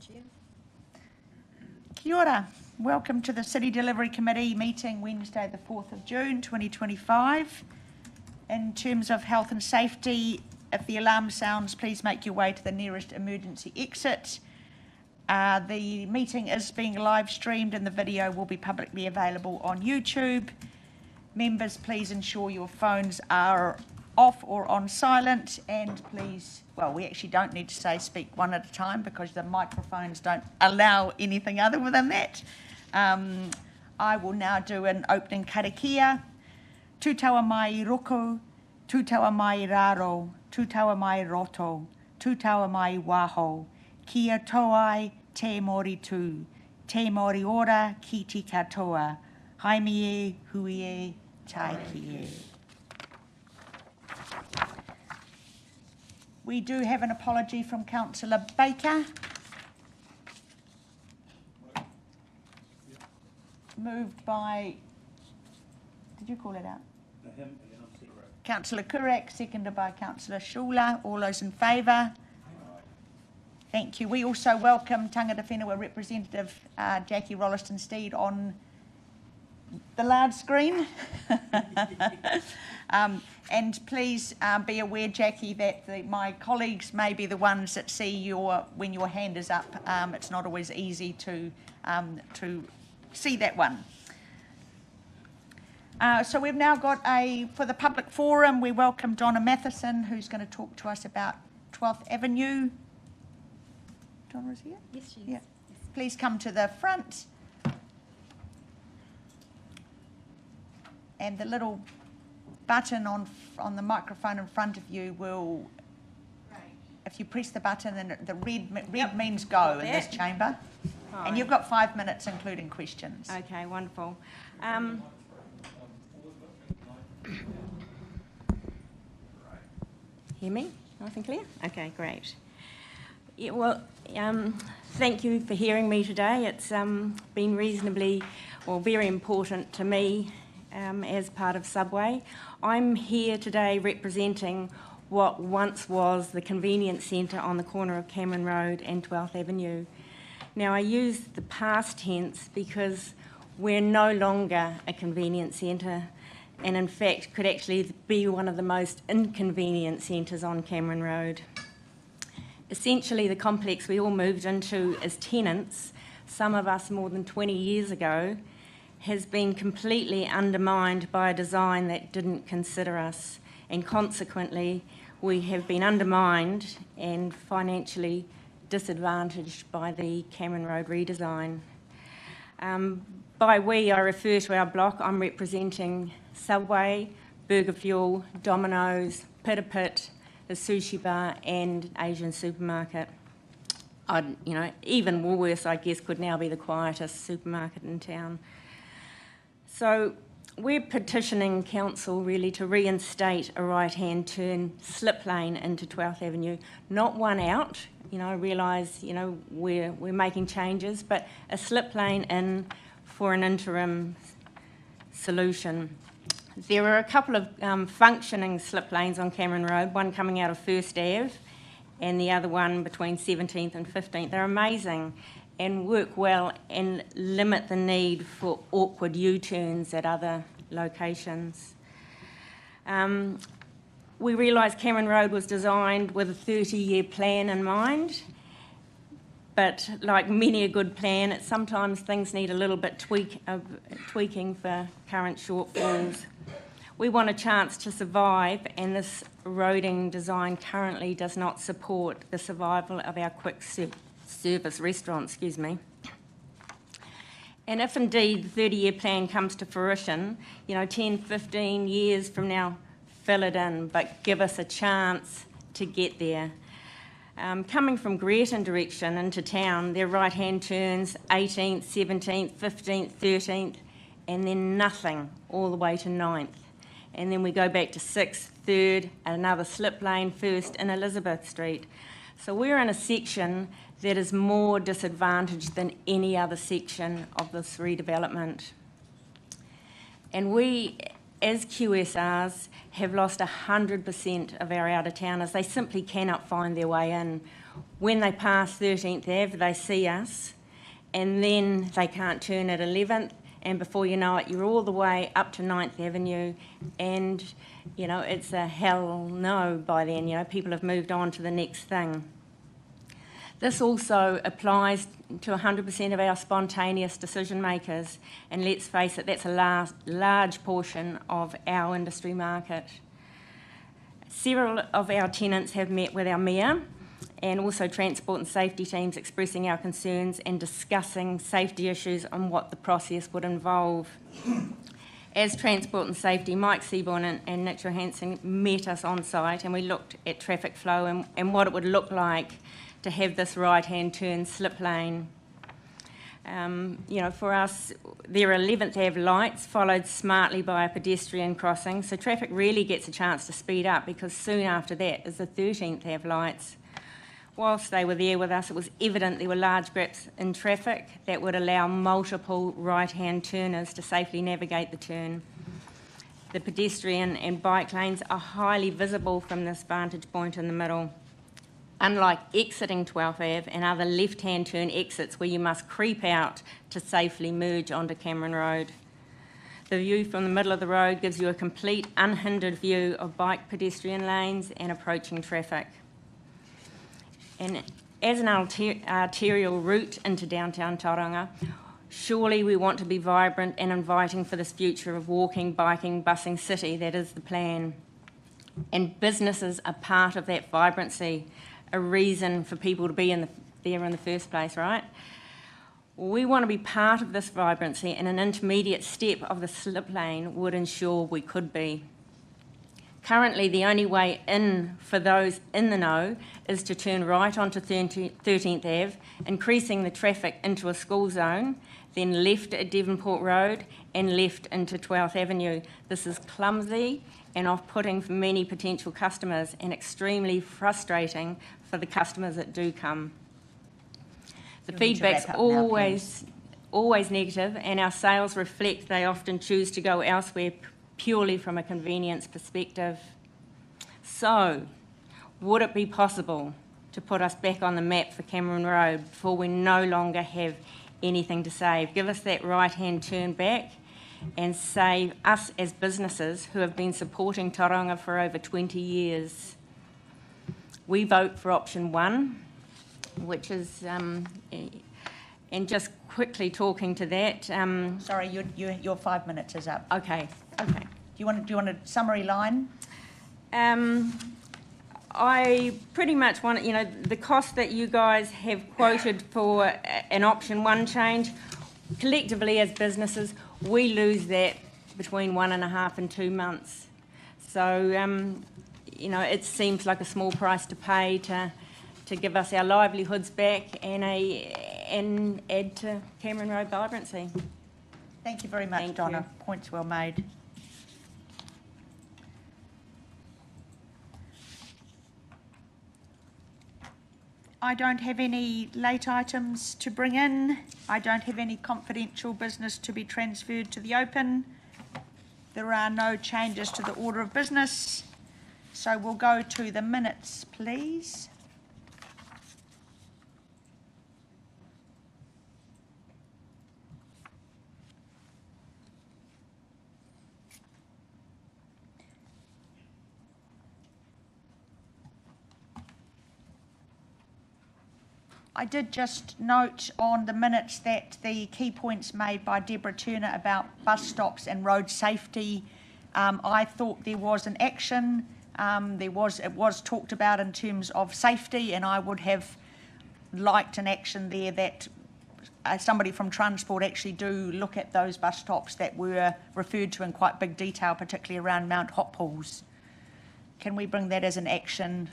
Chair. Kia ora. Welcome to the City Delivery Committee meeting Wednesday the 4th of June 2025. In terms of health and safety, if the alarm sounds, please make your way to the nearest emergency exit. The meeting is being live streamed and the video will be publicly available on YouTube. Members, please ensure your phones are off or on silent, and please, well, we actually don't need to say speak one at a time because the microphones don't allow anything other than that. I will now do an opening karakia. Tūtaua mai roko, tūtaua mai raro, tūtaua mai roto, tūtaua mai waho, kia toai te mori tū, te mori ora ki te katoa, haimi e, hui e, tai ki e. We do have an apology from Councillor Baker. Moved by, did you call it out? Councillor Kurak, seconded by Councillor Shula. All those in favour? Thank you. We also welcome Tangata Whenua representative Jackie Rolleston-Steed on the large screen. And please be aware, Jackie, that my colleagues may be the ones that see when your hand is up. It's not always easy to see that one. So we've now got for the public forum, we welcome Donna Matheson, who's going to talk to us about 12th Avenue. Donna is here? Yes, she is. Yeah. Yes. Please come to the front. And the little button on the microphone in front of you will, if you press the button, then the red means go in this chamber. Right. And you've got 5 minutes, including questions. Okay, wonderful. Hear me? Nice and clear? Okay, great. Yeah, well, thank you for hearing me today. It's been very important to me as part of Subway. I'm here today representing what once was the convenience centre on the corner of Cameron Road and 12th Avenue. Now, I use the past tense because we're no longer a convenience centre, and in fact could actually be one of the most inconvenient centres on Cameron Road. Essentially, the complex we all moved into as tenants, some of us more than 20 years ago, has been completely undermined by a design that didn't consider us, and consequently we have been undermined and financially disadvantaged by the Cameron Road redesign. By we, I refer to our block. I'm representing Subway, Burger Fuel, Domino's, Pita Pit, the Sushi Bar and Asian Supermarket. Even Woolworths, I guess, could now be the quietest supermarket in town. So we're petitioning council really to reinstate a right-hand turn slip lane into 12th Avenue, not one out. I realise, we're making changes, but a slip lane in for an interim solution. There are a couple of functioning slip lanes on Cameron Road, one coming out of First Ave and the other one between 17th and 15th. They're amazing and work well and limit the need for awkward U-turns at other locations. We realise Cameron Road was designed with a 30-year plan in mind, but like many a good plan, sometimes things need a little bit tweaking for current shortfalls. We want a chance to survive, and this roading design currently does not support the survival of our quick service restaurants, And if indeed the 30-year plan comes to fruition, 10, 15 years from now, fill it in, but give us a chance to get there. Coming from Greaton direction into town, there are right-hand turns, 18th, 17th, 15th, 13th, and then nothing all the way to 9th. And then we go back to 6th, 3rd, and another slip lane first in Elizabeth Street. So we're in a section that is more disadvantaged than any other section of this redevelopment. And we, as QSRs, have lost 100% of our out-of-towners. They simply cannot find their way in. When they pass 13th Ave, they see us, and then they can't turn at 11th, and before you know it, you're all the way up to 9th Avenue, and, you know, it's a hell no by then. You know, people have moved on to the next thing. This also applies to 100% of our spontaneous decision makers, and let's face it, that's a large portion of our industry market. Several of our tenants have met with our mayor and also transport and safety teams, expressing our concerns and discussing safety issues and what the process would involve. As Transport and Safety, Mike Seaborn and Nick Johansson met us on site, and we looked at traffic flow and what it would look like to have this right-hand turn slip lane. You know, for us, there are 11th Ave lights followed smartly by a pedestrian crossing, so traffic really gets a chance to speed up, because soon after that is the 13th Ave lights. Whilst they were there with us, it was evident there were large gaps in traffic that would allow multiple right-hand turners to safely navigate the turn. The pedestrian and bike lanes are highly visible from this vantage point in the middle. Unlike exiting 12th Ave and other left-hand turn exits where you must creep out to safely merge onto Cameron Road. The view from the middle of the road gives you a complete unhindered view of bike pedestrian lanes and approaching traffic. And as an arterial route into downtown Tauranga, surely we want to be vibrant and inviting for this future of walking, biking, busing city. That is the plan. And businesses are part of that vibrancy, a reason for people to be there in the first place, right? We want to be part of this vibrancy, and an intermediate step of the slip lane would ensure we could be. Currently, the only way in for those in the know is to turn right onto 13th Ave, increasing the traffic into a school zone, then left at Devonport Road and left into 12th Avenue. This is clumsy and off-putting for many potential customers, and extremely frustrating for the customers that do come. The feedback's always negative, and our sales reflect they often choose to go elsewhere purely from a convenience perspective. So, would it be possible to put us back on the map for Cameron Road before we no longer have anything to save? Give us that right-hand turn back and save us as businesses who have been supporting Tauranga for over 20 years. We vote for option 1, which is, and just quickly talking to that. Sorry, your 5 minutes is up. Okay. Do you want a summary line? I pretty much want, you know, the cost that you guys have quoted for an option 1 change, collectively as businesses, we lose that between 1.5 and 2 months. So, you know, it seems like a small price to pay to give us our livelihoods back and add to Cameron Road vibrancy. Thank you very much, Thank Donna. you. Points well made. I don't have any late items to bring in. I don't have any confidential business to be transferred to the open. There are no changes to the order of business. So we'll go to the minutes, please. I did just note on the minutes that the key points made by Deborah Turner about bus stops and road safety, I thought there was an action. It was talked about in terms of safety, and I would have liked an action there that somebody from Transport actually do look at those bus stops that were referred to in quite big detail, particularly around Mount Hotpools. Can we bring that as an action?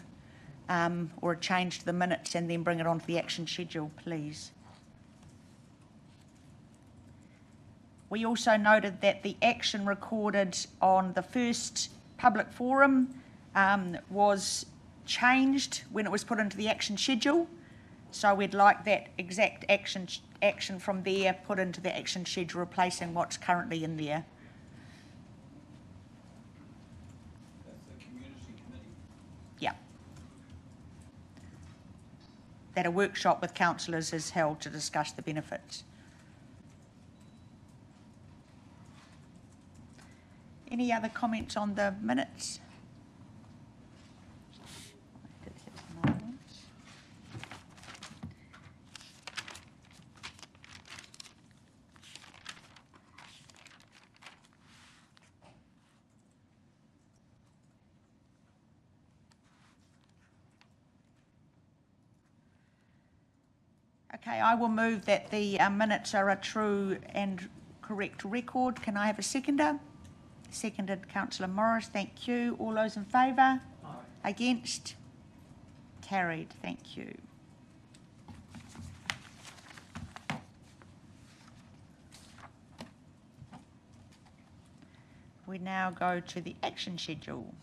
Or a change to the minutes, and then bring it onto the action schedule, please. We also noted that the action recorded on the first public forum was changed when it was put into the action schedule. So we'd like that exact action from there put into the action schedule, replacing what's currently in there. that a workshop with councillors is held to discuss the benefits. Any other comments on the minutes? Okay, I will move that the minutes are a true and correct record. Can I have a seconder? Seconded, Councillor Morris. Thank you. All those in favour? Aye. Against? Carried. Thank you. We now go to the action schedule.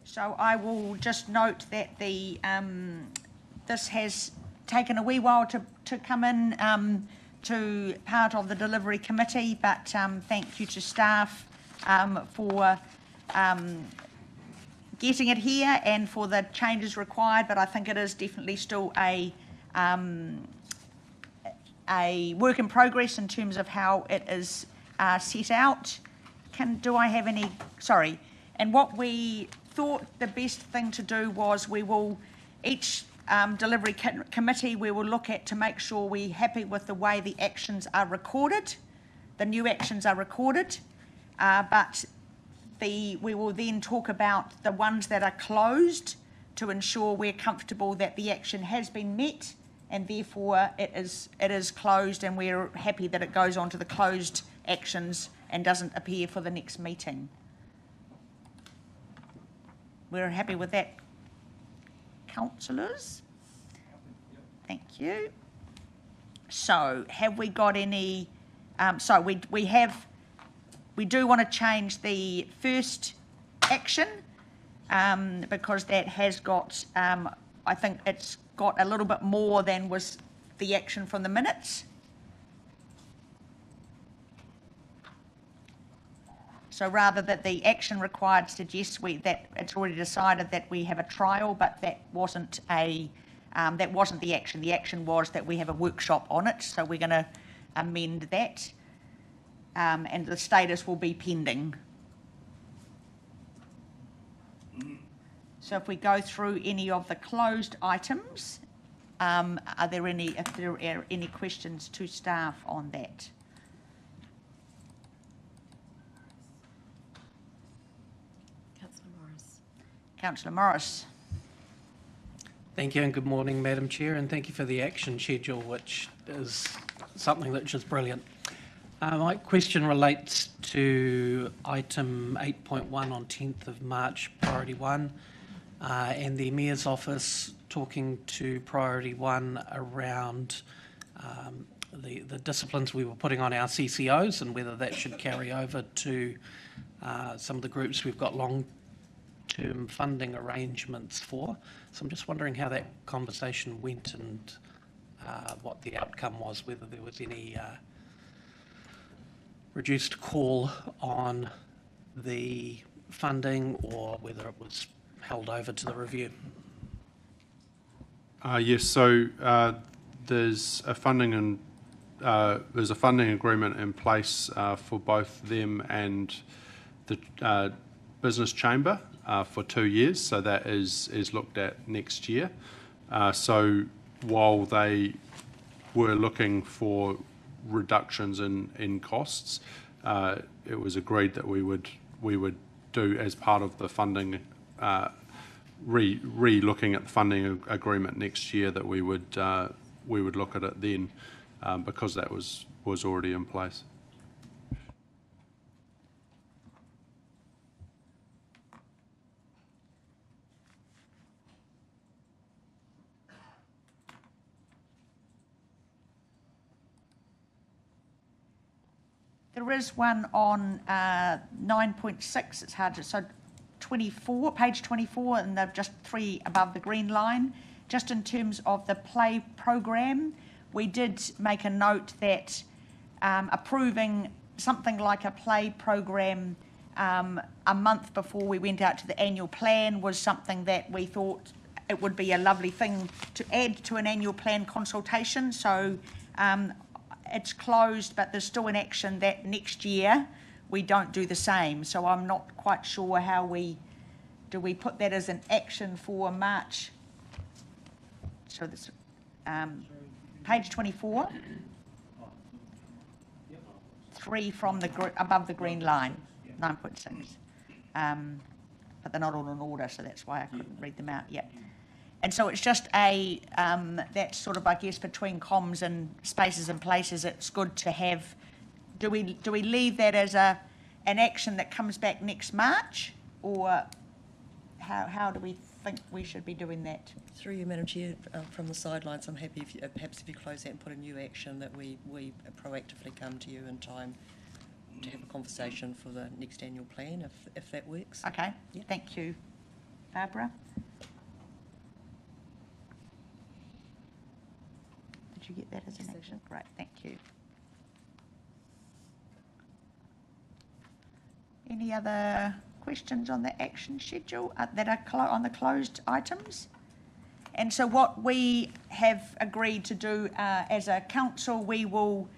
So I will just note that the this has taken a wee while to come in to part of the delivery committee, but thank you to staff for getting it here and for the changes required, but I think it is definitely still a work in progress in terms of how it is set out. Do I have any, sorry, and what we thought the best thing to do was we will, each delivery committee, we will look at to make sure we're happy with the way the actions are recorded, the new actions are recorded, but we will then talk about the ones that are closed to ensure we're comfortable that the action has been met and therefore it is closed, and we're happy that it goes on to the closed actions and doesn't appear for the next meeting. We're happy with that, councillors? Thank you. So have we got any, so we do want to change the first action because that has got, I think it's got a little bit more than was the action from the minutes. So rather that the action required suggests that it's already decided that we have a trial, but that wasn't the action. The action was that we have a workshop on it, so we're going to amend that, and the status will be pending. So if we go through any of the closed items, if there are any questions to staff on that? Councillor Morris. Thank you and good morning, Madam Chair, and thank you for the action schedule, which is something that's just brilliant. My question relates to item 8.1 on 10th of March, priority 1, and the Mayor's office talking to priority 1 around the disciplines we were putting on our CCOs and whether that should carry over to some of the groups we've got long-term funding arrangements for. So I'm just wondering how that conversation went and what the outcome was, whether there was any reduced call on the funding or whether it was held over to the review. Yes, so there's a funding agreement in place for both them and the business chamber for 2 years, so that is looked at next year. So while they were looking for reductions in costs, it was agreed that we would do as part of the funding re-looking at the funding agreement next year, that we would look at it then, because that was already in place. There is one on 9.6, it's hard to, so 24, page 24, and they're just 3 above the green line. Just in terms of the play program, we did make a note that approving something like a play program a month before we went out to the annual plan was something that we thought it would be a lovely thing to add to an annual plan consultation. So it's closed, but there's still an action that next year we don't do the same. So I'm not quite sure how we put that as an action for March. So this page 24, 3 from the above the green line, 9.6. But they're not all in order, so that's why I couldn't read them out yet. And so it's just that's sort of, I guess, between comms and spaces and places, it's good to have, do we leave that as an action that comes back next March, or how do we think we should be doing that? Through you, Madam Chair, from the sidelines, I'm happy if you, perhaps if you close that and put a new action that we proactively come to you in time to have a conversation for the next annual plan, if that works. Okay, Yeah. Thank you. Barbara? Did you get that as an action? Great, thank you. Any other questions on the action schedule that are on the closed items? And so what we have agreed to do as a council, we will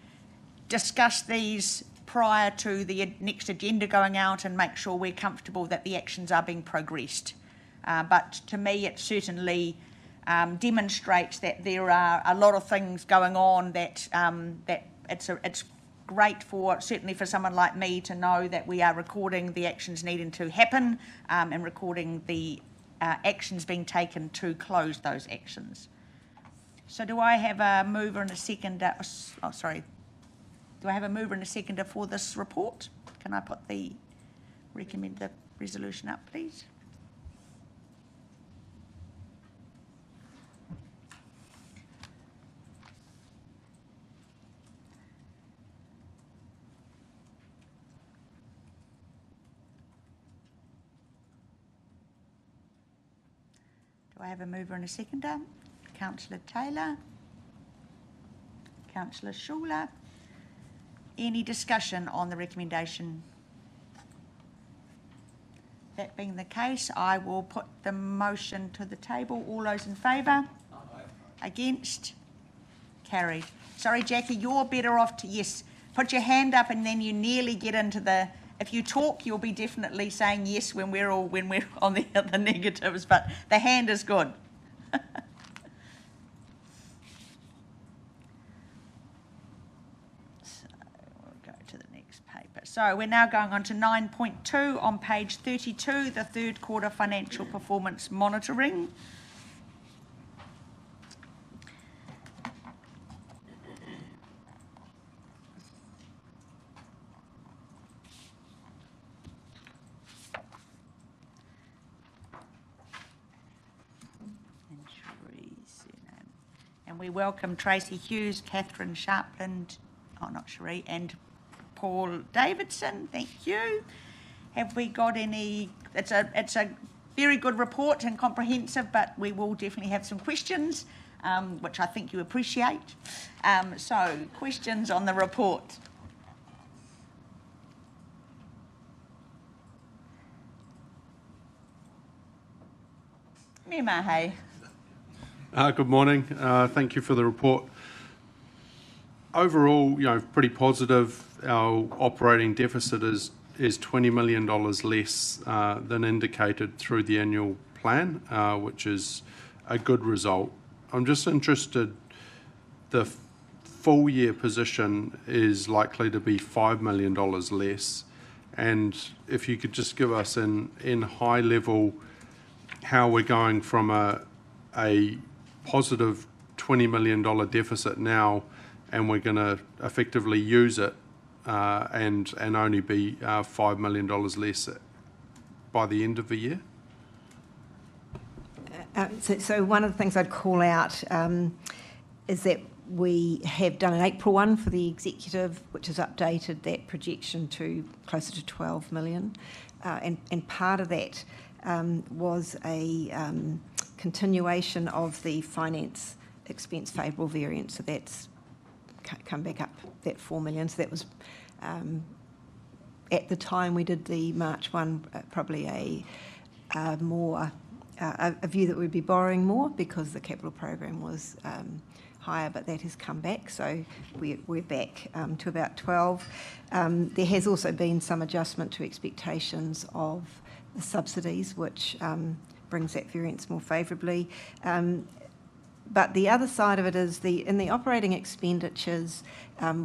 discuss these prior to the next agenda going out and make sure we're comfortable that the actions are being progressed. But to me, it certainly demonstrates that there are a lot of things going on that it's great for, certainly for someone like me, to know that we are recording the actions needing to happen and recording the actions being taken to close those actions. So do I have a mover and a seconder? Do I have a mover and a seconder for this report? Can I put recommend the resolution up, please? Do I have a mover and a seconder? Councillor Taylor. Councillor Schuler. Any discussion on the recommendation? That being the case, I will put the motion to the table. All those in favour? Against? Carried. Sorry, Jackie, you're better off to, yes, put your hand up and then you nearly get into the, if you talk, you'll be definitely saying yes when we're on the other negatives, but the hand is good. So we're now going on to 9.2 on page 32, the third quarter financial performance monitoring. And we welcome Tracy Hughes, Catherine Sharpland, and Paul Davidson, thank you. Have we got any, it's a very good report and comprehensive, but we will definitely have some questions, which I think you appreciate. So, questions on the report? Me mahe. Good morning. Thank you for the report. Overall, pretty positive. Our operating deficit is $20 million less than indicated through the annual plan, which is a good result. I'm just interested, the full year position is likely to be $5 million less, and if you could just give us in high level how we're going from a positive $20 million deficit now, and we're going to effectively use it and only be $5 million less by the end of the year? So one of the things I'd call out is that we have done an April one for the executive, which has updated that projection to closer to 12 million. And part of that was a continuation of the finance expense favourable variance. So that's come back up, that 4 million. So that was at the time we did the March one, probably a view that we'd be borrowing more because the capital program was higher, but that has come back, so we're back to about 12. There has also been some adjustment to expectations of the subsidies, which brings that variance more favourably. But the other side of it is in the operating expenditures,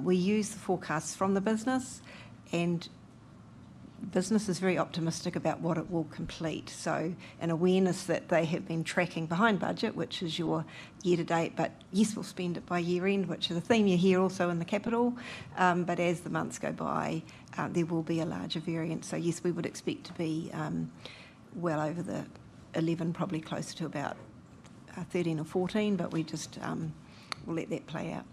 we use the forecasts from the business, and business is very optimistic about what it will complete. So an awareness that they have been tracking behind budget, which is your year to date, but yes, we'll spend it by year end, which is a theme you hear also in the capital. But as the months go by, there will be a larger variance. So yes, we would expect to be well over the 11, probably closer to about 13 or 14, but we just we'll let that play out.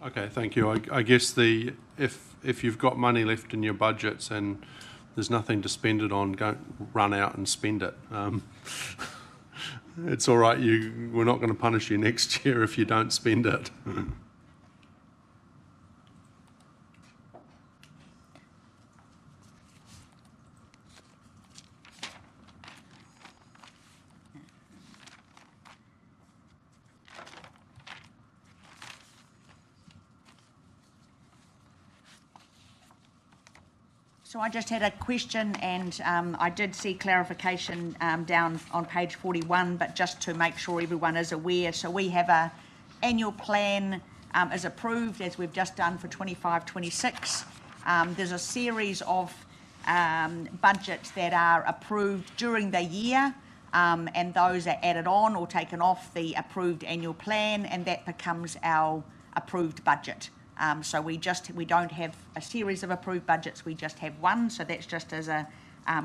Okay, thank you. I guess if you've got money left in your budgets and there's nothing to spend it on, don't run out and spend it. It's all right. We're not going to punish you next year if you don't spend it. So I just had a question, and I did see clarification down on page 41, but just to make sure everyone is aware. So we have a annual plan is approved, as we've just done for 25-26. There's a series of budgets that are approved during the year, and those are added on or taken off the approved annual plan, and that becomes our approved budget. So we don't have a series of approved budgets, we just have one, so that's just as a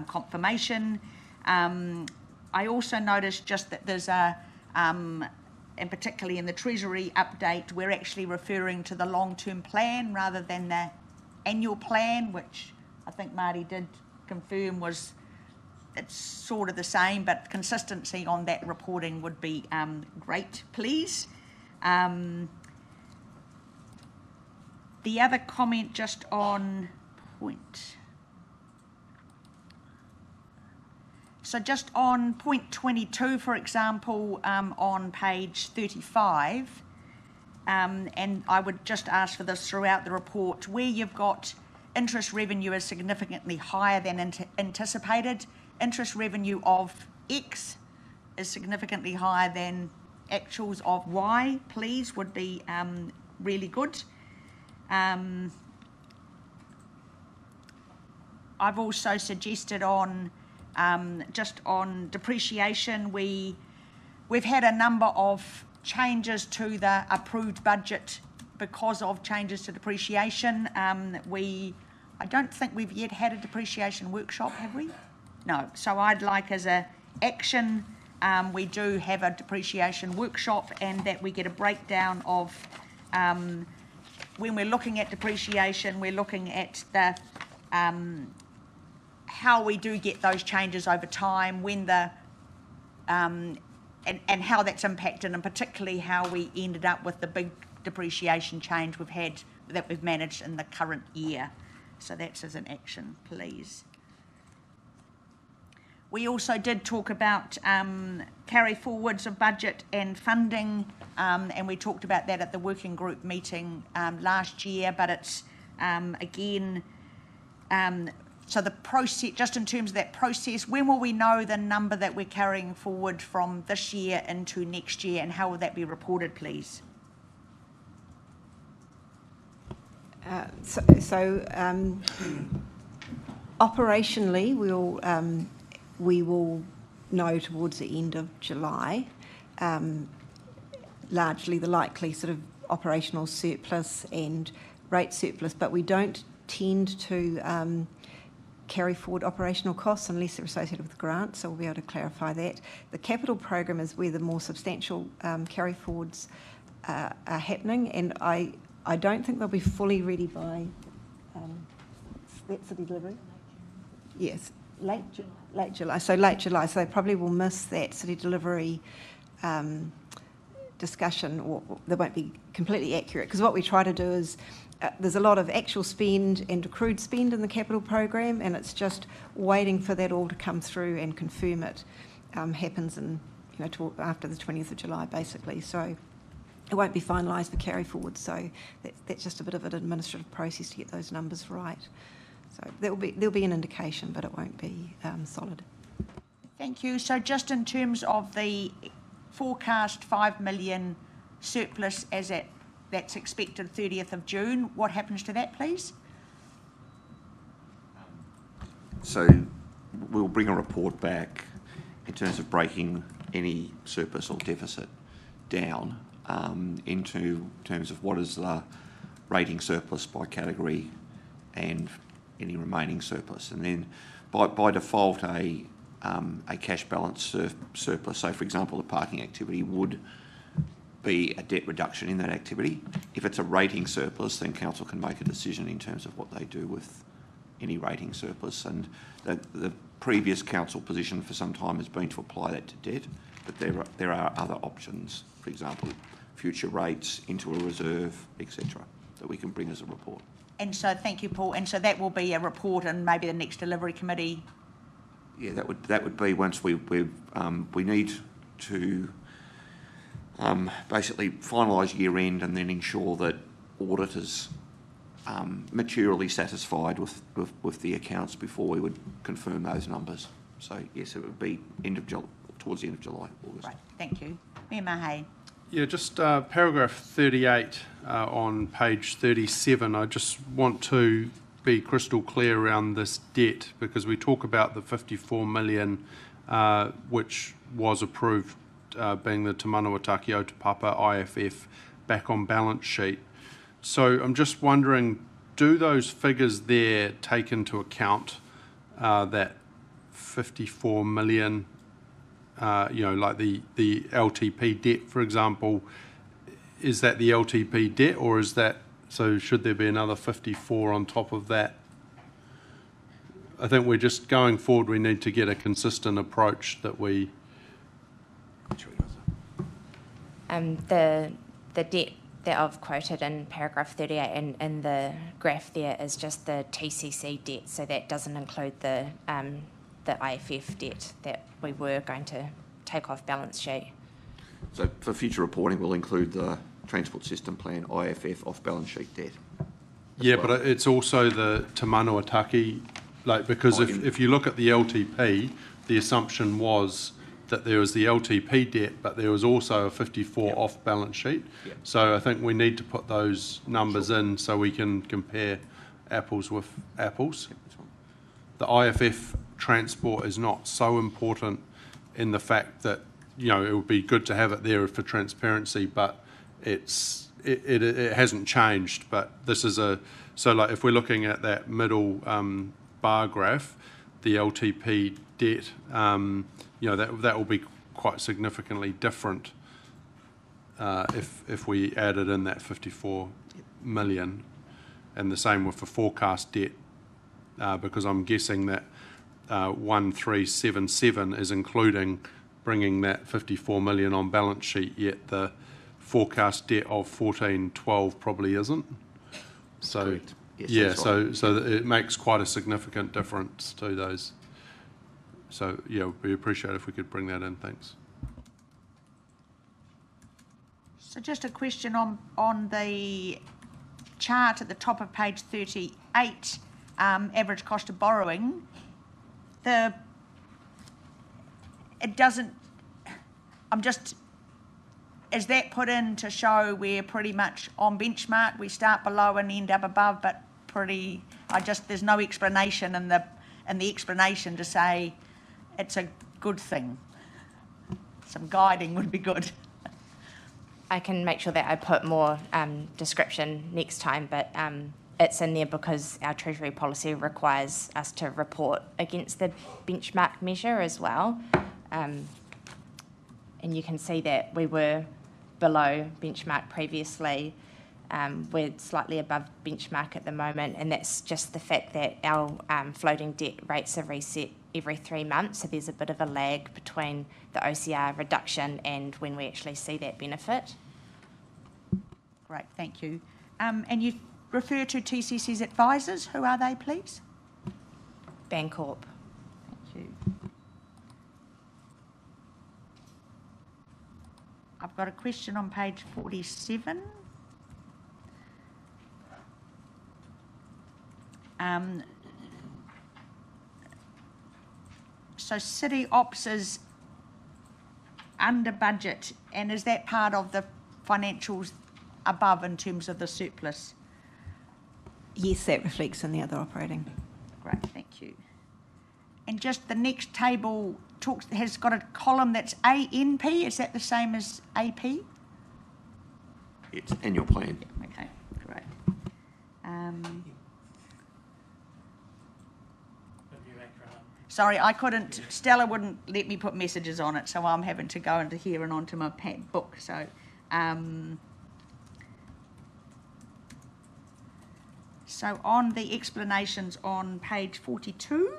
confirmation. I also noticed just that there's and particularly in the treasury update, we're actually referring to the long-term plan rather than the annual plan, which I think Marty did confirm it's sort of the same, but consistency on that reporting would be great, please. The other comment just on point. So just on point 22, for example, on page 35, and I would just ask for this throughout the report, where you've got interest revenue is significantly higher than anticipated, interest revenue of X is significantly higher than actuals of Y, please, would be really good. I've also suggested on just on depreciation, we've had a number of changes to the approved budget because of changes to depreciation. I don't think we've yet had a depreciation workshop, have we? No. So I'd like as a action, we do have a depreciation workshop, and that we get a breakdown of when we're looking at depreciation, we're looking at the how we do get those changes over time, when the and how that's impacted, and particularly how we ended up with the big depreciation change we've managed in the current year. So that's as an action, please. We also did talk about carry forwards of budget and funding, and we talked about that at the working group meeting last year, but it's again, so the process, just in terms of that process, when will we know the number that we're carrying forward from this year into next year, and how will that be reported, please? Operationally, we will know towards the end of July, largely the likely sort of operational surplus and rate surplus, but we don't tend to carry forward operational costs unless they're associated with grants, so we'll be able to clarify that. The capital program is where the more substantial carry forwards are happening, and I don't think they'll be fully ready by that city delivery. Yes, late July. So late July. So they probably will miss that city delivery discussion, or they won't be completely accurate, because what we try to do is there's a lot of actual spend and accrued spend in the capital program, and it's just waiting for that all to come through and confirm it happens in, after the 20th of July, basically. So it won't be finalised for carry forward. So that's just a bit of an administrative process to get those numbers right. So there'll be an indication, but it won't be solid. Thank you. So just in terms of the forecast 5 million surplus that's expected 30th of June, what happens to that, please? So we'll bring a report back in terms of breaking any surplus or deficit down into terms of what is the rating surplus by category and any remaining surplus. And then by default, a cash balance surplus, so for example, the parking activity would be a debt reduction in that activity. If it's a rating surplus, then council can make a decision in terms of what they do with any rating surplus. And the previous council position for some time has been to apply that to debt, but there are other options, for example, future rates into a reserve, etc., that we can bring as a report. And so, thank you, Paul. And so that will be a report in maybe the next delivery committee. Yeah, that would be once we need to basically finalise year end and then ensure that auditors materially satisfied with the accounts before we would confirm those numbers. So yes, it would be towards the end of July, August. Right, thank you. Mayor Mahey. Yeah, just paragraph 38 on page 37. I just want to be crystal clear around this debt, because we talk about the 54 million which was approved being the Te Manawataki Otapapa IFF back on balance sheet. So I'm just wondering, do those figures there take into account that 54 million, like the LTP debt, for example? Is that the LTP debt, or is that, so should there be another 54 on top of that? I think we're just going forward, we need to get a consistent approach that we... The debt that I've quoted in paragraph 38 in the graph there is just the TCC debt, so that doesn't include the IFF debt that we were going to take off balance sheet. So for future reporting, we'll include the Transport System Plan IFF off balance sheet debt. Yeah, well, but it's also the Te Manawataki, because if you look at the LTP, the assumption was that there was the LTP debt, but there was also a 54 off balance sheet. Yep. So I think we need to put those numbers in so we can compare apples with apples. Yep, the IFF transport is not so important in the fact that, it would be good to have it there for transparency, but it hasn't changed. But this is so if we're looking at that middle bar graph, the LTP debt, that will be quite significantly different if we added in that 54 million, and the same with the forecast debt, because I'm guessing that 1377 is including bringing that 54 million on balance sheet, yet the forecast debt of 1412 probably isn't. So yes, yeah, so it makes quite a significant difference to those. So yeah, we appreciate if we could bring that in. Thanks. So just a question on the chart at the top of page 38, average cost of borrowing. Is that put in to show we're pretty much on benchmark? We start below and end up above, but there's no explanation in the explanation to say it's a good thing. Some guiding would be good. I can make sure that I put more description next time, but it's in there because our treasury policy requires us to report against the benchmark measure as well. And you can see that we were below benchmark previously. We're slightly above benchmark at the moment, and that's just the fact that our floating debt rates are reset every 3 months, so there's a bit of a lag between the OCR reduction and when we actually see that benefit. Great, thank you. And you refer to TCC's advisors. Who are they, please? Bancorp. Thank you. I've got a question on page 47. So City Ops is under budget, and is that part of the financials above in terms of the surplus? Yes, that reflects in the other operating. Great, thank you. And just the next table has got a column that's ANP. Is that the same as AP? It's annual plan. Okay, great. Sorry, I couldn't, Stella wouldn't let me put messages on it, so I'm having to go into here and onto my book. So, so on the explanations on page 42,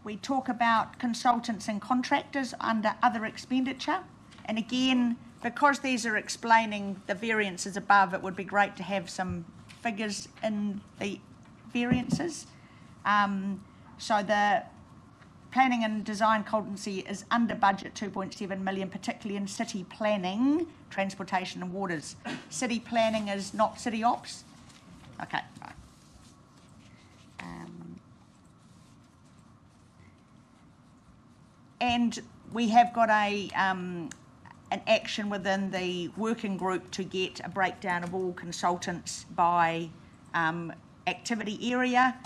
we talk about consultants and contractors under other expenditure. And again, because these are explaining the variances above, it would be great to have some figures in the variances. So the planning and design consultancy is under budget 2.7 million, particularly in city planning, transportation and waters. City planning is not city ops? Okay, right. And we have got an action within the working group to get a breakdown of all consultants by activity area,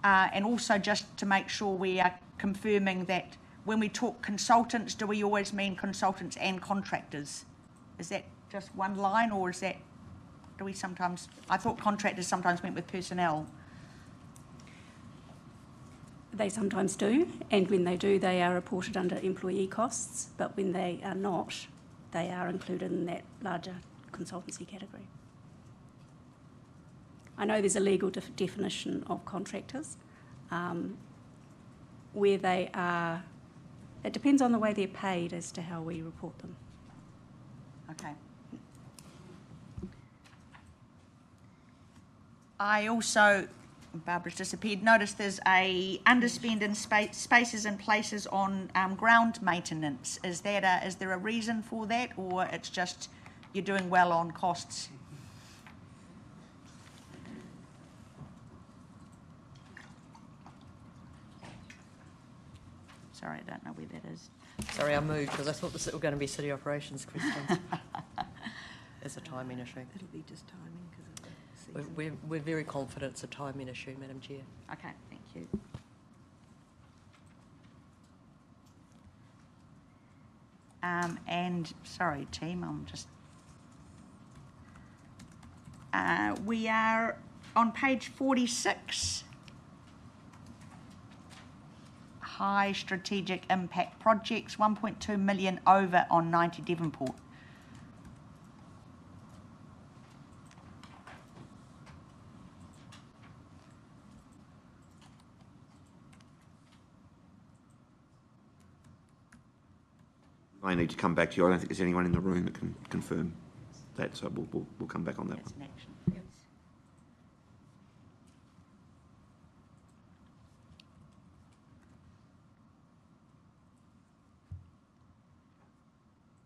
and also just to make sure we are confirming that when we talk consultants, do we always mean consultants and contractors? Is that just one line, or is that, do we sometimes, I thought contractors sometimes meant with personnel. They sometimes do, and when they do, they are reported under employee costs, but when they are not, they are included in that larger consultancy category. I know there's a legal definition of contractors, where they are, it depends on the way they're paid as to how we report them. Okay. I also, Barbara's disappeared, notice there's a underspend in spaces and places on ground maintenance. Is there a reason for that, or it's just you're doing well on costs? Sorry, I don't know where that is. Sorry, I moved because I thought this were going to be city operations questions. It's a timing issue. It'll be just timing because of the season. We're very confident it's a timing issue, Madam Chair. Okay, thank you. And sorry, team, I'm just. We are on page 46. High strategic impact projects, 1.2 million over on 90 Devonport. I need to come back to you. I don't think there's anyone in the room that can confirm that, so we'll come back on that That's one. an action, yes.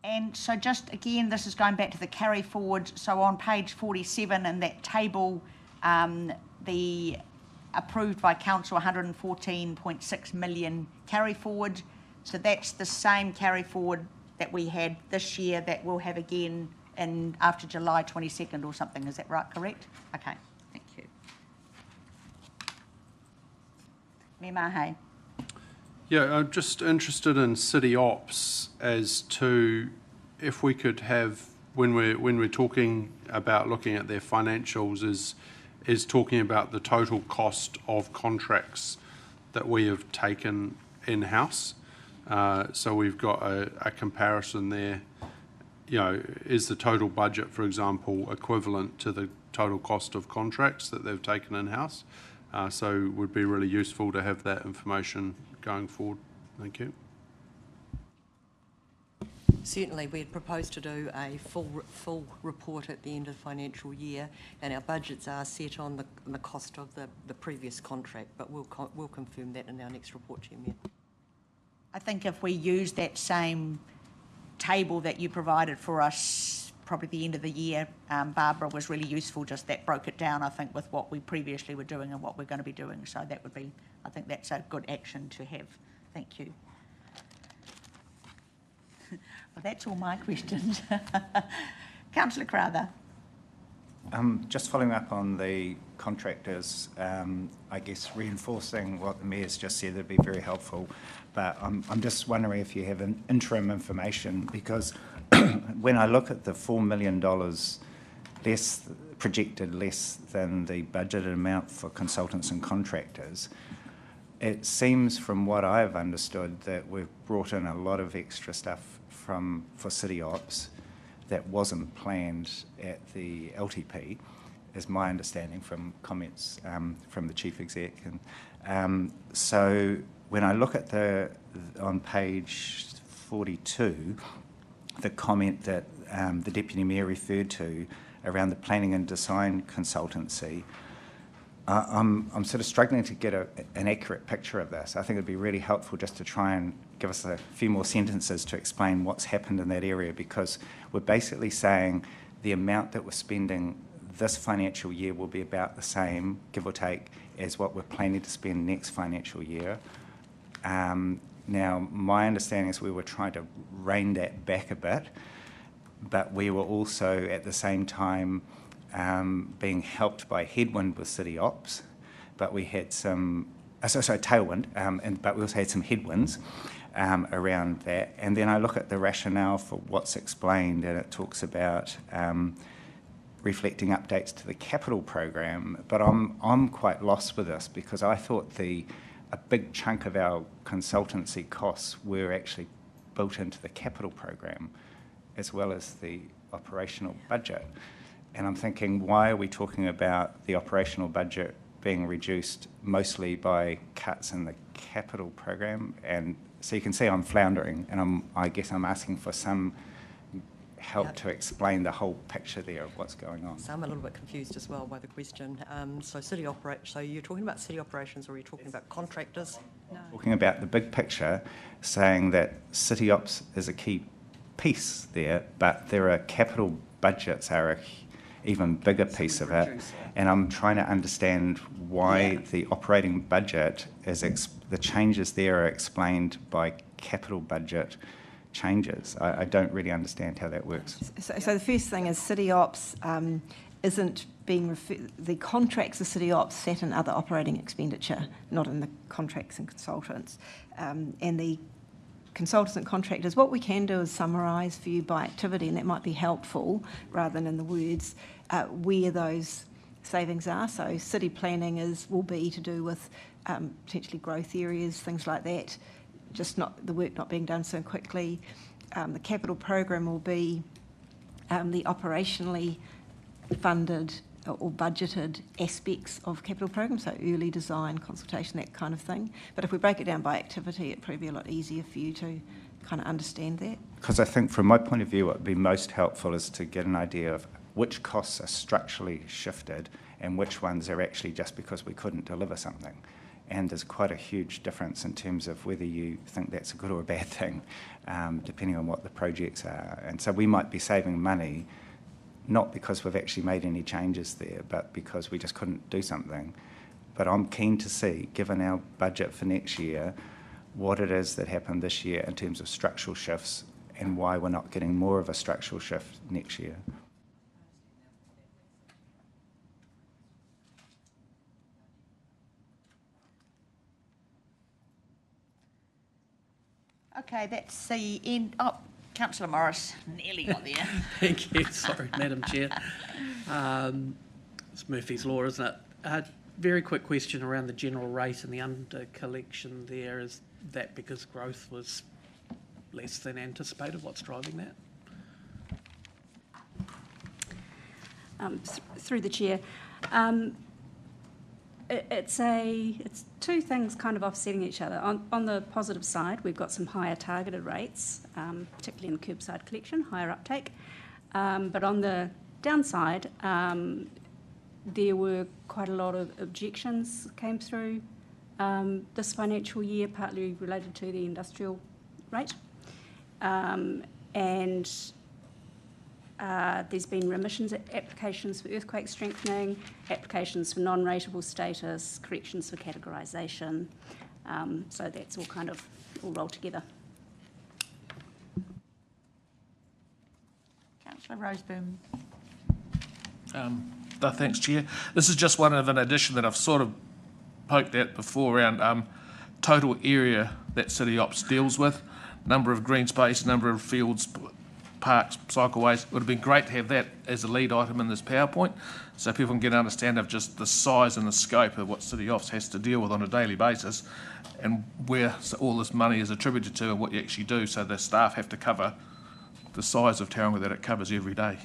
And so just again, this is going back to the carry forward. So on page 47 in that table, the approved by council 114.6 million carry forward. So that's the same carry forward that we had this year that we'll have again in after July 22nd or something. Is that right? Correct? Okay. Thank you. Me Mahe. Yeah, I'm just interested in city ops as to if we could have, when we're talking about looking at their financials, is talking about the total cost of contracts that we have taken in-house. So we've got a comparison there. You know, is the total budget, for example, equivalent to total cost of contracts that they've taken in-house. So it would be really useful to have that information going forward. Thank you. Certainly, we had proposed to do a full report at the end of the financial year, and our budgets are set on the cost of the previous contract, but we'll confirm that in our next report, Chairman. I think if we use that same table that you provided for us, probably the end of the year, Barbara, was really useful, just that broke it down, I think, with what we previously were doing and what we're going to be doing. So that would be, I think that's a good action to have. Thank you. Well, that's all my questions. Councillor Crowther. Just following up on the contractors, I guess reinforcing what the Mayor's just said would be very helpful. But I'm just wondering if you have an interim information, because when I look at the $4 million projected less than the budgeted amount for consultants and contractors, it seems from what I've understood that we've brought in a lot of extra stuff for City Ops that wasn't planned at the LTP, is my understanding from comments from the Chief Exec. And so when I look at on page 42, the comment that the Deputy Mayor referred to around the planning and design consultancy, I'm sort of struggling to get an accurate picture of this. I think it'd be really helpful just to try and give us a few more sentences to explain what's happened in that area, because we're basically saying the amount that we're spending this financial year will be about the same, give or take, as what we're planning to spend next financial year. Now, my understanding is we were trying to rein that back a bit, but we were also at the same time being helped by headwind with City Ops, but we had some, tailwind, but we also had some headwinds around that. And then I look at the rationale for what's explained, and it talks about reflecting updates to the capital program, but I'm quite lost with this, because I thought a big chunk of our consultancy costs were actually built into the capital program as well as the operational budget. And I'm thinking, why are we talking about the operational budget being reduced mostly by cuts in the capital program? And so you can see I'm floundering, and I guess I'm asking for some help to explain the whole picture there of what's going on. So I'm a little bit confused as well by the question. So you're talking about city operations, or are you talking about contractors? No. Talking about the big picture, saying that City Ops is a key piece there, but there are capital budgets are a even bigger piece of it, and I'm trying to understand why the operating budget is the changes there are explained by capital budget changes. I don't really understand how that works. So the first thing is City Ops isn't being the contracts of City Ops sat in other operating expenditure, not in the contracts and consultants, and the consultants and contractors. What we can do is summarise for you by activity, and that might be helpful rather than in the words, where those savings are. So city planning will be to do with potentially growth areas, things like that, just not the work not being done so quickly. The capital program will be the operationally funded or budgeted aspects of capital program, so early design, consultation, that kind of thing. But if we break it down by activity, it'd probably be a lot easier for you to kind of understand that. Because I think from my point of view, what would be most helpful is to get an idea of which costs are structurally shifted and which ones are actually just because we couldn't deliver something. And there's quite a huge difference in terms of whether you think that's a good or a bad thing, depending on what the projects are. And so we might be saving money not because we've actually made any changes there, but because we just couldn't do something. But I'm keen to see, given our budget for next year, what it is that happened this year in terms of structural shifts and why we're not getting more of a structural shift next year. Okay, that's the end. Oh, Councillor Morris nearly got there. Thank you. Sorry, Madam Chair. It's Murphy's Law, isn't it? Very quick question around the general rate and the under collection there. Is that because growth was less than anticipated? What's driving that? through the chair. It's two things kind of offsetting each other. On the positive side, we've got some higher targeted rates, particularly in curbside collection, higher uptake. But on the downside, there were quite a lot of objections came through this financial year, partly related to the industrial rate. And there's been remissions applications for earthquake strengthening, applications for non-rateable status, corrections for categorisation. So that's all kind of all rolled together. Councillor Roseburn. Thanks, Chair. This is just one of an addition that I've sort of poked at before around total area that City Ops deals with, number of green space, number of fields, parks, cycleways. It would have been great to have that as a lead item in this PowerPoint so people can get an understanding of just the size and the scope of what City Ops has to deal with on a daily basis and where all this money is attributed to and what you actually do, so the staff have to cover the size of Tauranga that it covers every day.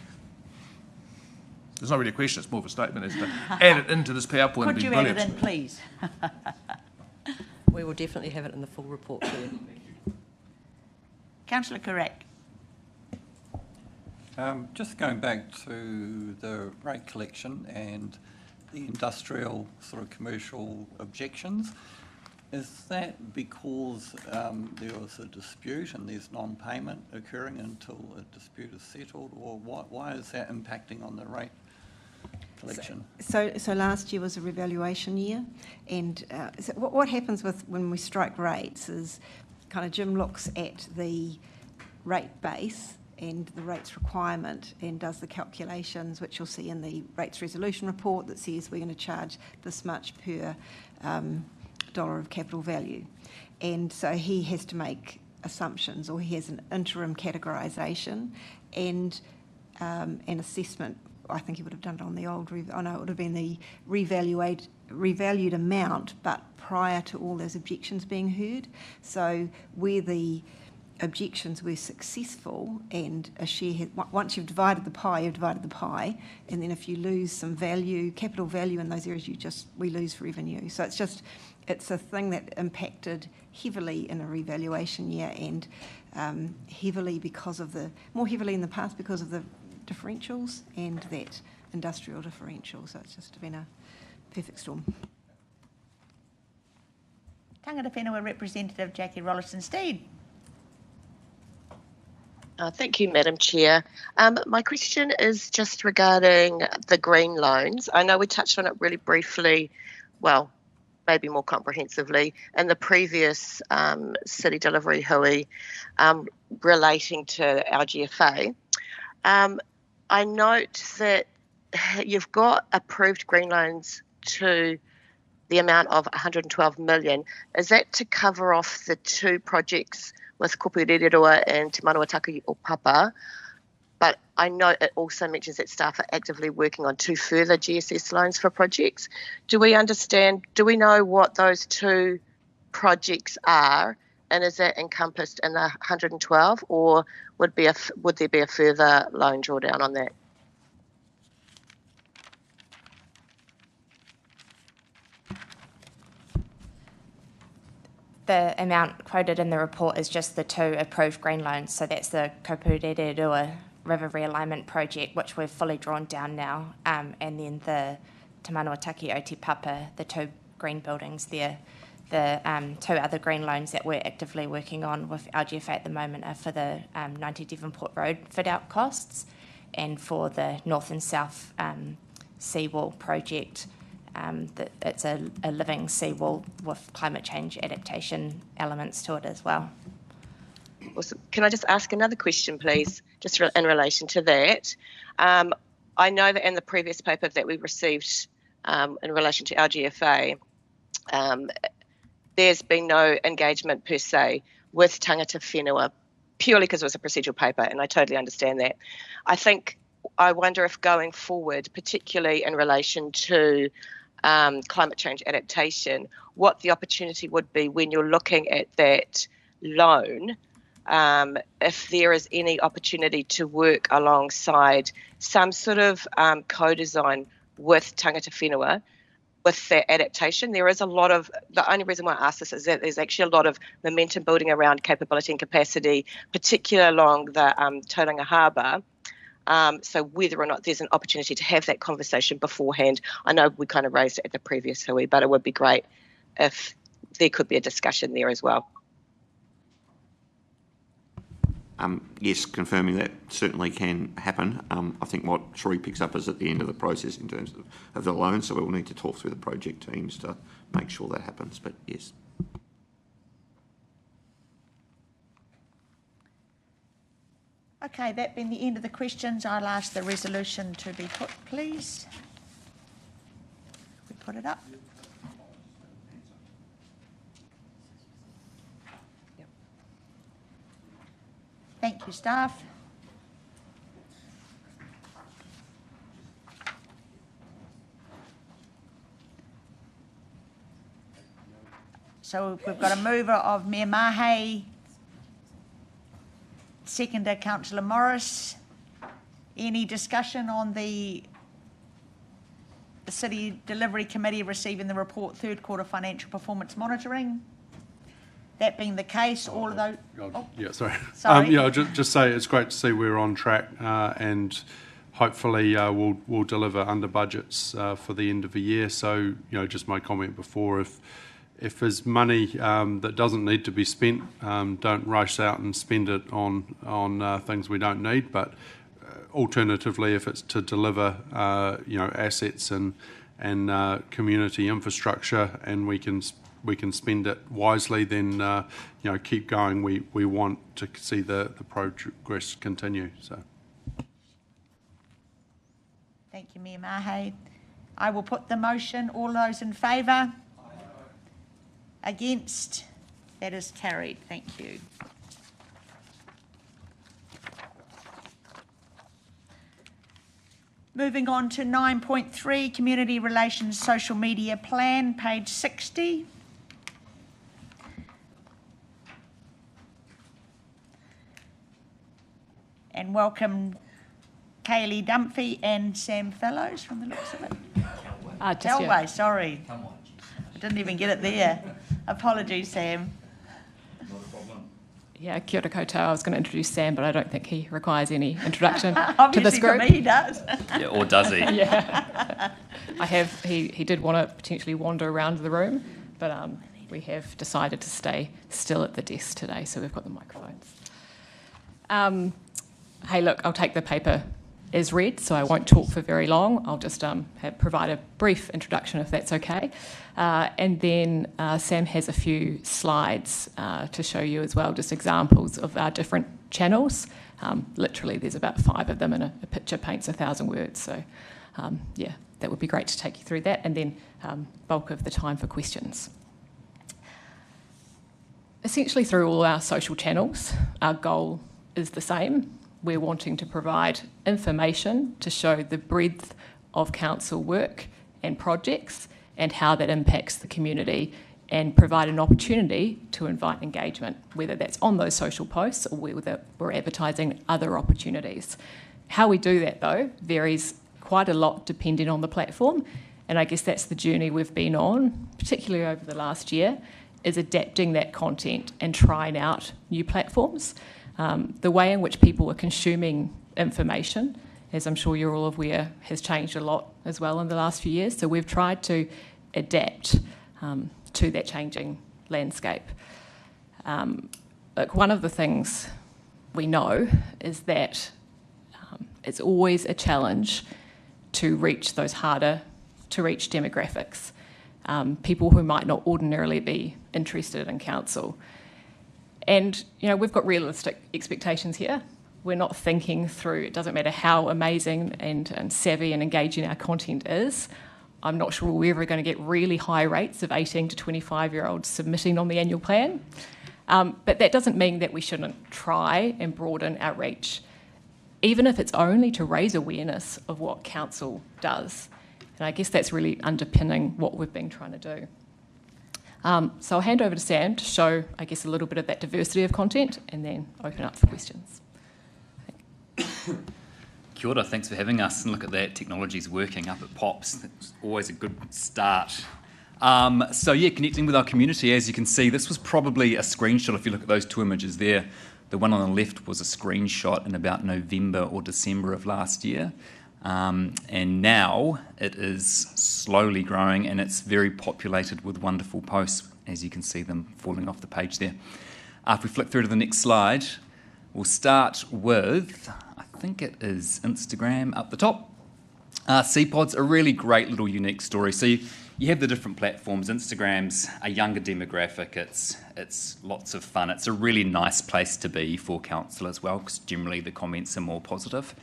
It's not really a question, it's more of a statement. Is to add it into this PowerPoint would be brilliant. Could you add it in, please? We will definitely have it in the full report, Chair. Councillor Correct. Just going back to the rate collection and the industrial sort of commercial objections, is that because there was a dispute and there's non-payment occurring until a dispute is settled, or why is that impacting on the rate collection? So last year was a revaluation year, and so what happens when we strike rates is kind of Jim looks at the rate base and the rates requirement and does the calculations, which you'll see in the rates resolution report that says we're going to charge this much per dollar of capital value. And so he has to make assumptions, or he has an interim categorisation and an assessment. I think he would have done it on the old, it would have been the revalued amount, but prior to all those objections being heard. So where the objections were successful and a share, once you've divided the pie, and then if you lose some value, capital value in those areas, we lose revenue. So it's a thing that impacted heavily in a revaluation year and more heavily in the past because of the differentials and that industrial differential. So it's just been a perfect storm. Tangata Whenua Representative Jackie Rollison-Steed. Thank you, Madam Chair. My question is just regarding the green loans. I know we touched on it really briefly, well, maybe more comprehensively, in the previous city delivery hui relating to our GFA. I note that you've got approved green loans to the amount of 112 million. Is that to cover off the two projects with Kupurereroa and Te Manuataki o Papa? But I know it also mentions that staff are actively working on two further GSS loans for projects. Do we know what those two projects are, and is that encompassed in the 112, or would there be a further loan drawdown on that? The amount quoted in the report is just the two approved green loans. So that's the Kupurereroa River Realignment Project, which we've fully drawn down now, and then the Te Manuataki o Te Papa, the two green buildings there. The two other green loans that we're actively working on with LGFA at the moment are for the 90 Devonport Road fit-out costs and for the north and south seawall project. It's a living seawall with climate change adaptation elements to it as well. Awesome. Can I just ask another question, please, just in relation to that? I know that in the previous paper that we received in relation to LGFA, there's been no engagement per se with Tangata Whenua, purely because it was a procedural paper, and I totally understand that. I wonder if going forward, particularly in relation to climate change adaptation, what the opportunity would be when you're looking at that loan if there is any opportunity to work alongside some sort of co-design with tangata whenua with that adaptation. There is a lot of, the only reason why I ask this is that there's actually a lot of momentum building around capability and capacity, particularly along the Tauranga Harbour. So whether or not there's an opportunity to have that conversation beforehand, I know we kind of raised it at the previous hui, but it would be great if there could be a discussion there as well. Yes, confirming that certainly can happen. I think what Sheree picks up is at the end of the process in terms of the loan, so we'll need to talk through the project teams to make sure that happens, but yes. Okay, that being the end of the questions, I'll ask the resolution to be put, please. We put it up. Thank you, staff. So we've got a mover of Mayor Mahe, seconder Councillor Morris. Any discussion on the City Delivery Committee receiving the report third quarter financial performance monitoring? That being the case, all of those... Yeah, sorry. Sorry. Yeah, I'll just say it's great to see we're on track and hopefully we'll deliver under budgets for the end of the year. So, just my comment before, if there's money that doesn't need to be spent, don't rush out and spend it on things we don't need. But alternatively, if it's to deliver, assets and community infrastructure, and we can spend it wisely, then keep going. We want to see the progress continue. So, thank you, Mayor Mahe. I will put the motion. All those in favour? Against? That is carried. Thank you. Moving on to 9.3, Community Relations Social Media Plan, page 60. And welcome Kaylee Dunphy and Sam Fellows from the looks of it. Telway, sorry. I didn't even get it there. Apologies, Sam. Not a problem. Yeah, kia ora koutou. I was going to introduce Sam, but I don't think he requires any introduction to this group. Obviously, for me, he does. Yeah, or does he? Yeah. He did want to potentially wander around the room, but we have decided to stay still at the desk today, so we've got the microphones. Hey, look, I'll take the paper as read, so I won't talk for very long. I'll just provide a brief introduction, if that's okay. And then Sam has a few slides to show you as well, just examples of our different channels. Literally, there's about 5 of them, and a picture paints 1,000 words. So, that would be great to take you through that, and then bulk of the time for questions. Essentially, through all our social channels, our goal is the same. We're wanting to provide information to show the breadth of council work and projects and how that impacts the community, and provide an opportunity to invite engagement, whether that's on those social posts or whether we're advertising other opportunities. How we do that, though, varies quite a lot depending on the platform, and I guess that's the journey we've been on, particularly over the last year, is adapting that content and trying out new platforms. The way in which people are consuming information, as I'm sure you're all aware, has changed a lot as well in the last few years. So we've tried to adapt to that changing landscape. Look, one of the things we know is that it's always a challenge to reach those harder to reach demographics, people who might not ordinarily be interested in council. And, we've got realistic expectations here. We're not thinking through, it doesn't matter how amazing and savvy and engaging our content is. I'm not sure we're ever going to get really high rates of 18 to 25-year-olds submitting on the annual plan. But that doesn't mean that we shouldn't try and broaden our reach, even if it's only to raise awareness of what council does. And I guess that's really underpinning what we've been trying to do. So I'll hand over to Sam to show, I guess, a little bit of that diversity of content and then open up for questions. Kia ora, thanks for having us. And look at that, technology's working up at Pops. That's always a good start. So yeah, connecting with our community, as you can see, this was probably a screenshot. If you look at those two images there, the one on the left was a screenshot in about November or December of last year. And now it is slowly growing, and it's very populated with wonderful posts, as you can see them falling off the page there. If we flick through to the next slide, we'll start with, I think it is Instagram up the top. CPOD's a really great little unique story. So you have the different platforms. Instagram's a younger demographic. It's lots of fun. It's a really nice place to be for council as well, because generally the comments are more positive.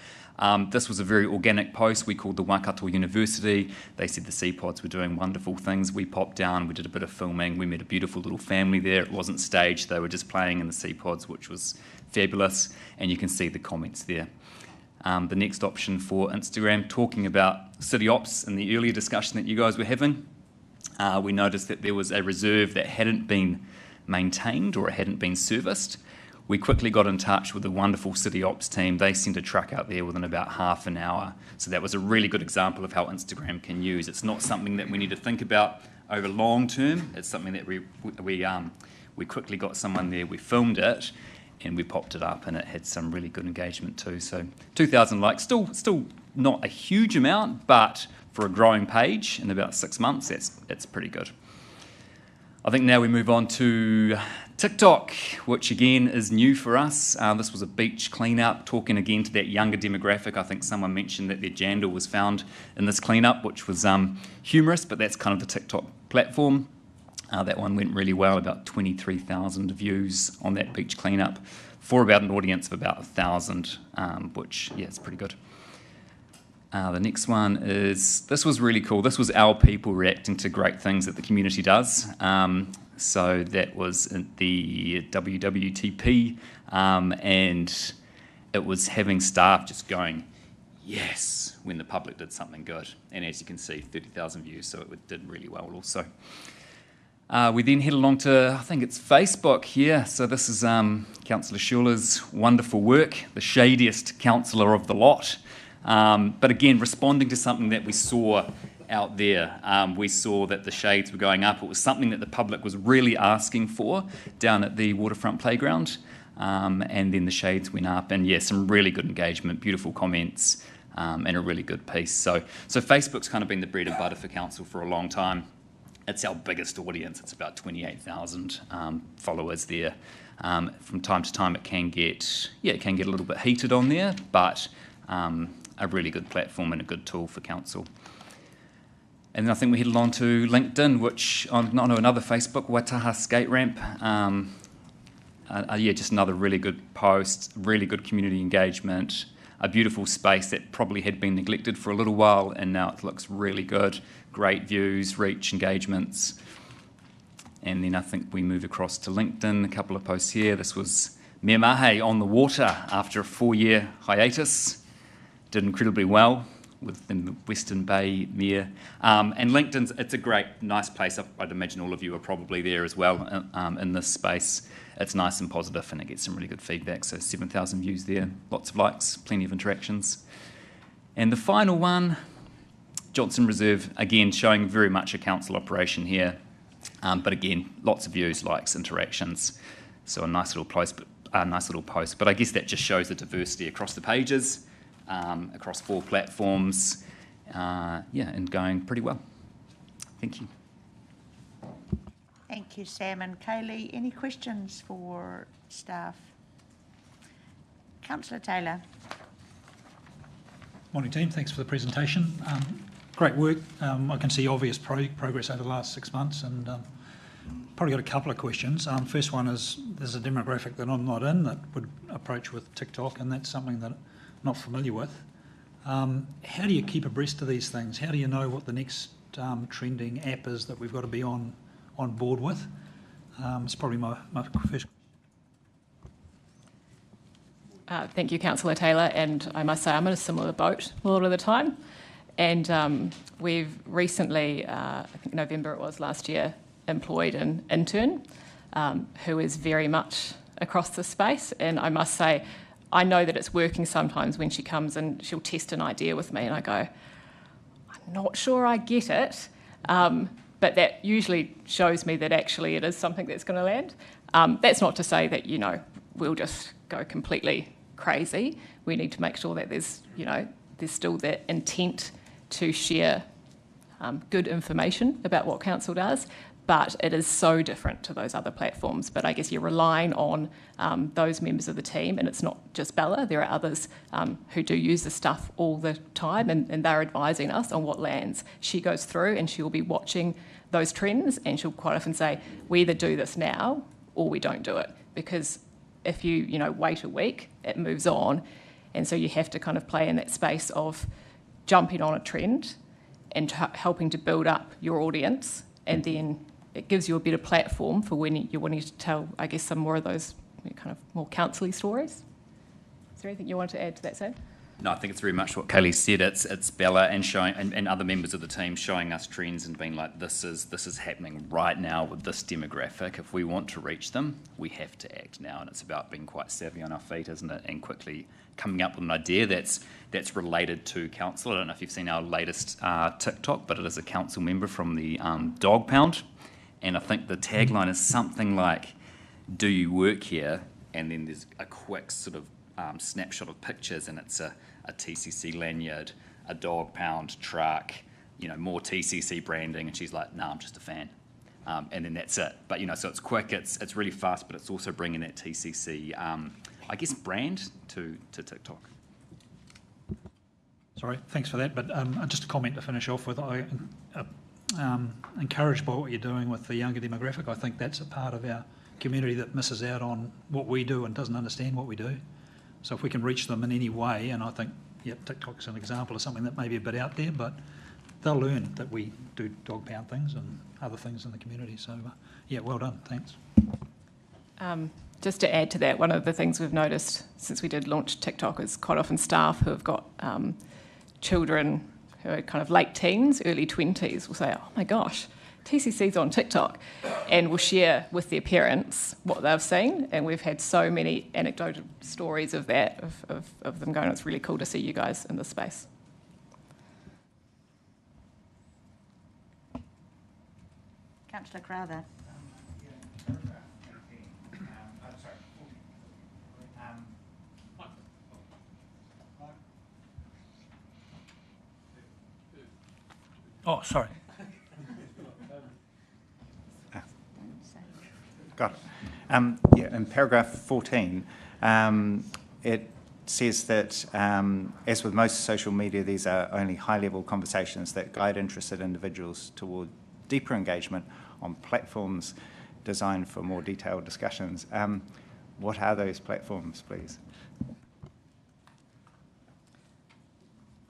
This was a very organic post. We called the Waikato University. They said the CPODs were doing wonderful things. We popped down, we did a bit of filming. We met a beautiful little family there. It wasn't staged. They were just playing in the CPODs, which was fabulous. And you can see the comments there. The next option for Instagram, talking about city ops in the earlier discussion that you guys were having, we noticed that there was a reserve that hadn't been maintained or it hadn't been serviced. We quickly got in touch with the wonderful city ops team. They sent a truck out there within about half an hour. So that was a really good example of how Instagram can use. It's not something that we need to think about over long term. It's something that we quickly got someone there, we filmed it, and we popped it up, and it had some really good engagement too. So 2,000 likes, still not a huge amount, but for a growing page in about 6 months, it's pretty good. I think now we move on to TikTok, which again is new for us. This was a beach cleanup, talking again to that younger demographic. I think someone mentioned that their jandal was found in this cleanup, which was humorous, but that's kind of the TikTok platform. That one went really well, about 23,000 views on that beach cleanup for about an audience of about 1,000, which, yeah, it's pretty good. The next one is, this was really cool. This was our people reacting to great things that the community does. So that was the WWTP, and it was having staff just going, yes, when the public did something good. And as you can see, 30,000 views, so it did really well also. We then head along to, I think it's Facebook here. So this is Councillor Schuler's wonderful work, the shadiest councillor of the lot. But again, responding to something that we saw out there. We saw that the shades were going up. It was something that the public was really asking for down at the waterfront playground. And then the shades went up, and yeah, some really good engagement, beautiful comments, and a really good piece. So Facebook's kind of been the bread and butter for council for a long time. It's our biggest audience. It's about 28,000 followers there. From time to time, it can get a little bit heated on there, but a really good platform and a good tool for council. And then I think we headed on to LinkedIn, which on another Facebook, Waitaha skate ramp. Just another really good post, really good community engagement, a beautiful space that probably had been neglected for a little while, and now it looks really good. Great views, reach, engagements. And then I think we move across to LinkedIn, a couple of posts here. This was Mea Mahe on the water after a 4-year hiatus. Did incredibly well within the Western Bay Mea. And LinkedIn's, it's a great, nice place. I'd imagine all of you are probably there as well in this space. It's nice and positive, and it gets some really good feedback. So 7,000 views there, lots of likes, plenty of interactions. And the final one, Johnson Reserve, again, showing very much a council operation here. But again, lots of views, likes, interactions. So a nice little post. But I guess that just shows the diversity across the pages, across 4 platforms, and going pretty well. Thank you. Thank you, Sam and Kaylee. Any questions for staff? Councillor Taylor. Morning, team. Thanks for the presentation. Great work. I can see obvious progress over the last 6 months, and probably got a couple of questions. First one is, there's a demographic that I'm not in that would approach with TikTok, and that's something that I'm not familiar with. How do you keep abreast of these things? How do you know what the next trending app is that we've got to be on board with? It's probably my first. Thank you, Councillor Taylor, and I must say I'm in a similar boat a lot of the time. And we've recently, I think November it was last year, employed an intern who is very much across the space, and I must say, I know that it's working sometimes when she comes and she'll test an idea with me and I go, I'm not sure I get it, but that usually shows me that actually it is something that's going to land. That's not to say that, we'll just go completely crazy. We need to make sure that there's still that intent to share good information about what council does, but it is so different to those other platforms. But I guess you're relying on those members of the team, and it's not just Bella, there are others who do use the stuff all the time, and they're advising us on what lands. She goes through and she'll be watching those trends, and she'll quite often say, we either do this now or we don't do it, because if you wait a week, it moves on, and so you have to kind of play in that space of jumping on a trend and helping to build up your audience, and then it gives you a better platform for when you're wanting to tell, I guess, some more of those kind of more council-y stories. Is there anything you want to add to that, Sam? No, I think it's very much what Kaylee said. It's Bella and showing and other members of the team showing us trends and being like, this is happening right now with this demographic. If we want to reach them, we have to act now. And it's about being quite savvy on our feet, isn't it? And quickly coming up with an idea that's related to council. I don't know if you've seen our latest TikTok, but it is a council member from the Dog Pound. And I think the tagline is something like, do you work here? And then there's a quick sort of snapshot of pictures, and it's a TCC lanyard, a Dog Pound truck, more TCC branding, and she's like, no, I'm just a fan. And then that's it. But, so it's quick, it's really fast, but it's also bringing that TCC, I guess, brand to TikTok. Sorry, thanks for that. But just a comment to finish off with. Encouraged by what you're doing with the younger demographic. I think that's a part of our community that misses out on what we do and doesn't understand what we do. So if we can reach them in any way, and I think, TikTok's an example of something that may be a bit out there, but they'll learn that we do Dog Pound things and other things in the community. So, well done. Thanks. Just to add to that, one of the things we've noticed since we did launch TikTok is quite often staff who have got children who are kind of late teens, early 20s will say, oh my gosh, TCC's on TikTok, and will share with their parents what they've seen. And we've had so many anecdotal stories of that, of them going, it's really cool to see you guys in this space. Councillor Crowther. Oh, sorry. Got it. In paragraph 14, it says that, as with most social media, these are only high-level conversations that guide interested individuals toward deeper engagement on platforms designed for more detailed discussions. What are those platforms, please?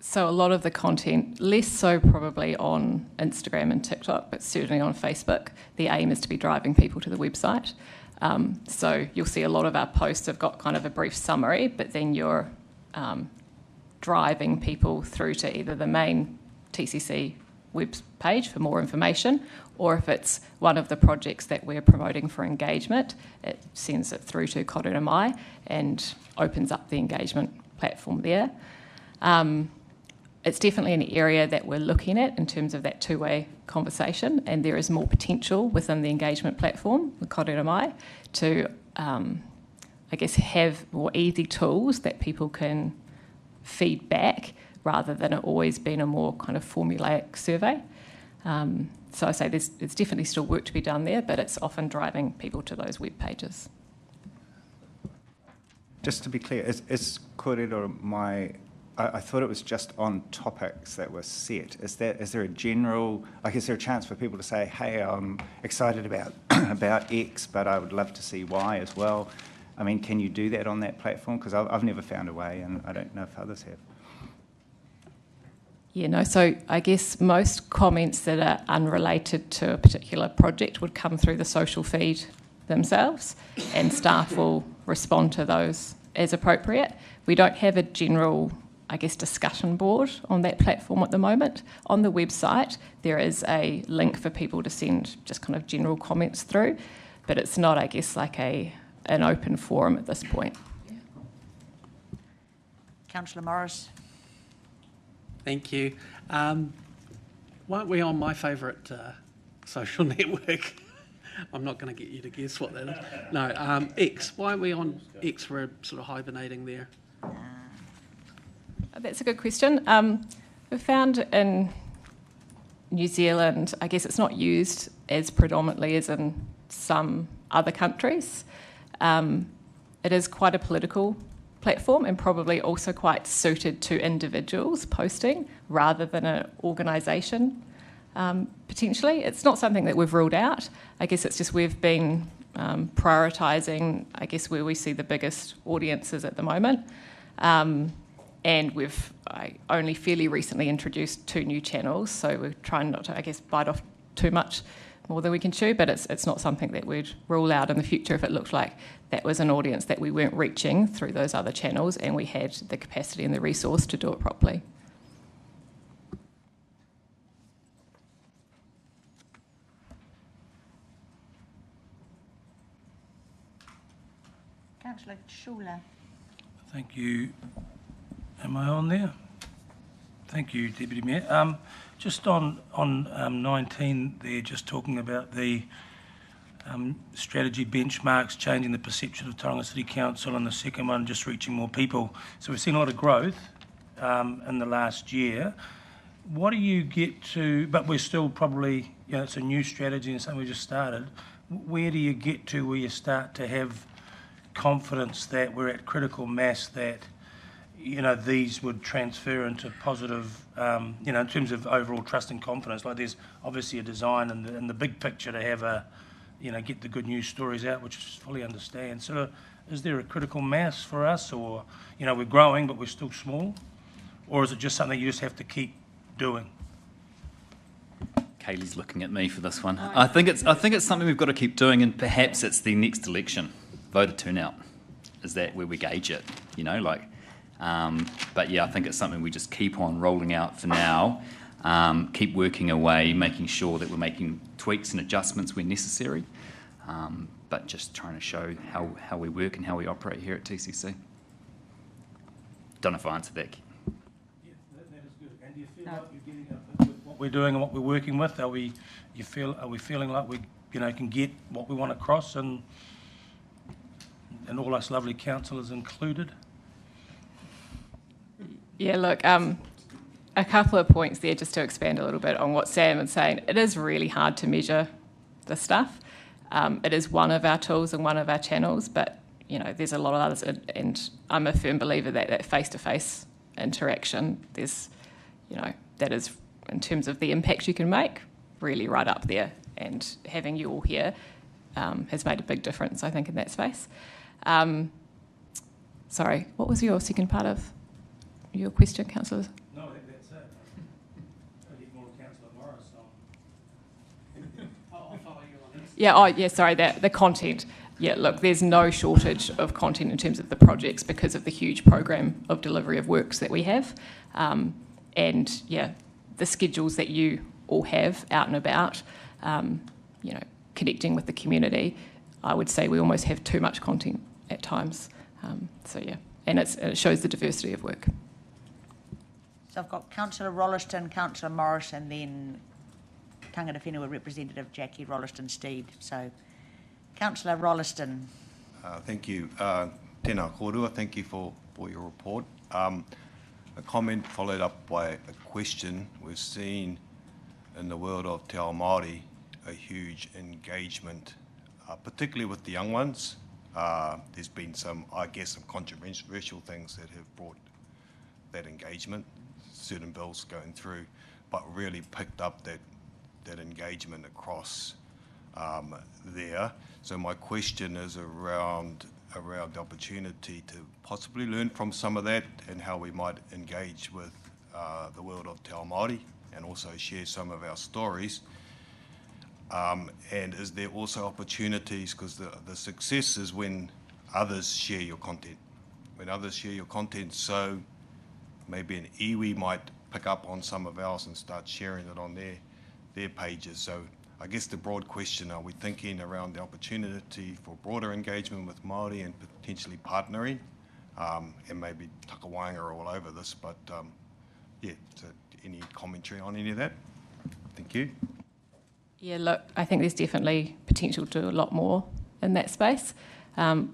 So a lot of the content, less so probably on Instagram and TikTok, but certainly on Facebook, the aim is to be driving people to the website. So you'll see a lot of our posts have got kind of a brief summary, but then you're driving people through to either the main TCC web page for more information, or if it's one of the projects that we're promoting for engagement, it sends it through to Korera Mai and opens up the engagement platform there. It's definitely an area that we're looking at in terms of that two-way conversation, and there is more potential within the engagement platform, the Korera Mai, to, I guess, have more easy tools that people can feed back rather than it always being a more kind of formulaic survey. So I say there's definitely still work to be done there, but it's often driving people to those web pages. Just to be clear, is Korera Mai... I thought it was just on topics that were set. Is there a general, is there a chance for people to say, hey, I'm excited about X, but I would love to see Y as well? I mean, can you do that on that platform? Because I've never found a way, and I don't know if others have. Yeah, no, so I guess most comments that are unrelated to a particular project would come through the social feed themselves, and staff will respond to those as appropriate. We don't have a general I guess, discussion board on that platform at the moment. On the website, there is a link for people to send just kind of general comments through, but it's not, I guess, like an open forum at this point. Councillor Morris. Thank you. Weren't we on my favourite social network? I'm not going to get you to guess what that is. No, X. Why aren't we on X? We're sort of hibernating there. That's a good question. We've found in New Zealand, I guess it's not used as predominantly as in some other countries. It is quite a political platform and probably also quite suited to individuals posting rather than an organisation, potentially. It's not something that we've ruled out. I guess it's just we've been prioritising, I guess, where we see the biggest audiences at the moment. And we've only fairly recently introduced 2 new channels, so we're trying not to, I guess, bite off too much more than we can chew, but it's not something that we'd rule out in the future if it looked like that was an audience that we weren't reaching through those other channels and we had the capacity and the resource to do it properly. Councillor Schuler. Thank you. Am I on there? Thank you, Deputy Mayor. Just on 19 there, just talking about the strategy benchmarks, changing the perception of Tauranga City Council, and the second one, just reaching more people. So we've seen a lot of growth in the last year. What do you get to, but we're still probably, it's a new strategy and something we just started. Where do you get to where you start to have confidence that we're at critical mass that these would transfer into positive, in terms of overall trust and confidence? Like there's obviously a design and the big picture to have get the good news stories out, which I fully understand. So is there a critical mass for us, or, we're growing but we're still small? Or is it just something you just have to keep doing? Kaylee's looking at me for this one. I think it's something we've got to keep doing, and perhaps it's the next election, voter turnout. Is that where we gauge it? But yeah, I think it's something we just keep on rolling out for now, keep working away, making sure that we're making tweaks and adjustments where necessary, but just trying to show how we work and how we operate here at TCC. Don't know if I answered that. Yeah, that is good. And do you feel like you're getting up with what we're doing and what we're working with? Are we feeling like we can get what we want across, and all us lovely councillors included? Yeah, look, a couple of points there just to expand a little bit on what Sam is saying. It is really hard to measure the stuff. It is one of our tools and one of our channels, but, there's a lot of others, and I'm a firm believer that face-to-face interaction, there's, that is, in terms of the impact you can make, really right up there, and having you all here has made a big difference, I think, in that space. Sorry, what was your second part of your question, councillors? No, that's it. I need more Councillor Morris on. I'll follow you on this. Yeah, sorry, the content. Yeah, look, there's no shortage of content in terms of the projects because of the huge program of delivery of works that we have. And yeah, the schedules that you all have out and about, connecting with the community, I would say we almost have too much content at times. So yeah, and it shows the diversity of work. So I've got Councillor Rolleston, Councillor Morris, and then Tangata Whenua Representative Jackie Rolleston-Steed. So Councillor Rolleston. Thank you. Tēnā kōrua, thank you for your report. A comment followed up by a question. We've seen in the world of Te Ao Māori a huge engagement, particularly with the young ones. There's been some controversial things that have brought that engagement, certain bills going through, but really picked up that engagement across there. So my question is around the opportunity to possibly learn from some of that and how we might engage with the world of Te Ao Māori and also share some of our stories. And is there also opportunities, because the success is when others share your content. When others share your content, so maybe an iwi might pick up on some of ours and start sharing it on their pages. So I guess the broad question, are we thinking around the opportunity for broader engagement with Māori and potentially partnering, and maybe Takawanga are all over this, but yeah, so any commentary on any of that? Thank you. Yeah, look, I think there's definitely potential to do a lot more in that space.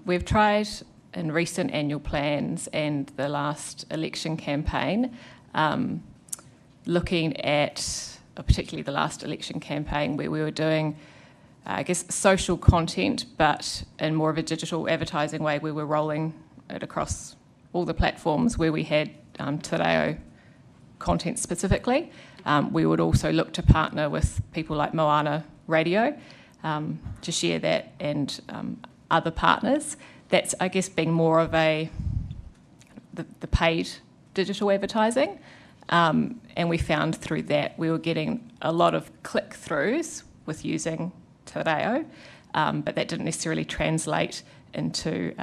We've tried in recent annual plans and the last election campaign, looking at, particularly the last election campaign, where we were doing, I guess, social content, but in more of a digital advertising way, we were rolling it across all the platforms where we had Te Reo content specifically. We would also look to partner with people like Moana Radio to share that, and other partners. That's, I guess, being more of the paid digital advertising. And we found through that we were getting a lot of click-throughs with using Te Reo, but that didn't necessarily translate into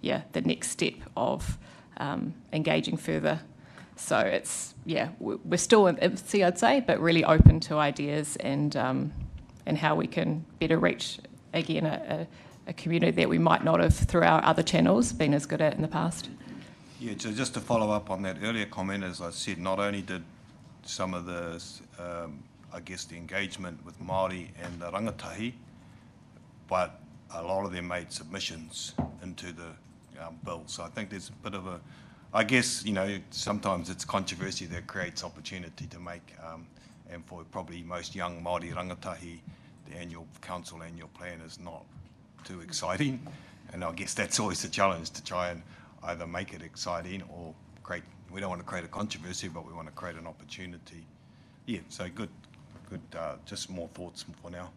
the next step of engaging further. So it's, we're still in infancy, I'd say, but really open to ideas and how we can better reach, again, a community that we might not have, through our other channels, been as good at in the past. Yeah, so just to follow up on that earlier comment, as I said, not only did some of the, I guess, the engagement with Māori and the rangatahi, but a lot of them made submissions into the bill. So I think there's a bit of a, I guess, you know, sometimes it's controversy that creates opportunity to make, and for probably most young Māori rangatahi, the annual council annual plan is not too exciting. And I guess that's always the challenge, to try and either make it exciting or create, we don't want to create a controversy, but we want to create an opportunity. Yeah, so good, just more thoughts for now.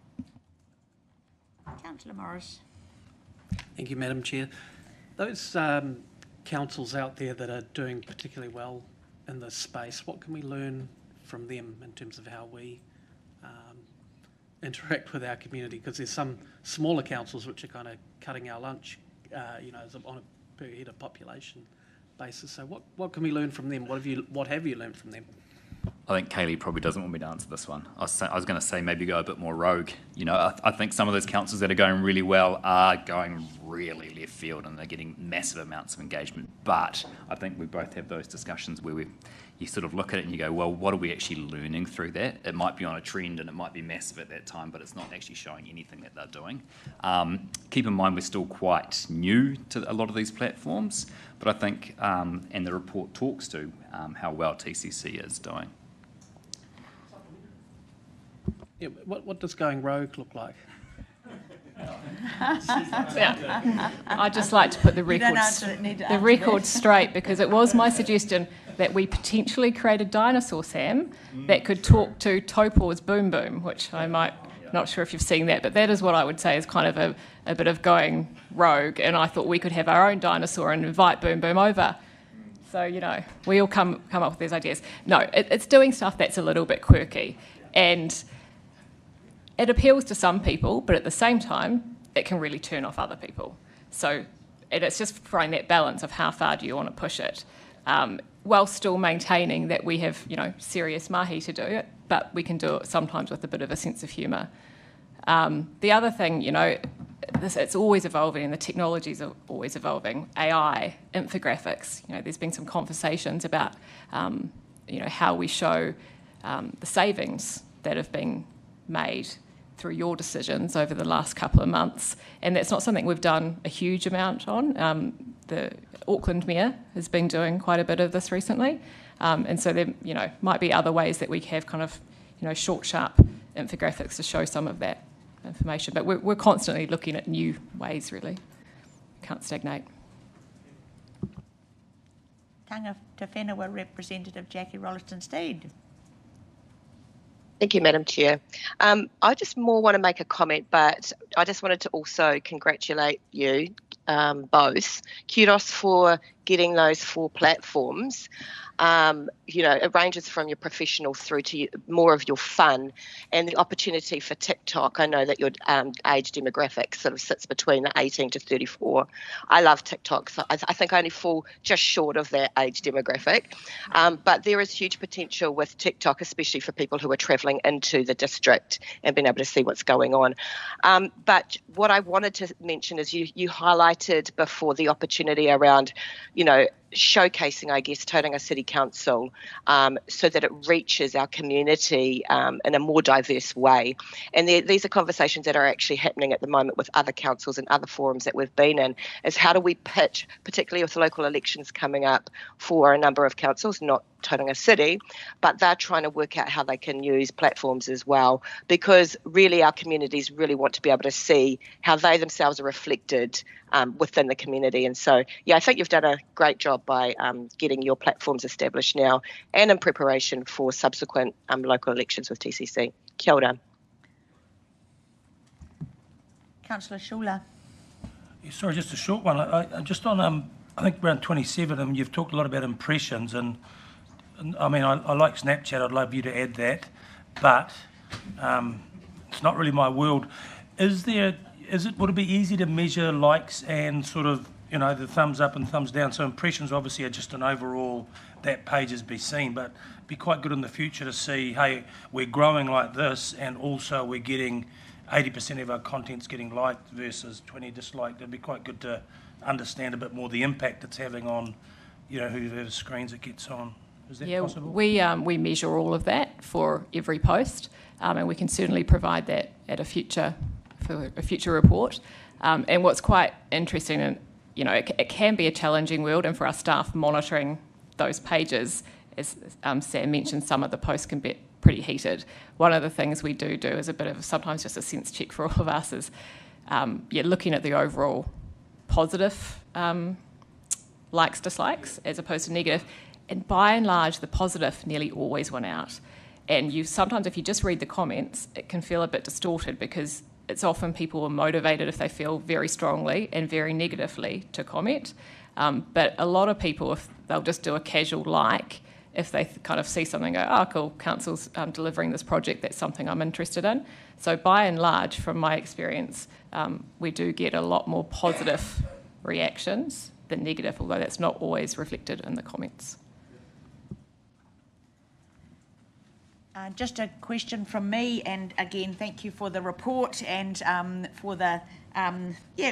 Councillor Morris. Thank you, Madam Chair. Those councils out there that are doing particularly well in this space, what can we learn from them in terms of how we interact with our community? Because there's some smaller councils which are kind of cutting our lunch, on a per head of population basis. So what can we learn from them? What have you learned from them? I think Kaylee probably doesn't want me to answer this one. I was going to say maybe go a bit more rogue. You know, I think some of those councils that are going really well are going really left field, and they're getting massive amounts of engagement. But I think we both have those discussions where you sort of look at it and you go, well, what are we actually learning through that? It might be on a trend and it might be massive at that time, but it's not actually showing anything that they're doing. Keep in mind we're still quite new to a lot of these platforms, but I think, and the report talks to how well TCC is doing. Yeah, what does going rogue look like? I'd just like to put the record straight, because it was my suggestion that we potentially create a dinosaur, Sam, that could talk to Taupo's Boom Boom, which I might, not sure if you've seen that, but that is what I would say is kind of a bit of going rogue. And I thought we could have our own dinosaur and invite Boom Boom over. So, you know, we all come up with these ideas. No, it's doing stuff that's a little bit quirky. And it appeals to some people, but at the same time, it can really turn off other people. So it's just finding that balance of how far do you want to push it, while still maintaining that we have, serious mahi to do it, but we can do it sometimes with a bit of a sense of humour. The other thing, it's always evolving, and the technologies are always evolving. AI, infographics, there's been some conversations about, how we show the savings that have been made through your decisions over the last couple of months, and that's not something we've done a huge amount on. The Auckland Mayor has been doing quite a bit of this recently, and so there, might be other ways that we have kind of, short, sharp infographics to show some of that information. But we're constantly looking at new ways. Really, can't stagnate. Tanga Te Whenua Representative Jackie Rolleston-Steed. Thank you, Madam Chair. I just more want to make a comment, but I just wanted to also congratulate you both. Kudos for getting those 4 platforms. It ranges from your professional through to more of your fun, and the opportunity for TikTok. I know that your age demographic sort of sits between the 18 to 34. I love TikTok, so I think I only fall just short of that age demographic. But there is huge potential with TikTok, especially for people who are travelling into the district and being able to see what's going on. But what I wanted to mention is you highlighted before the opportunity around, showcasing, I guess, Tauranga City Council so that it reaches our community in a more diverse way. And these are conversations that are actually happening at the moment with other councils and other forums that we've been in, is how do we pitch, particularly with local elections coming up for a number of councils, not Tauranga City, but they're trying to work out how they can use platforms as well, because really our communities really want to be able to see how they themselves are reflected within the community. And so, I think you've done a great job by getting your platforms established now and in preparation for subsequent local elections with TCC. Kia ora. Councillor Schuler. Yeah, sorry, just a short one. I just on, I think around 27, you've talked a lot about impressions, and I mean, I like Snapchat. I'd love you to add that, but it's not really my world. Would it be easy to measure likes and sort of, the thumbs up and thumbs down? So impressions obviously are just an overall, that page is be seen, but it'd be quite good in the future to see, hey, we're growing like this, and also we're getting 80% of our content's getting liked versus 20 disliked. It'd be quite good to understand a bit more the impact it's having on, whoever screens it gets on. Is that possible? We measure all of that for every post, and we can certainly provide that at a future report. And what's quite interesting, and it can be a challenging world, and for our staff monitoring those pages, as Sam mentioned, some of the posts can be pretty heated. One of the things we do is a bit of sometimes just a sense check for all of us is looking at the overall positive likes, dislikes, as opposed to negative. And by and large, the positive nearly always win out. And sometimes if you just read the comments, it can feel a bit distorted because it's often people are motivated if they feel very strongly and very negatively to comment. But a lot of people, if they'll just do a casual like, if they kind of see something, go, oh, cool, council's delivering this project, that's something I'm interested in. So by and large, from my experience, we do get a lot more positive reactions than negative, although that's not always reflected in the comments. Just a question from me, and again, thank you for the report and for the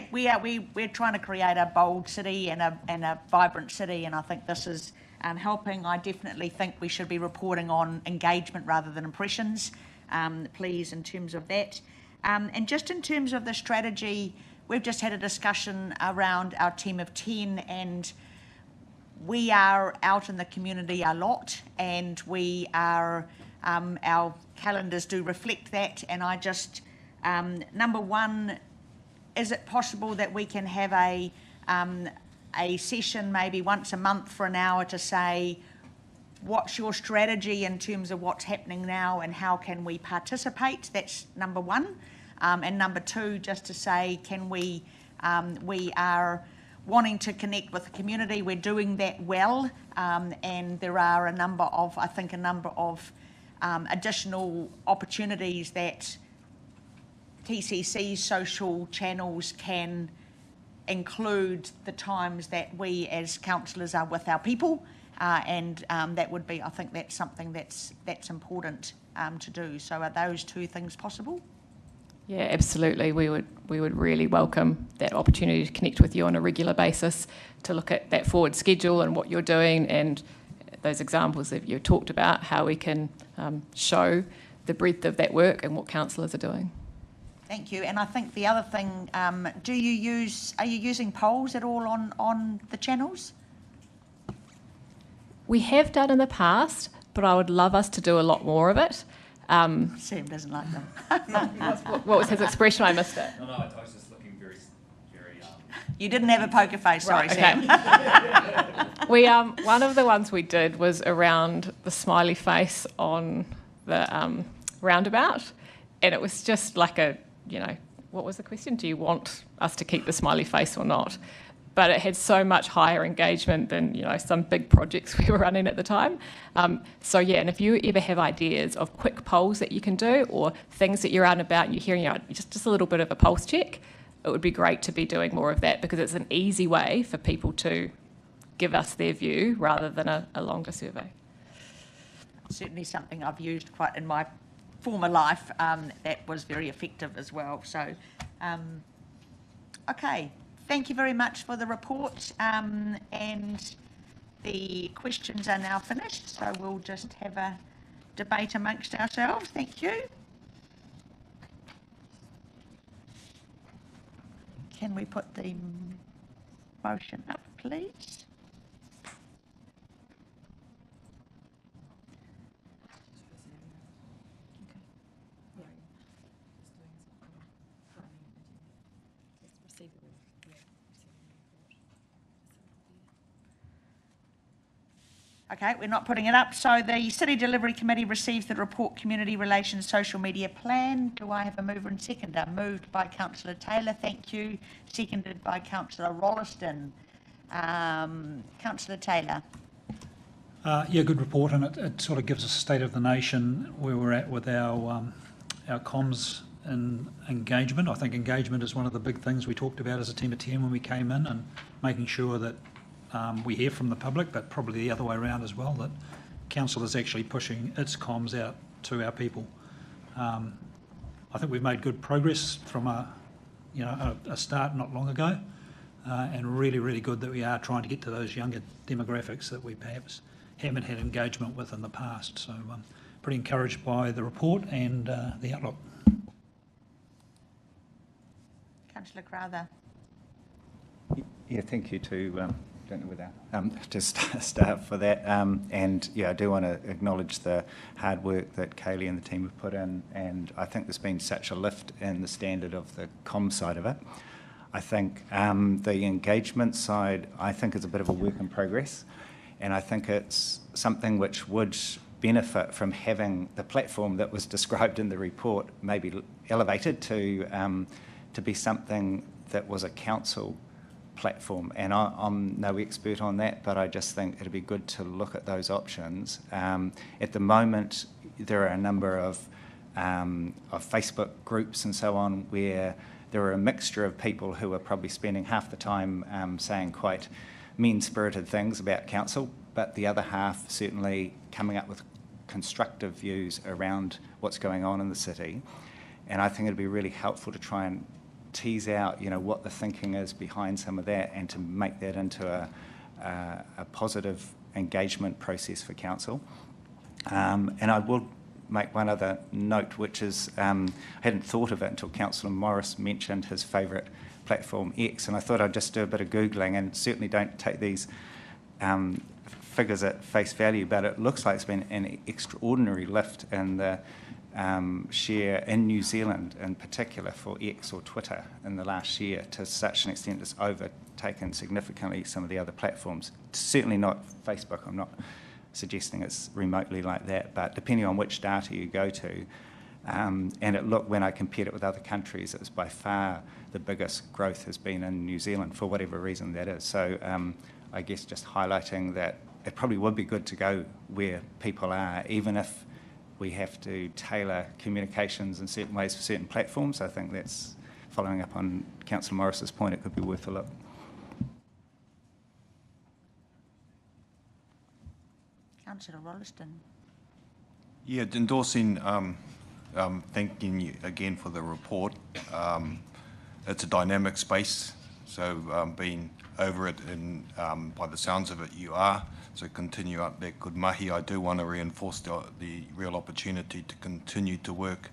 we're trying to create a bold city and a vibrant city, and I think this is helping. I definitely think we should be reporting on engagement rather than impressions, please, in terms of that. And just in terms of the strategy, we've just had a discussion around our team of 10, and we are out in the community a lot, and we are. Our calendars do reflect that, and I just, number one, is it possible that we can have a session maybe once a month for an hour to say, what's your strategy in terms of what's happening now and how can we participate? That's number one. And number two, just to say, we are wanting to connect with the community. We're doing that well, and there are a number of additional opportunities that TCC's social channels can include the times that we as councillors are with our people, and that would be, I think that's something that's important to do. So are those two things possible? Yeah, absolutely. We would really welcome that opportunity to connect with you on a regular basis, to look at that forward schedule and what you're doing, and those examples that you talked about, how we can show the breadth of that work and what councillors are doing. Thank you. And I think the other thing, are you using polls at all on the channels? We have done in the past, but I would love us to do a lot more of it. Sam doesn't like them. What was his expression? I missed it. No, I was just looking very. You didn't have a poker face, sorry, right, Sam. Okay. We one of the ones we did was around the smiley face on the roundabout, and it was just like what was the question? Do you want us to keep the smiley face or not? But it had so much higher engagement than, you know, some big projects we were running at the time. So yeah, and if you ever have ideas of quick polls that you can do or things that you're out and about and you're hearing out, just a little bit of a pulse check, it would be great to be doing more of that because it's an easy way for people to give us their view rather than a longer survey. Certainly something I've used quite in my former life that was very effective as well. So, okay. Thank you very much for the report, and the questions are now finished, so we'll just have a debate amongst ourselves. Thank you. Can we put the motion up, please? Okay, we're not putting it up. So the City Delivery Committee receives the report Community Relations Social Media Plan. Do I have a mover and seconder? Moved by Councillor Taylor, thank you. Seconded by Councillor Rolleston. Councillor Taylor. Yeah, good report, and it sort of gives us a state of the nation where we're at with our comms and engagement. I think engagement is one of the big things we talked about as a team of 10 when we came in, and making sure that we hear from the public, but probably the other way around as well, that council is actually pushing its comms out to our people. I think we've made good progress from a start not long ago, and really, really good that we are trying to get to those younger demographics that we perhaps haven't had engagement with in the past. So I'm pretty encouraged by the report and the outlook. Councillor Crowther. Yeah, thank you to don't know whether to start for that, and yeah, I do want to acknowledge the hard work that Kaylee and the team have put in, and I think there's been such a lift in the standard of the comm side of it. I think the engagement side, I think, is a bit of a work in progress, and I think it's something which would benefit from having the platform that was described in the report maybe elevated to be something that was a council platform, and I'm no expert on that, but I just think it'd be good to look at those options. At the moment, there are a number of Facebook groups and so on where there are a mixture of people who are probably spending half the time saying quite mean-spirited things about council, but the other half certainly coming up with constructive views around what's going on in the city. And I think it'd be really helpful to try and tease out, you know, what the thinking is behind some of that, and to make that into a positive engagement process for council. And I will make one other note, which is I hadn't thought of it until Councillor Morris mentioned his favourite platform, X, and I thought I'd just do a bit of Googling, and certainly don't take these figures at face value, but it looks like it's been an extraordinary lift in the share in New Zealand in particular for X or Twitter in the last year, to such an extent it's overtaken significantly some of the other platforms. Certainly not Facebook, I'm not suggesting it's remotely like that, but depending on which data you go to, and it looked, when I compared it with other countries, it was by far the biggest growth has been in New Zealand, for whatever reason that is. So I guess just highlighting that it probably would be good to go where people are, even if we have to tailor communications in certain ways for certain platforms. I think that's, following up on Councillor Morris's point, it could be worth a look. Councillor Rolleston. Yeah, endorsing, thanking you again for the report. It's a dynamic space, so being over it, and by the sounds of it, you are. So continue up that good mahi. I do want to reinforce the real opportunity to continue to work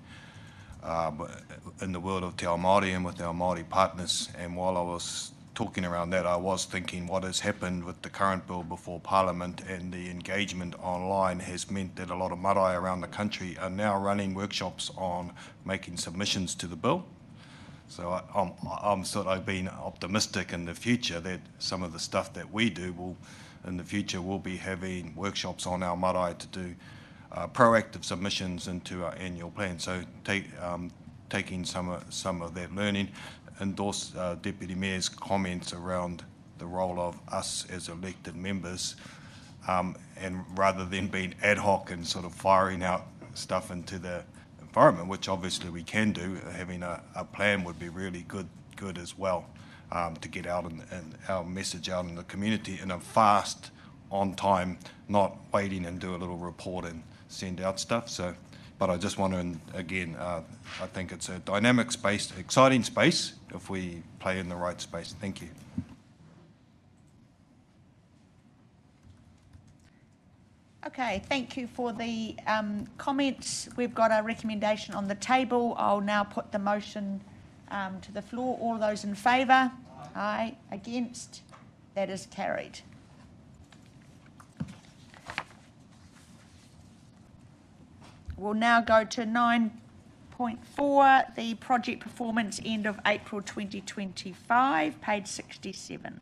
in the world of Te Ao Māori and with our Māori partners. And while I was talking around that, I was thinking what has happened with the current bill before Parliament, and the engagement online has meant that a lot of marae around the country are now running workshops on making submissions to the bill. So I'm sort of being optimistic in the future that some of the stuff that we do will, in the future, we'll be having workshops on our marae to do proactive submissions into our annual plan. So taking some of that learning, endorse Deputy Mayor's comments around the role of us as elected members, and rather than being ad hoc and sort of firing out stuff into the environment, which obviously we can do, having a plan would be really good as well, to get out and our message out in the community in a fast, on time, not waiting and do a little report and send out stuff. So, but I just want to, again, I think it's a dynamic space, exciting space if we play in the right space. Thank you. Okay, thank you for the comments. We've got a recommendation on the table. I'll now put the motion to the floor. All those in favour? Aye. Against? That is carried. We'll now go to 9.4, the project performance end of April 2025, page 67.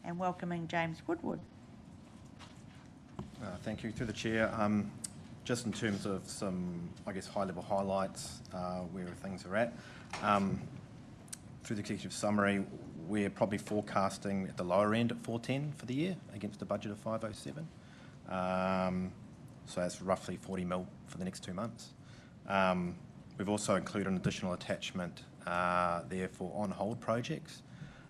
And welcoming James Woodward. Thank you. Through the chair, just in terms of some, I guess, high-level highlights where things are at. Through the executive summary, we're probably forecasting at the lower end at 410 for the year against a budget of 507. So that's roughly 40 mil for the next 2 months. We've also included an additional attachment there for on-hold projects.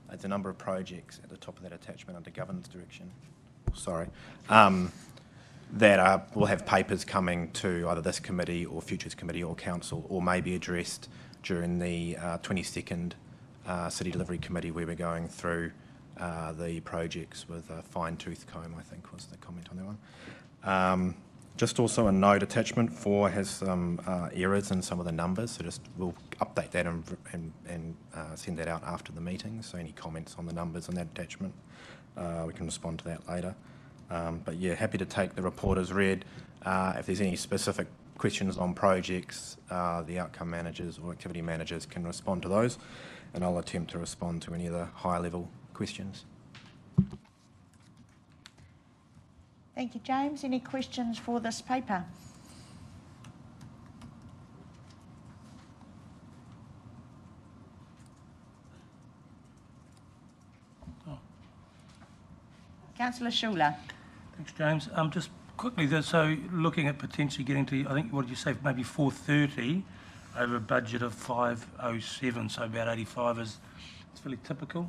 There's a number of projects at the top of that attachment under governance direction. Sorry. That will have papers coming to either this committee or Futures Committee or Council, or may be addressed during the 22nd City Delivery Committee, where we're going through the projects with a fine-tooth comb, I think was the comment on that one. Just also a note, attachment 4 has some errors in some of the numbers, so just we'll update that and send that out after the meeting. So any comments on the numbers on that attachment, we can respond to that later. But yeah, happy to take the report as read. If there's any specific questions on projects, the outcome managers or activity managers can respond to those, and I'll attempt to respond to any of the higher level questions. Thank you, James. Any questions for this paper? Councillor Schuler. Thanks, James. Just quickly, so looking at potentially getting to, I think, what did you say, maybe 430 over a budget of 507, so about 85 is it's fairly typical.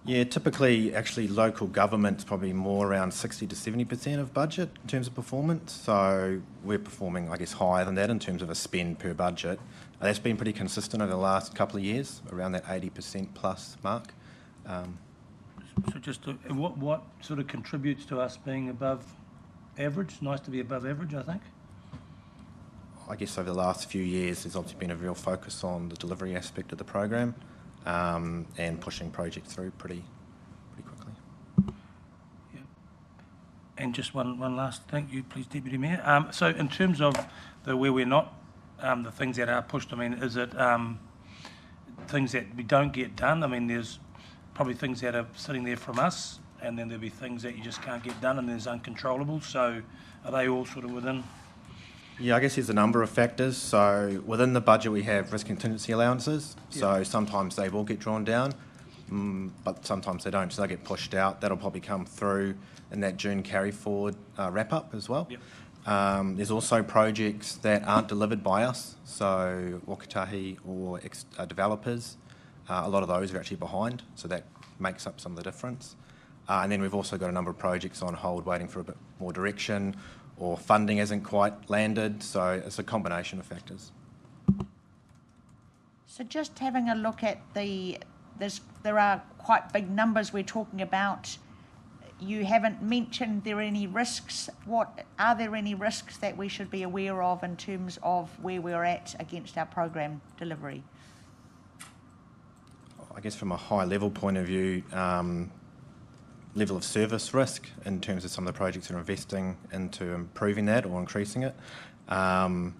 Yeah, typically, actually, local government's probably more around 60 to 70% of budget in terms of performance. So we're performing, I guess, higher than that in terms of a spend per budget. That's been pretty consistent over the last couple of years, around that 80% plus mark. So just what sort of contributes to us being above average? Nice to be above average, I think. I guess over the last few years, there's obviously been a real focus on the delivery aspect of the program. And pushing projects through pretty quickly. Yeah. And just one last thank you, please, Deputy Mayor. So in terms of where we're not, the things that are pushed, I mean, is it things that we don't get done? I mean, there's probably things that are sitting there from us, and then there'll be things that you just can't get done, and there's uncontrollable. So are they all sort of within? Yeah, I guess there's a number of factors. So within the budget, we have risk contingency allowances. Yeah. So sometimes they will get drawn down, but sometimes they don't. So they get pushed out. That'll probably come through in that June carry forward wrap up as well. Yep. There's also projects that aren't delivered by us. So Wakatahi or developers, a lot of those are actually behind. So that makes up some of the difference. And then we've also got a number of projects on hold waiting for a bit more direction, or funding hasn't quite landed, so it's a combination of factors. So just having a look at there are quite big numbers we're talking about. You haven't mentioned there are any risks. Are there any risks that we should be aware of in terms of where we're at against our program delivery? I guess from a high level point of view, level of service risk in terms of some of the projects that are investing into improving that or increasing it. Probably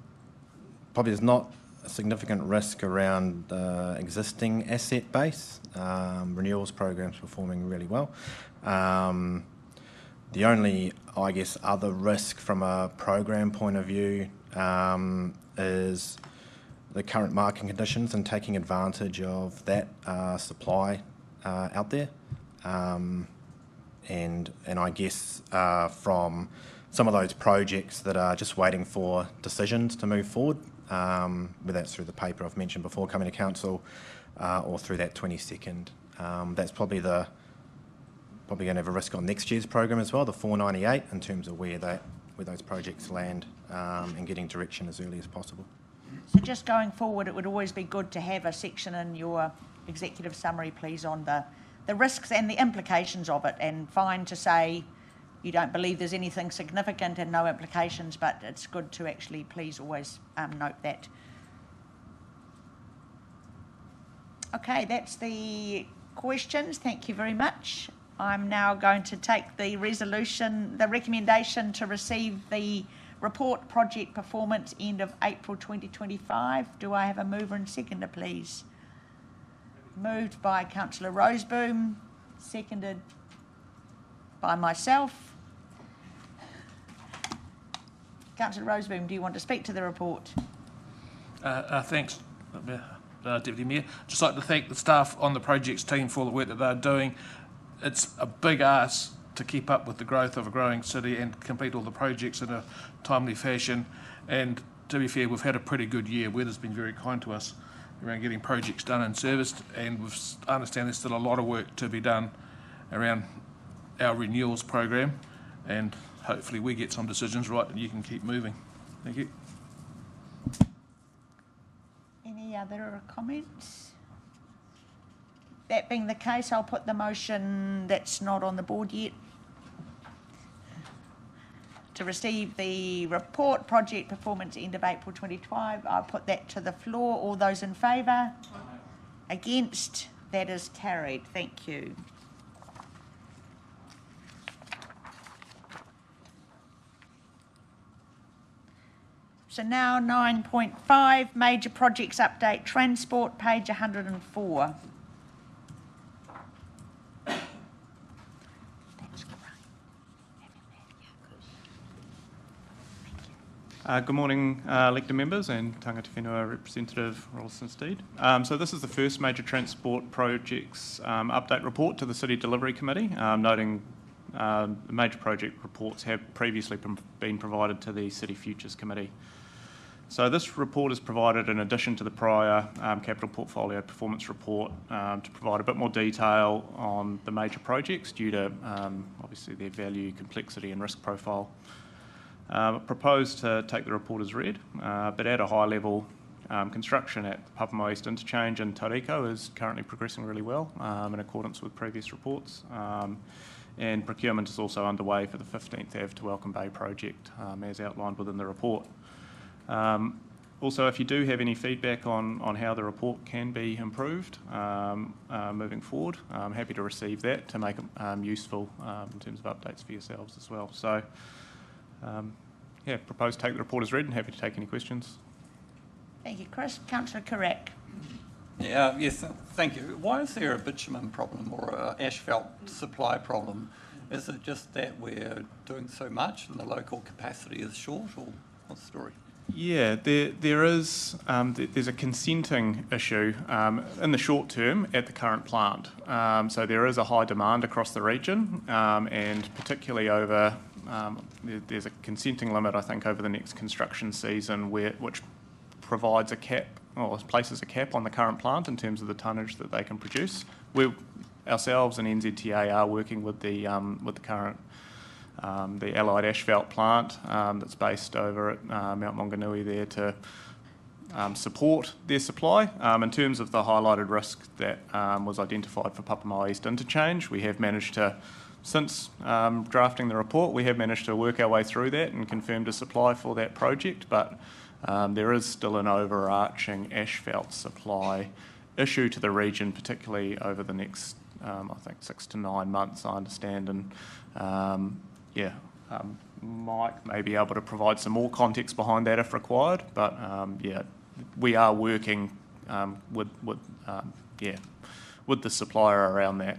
there's not a significant risk around the existing asset base. Renewals program's performing really well. The only, I guess, other risk from a program point of view is the current market conditions and taking advantage of that supply out there. And I guess from some of those projects that are just waiting for decisions to move forward, whether that's through the paper I've mentioned before coming to council or through that 22nd. That's probably going to have a risk on next year's program as well, the 498, in terms of where those projects land and getting direction as early as possible. So just going forward, it would always be good to have a section in your executive summary, please, on the risks and the implications of it, and fine to say you don't believe there's anything significant and no implications, but it's good to actually please always note that. Okay, that's the questions. Thank you very much. I'm now going to take the recommendation to receive the report project performance end of April 2025. Do I have a mover and seconder, please? Moved by Councillor Roseboom, seconded by myself. Councillor Roseboom, do you want to speak to the report? Thanks, Deputy Mayor. Just like to thank the staff on the projects team for all the work that they're doing. It's a big ask to keep up with the growth of a growing city and complete all the projects in a timely fashion. And to be fair, we've had a pretty good year. Weather's been very kind to us around getting projects done and serviced, and we understand there's still a lot of work to be done around our renewals program, and hopefully we get some decisions right and you can keep moving. Thank you. Any other comments? That being the case, I'll put the motion that's not on the board yet to receive the report project performance end of April 2025. I'll put that to the floor. All those in favour? Against? That is carried. Thank you. So now 9.5, major projects update, transport, page 104. Good morning, elected members and Tangata Whenua Representative Ralston Steed. So this is the first major transport projects update report to the City Delivery Committee, noting the major project reports have previously been provided to the City Futures Committee. So this report is provided in addition to the prior capital portfolio performance report to provide a bit more detail on the major projects due to obviously their value, complexity and risk profile. Proposed to take the report as read, but at a high level, construction at the Papama East Interchange in Tauranga is currently progressing really well in accordance with previous reports. And procurement is also underway for the 15th Ave to Welcome Bay project, as outlined within the report. Also, if you do have any feedback on how the report can be improved moving forward, I'm happy to receive that to make it useful in terms of updates for yourselves as well. So, propose to take the report as read and happy to take any questions. Thank you, Chris. Councillor Carrack. Yes, thank you. Why is there a bitumen problem or an asphalt supply problem? Is it just that we're doing so much and the local capacity is short, or what's the story? Yeah, there is there's a consenting issue in the short term at the current plant. So there is a high demand across the region, and particularly over there's a consenting limit, I think, over the next construction season, which provides a cap or places a cap on the current plant in terms of the tonnage that they can produce. We ourselves and NZTA are working with the current the Allied Asphalt plant that's based over at Mount Maunganui there to support their supply. In terms of the highlighted risk that was identified for Papama East Interchange, we have managed to, since drafting the report, we have managed to work our way through that and confirmed a supply for that project, but there is still an overarching asphalt supply issue to the region, particularly over the next, I think, 6 to 9 months, I understand, and Mike may be able to provide some more context behind that if required, but we are working with the supplier around that.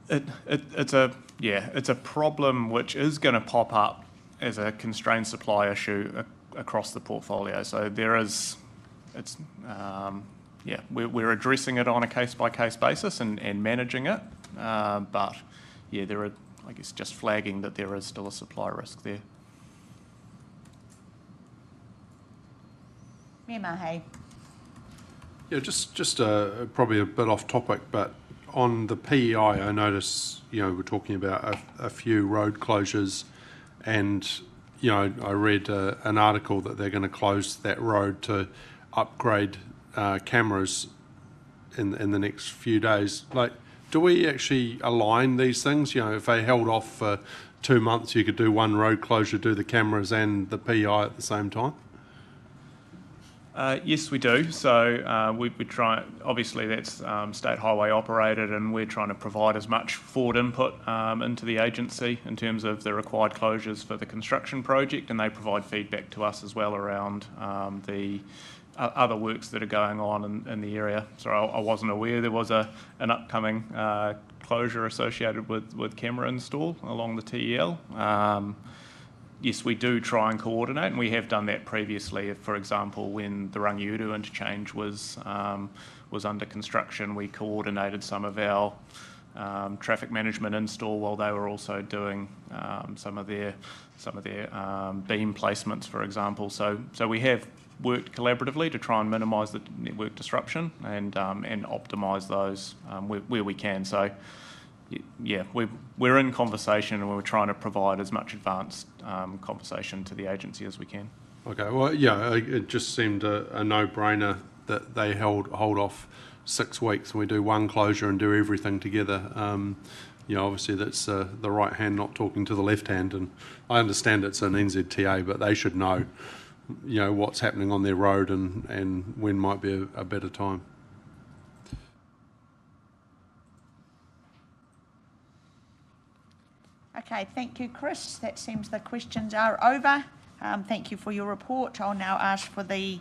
It's a problem which is going to pop up as a constrained supply issue across the portfolio. So we're addressing it on a case-by-case basis and managing it. But there are, I guess, just flagging that there is still a supply risk there. Mayor Mahay. Yeah, just probably a bit off topic, but on the PEI, I notice, we're talking about a few road closures, and, I read an article that they're going to close that road to upgrade cameras in the next few days. Like, do we actually align these things? If they held off for 2 months, you could do one road closure, do the cameras and the PEI at the same time? Yes, we do. So we try, obviously that's state highway operated, and we're trying to provide as much forward input into the agency in terms of the required closures for the construction project, and they provide feedback to us as well around the other works that are going on in the area. So I wasn't aware there was an upcoming closure associated with camera install along the TEL. Yes, we do try and coordinate, and we have done that previously. For example, when the Rangiuru interchange was under construction, we coordinated some of our traffic management install while they were also doing some of their beam placements, for example. So we have worked collaboratively to try and minimise the network disruption and optimise those where we can. So. Yeah, we're in conversation, and we're trying to provide as much advanced conversation to the agency as we can. Okay, well, yeah, it just seemed a no-brainer that they hold off 6 weeks and we do one closure and do everything together. Obviously that's the right hand not talking to the left hand, and I understand it's an NZTA, but they should know, what's happening on their road and when might be a better time. Okay, thank you, Chris. That seems the questions are over. Thank you for your report. I'll now ask for the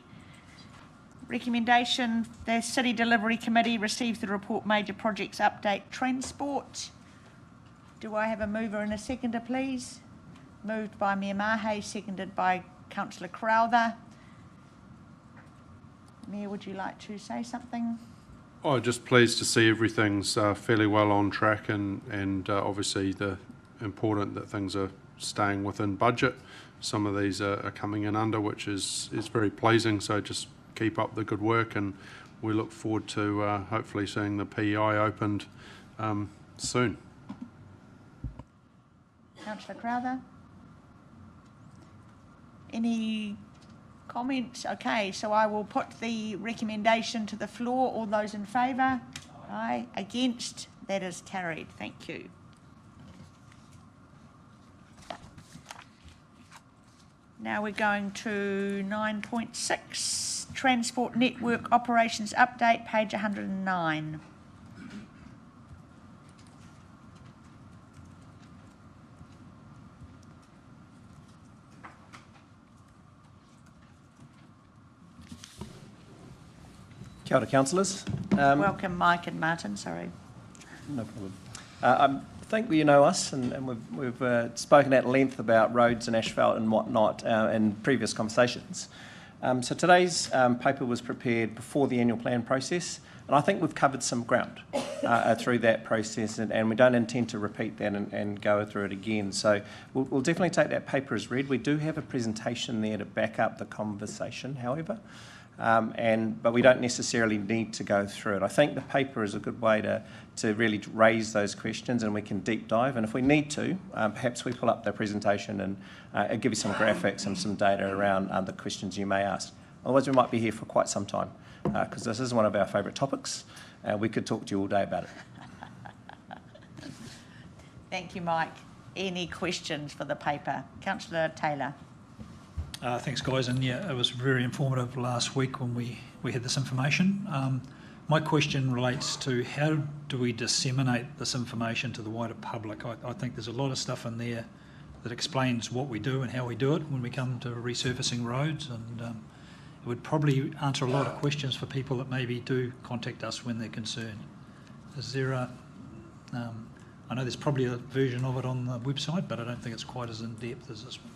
recommendation. The City Delivery Committee receives the report Major Projects Update Transport. Do I have a mover and a seconder, please? Moved by Mayor Mahay, seconded by Councillor Crowther. Mayor, would you like to say something? Oh, just pleased to see everything's fairly well on track, and obviously the important that things are staying within budget. Some of these are coming in under, which is very pleasing. So just keep up the good work, and we look forward to hopefully seeing the PEI opened soon. Councillor Crowther? Any comments? Okay, so I will put the recommendation to the floor. All those in favour? Aye. Against? That is carried. Thank you. Now we're going to 9.6, Transport Network Operations Update, page 109. Kia ora, councillors. Welcome, Mike and Martin, sorry. No problem. I think you know us, and we've spoken at length about roads and asphalt and whatnot in previous conversations. So today's paper was prepared before the annual plan process, and I think we've covered some ground through that process, and we don't intend to repeat that and go through it again. So we'll definitely take that paper as read. We do have a presentation there to back up the conversation, however. But we don't necessarily need to go through it. I think the paper is a good way to really raise those questions, and we can deep dive. And if we need to, perhaps we pull up the presentation and give you some graphics and some data around the questions you may ask. Otherwise, we might be here for quite some time, because this is one of our favourite topics. We could talk to you all day about it. Thank you, Mike. Any questions for the paper? Councillor Taylor. Thanks, guys. And yeah, it was very informative last week when we had this information. My question relates to how do we disseminate this information to the wider public? I think there's a lot of stuff in there that explains what we do and how we do it when we come to resurfacing roads, and it would probably answer a lot of questions for people that maybe do contact us when they're concerned. Is there I know there's probably a version of it on the website, but I don't think it's quite as in-depth as this one.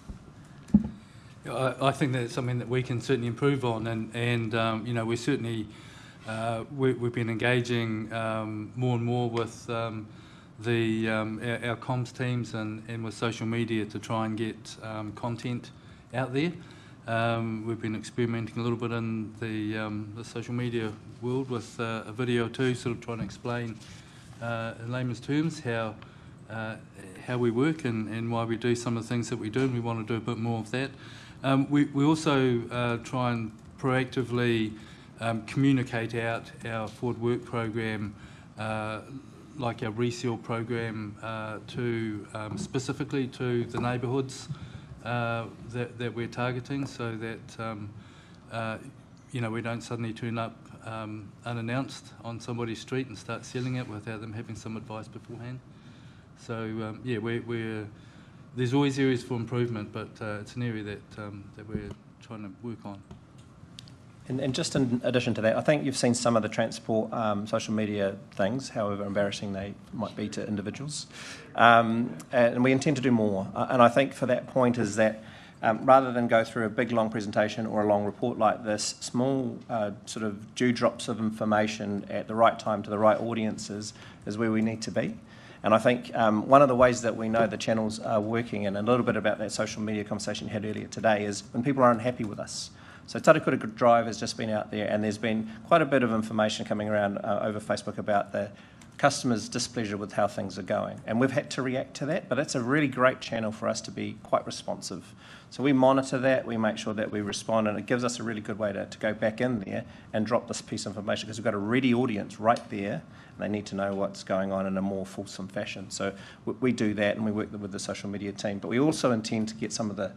I think that's something that we can certainly improve on, and you know, we certainly we've been engaging more and more with our comms teams and with social media to try and get content out there. We've been experimenting a little bit in the social media world with a video or two, sort of trying to explain in layman's terms how we work and why we do some of the things that we do, and we want to do a bit more of that. We also try and proactively communicate out our forward work program, like our resale program, to specifically to the neighbourhoods that we're targeting, so that you know, we don't suddenly turn up unannounced on somebody's street and start selling it without them having some advice beforehand. So yeah, there's always areas for improvement, but it's an area that we're trying to work on. And just in addition to that, I think you've seen some of the transport social media things, however embarrassing they might be to individuals. And we intend to do more. And I think for that point is that rather than go through a big long presentation or a long report like this, small sort of dewdrops of information at the right time to the right audiences is where we need to be. And I think one of the ways that we know the channels are working, and a little bit about that social media conversation you had earlier today, is when people are unhappy with us. So Tauranga Drive has just been out there, and there's been quite a bit of information coming around over Facebook about the customers' displeasure with how things are going. And we've had to react to that, but it's a really great channel for us to be quite responsive. So we monitor that, we make sure that we respond, and it gives us a really good way to go back in there and drop this piece of information, because we've got a ready audience right there, and they need to know what's going on in a more fulsome fashion. So we do that, and we work with the social media team, but we also intend to get some of the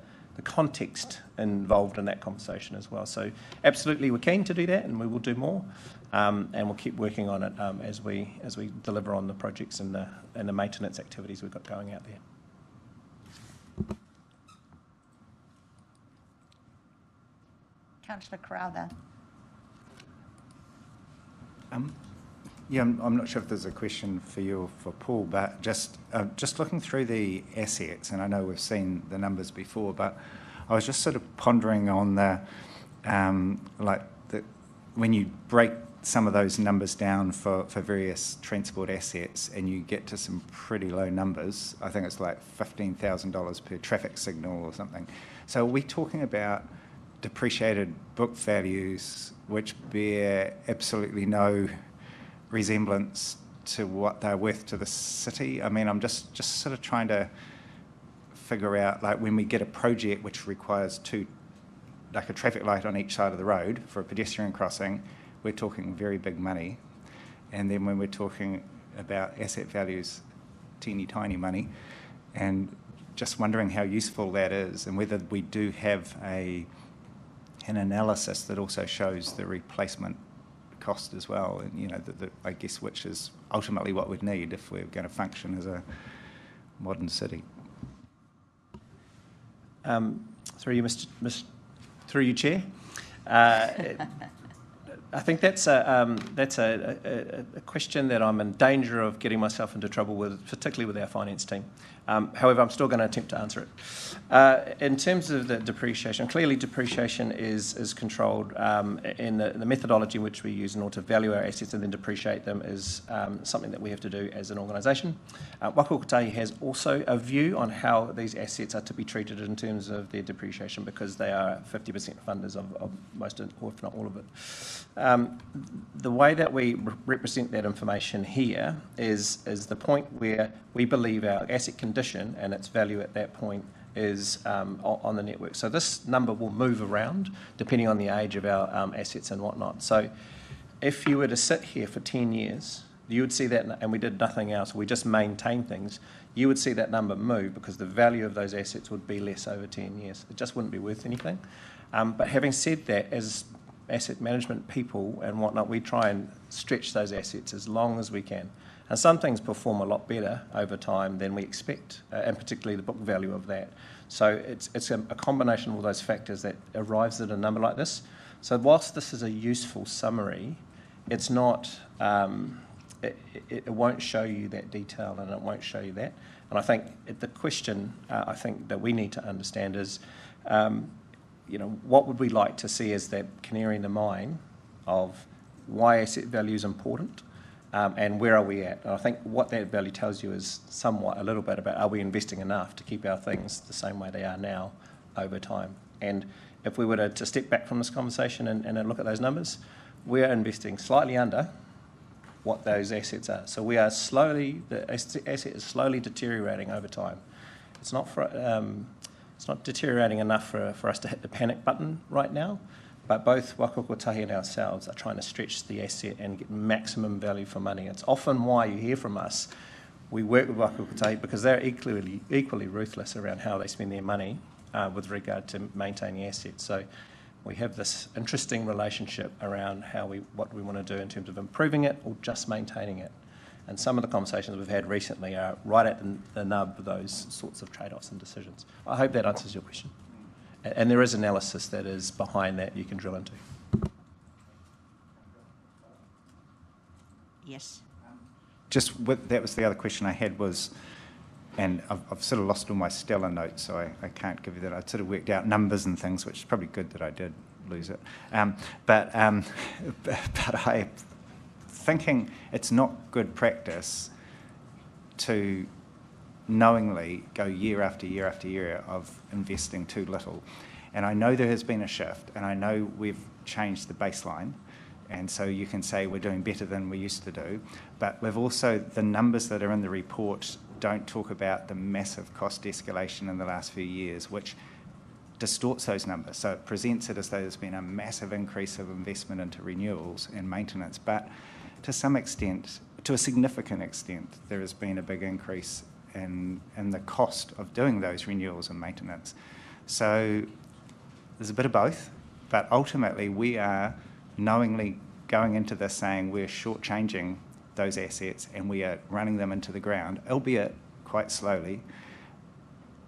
context involved in that conversation as well. So absolutely we're keen to do that, and we will do more, and we'll keep working on it as we deliver on the projects and the maintenance activities we've got going out there. Councillor Crowther. Yeah, I'm not sure if there's a question for you or for Paul, but just looking through the assets, and I know we've seen the numbers before, but I was just sort of pondering on when you break some of those numbers down for various transport assets, and you get to some pretty low numbers. I think it's like $15,000 per traffic signal or something. So are we talking about depreciated book values which bear absolutely no resemblance to what they're worth to the city? I mean, I'm just sort of trying to figure out, like, when we get a project which requires like a traffic light on each side of the road for a pedestrian crossing, we're talking very big money. And then when we're talking about asset values, teeny tiny money, and just wondering how useful that is, and whether we do have an analysis that also shows the replacement cost as well, and you know, I guess, which is ultimately what we'd need if we're going to function as a modern city. Through you, Chair. I think that's a question that I'm in danger of getting myself into trouble with, particularly with our finance team. However, I'm still going to attempt to answer it. In terms of the depreciation, clearly depreciation is controlled, in the methodology which we use in order to value our assets and then depreciate them is something that we have to do as an organisation. Waka Kotahi has also a view on how these assets are to be treated in terms of their depreciation, because they are 50% funders of most, or if not all of it. The way that we represent that information here is the point where we believe our asset condition and its value at that point is on the network. So this number will move around depending on the age of our assets and whatnot. So if you were to sit here for 10 years, you would see that, and we did nothing else, we just maintained things, you would see that number move, because the value of those assets would be less over 10 years. It just wouldn't be worth anything. But having said that, as asset management people and whatnot, we try and stretch those assets as long as we can. And some things perform a lot better over time than we expect, and particularly the book value of that. So it's a combination of all those factors that arrives at a number like this. So whilst this is a useful summary, it's not it won't show you that detail, and it won't show you that. And I think the question I think that we need to understand is, what would we like to see as that canary in the mine of why asset value is important, and where are we at? And I think what that value tells you is somewhat a little bit about, are we investing enough to keep our things the same way they are now over time? And if we were to step back from this conversation and look at those numbers, we are investing slightly under what those assets are. So the asset is slowly deteriorating over time. It's not deteriorating enough for us to hit the panic button right now, but both Waka Kotahi and ourselves are trying to stretch the asset and get maximum value for money. It's often why you hear from us. We work with Waka Kotahi because they're equally ruthless around how they spend their money with regard to maintaining assets. So we have this interesting relationship around what we want to do in terms of improving it or just maintaining it. And some of the conversations we've had recently are right at the nub of those sorts of trade-offs and decisions. I hope that answers your question. And there is analysis that is behind that you can drill into. Yes. That was the other question I had was, and I've sort of lost all my Stella notes, so I can't give you that. I'd sort of worked out numbers and things, which is probably good that I did lose it. But I'm thinking it's not good practice to knowingly go year after year after year of investing too little. And I know there has been a shift, and I know we've changed the baseline, and so you can say we're doing better than we used to do, but we've also, the numbers that are in the report don't talk about the massive cost escalation in the last few years, which distorts those numbers. So it presents it as though there's been a massive increase of investment into renewals and maintenance, but to some extent, to a significant extent, there has been a big increase in the cost of doing those renewals and maintenance. So there's a bit of both, but ultimately we are knowingly going into this saying we're shortchanging those assets and we are running them into the ground, albeit quite slowly.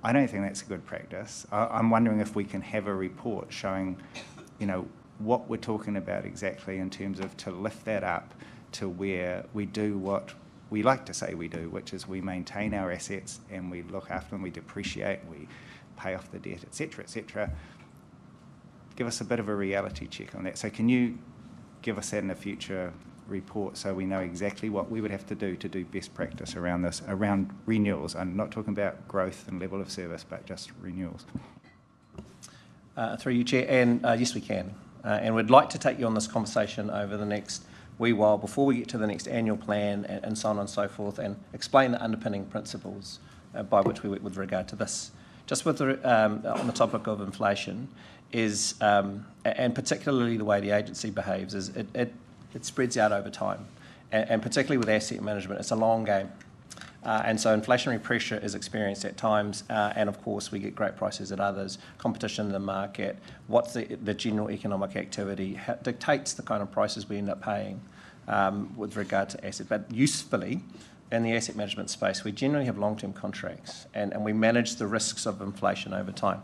I don't think that's a good practice. I'm wondering if we can have a report showing, what we're talking about exactly in terms of to lift that up to where we do what we like to say we do, which is we maintain our assets and we look after them, we depreciate, we pay off the debt, etc., etc. Give us a bit of a reality check on that. So can you give us that in a future report so we know exactly what we would have to do best practice around this, around renewals? I'm not talking about growth and level of service, but just renewals. Through you, Chair, and yes, we can. And we'd like to take you on this conversation over the next wee while before we get to the next annual plan and so on and so forth, and explain the underpinning principles by which we work with regard to this. Just with on the topic of inflation is, and particularly the way the agency behaves, is it spreads out over time, and particularly with asset management, it's a long game. And so inflationary pressure is experienced at times, and of course we get great prices at others. Competition in the market, what's the general economic activity dictates the kind of prices we end up paying with regard to asset. But usefully, in the asset management space, we generally have long-term contracts, and we manage the risks of inflation over time.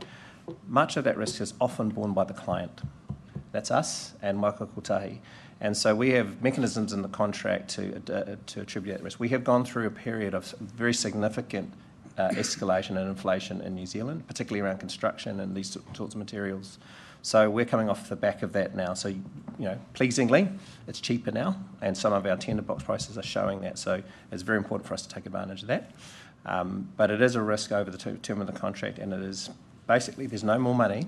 Much of that risk is often borne by the client. That's us and Waka Kotahi. And so we have mechanisms in the contract to attribute that risk. We have gone through a period of very significant escalation in inflation in New Zealand, particularly around construction and these sorts of materials. So we're coming off the back of that now. So, pleasingly, it's cheaper now, and some of our tender box prices are showing that. So it's very important for us to take advantage of that. But it is a risk over the term of the contract, and it is basically there's no more money,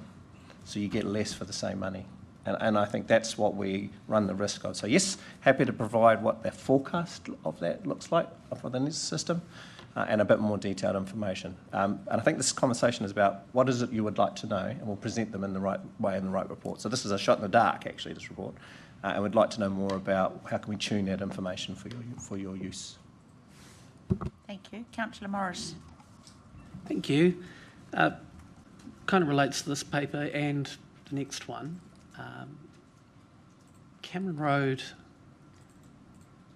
so you get less for the same money. And I think that's what we run the risk of. So yes, happy to provide what the forecast of that looks like within this system and a bit more detailed information. And I think this conversation is about what is it you would like to know, and we'll present them in the right way in the right report. So this is a shot in the dark, actually, this report. And we'd like to know more about how can we tune that information for your use. Thank you. Councillor Morris. Thank you. Kind of relates to this paper and the next one. Cameron Road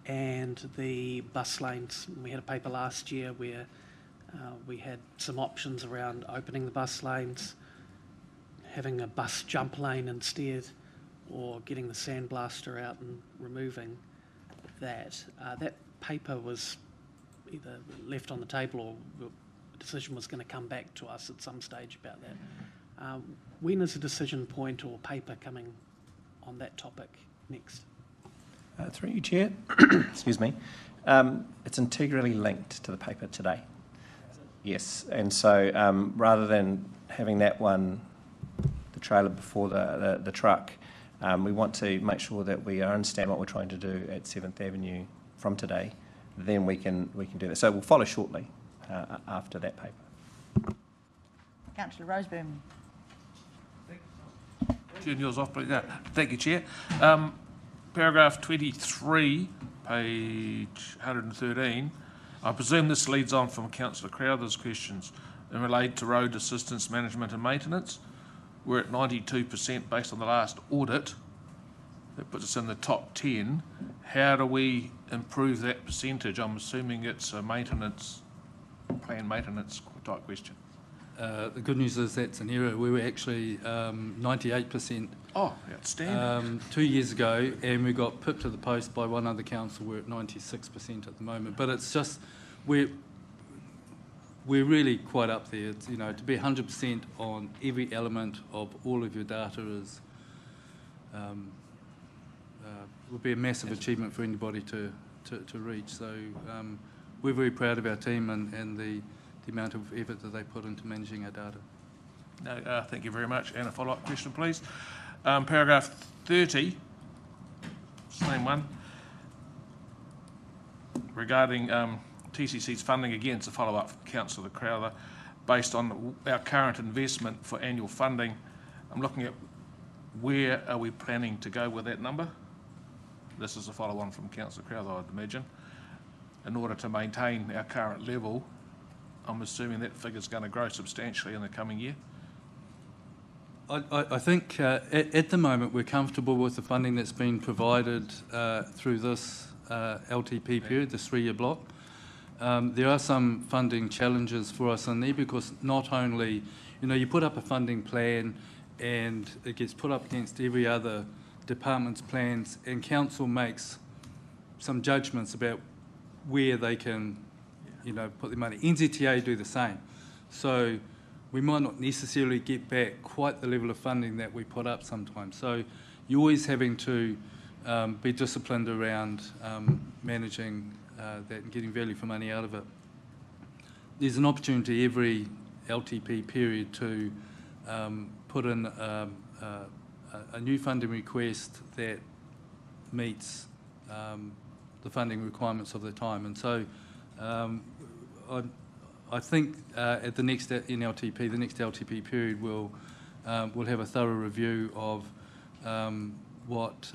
and the bus lanes. We had a paper last year where we had some options around opening the bus lanes, having a bus jump lane instead, or getting the sandblaster out and removing that, that paper was either left on the table or a decision was going to come back to us at some stage about that. When is a decision point or paper coming on that topic next? Through you, Chair. Excuse me. It's integrally linked to the paper today. Yes, and so rather than having that one, the trailer before the truck, we want to make sure that we understand what we're trying to do at 7th Avenue from today. Then we can do that. So we'll follow shortly after that paper. Councillor Roseburn. Turn yours off, please. Thank you, Chair. Paragraph 23, page 113. I presume this leads on from Councillor Crowther's questions in relate to road assistance management and maintenance. We're at 92% based on the last audit. That puts us in the top 10. How do we improve that percentage? I'm assuming it's a maintenance, planned maintenance type question. The good news is that's an error. We were actually 98%. Oh, outstanding. 2 years ago, and we got pipped to the post by one other council. We're at 96% at the moment. But it's just, we're really quite up there. It's, you know, to be 100% on every element of all of your data is would be a massive achievement for anybody to reach. So we're very proud of our team and the amount of effort that they put into managing our data. No, thank you very much. And a follow-up question, please. Paragraph 30, same one, regarding TCC's funding. Again, it's a follow-up from Councillor Crowther. Based on our current investment for annual funding, I'm looking at where are we planning to go with that number? This is a follow-on from Councillor Crowther, I'd imagine. In order to maintain our current level, I'm assuming that figure's going to grow substantially in the coming year. I think at the moment we're comfortable with the funding that's been provided through this LTP period, this 3-year block. There are some funding challenges for us in there because not only, you know, you put up a funding plan and it gets put up against every other department's plans, and council makes some judgments about where they can, you know, put their money. NZTA do the same. So we might not necessarily get back quite the level of funding that we put up sometimes. So you're always having to be disciplined around managing that and getting value for money out of it. There's an opportunity every LTP period to put in a new funding request that meets the funding requirements of the time. And so I think at the next NLTP, the next LTP period, we'll have a thorough review of what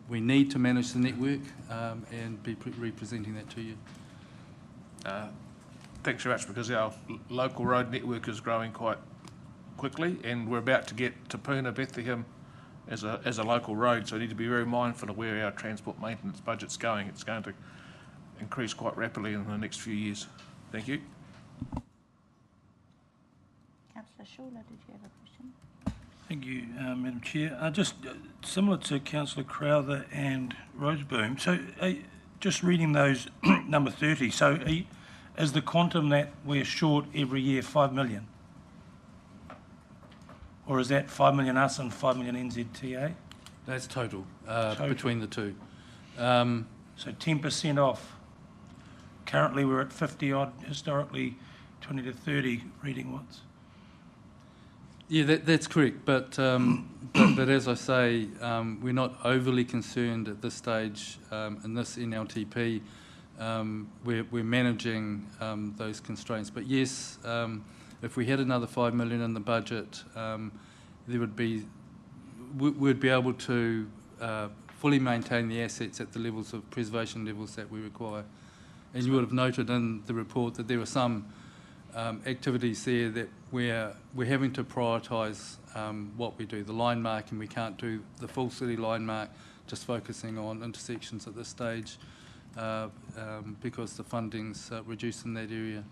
we need to manage the network and be representing that to you. Thanks very much, because our local road network is growing quite quickly, and we're about to get Te Puna Bethlehem as a local road, so we need to be very mindful of where our transport maintenance budget's going. It's going to increase quite rapidly in the next few years. Thank you. Councillor Schuler, did you have a question? Thank you, Madam Chair. Just similar to Councillor Crowther and Roseboom, so just reading those number 30, so is the quantum that we're short every year 5 million? Or is that 5 million us and 5 million NZTA? That's total, between the two. So 10% off. Currently we're at 50 odd, historically 20 to 30 reading once. Yeah, that's correct. But as I say, we're not overly concerned at this stage in this NLTP. We're managing those constraints. But yes, if we had another 5 million in the budget, we'd be able to fully maintain the assets at the levels of preservation levels that we require. And you would have noted in the report that there are some activities there that we're having to prioritise what we do. The line marking, we can't do the full city line mark, just focusing on intersections at this stage because the funding's reduced in that area.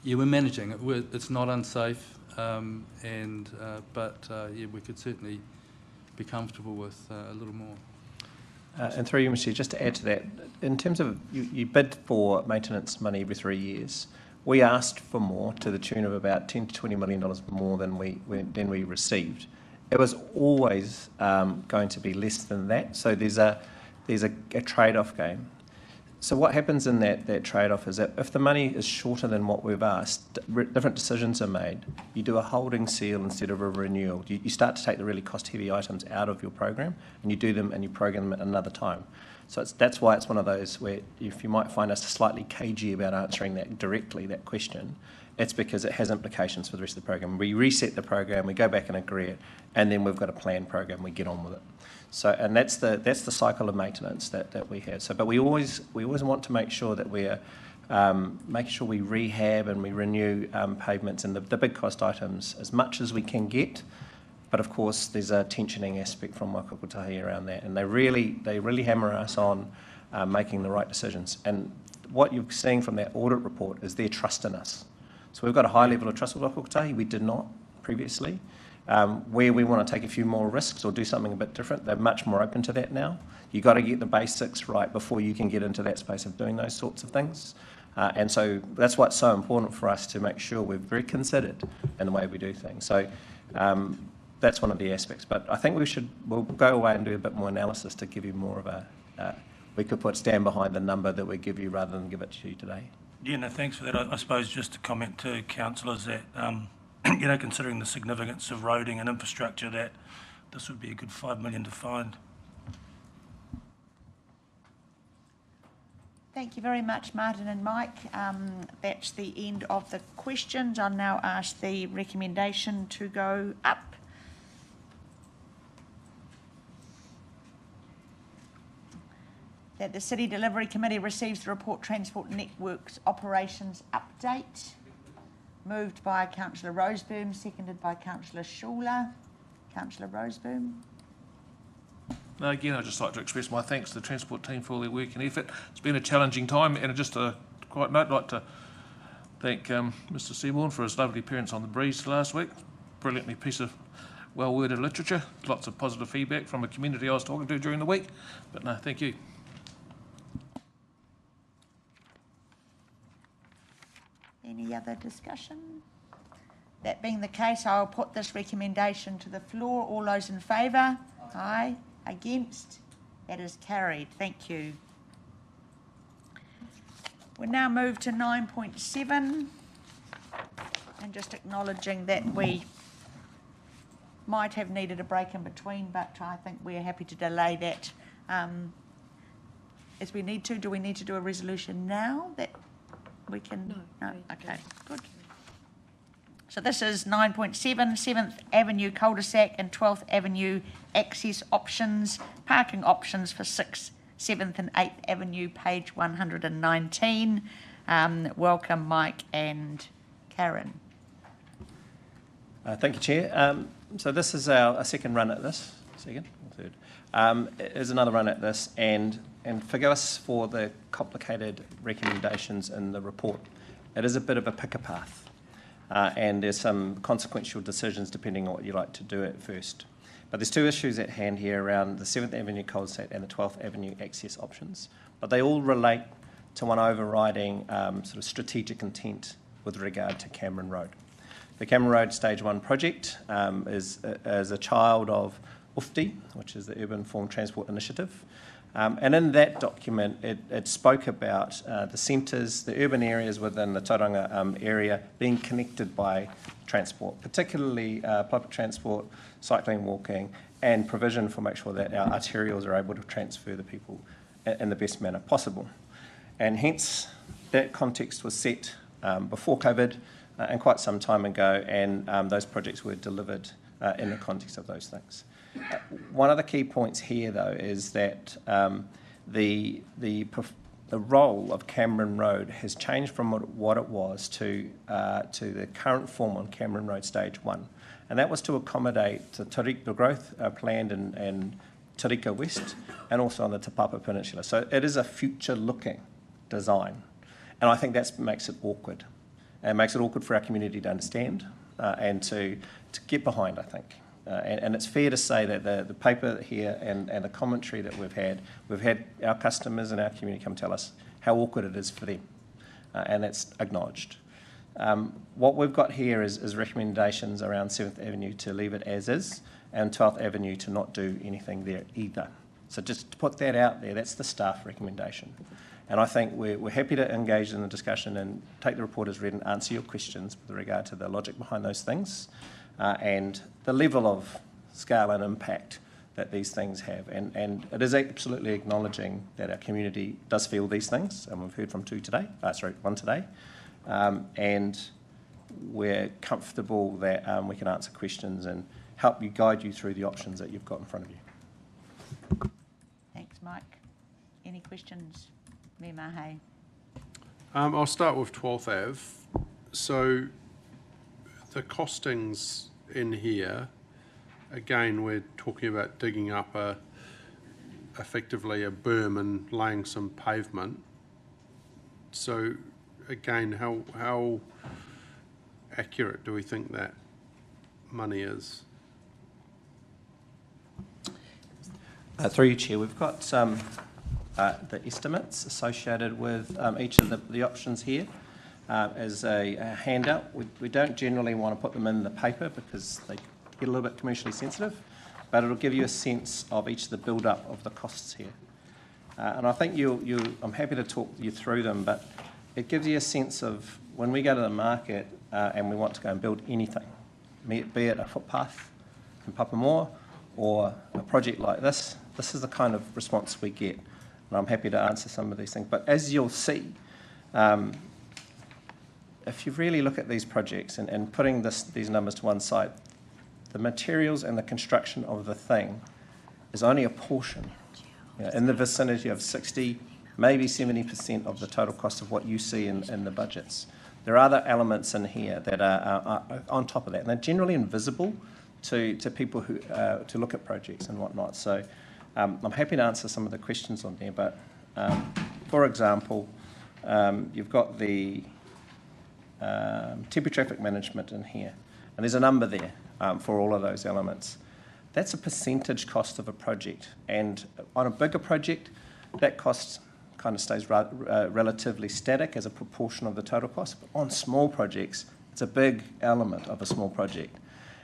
Yeah, we're managing it. It's not unsafe, but yeah, we could certainly be comfortable with a little more. And through you, Mr. Chair, just to add to that, in terms of you bid for maintenance money every 3 years. We asked for more to the tune of about $10 to $20 million more than we received. It was always going to be less than that. So there's a trade-off game. So what happens in that trade-off is that if the money is shorter than what we've asked, different decisions are made. You do a holding seal instead of a renewal. You start to take the really cost-heavy items out of your program, and you do them and you program them at another time. So that's why it's one of those where if you might find us slightly cagey about answering that directly, that question, it's because it has implications for the rest of the program. We reset the program, we go back and agree it, and then we've got a planned program, we get on with it. So, and that's the cycle of maintenance that we have. So, but we always want to make sure that we're making sure we rehab and we renew pavements and the big cost items as much as we can get. But of course, there's a tensioning aspect from Whakaputahi around that, and they really hammer us on making the right decisions. And what you're seeing from that audit report is their trust in us. So we've got a high level of trust with Whakaputahi. We did not previously. Where we want to take a few more risks or do something a bit different, they're much more open to that now. You've got to get the basics right before you can get into that space of doing those sorts of things. And so that's why it's so important for us to make sure we're very considered in the way we do things. So that's one of the aspects. But I think we'll go away and do a bit more analysis to give you more of a, we could stand behind the number that we give you rather than give it to you today. Yeah, no, thanks for that. I suppose just to comment to councillors that, considering the significance of roading and infrastructure, that this would be a good $5 million to find. Thank you very much, Martin and Mike. That's the end of the questions. I'll now ask the recommendation to go up. That the City Delivery Committee receives the report Transport Networks Operations Update. Moved by Councillor Roseboom, seconded by Councillor Schuler. Councillor Roseboom. No, again, I'd just like to express my thanks to the Transport team for all their work and effort. It's been a challenging time, and just a quiet note, I'd like to thank Mr Seaborn for his lovely appearance on The Breeze last week. Brilliantly piece of well-worded literature. Lots of positive feedback from a community I was talking to during the week. But no, thank you. Any other discussion? That being the case, I will put this recommendation to the floor. All those in favour? Aye. Against? That is carried. Thank you. We'll now move to 9.7, and just acknowledging that we might have needed a break in between, but I think we're happy to delay that as we need to. Do we need to do a resolution now that we can? No. Okay, good. So this is 9.7, 7th Avenue cul-de-sac and 12th Avenue access options, parking options for 6th, 7th and 8th Avenue, page 119. Welcome, Mike and Karen. Thank you, Chair. So this is our second run at this, second or third. It is another run at this, and forgive us for the complicated recommendations in the report. It is a bit of a pick a path. And there's some consequential decisions depending on what you like to do at first. But there's two issues at hand here around the 7th Avenue cul-de-sac and the 12th Avenue access options. But they all relate to one overriding sort of strategic intent with regard to Cameron Road. The Cameron Road Stage 1 project is a child of UFTI, which is the Urban Form Transport Initiative. And in that document, it spoke about the centres, the urban areas within the Tauranga area being connected by transport, particularly public transport, cycling, walking, and provision for make sure that our arterials are able to transfer the people in the best manner possible. And hence, that context was set before COVID and quite some time ago, and those projects were delivered in the context of those things. One of the key points here, though, is that the role of Cameron Road has changed from what it was to the current form on Cameron Road Stage 1. And that was to accommodate the growth planned in Tauranga West and also on the Te Papa Peninsula. So it is a future-looking design. And I think that makes it awkward. And it makes it awkward for our community to understand and to get behind, I think. and it's fair to say that the paper here and the commentary that we've had our customers and our community come tell us how awkward it is for them, and that's acknowledged. What we've got here is recommendations around 7th Avenue to leave it as is, and 12th Avenue to not do anything there either. So just to put that out there, that's the staff recommendation. And I think we're happy to engage in the discussion and take the report as read and answer your questions with regard to the logic behind those things and the level of scale and impact that these things have. And it is absolutely acknowledging that our community does feel these things, and we've heard from one today. And we're comfortable that we can answer questions and help you guide you through the options that you've got in front of you. Thanks, Mike. Any questions? Me Mahe. I'll start with 12th Ave. So the costings in here, again, we're talking about digging up effectively a berm and laying some pavement. So again, how accurate do we think that money is? Through you, Chair, we've got the estimates associated with each of the options here as a handout. We don't generally want to put them in the paper because they get a little bit commercially sensitive, but it'll give you a sense of each of the build-up of the costs here. And I think I'm happy to talk you through them, but it gives you a sense of when we go to the market and we want to go and build anything, be it a footpath in Papamoa or a project like this is the kind of response we get. And I'm happy to answer some of these things. But as you'll see, if you really look at these projects and putting these numbers to one side, the materials and the construction of the thing is only a portion. In the vicinity of 60, maybe 70% of the total cost of what you see in the budgets. There are other elements in here that are on top of that, and they're generally invisible to people who to look at projects and whatnot. So I'm happy to answer some of the questions on there, but for example, you've got the temporary traffic management in here, and there's a number there for all of those elements. That's a percentage cost of a project, and on a bigger project, that cost kind of stays relatively static as a proportion of the total cost, but on small projects, it's a big element of a small project.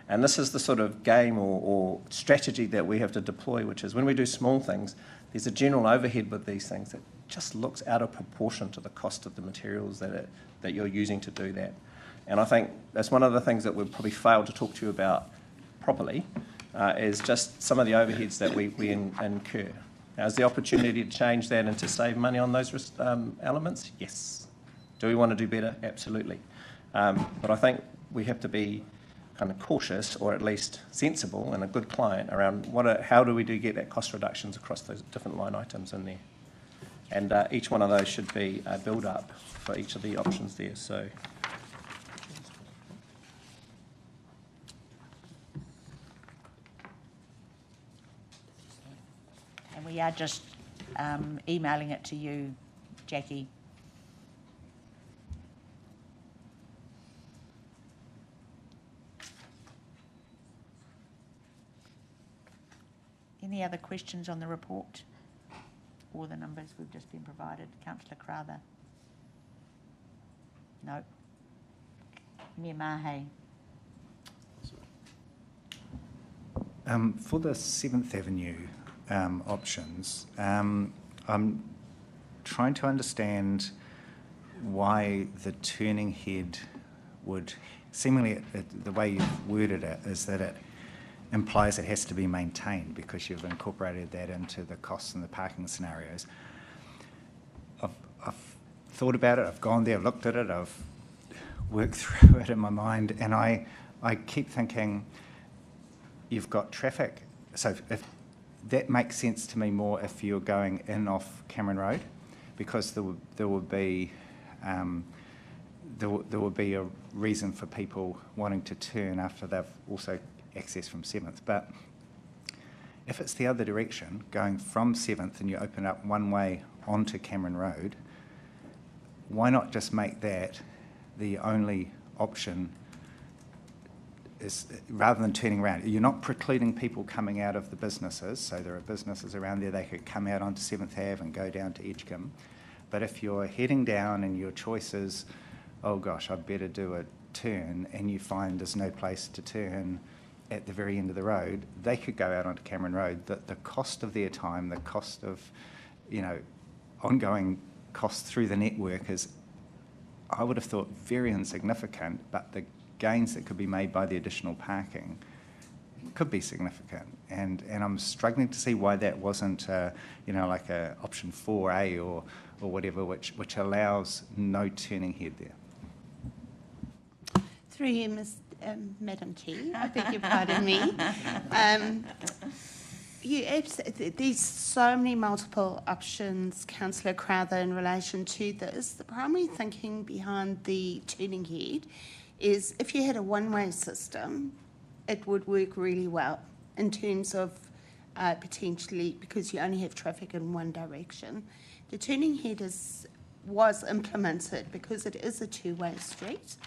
And this is the sort of game or strategy that we have to deploy, which is when we do small things, there's a general overhead with these things that just looks out of proportion to the cost of the materials that you're using to do that. And I think that's one of the things that we've probably failed to talk to you about properly, is just some of the overheads that we incur. Now, is the opportunity to change that and to save money on those elements? Yes. Do we want to do better? Absolutely. But I think we have to be kind of cautious, or at least sensible and a good client around how do we get that cost reductions across those different line items in there. And each one of those should be a build-up for each of the options there. So. And we are just emailing it to you, Jackie. Any other questions on the report or the numbers we've just been provided? Councillor Crowther? No. Mayor Mahe? For the 7th Avenue options, I'm trying to understand why the turning head would, seemingly the way you've worded it is that it implies it has to be maintained because you've incorporated that into the costs and the parking scenarios. I've thought about it, I've gone there, I've looked at it, I've worked through it in my mind, and I keep thinking you've got traffic. So if that makes sense to me more if you're going in off Cameron Road, because there would be a reason for people wanting to turn after they've also access from 7th. But if it's the other direction, going from 7th and you open up one way onto Cameron Road, why not just make that the only option is rather than turning around, you're not precluding people coming out of the businesses. So there are businesses around there, they could come out onto 7th Ave and go down to Edgecombe. But if you're heading down and your choice is, oh gosh, I'd better do a turn, and you find there's no place to turn at the very end of the road, they could go out onto Cameron Road. The cost of their time, the cost of, ongoing costs through the network is, I would have thought, very insignificant, but the gains that could be made by the additional parking could be significant. And I'm struggling to see why that wasn't, like a option 4A or whatever, which allows no turning head there. Through you, Madam Chair, I beg your pardon me. There's so many multiple options, Councillor Crowther, in relation to this. The primary thinking behind the turning head is if you had a one-way system, it would work really well in terms of potentially, because you only have traffic in one direction. The turning head was implemented because it is a two-way street,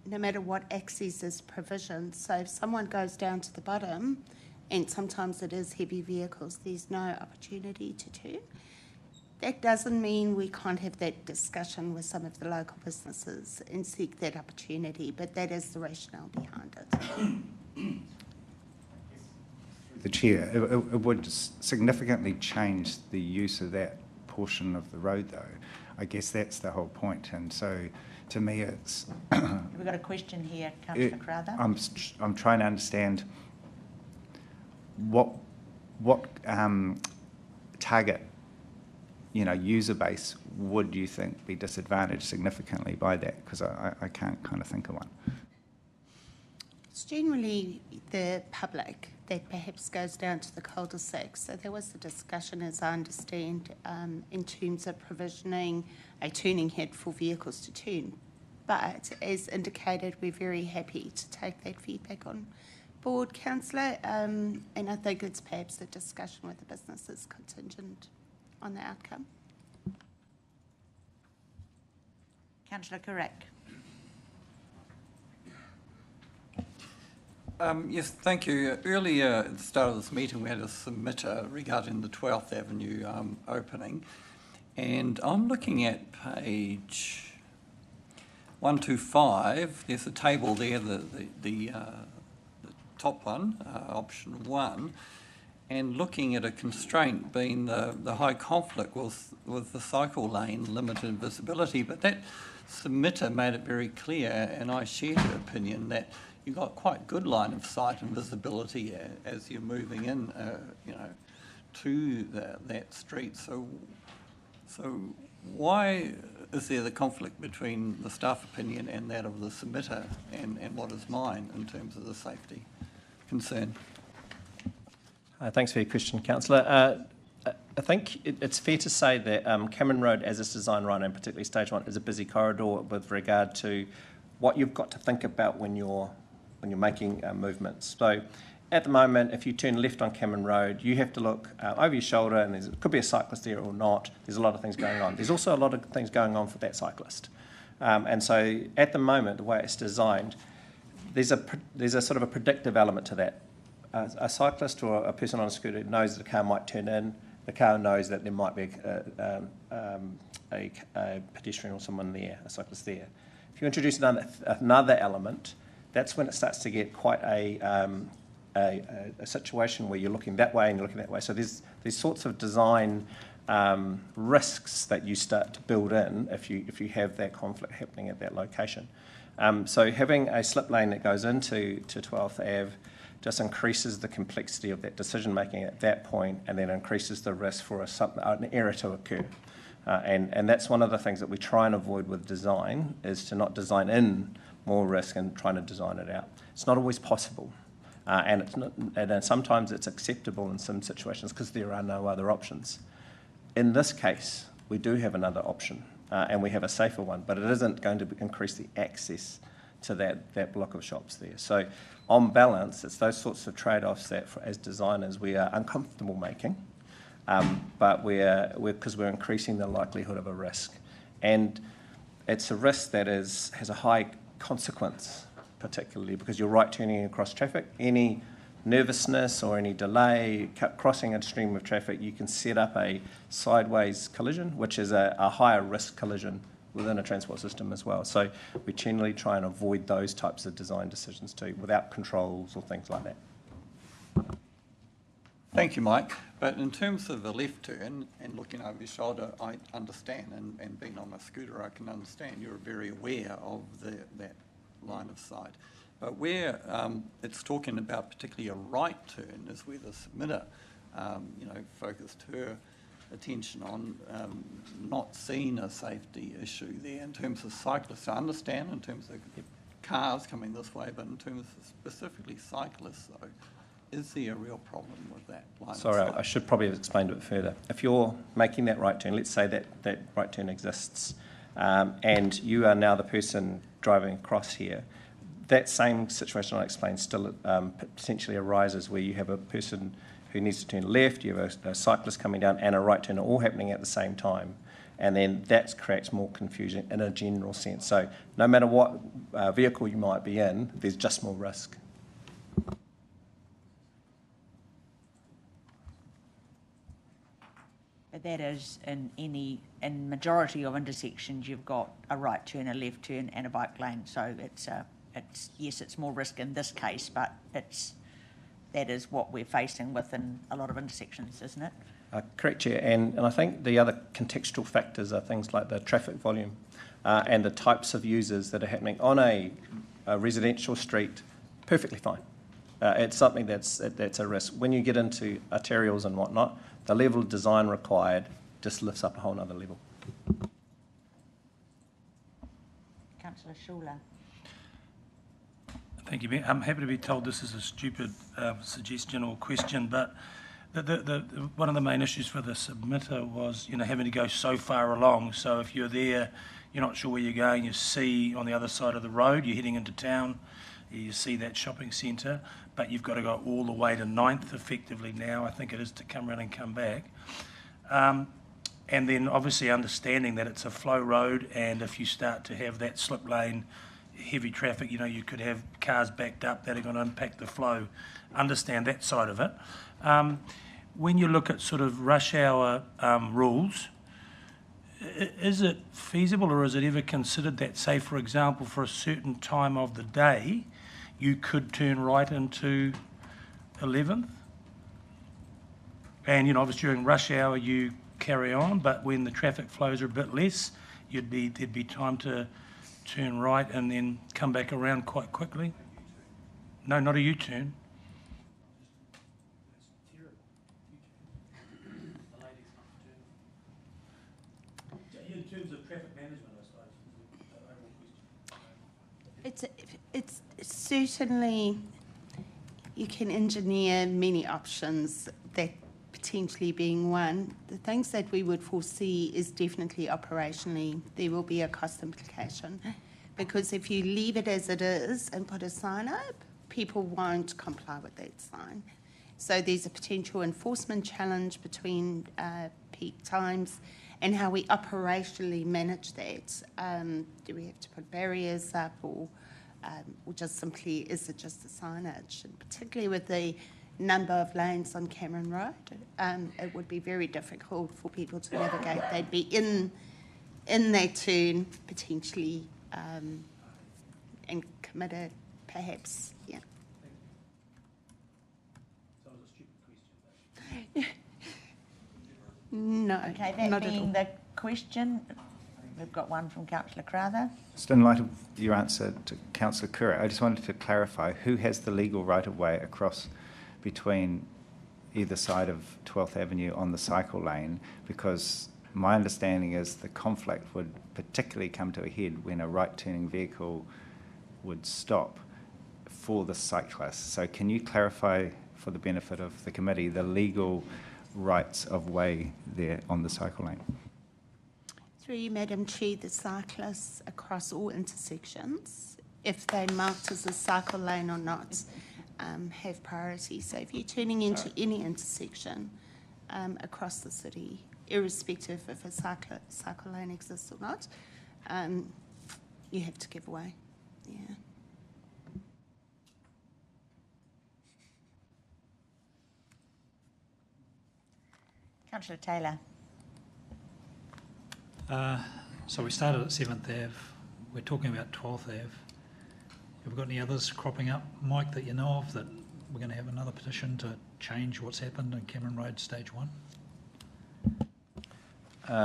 no matter what access is provisioned. So if someone goes down to the bottom, and sometimes it is heavy vehicles, there's no opportunity to turn. That doesn't mean we can't have that discussion with some of the local businesses and seek that opportunity, but that is the rationale behind it. The Chair, it would significantly change the use of that portion of the road, though. I guess that's the whole point. And so, to me, it's... We've got a question here, Councillor Crowther. I'm trying to understand what target, user base would you think be disadvantaged significantly by that? Because I can't kind of think of one. It's generally the public that perhaps goes down to the cul-de-sac. So there was a discussion, as I understand, in terms of provisioning a turning head for vehicles to turn. But as indicated, we're very happy to take that feedback on board, Councillor, and I think it's perhaps a discussion with the businesses contingent on the outcome. Councillor Carrack. Yes, thank you. Earlier at the start of this meeting, we had a submitter regarding the 12th Avenue opening, and I'm looking at page 125. There's a table there, the top one, option 1, and looking at a constraint being the high conflict with the cycle lane, limited visibility. But that submitter made it very clear, and I share her opinion, that you've got quite good line of sight and visibility as you're moving in, to that street. So why is there the conflict between the staff opinion and that of the submitter and what is mine in terms of the safety concern? Thanks for your question, Councillor. I think it's fair to say that Cameron Road, as it's designed right now, and particularly Stage 1, is a busy corridor with regard to what you've got to think about when you're making movements. So at the moment, if you turn left on Cameron Road, you have to look over your shoulder, and there could be a cyclist there or not. There's a lot of things going on. There's also a lot of things going on for that cyclist. And so at the moment, the way it's designed, there's a sort of a predictive element to that. A cyclist or a person on a scooter knows that a car might turn in. The car knows that there might be a pedestrian or someone there, a cyclist there. If you introduce another element, that's when it starts to get quite a situation where you're looking that way and you're looking that way. So there's these sorts of design risks that you start to build in if you have that conflict happening at that location. So having a slip lane that goes into 12th Ave just increases the complexity of that decision making at that point, and then increases the risk for an error to occur. And that's one of the things that we try and avoid with design, is to not design in more risk and trying to design it out. It's not always possible, and sometimes it's acceptable in some situations because there are no other options. In this case, we do have another option, and we have a safer one, but it isn't going to increase the access to that block of shops there. So on balance, it's those sorts of trade-offs that, as designers, we are uncomfortable making, but because we're increasing the likelihood of a risk. And it's a risk that has a high consequence particularly because you're right turning across traffic. Any nervousness or any delay crossing a stream of traffic, you can set up a sideways collision, which is a higher risk collision within a transport system as well. So we generally try and avoid those types of design decisions too, without controls or things like that. Thank you, Mike. But in terms of the left turn and looking over your shoulder, I understand, and being on a scooter, I can understand you're very aware of that line of sight. But where it's talking about particularly a right turn is where the submitter, focused her attention on not seeing a safety issue there in terms of cyclists. I understand in terms of cars coming this way, but in terms of specifically cyclists, though, is there a real problem with that line Sorry, of sight? I should probably have explained it further. If you're making that right turn, let's say that right turn exists, and you are now the person driving across here, that same situation I explained still potentially arises where you have a person who needs to turn left, you have a cyclist coming down and a right turn all happening at the same time. And then that creates more confusion in a general sense. So no matter what vehicle you might be in, there's just more risk. But that is in majority of intersections, you've got a right turn, a left turn, and a bike lane. So it's more risk in this case, but that is what we're facing with in a lot of intersections, isn't it? Correct, Chair. And I think the other contextual factors are things like the traffic volume and the types of users that are happening on a residential street. Perfectly fine. It's something that's a risk. When you get into arterials and whatnot, the level of design required just lifts up a whole other level. Councillor Schuler. Thank you, Ben. I'm happy to be told this is a stupid suggestion or question, but one of the main issues for the submitter was, having to go so far along. So if you're there, you're not sure where you're going, you see on the other side of the road, you're heading into town, you see that shopping centre, but you've got to go all the way to 9th effectively now, I think it is, to come around and come back. And then obviously understanding that it's a flow road, and if you start to have that slip lane, heavy traffic, you could have cars backed up that are going to impact the flow. Understand that side of it. When you look at sort of rush hour rules, is it feasible, or is it ever considered that, say, for example, for a certain time of the day, you could turn right into 11th? And, obviously during rush hour you carry on, but when the traffic flows are a bit less, there'd be time to turn right and then come back around quite quickly. No, not a U-turn. In terms of traffic management, I suppose. It's certainly, you can engineer many options, that potentially being one. The things that we would foresee is definitely operationally there will be a cost implication, because if you leave it as it is and put a sign up, people won't comply with that sign. So there's a potential enforcement challenge between peak times and how we operationally manage that. Do we have to put barriers up, or just simply, is it just the signage? And particularly with the number of lanes on Cameron Road, it would be very difficult for people to navigate. They'd be in that turn potentially and committed, perhaps, yeah. So it was a stupid question. No. Okay, that being the question, we've got one from Councillor Crowther. Just in light of your answer to Councillor Curra, I just wanted to clarify who has the legal right-of-way across between either side of 12th Avenue on the cycle lane, because my understanding is the conflict would particularly come to a head when a right-turning vehicle would stop for the cyclist. So can you clarify, for the benefit of the committee, the legal rights of way there on the cycle lane? Through you, Madam Chair, the cyclists across all intersections, if they're marked as a cycle lane or not, have priority. So if you're turning into any intersection across the city, irrespective if a cycle lane exists or not, you have to give way. Yeah. Councillor Taylor. So we started at 7th Ave. We're talking about 12th Ave. Have we got any others cropping up, Mike, that you know of, that we're going to have another petition to change what's happened in Cameron Road Stage 1?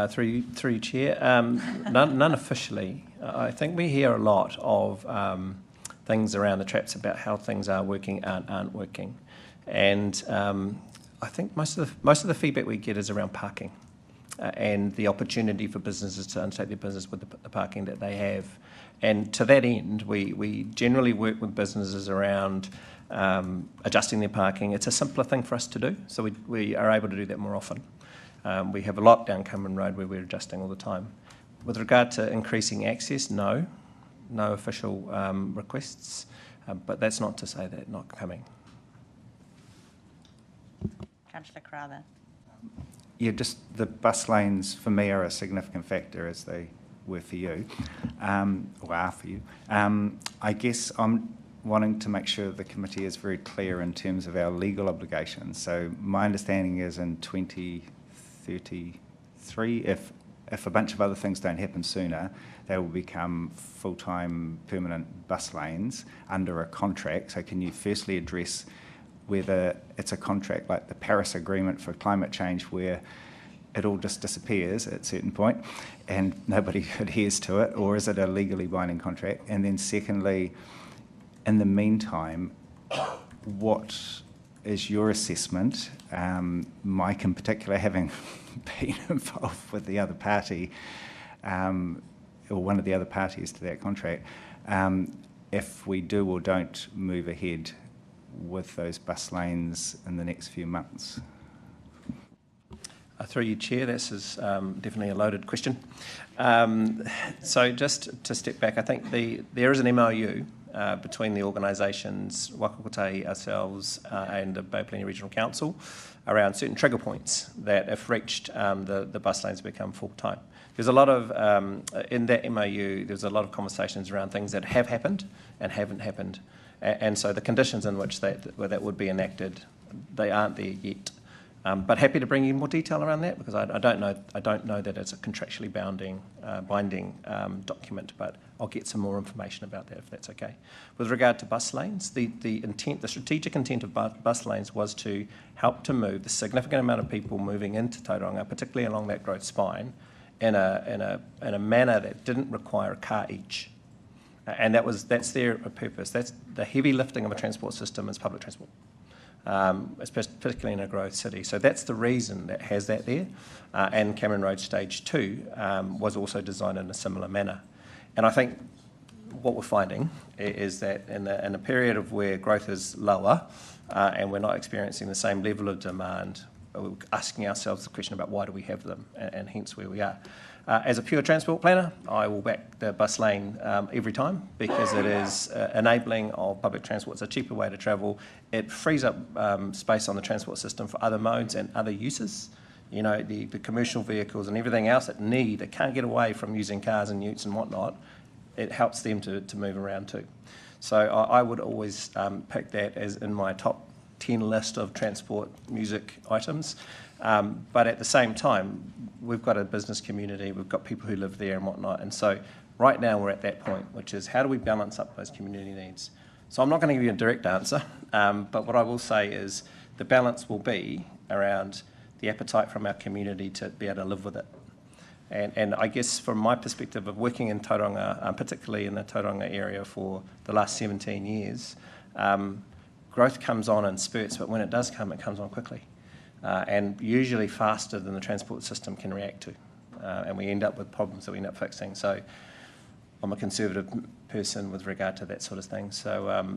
Through you, Chair. None officially. I think we hear a lot of things around the traps about how things are working and aren't working. And I think most of the feedback we get is around parking and the opportunity for businesses to undertake their business with the parking that they have. And to that end, we generally work with businesses around adjusting their parking. It's a simpler thing for us to do, so we are able to do that more often. We have a lot down Cameron Road where we're adjusting all the time. With regard to increasing access, no official requests, but that's not to say that not coming. Councillor Crowther. Yeah, just the bus lanes for me are a significant factor, as they were for you, or are for you. I guess I'm wanting to make sure the committee is very clear in terms of our legal obligations. So my understanding is in 2033, if a bunch of other things don't happen sooner, they will become full-time permanent bus lanes under a contract. So can you firstly address whether it's a contract like the Paris Agreement for climate change, where it all just disappears at a certain point and nobody adheres to it, or is it a legally binding contract? And then secondly, in the meantime, what is your assessment, Mike in particular, having been involved with the other party, or one of the other parties to that contract, if we do or don't move ahead with those bus lanes in the next few months? Through you, Chair, this is definitely a loaded question. So just to step back, I think there is an MOU between the organisations, Wakakotahi, ourselves, and the Bay Plenty Regional Council around certain trigger points that, if reached, the bus lanes become full-time. There's a lot of, in that MOU, there's a lot of conversations around things that have happened and haven't happened. And so the conditions in which that would be enacted, they aren't there yet. But happy to bring you more detail around that, because I don't know that it's a contractually binding document, but I'll get some more information about that if that's okay. With regard to bus lanes, the strategic intent of bus lanes was to help to move the significant amount of people moving into Tauranga, particularly along that growth spine, in a manner that didn't require a car each. And that's their purpose. That's the heavy lifting of a transport system is public transport, particularly in a growth city. So that's the reason that has that there. And Cameron Road Stage 2 was also designed in a similar manner. And I think what we're finding is that in a period of where growth is lower and we're not experiencing the same level of demand, we're asking ourselves the question about why do we have them, and hence where we are. As a pure transport planner, I will back the bus lane every time, because it is enabling of public transport. It's a cheaper way to travel. It frees up space on the transport system for other modes and other uses. You know, the commercial vehicles and everything else that can't get away from using cars and utes and whatnot, it helps them to move around too. So I would always pick that as in my top 10 list of transport music items. But at the same time, we've got a business community, we've got people who live there and whatnot. And so right now we're at that point, which is how do we balance up those community needs? So I'm not going to give you a direct answer, but what I will say is the balance will be around the appetite from our community to be able to live with it. And I guess from my perspective of working in Tauranga, particularly in the Tauranga area for the last 17 years, growth comes on in spurts, but when it does come, it comes on quickly. And usually faster than the transport system can react to. And we end up with problems that we end up fixing. So I'm a conservative person with regard to that sort of thing. So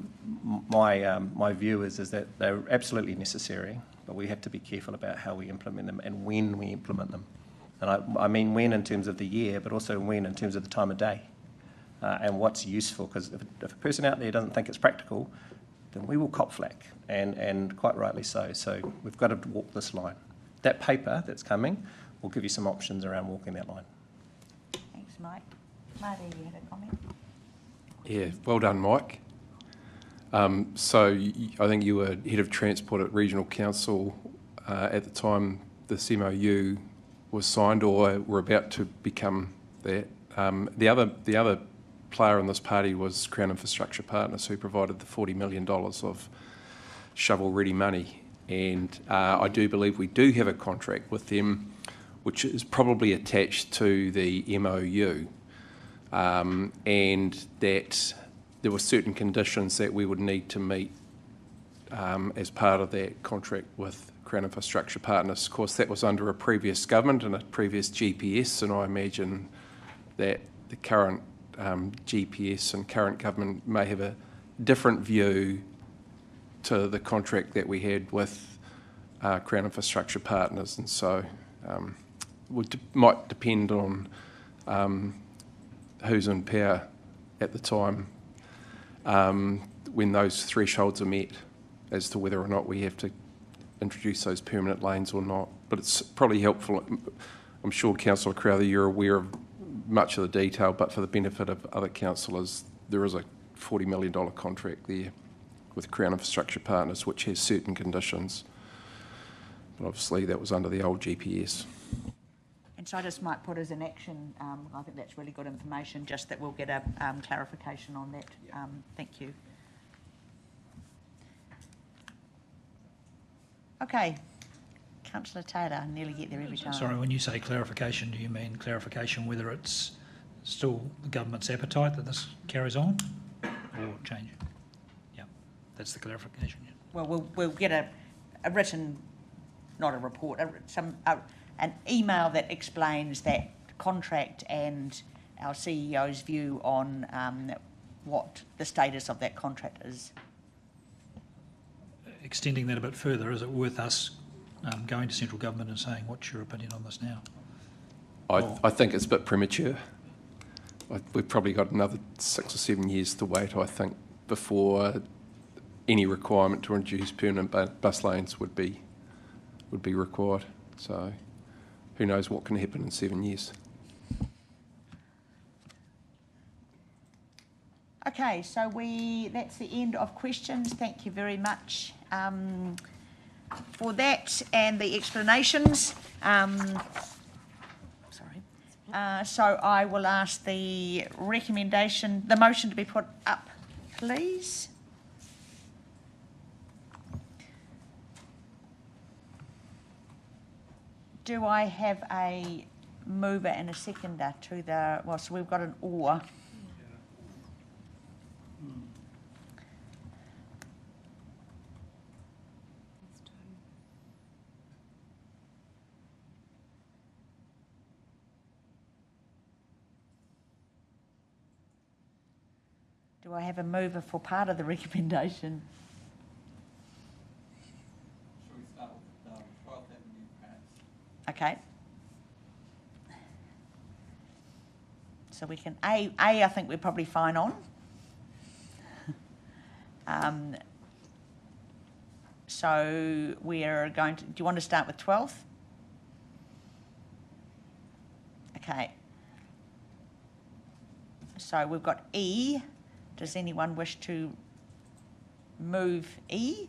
my view is that they're absolutely necessary, but we have to be careful about how we implement them and when we implement them. And I mean when in terms of the year, but also when in terms of the time of day and what's useful. Because if a person out there doesn't think it's practical, then we will cop flack, and quite rightly so. So we've got to walk this line. That paper that's coming will give you some options around walking that line. Thanks, Mike. Marty, you had a comment? Yeah, well done, Mike. So I think you were head of transport at Regional Council at the time this MOU was signed, or were about to become that. The other player in this party was Crown Infrastructure Partners, who provided the $40 million of shovel-ready money. And I do believe we do have a contract with them, which is probably attached to the MOU, and that there were certain conditions that we would need to meet as part of that contract with Crown Infrastructure Partners. Of course, that was under a previous government and a previous GPS, and I imagine that the current GPS and current government may have a different view to the contract that we had with Crown Infrastructure Partners, and so might depend on who's in power at the time when those thresholds are met as to whether or not we have to introduce those permanent lanes or not. But it's probably helpful. I'm sure, Councillor Crowther, you're aware of much of the detail, but for the benefit of other councillors, there is a $40 million contract there with Crown Infrastructure Partners, which has certain conditions. But obviously that was under the old GPS. And so I just might put as an action, I think that's really good information, just that we'll get a clarification on that. Thank you. Okay, Councillor Taylor, I nearly get there every time. Sorry, when you say clarification, do you mean clarification whether it's still the government's appetite that this carries on, or change? Yeah, that's the clarification. Yeah. Well, we'll get a written, not a report, an email that explains that contract and our CEO's view on what the status of that contract is. Extending that a bit further, is it worth us going to central government and saying, what's your opinion on this now? I think it's a bit premature. We've probably got another 6 or 7 years to wait, I think, before any requirement to introduce permanent bus lanes would be required. So who knows what can happen in 7 years. Okay, so that's the end of questions. Thank you very much for that and the explanations. So I will ask the motion to be put up, please. Do I have a mover and a seconder to so we've got an or. Do I have a mover for part of the recommendation? Shall we start with 12th Avenue, perhaps? Okay. So we can, I think we're probably fine on. So we're going to, do you want to start with 12th? Okay. So we've got E. Does anyone wish to move E?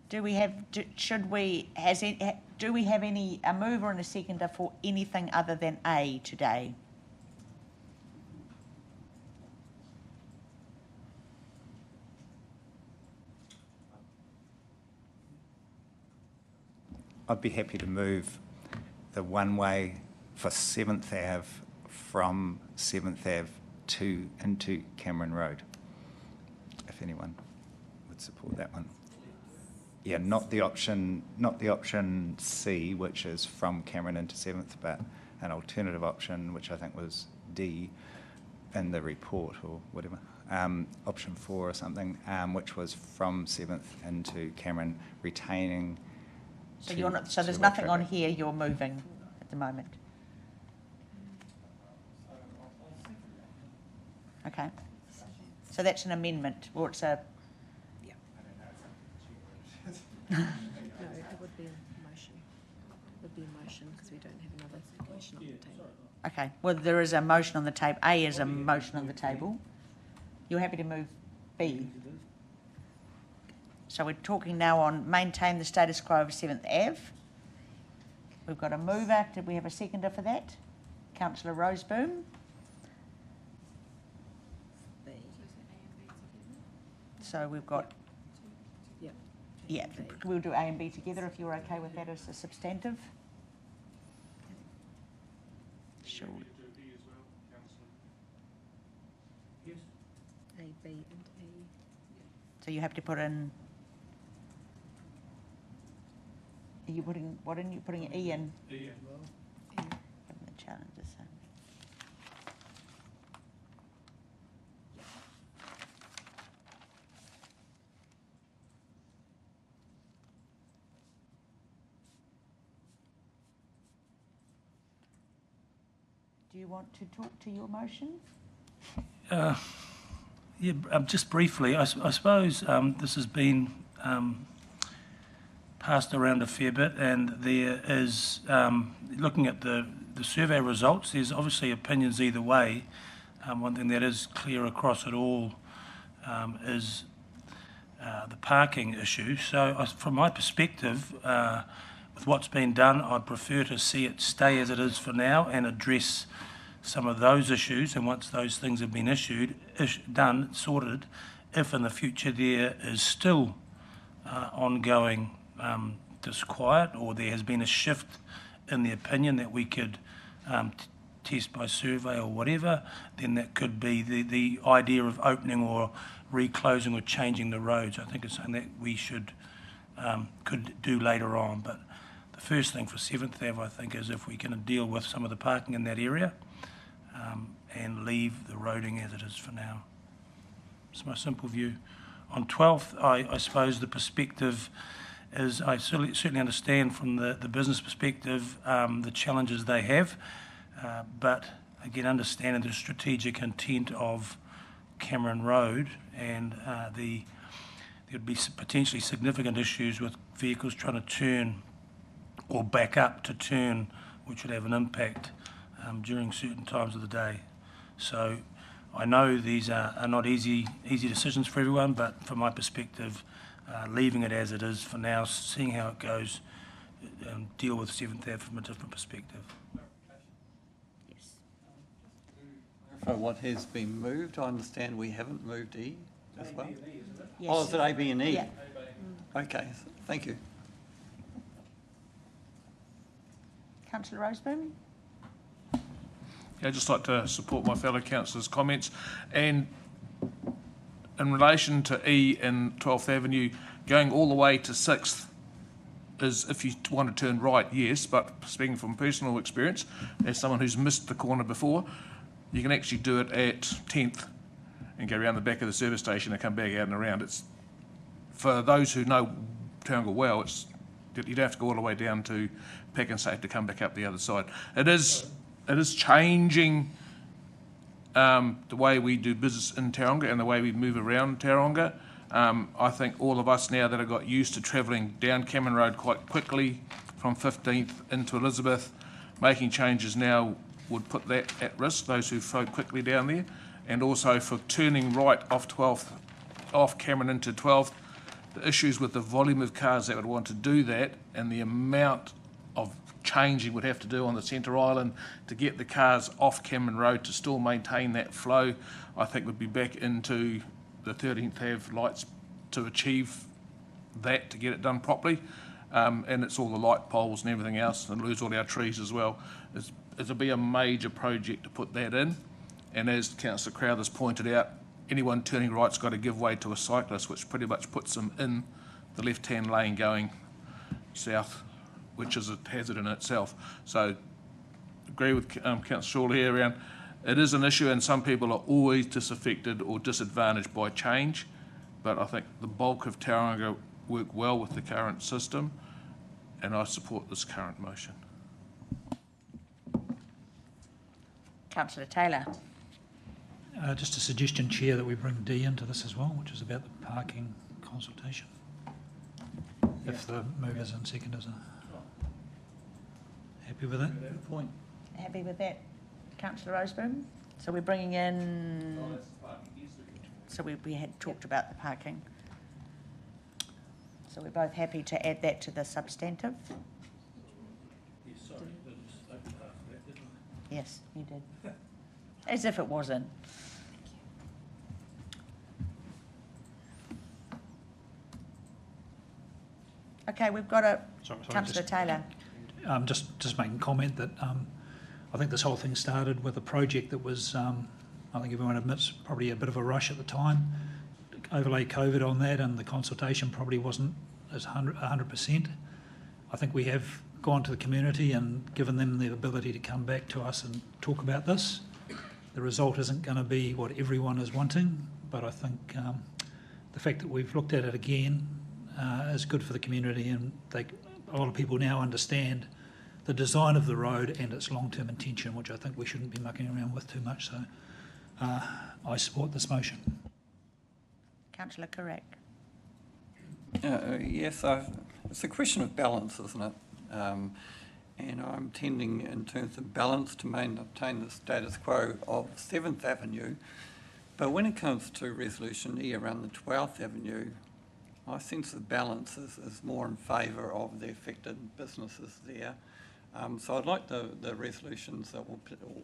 Do we have a mover and a seconder for anything other than A today? I'd be happy to move the one-way for 7th Ave from 7th Ave into Cameron Road, if anyone would support that one. Yeah, not the option C, which is from Cameron into 7th, but an alternative option, which I think was D in the report or whatever, option 4 or something, which was from 7th into Cameron, retaining. So you're not. So there's nothing on here you're moving at the moment. Okay. So that's an amendment, or it's a. No, it would be a motion. be a motion because we don't have another motion on the table. Okay, well, there is a motion on the table. A is a motion on the table. You're happy to move B? So we're talking now on maintain the status quo of 7th Ave. We've got a mover. Did we have a seconder for that? Councillor Roseboom. So we've got... Yep. Yeah, we'll do A and B together if you're okay with that as a substantive. Sure. A, B and E. So you have to put in... Are you putting, what in? You're putting E in? E. Given the challenges. Do you want to talk to your motion? Yeah, just briefly, I suppose this has been passed around a fair bit, and there is, looking at the survey results, there's obviously opinions either way. One thing that is clear across it all is the parking issue. So from my perspective, with what's been done, I'd prefer to see it stay as it is for now and address some of those issues, and once those things have been done, sorted, if in the future there is still ongoing disquiet, or there has been a shift in the opinion that we could test by survey or whatever, then that could be the idea of opening or reclosing or changing the roads. I think it's something that we could do later on. But the first thing for 7th Ave, I think, is if we can deal with some of the parking in that area and leave the roading as it is for now. It's my simple view. On 12th, I suppose the perspective is, I certainly understand from the business perspective the challenges they have, but again, understanding the strategic intent of Cameron Road, and there'd be potentially significant issues with vehicles trying to turn or back up to turn, which would have an impact during certain times of the day. So I know these are not easy decisions for everyone, but from my perspective, leaving it as it is for now, seeing how it goes, deal with 7th Ave from a different perspective. Yes. For what has been moved, I understand we haven't moved E as well. Yes. Oh, is it A, B and E? Yeah. Okay, thank you. Councillor Roseboom? Yeah, I'd just like to support my fellow councillors' comments. And in relation to E and 12th Avenue, going all the way to 6th is, if you want to turn right, yes, but speaking from personal experience, as someone who's missed the corner before, you can actually do it at 10th and go around the back of the service station and come back out and around. It's, for those who know Tauranga well, you don't have to go all the way down to Pack and Safe to come back up the other side. It is changing the way we do business in Tauranga and the way we move around Tauranga. I think all of us now that have got used to travelling down Cameron Road quite quickly from 15th into Elizabeth, making changes now would put that at risk, those who flow quickly down there. And also for turning right off 12th, off Cameron into 12th, the issues with the volume of cars that would want to do that and the amount of change you would have to do on the centre island to get the cars off Cameron Road to still maintain that flow, I think would be back into the 13th Ave lights to achieve that, to get it done properly. And it's all the light poles and everything else, and lose all our trees as well. It'll be a major project to put that in. And as Councillor Crowther's pointed out, anyone turning right's got to give way to a cyclist, which pretty much puts them in the left-hand lane going south, which is a hazard in itself. So agree with Councillor Shawley here around, it is an issue and some people are always disaffected or disadvantaged by change, but I think the bulk of Tauranga work well with the current system, and I support this current motion. Councillor Taylor. Just a suggestion, Chair, that we bring D into this as well, which is about the parking consultation. If the movers and seconders are... Happy with that? Good point. Happy with that, Councillor Roseboom? So we're bringing in... So we had talked about the parking. So we're both happy to add that to the substantive? Yes, you did. As if it wasn't. Okay, we've got a... Councillor Taylor. Just making comment that I think this whole thing started with a project that was, I think everyone admits, probably a bit of a rush at the time. Overlay COVID on that, and the consultation probably wasn't as 100%. I think we have gone to the community and given them the ability to come back to us and talk about this. The result isn't going to be what everyone is wanting, but I think the fact that we've looked at it again is good for the community, and a lot of people now understand the design of the road and its long-term intention, which I think we shouldn't be mucking around with too much. So I support this motion. Councillor Carrack. Yes, it's a question of balance, isn't it? And I'm tending, in terms of balance, to maintain the status quo of 7th Avenue. But when it comes to Resolution E around the 12th Avenue, I sense the balance is more in favour of the affected businesses there. So I'd like the resolutions that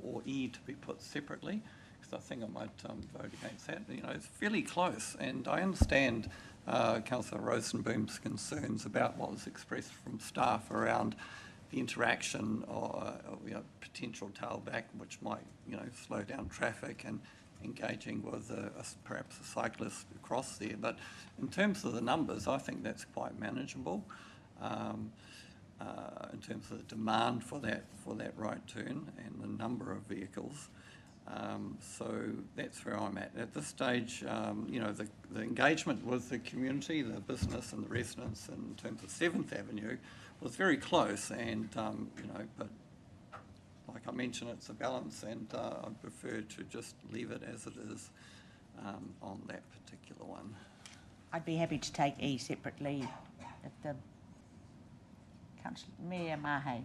or E to be put separately, because I think I might vote against that. You know, it's fairly close, and I understand Councillor Rosenboom's concerns about what was expressed from staff around the interaction or potential tailback, which might slow down traffic, and engaging with perhaps a cyclist across there. But in terms of the numbers, I think that's quite manageable. In terms of the demand for that right turn and the number of vehicles. So that's where I'm at this stage. The engagement with the community, the business and the residents in terms of 7th Avenue was very close, and but like I mentioned, it's a balance, and I prefer to just leave it as it is on that particular one. I'd be happy to take E separately if the Councillor Mayor Mahe.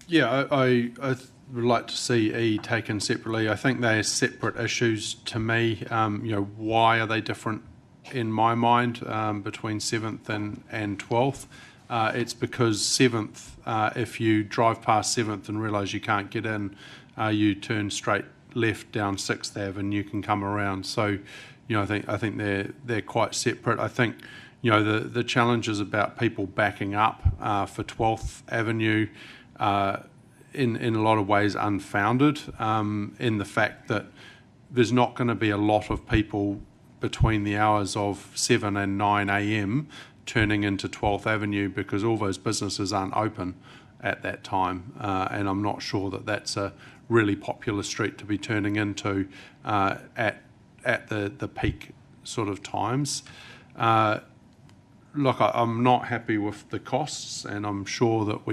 Yeah, I would like to see E taken separately. I think they are separate issues to me. Why are they different in my mind between 7th and 12th? It's because 7th, if you drive past 7th and realise you can't get in, you turn straight left down 6th Ave and you can come around. So, I think they're quite separate. I think the challenges about people backing up for 12th Avenue in a lot of ways unfounded in the fact that there's not going to be a lot of people between the hours of 7 and 9 a.m. turning into 12th Avenue, because all those businesses aren't open at that time, and I'm not sure that that's a really popular street to be turning into at the peak sort of times. Look, I'm not happy with the costs, and I'm sure that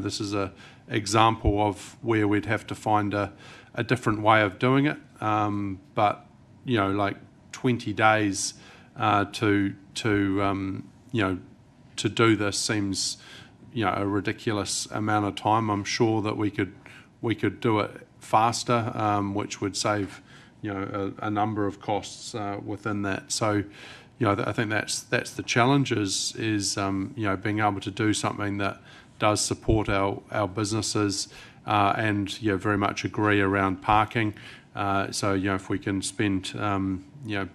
this is a example of where we'd have to find a different way of doing it. But 20 days to do this seems a ridiculous amount of time. I'm sure that we could do it faster, which would save a number of costs within that. So. I think that's the challenge is being able to do something that does support our businesses and very much agree around parking. So if we can spend $6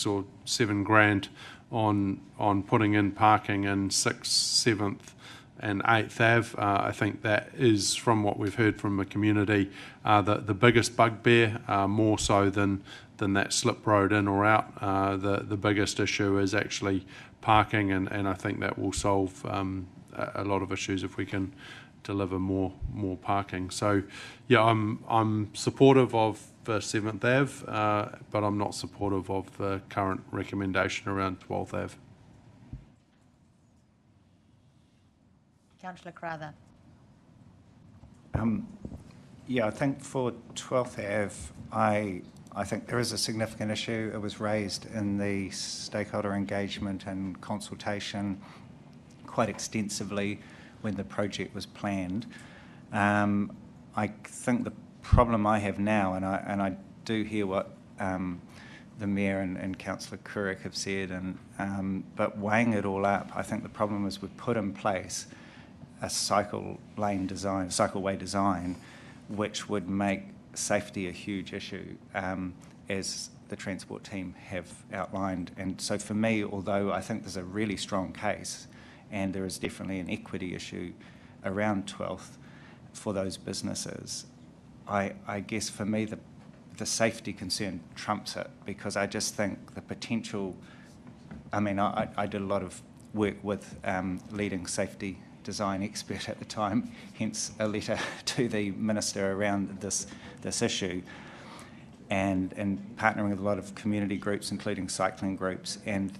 or $7 grand on putting in parking in 6th, 7th and 8th Ave, I think that is, from what we've heard from the community, the biggest bugbear, more so than that slip road in or out. The biggest issue is actually parking, and I think that will solve a lot of issues if we can deliver more parking. So yeah, I'm supportive of 7th Ave, but I'm not supportive of the current recommendation around 12th Ave. Councillor Crowther. Yeah, I think for 12th Ave, I think there is a significant issue. It was raised in the stakeholder engagement and consultation quite extensively. when the project was planned. I think the problem I have now, and I do hear what the Mayor and Councillor Couric have said, but weighing it all up, I think the problem is we've put in place a cycleway design, which would make safety a huge issue, as the transport team have outlined. And so for me, although I think there's a really strong case, and there is definitely an equity issue around 12th for those businesses, I guess for me the safety concern trumps it, because I just think the potential, I did a lot of work with leading safety design expert at the time, hence a letter to the Minister around this issue, and partnering with a lot of community groups, including cycling groups, and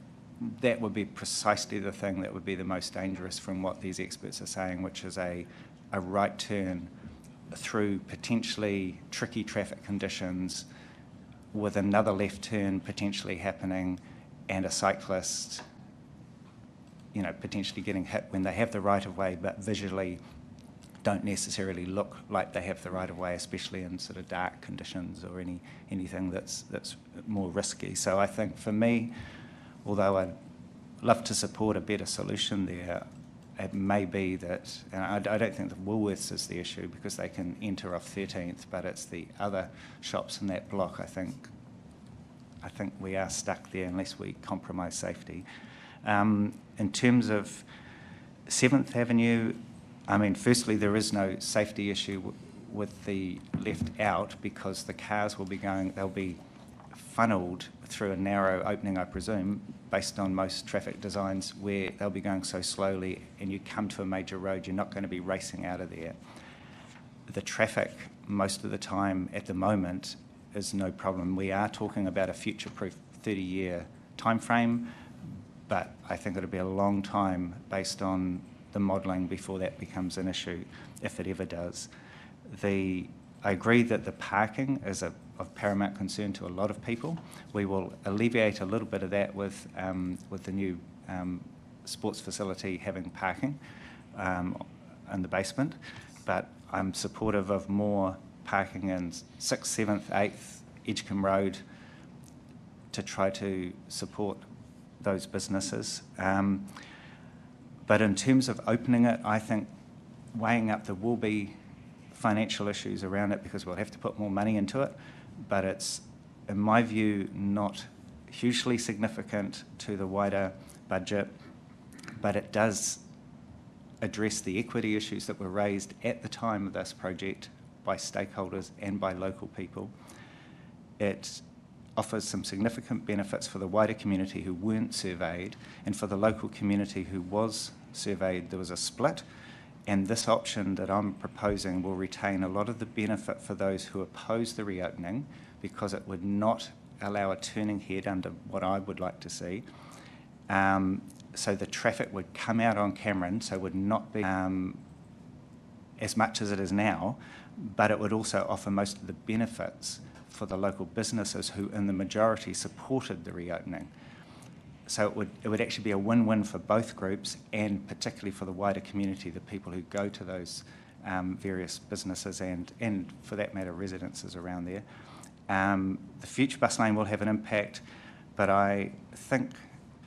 that would be precisely the thing that would be the most dangerous from what these experts are saying, which is a right turn through potentially tricky traffic conditions with another left turn potentially happening and a cyclist, potentially getting hit when they have the right of way, but visually don't necessarily look like they have the right of way, especially in sort of dark conditions or anything that's more risky. So I think for me, although I'd love to support a better solution there, it may be that, and I don't think the Woolworths is the issue because they can enter off 13th, but it's the other shops in that block. I think we are stuck there unless we compromise safety. In terms of 7th Avenue, firstly, there is no safety issue with the left out because the cars will be they'll be funneled through a narrow opening, I presume, based on most traffic designs where they'll be going so slowly, and you come to a major road, you're not going to be racing out of there. The traffic, most of the time at the moment, is no problem. We are talking about a future-proof 30-year time frame, but I think it'll be a long time based on the modelling before that becomes an issue, if it ever does. I agree that the parking is of paramount concern to a lot of people. We will alleviate a little bit of that with the new sports facility having parking in the basement, but I'm supportive of more parking in 6th, 7th, 8th Edgecombe Road to try to support those businesses. But in terms of opening it, I think weighing up, there will be financial issues around it because we'll have to put more money into it, but it's, in my view, not hugely significant to the wider budget, but it does address the equity issues that were raised at the time of this project by stakeholders and by local people. It offers some significant benefits for the wider community who weren't surveyed, and for the local community who was surveyed, there was a split. And this option that I'm proposing will retain a lot of the benefit for those who oppose the reopening, because it would not allow a turning head under what I would like to see. So the traffic would come out on Cameron, so would not be as much as it is now, but it would also offer most of the benefits for the local businesses who in the majority supported the reopening. So it would actually be a win-win for both groups, and particularly for the wider community, the people who go to those various businesses and for that matter residences around there. The future bus lane will have an impact, but I think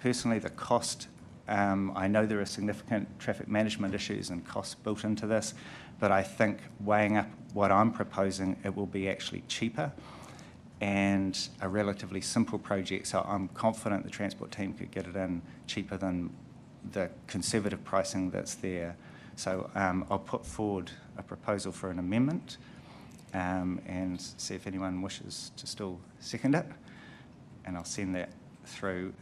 personally the cost, I know there are significant traffic management issues and costs built into this, but I think weighing up what I'm proposing, it will be actually cheaper and a relatively simple project, so I'm confident the transport team could get it in cheaper than the conservative pricing that's there. So I'll put forward a proposal for an amendment and see if anyone wishes to still second it, and I'll send that through.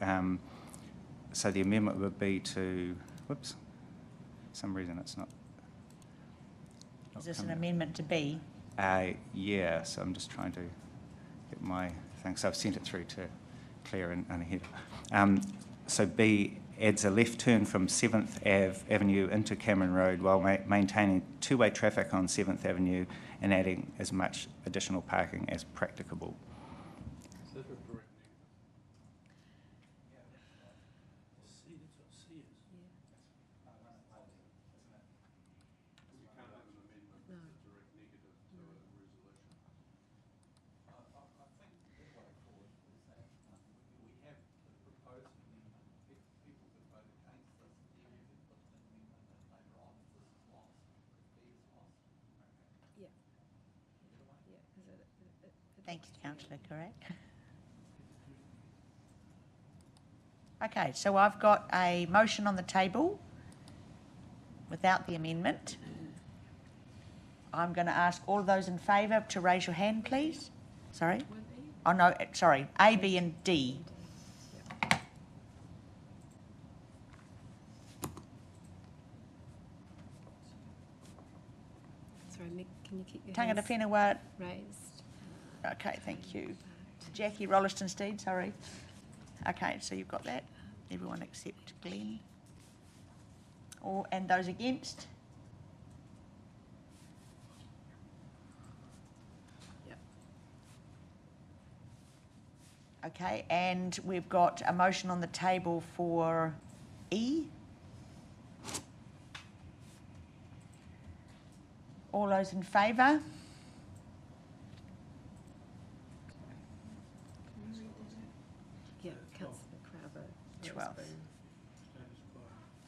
So the amendment would be to, whoops, for some reason it's not. Is this an amendment to B? Yeah, so I'm just trying to get my thing. So I've sent it through to Claire and Heather. So B adds a left turn from 7th Avenue into Cameron Road while maintaining two-way traffic on 7th Avenue and adding as much additional parking as practicable. Thank you, Councillor Correct. Okay, so I've got a motion on the table without the amendment. I'm going to ask all of those in favour to raise your hand, please. Sorry? Oh, no, sorry. A, B and D. Sorry, Mick, can you keep your Tangata hands Whenua. raised? Okay, thank you. Jackie Rolliston-Steed, sorry. Okay, so you've got that. Everyone except Glenn. And those against? Yep. Okay, and we've got a motion on the table for E. All those in favour? Yeah, Councillor Crowther. 12. Roseborough.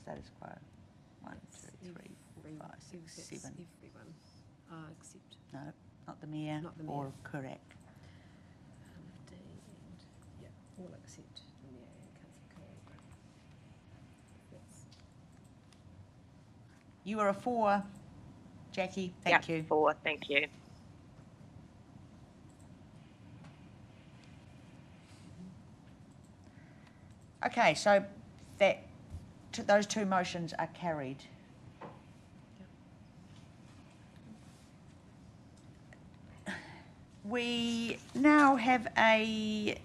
Status quo. 1, 2, 3, 4, 5, 6, 7. Everyone, except No, not the mayor. Not the mayor. Or correct. D and, yeah, all except the mayor and Councillor Crowther. That's You were a 4, Jackie. Thank you. 4, thank you. Okay, so those two motions are carried. We now have a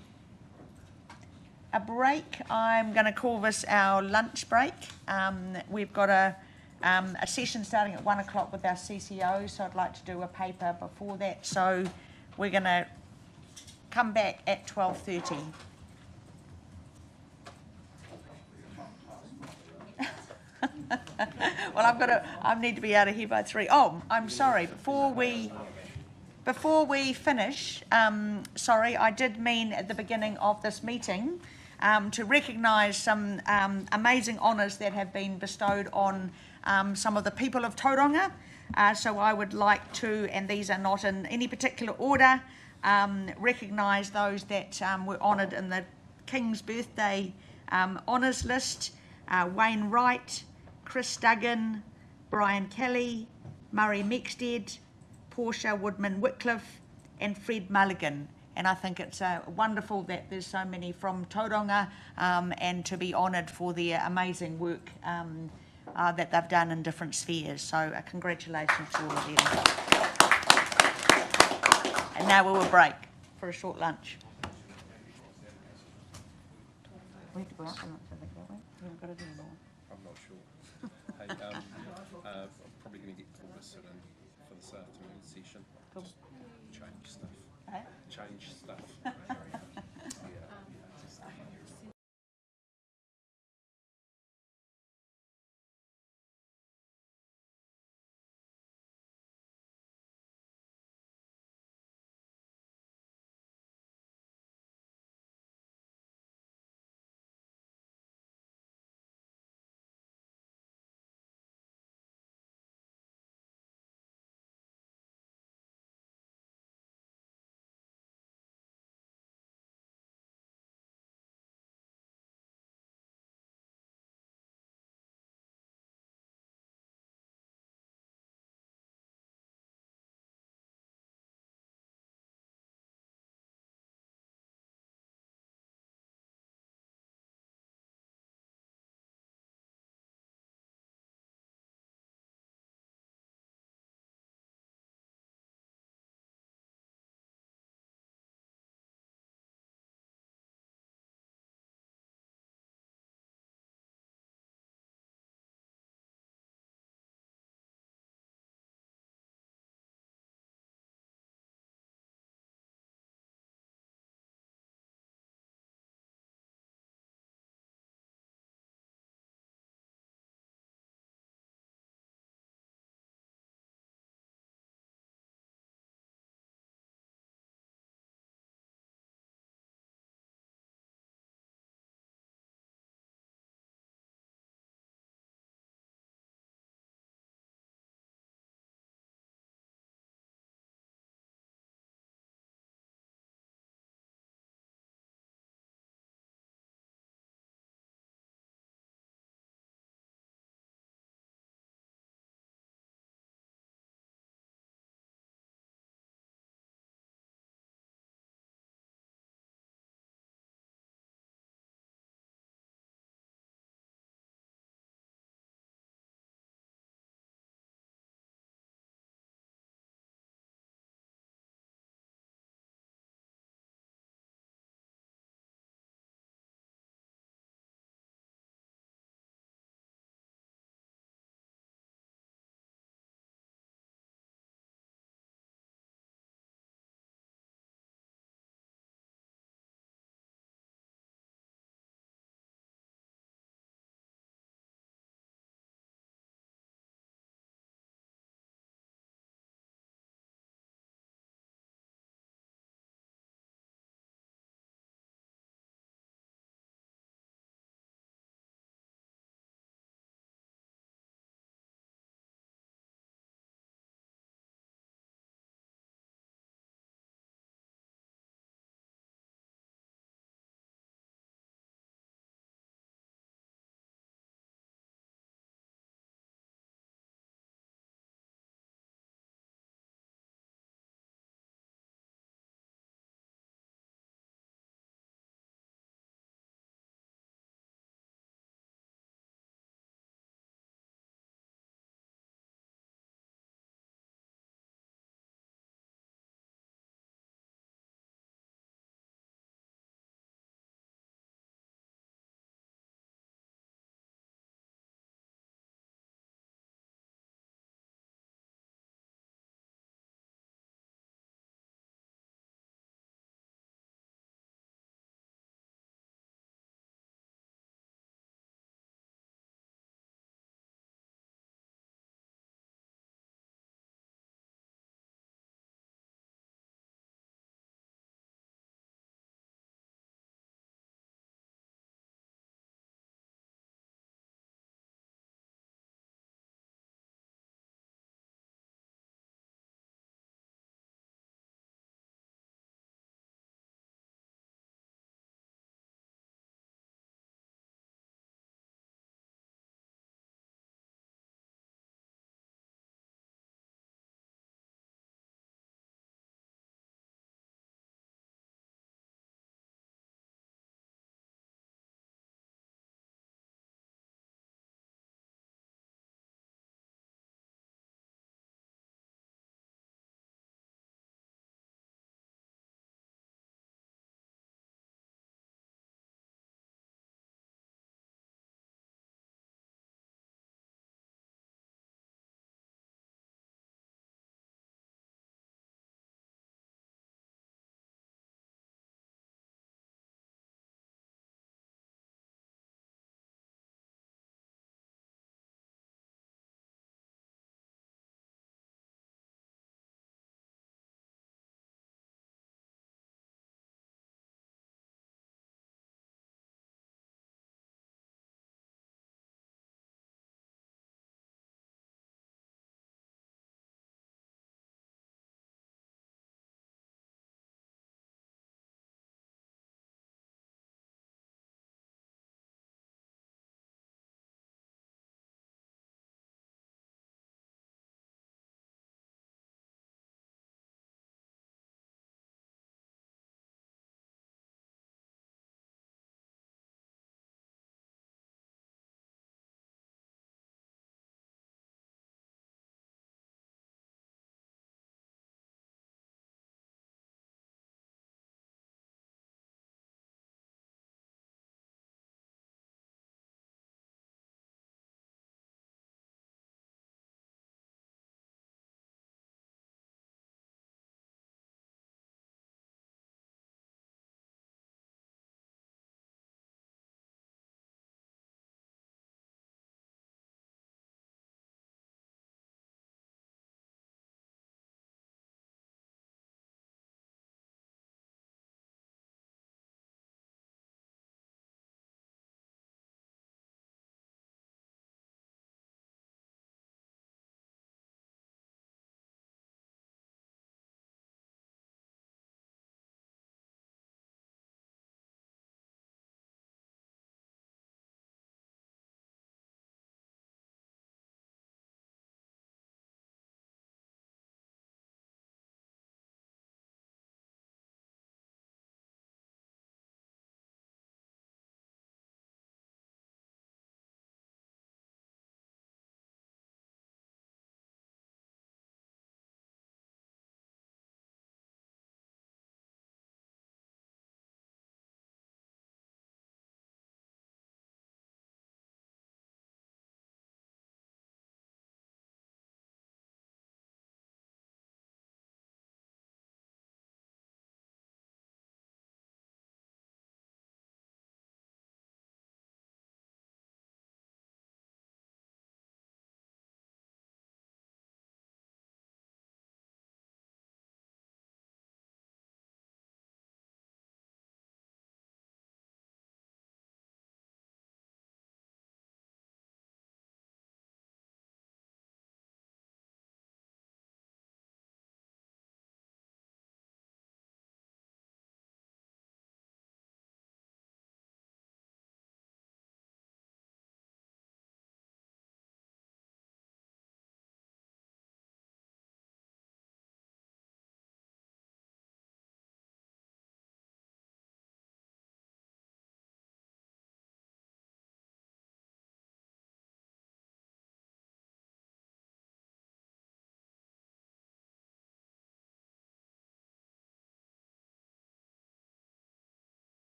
break. I'm going to call this our lunch break. We've got a session starting at 1 o'clock with our CCO, so I'd like to do a paper before that. So we're going to come back at 12:30. Well, I need to be out of here by 3. Oh, I'm sorry. Before we finish, sorry, I did mean at the beginning of this meeting to recognise some amazing honours that have been bestowed on some of the people of Tauranga. So I would like to, and these are not in any particular order, recognise those that were honoured in the King's Birthday honours list. Wayne Wright, Chris Duggan, Brian Kelly, Murray Mexted, Portia Woodman-Whitcliffe and Fred Mulligan. And I think it's wonderful that there's so many from Tauranga and to be honoured for their amazing work that they've done in different spheres. So congratulations to all of them. And now we will break for a short lunch. We have to go out for lunch, I think, don't we? We haven't got it anymore. I'm not sure. Hey, I'm probably going to get called to sit in for this afternoon session. Cool. Change stuff. Eh? Change stuff.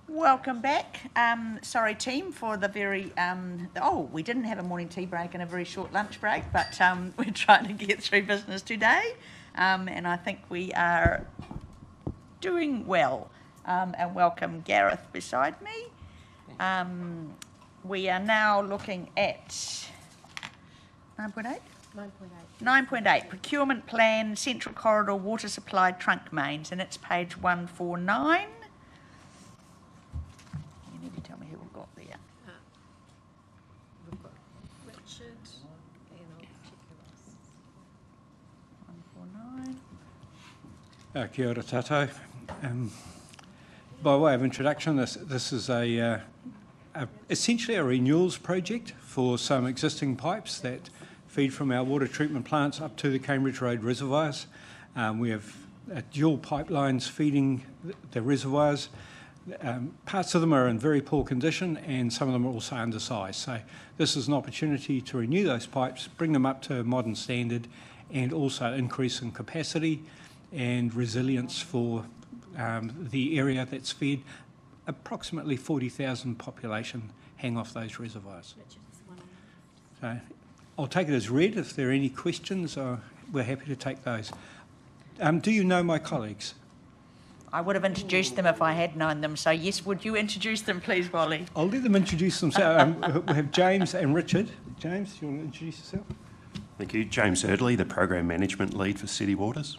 Welcome back. Sorry, team, for the very... we didn't have a morning tea break and a very short lunch break, but we're trying to get through business today, and I think we are doing well. And welcome Gareth beside me. We are now looking at 9.8? 9.8, procurement plan, central corridor water supply trunk mains, and it's page 149. You need to tell me who we've got there. We've got Richard, and I'll check who else. 149. Kia ora tātou. By way of introduction, this is essentially a renewals project for some existing pipes that feed from our water treatment plants up to the Cambridge Road reservoirs. We have dual pipelines feeding the reservoirs. Parts of them are in very poor condition and some of them are also undersized. So this is an opportunity to renew those pipes, bring them up to a modern standard, and also increase in capacity and resilience for the area that's fed. Approximately 40,000 population hang off those reservoirs. So I'll take it as read. If there are any questions, we're happy to take those. Do you know my colleagues? I would have introduced them if I had known them. So yes, would you introduce them, please, Wally? I'll let them introduce themselves. We have James and Richard. James, do you want to introduce yourself? Thank you. James Erdley, the Program Management Lead for City Waters.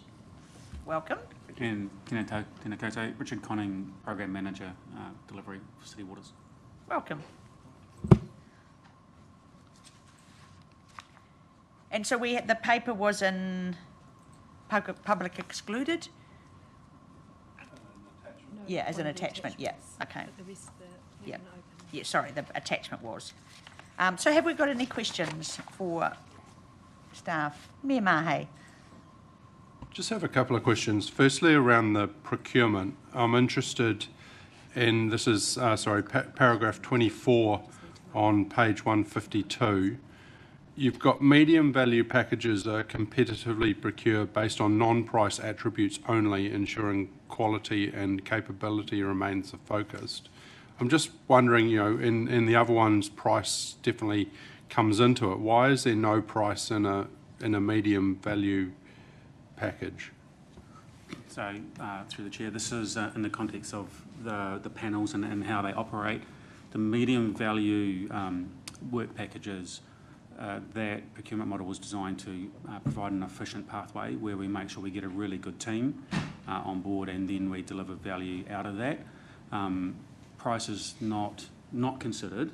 Welcome. And tēnā koutou, Richard Conning, Program Manager, Delivery for City Waters. Welcome. And so the paper was in public excluded? Yeah, as an attachment, yeah, okay. But the rest Yeah, yeah, sorry, the attachment was. So have we got any questions for staff? Mea mahe. Just have a couple of questions. Firstly, around the procurement, I'm interested in, this is, paragraph 24 on page 152. You've got medium value packages are competitively procured based on non-price attributes only, ensuring quality and capability remains focused. I'm just wondering, in the other ones, price definitely comes into it. Why is there no price in a medium value package? So, through the Chair, this is in the context of the panels and how they operate. The medium value work packages, that procurement model was designed to provide an efficient pathway where we make sure we get a really good team on board and then we deliver value out of that. Price is not considered,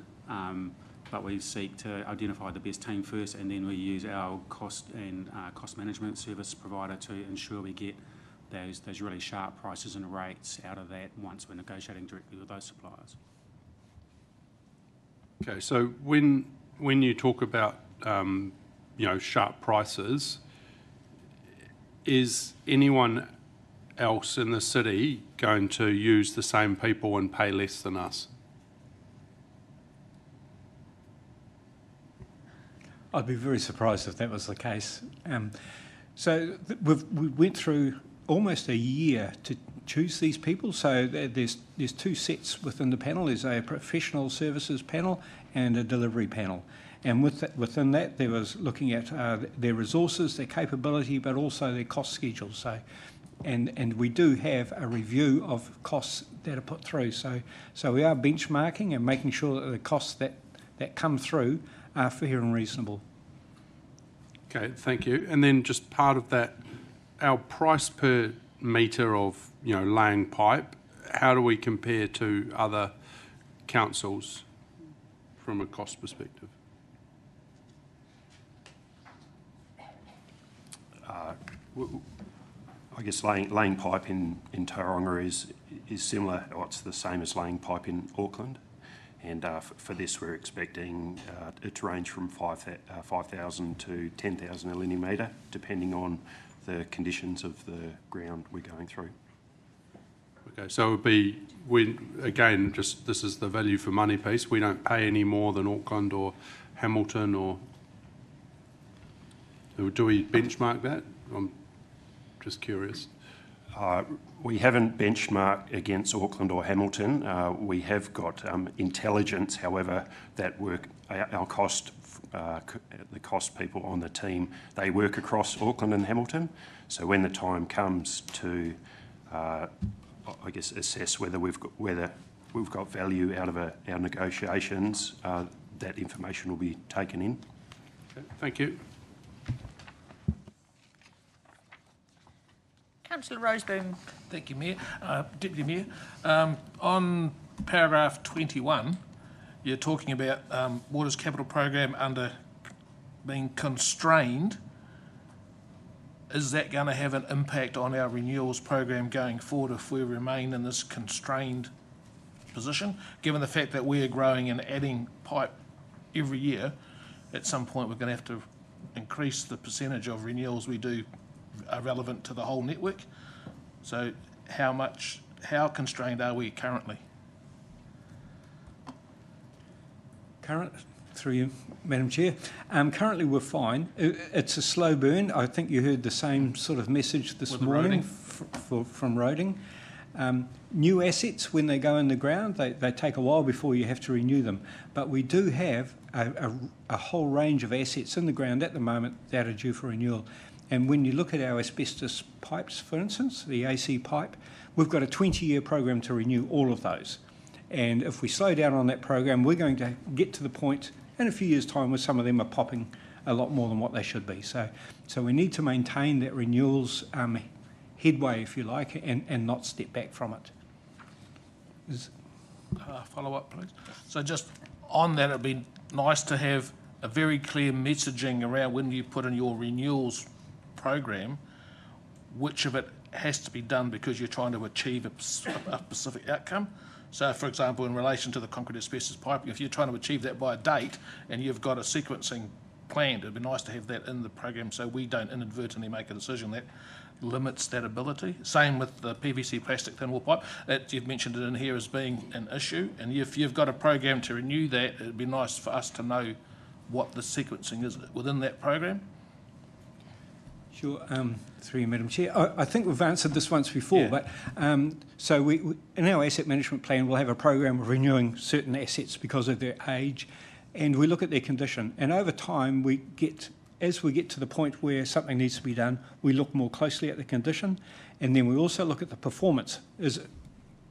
but we seek to identify the best team first and then we use our cost management service provider to ensure we get those really sharp prices and rates out of that once we're negotiating directly with those suppliers. Okay, so when you talk about sharp prices, is anyone else in the city going to use the same people and pay less than us? I'd be very surprised if that was the case. We went through almost a year to choose these people. So there's two sets within the panel. There's a professional services panel and a delivery panel. And within that, there was looking at their resources, their capability, but also their cost schedule. So, and we do have a review of costs that are put through. So we are benchmarking and making sure that the costs that come through are fair and reasonable. Okay, thank you. And then just part of that, our price per metre of laying pipe, how do we compare to other councils from a cost perspective? I guess laying pipe in Tauranga is similar, or it's the same as laying pipe in Auckland. And for this, we're expecting it to range from 5,000 to 10,000 a linear metre, depending on the conditions of the ground we're going through. Okay, so it would be, this is the value for money piece. We don't pay any more than Auckland or Hamilton, or do we benchmark that? I'm just curious. We haven't benchmarked against Auckland or Hamilton. We have got intelligence, however, that work, our cost, the cost people on the team, they work across Auckland and Hamilton. So when the time comes to, I guess, assess whether we've got value out of our negotiations, that information will be taken in. Okay, thank you. Councillor Roseboom. Thank you, Mayor. Deputy Mayor, on paragraph 21, you're talking about Water's capital program under being constrained. Is that going to have an impact on our renewals program going forward if we remain in this constrained position? Given the fact that we're growing and adding pipe every year, at some point we're going to have to increase the percentage of renewals we do are relevant to the whole network. So how constrained are we currently? Through you, Madam Chair. Currently we're fine. It's a slow burn. I think you heard the same sort of message this morning from roading. New assets, when they go in the ground, they take a while before you have to renew them. But we do have a whole range of assets in the ground at the moment that are due for renewal. And when you look at our asbestos pipes, for instance, the AC pipe, we've got a 20-year program to renew all of those. And if we slow down on that program, we're going to get to the point in a few years' time where some of them are popping a lot more than what they should be. So we need to maintain that renewals headway, if you like, and not step back from it. Follow up, please. So just on that, it'd be nice to have a very clear messaging around when you put in your renewals program, which of it has to be done because you're trying to achieve a specific outcome. So, for example, in relation to the concrete asbestos piping, if you're trying to achieve that by a date and you've got a sequencing planned, it'd be nice to have that in the program so we don't inadvertently make a decision that limits that ability. Same with the PVC plastic thin wall pipe, that you've mentioned it in here as being an issue, and if you've got a program to renew that, it'd be nice for us to know what the sequencing is within that program. Sure. Through you, Madam Chair. I think we've answered this once before, but so we, in our asset management plan, we'll have a program of renewing certain assets because of their age, and we look at their condition. And over time, as we get to the point where something needs to be done, we look more closely at the condition, and then we also look at the performance. Is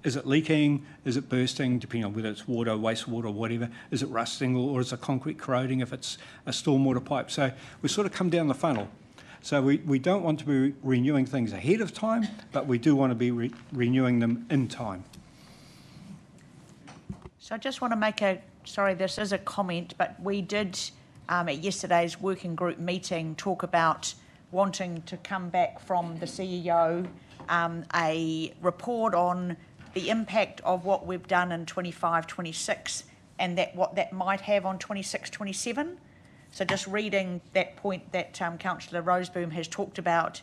it leaking? Is it bursting? Depending on whether it's water, wastewater, or whatever. Is it rusting, or is the concrete corroding if it's a stormwater pipe? So we sort of come down the funnel. So we don't want to be renewing things ahead of time, but we do want to be renewing them in time. So I just want to make this is a comment, but we did at yesterday's working group meeting talk about wanting to come back from the CEO a report on the impact of what we've done in 25-26 and what that might have on 26-27. So just reading that point that Councillor Roseboom has talked about,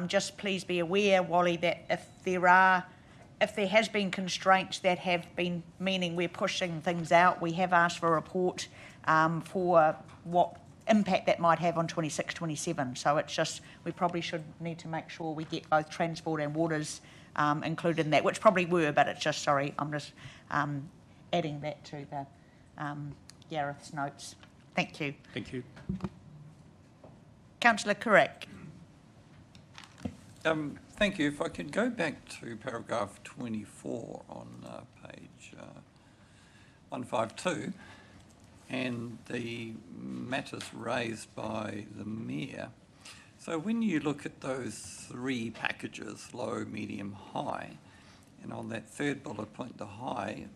just please be aware, Wally, that if there has been constraints that have been meaning we're pushing things out, we have asked for a report for what impact that might have on 26-27. So it's just, we probably should need to make sure we get both transport and waters included in that, which probably were, but it's just, sorry, I'm just adding that to the Gareth's notes. Thank you. Thank you. Councillor Carrick. Thank you. If I could go back to paragraph 24 on page 152 and the matters raised by the Mayor. So when you look at those three packages, low, medium, high, and on that third bullet point, the high,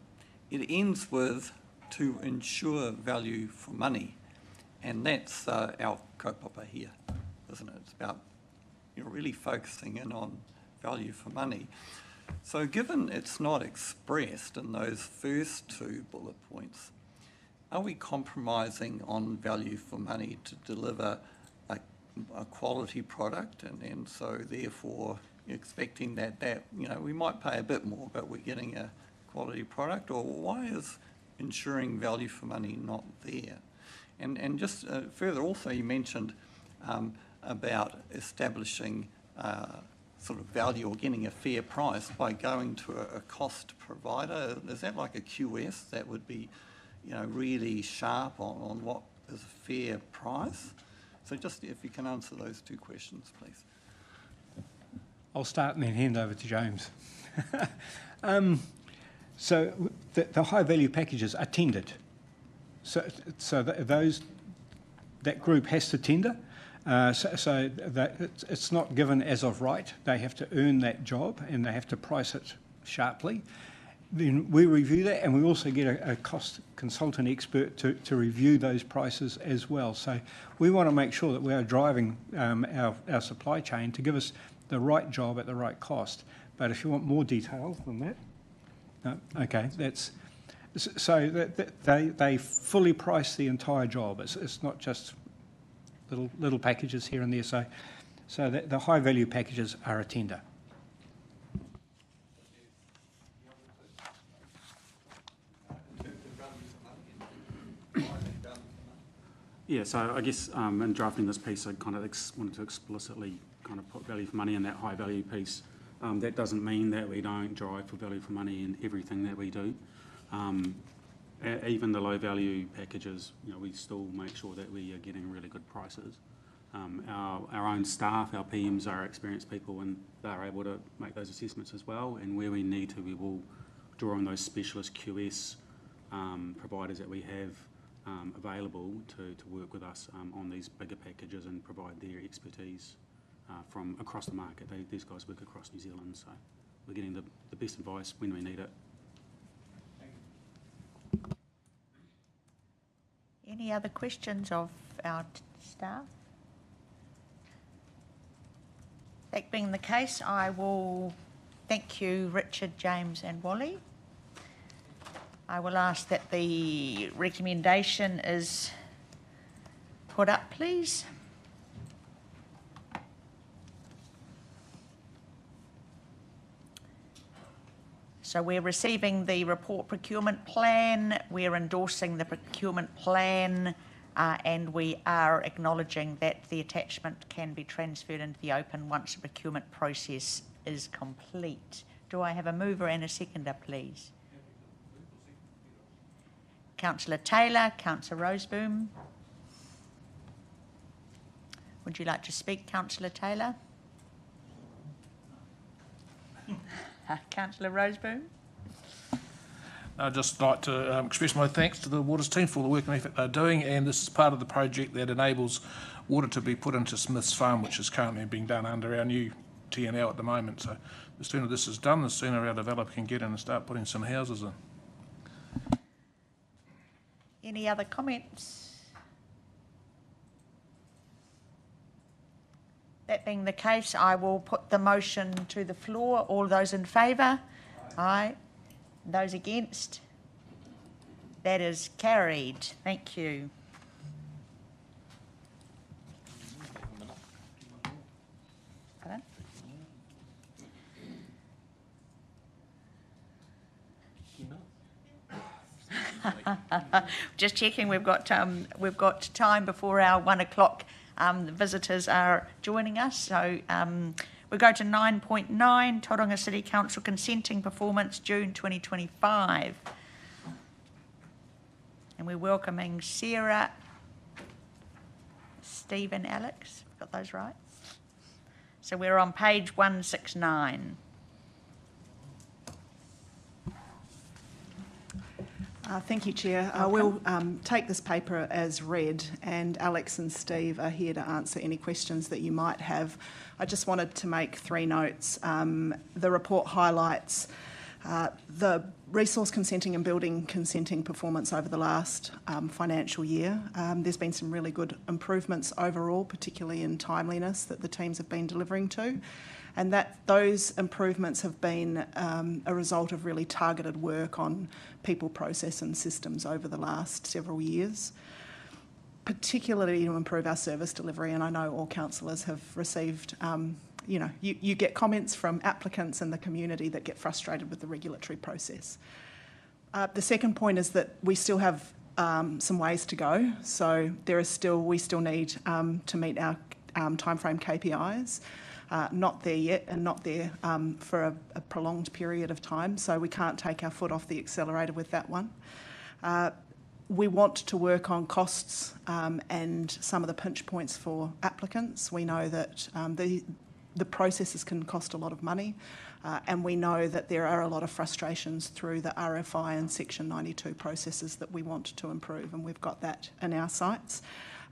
it ends with to ensure value for money. And that's our kaupapa here, isn't it? It's about really focusing in on value for money. So given it's not expressed in those first two bullet points, are we compromising on value for money to deliver a quality product, and so therefore expecting that we might pay a bit more, but we're getting a quality product? Or why is ensuring value for money not there? And just further, also you mentioned about establishing sort of value or getting a fair price by going to a cost provider? Is that like a QS that would be, you know, really sharp on what is a fair price? So just if you can answer those two questions, please. I'll start and then hand over to James. So the high value packages are tendered. So that group has to tender. So that it's not given as of right. They have to earn that job and they have to price it sharply. Then we review that, and we also get a cost consultant expert to review those prices as well. So we want to make sure that we are driving our supply chain to give us the right job at the right cost. But if you want more detail than that, no, okay, that's so that they fully price the entire job. It's not just little packages here and there. So that the high value packages are a tender. Yeah, so I guess in drafting this piece, I kind of wanted to explicitly kind of put value for money in that high value piece. That doesn't mean that we don't drive for value for money in everything that we do. Even the low value packages, you know, we still make sure that we are getting really good prices. Our own staff, our PMs are experienced people, and they're able to make those assessments as well. And where we need to, we will draw on those specialist QS providers that we have available to work with us on these bigger packages and provide their expertise from across the market. These guys work across New Zealand, so we're getting the best advice when we need it. Any other questions of our staff? That being the case, I will thank you, Richard, James and Wally. I will ask that the recommendation is put up, please. So we're receiving the report procurement plan, we're endorsing the procurement plan, and we are acknowledging that the attachment can be transferred into the open once the procurement process is complete. Do I have a mover and a seconder, please? Councillor Taylor, Councillor Roseboom. Would you like to speak, Councillor Taylor? Councillor Roseboom. I'd just like to express my thanks to the Waters team for all the work and effort they're doing, and this is part of the project that enables water to be put into Smith's Farm, which is currently being done under our new TNL at the moment. So the sooner this is done, the sooner our developer can get in and start putting some houses in. Any other comments? That being the case, I will put the motion to the floor. All those in favour? Aye. Those against? That is carried. Thank you. Pardon? Just checking, we've got time before our 1 o'clock. The visitors are joining us, so we go to 9.9, Tauranga City Council consenting performance, June 2025. And we're welcoming Sarah, Steve and Alex. Got those right? So we're on page 169. Thank you, Chair. I will take this paper as read, and Alex and Steve are here to answer any questions that you might have. I just wanted to make 3 notes. The report highlights the resource consenting and building consenting performance over the last financial year. There's been some really good improvements overall, particularly in timeliness that the teams have been delivering to. And that those improvements have been a result of really targeted work on people, process and systems over the last several years, particularly to improve our service delivery. And I know all councillors have received, you get comments from applicants and the community that get frustrated with the regulatory process. The second point is that we still have some ways to go. So we still need to meet our timeframe KPIs. not there yet and not there for a prolonged period of time, so we can't take our foot off the accelerator with that one. We want to work on costs and some of the pinch points for applicants. We know that the processes can cost a lot of money, and we know that there are a lot of frustrations through the RFI and Section 92 processes that we want to improve, and we've got that in our sights.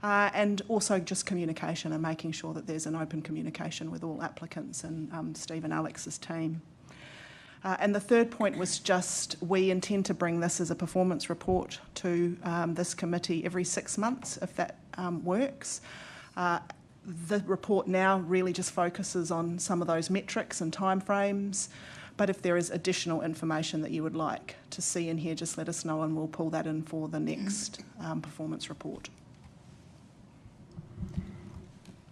And also just communication and making sure that there's an open communication with all applicants and Steve and Alex's team. And the third point was just we intend to bring this as a performance report to this committee every 6 months, if that works. The report now really just focuses on some of those metrics and timeframes, but if there is additional information that you would like to see in here, just let us know and we'll pull that in for the next performance report.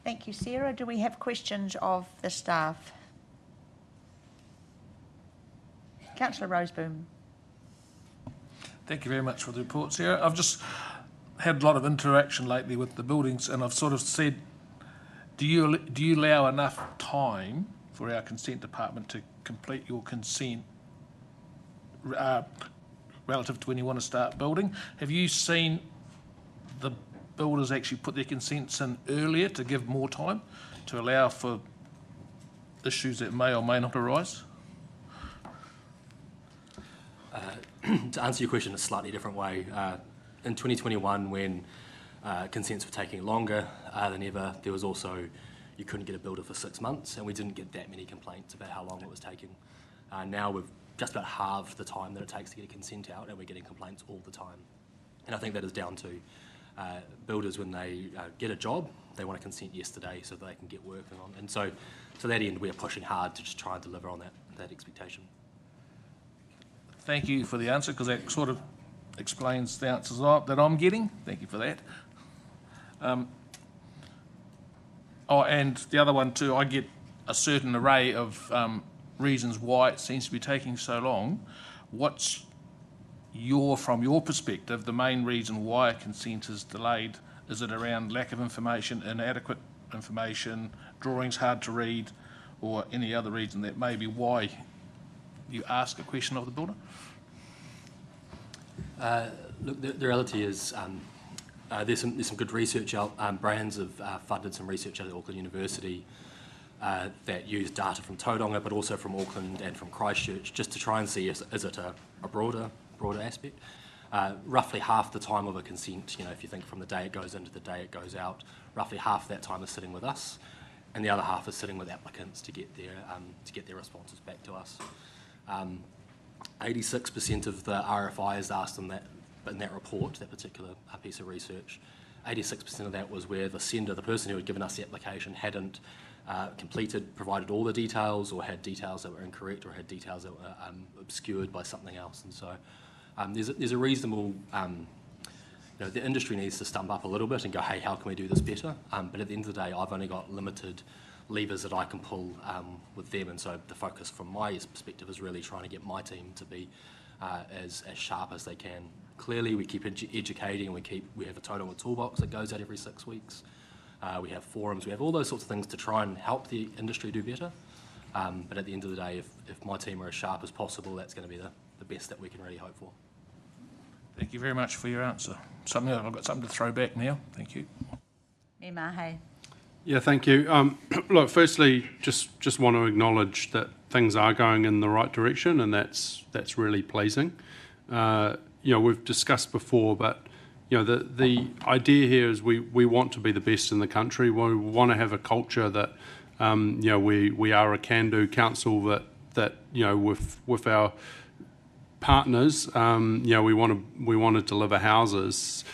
Thank you, Sarah. Do we have questions of the staff? Councillor Roseboom. Thank you very much for the report, Sarah. I've just had a lot of interaction lately with the buildings, and I've sort of said, do you allow enough time for our consent department to complete your consent relative to when you want to start building? Have you seen the builders actually put their consents in earlier to give more time to allow for issues that may or may not arise? To answer your question in a slightly different way, in 2021 when consents were taking longer than ever, there was also, you couldn't get a builder for 6 months, and we didn't get that many complaints about how long it was taking. Now we've just about halved the time that it takes to get a consent out, and we're getting complaints all the time. And I think that is down to builders, when they get a job, they want to consent yesterday so that they can get working on. And so to that end, we are pushing hard to just try and deliver on that expectation. Thank you for the answer, because that sort of explains the answers that I'm getting. Thank you for that. And the other one too, I get a certain array of reasons why it seems to be taking so long. What's from your perspective, the main reason why a consent is delayed? Is it around lack of information, inadequate information, drawings hard to read, or any other reason that may be why you ask a question of the builder? Look, the reality is there's some good research out. Brands have funded some research at Auckland University that use data from Tauranga, but also from Auckland and from Christchurch, just to try and see is it a broader aspect. Roughly half the time of a consent, if you think from the day it goes in to the day it goes out, roughly half that time is sitting with us, and the other half is sitting with applicants to get their responses back to us. 86% of the RFIs asked in that report, that particular piece of research, 86% of that was where the sender, the person who had given us the application, hadn't provided all the details, or had details that were incorrect, or had details that were obscured by something else. And so there's a reasonable, the industry needs to stump up a little bit and go, hey, how can we do this better? But at the end of the day, I've only got limited levers that I can pull with them, and so the focus from my perspective is really trying to get my team to be as sharp as they can. Clearly, we keep educating, we have a Tauranga toolbox that goes out every 6 weeks. We have forums, we have all those sorts of things to try and help the industry do better. But at the end of the day, if my team are as sharp as possible, that's going to be the best that we can really hope for. Thank you very much for your answer. I've got something to throw back now. Thank you. Me Mahe. Yeah, thank you. Look, firstly, just want to acknowledge that things are going in the right direction, and that's really pleasing. We've discussed before, but the idea here is we want to be the best in the country. We want to have a culture that we are a can-do council that with our partners, we want to deliver houses.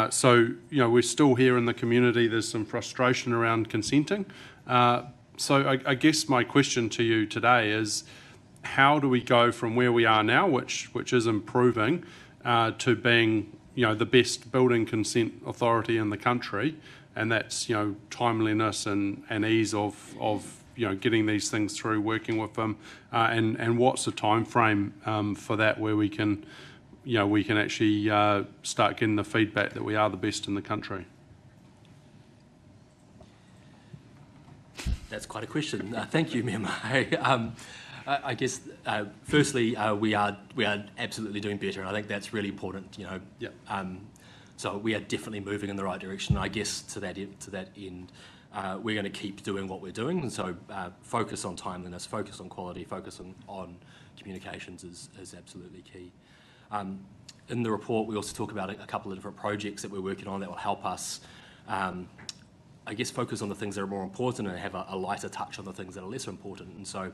So we're still here in the community. There's some frustration around consenting. So I guess my question to you today is, how do we go from where we are now, which is improving, to being the best building consent authority in the country, and that's timeliness and ease of getting these things through, working with them, and what's the time frame for that, where we can actually start getting the feedback that we are the best in the country. That's quite a question. Thank you, Member. I guess, firstly, we are absolutely doing better, and I think that's really important. So we are definitely moving in the right direction. I guess to that end, we're going to keep doing what we're doing, and so focus on timeliness, focus on quality, focus on communications is absolutely key. In the report, we also talk about a couple of different projects that we're working on that will help us, I guess, focus on the things that are more important and have a lighter touch on the things that are less important. And so,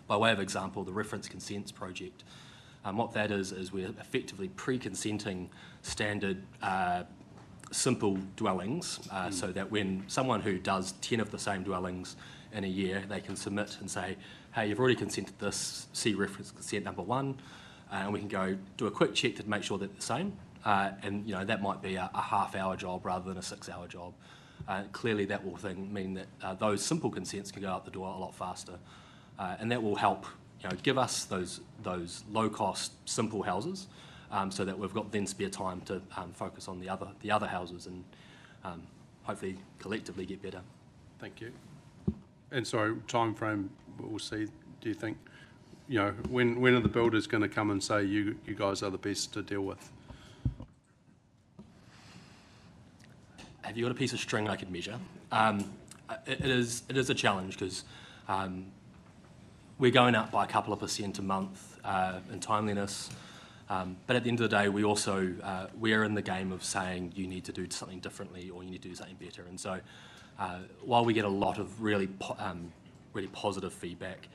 by way of example, the reference consents project, what that is we're effectively pre-consenting standard simple dwellings, so that when someone who does 10 of the same dwellings in a year, they can submit and say, hey, you've already consented this, see reference consent number 1, and we can go do a quick check to make sure they're the same. And that might be a half-hour job rather than a 6-hour job. Clearly that will mean that those simple consents can go out the door a lot faster, and that will help give us those low-cost simple houses, so that we've got then spare time to focus on the other houses and hopefully collectively get better. Thank you. And so, time frame, we'll see. Do you think, when are the builders going to come and say you guys are the best to deal with? Have you got a piece of string I could measure? It is a challenge because we're going up by a couple of % a month in timeliness. But at the end of the day, we also we're in the game of saying you need to do something differently or you need to do something better. And so, while we get a lot of really positive feedback,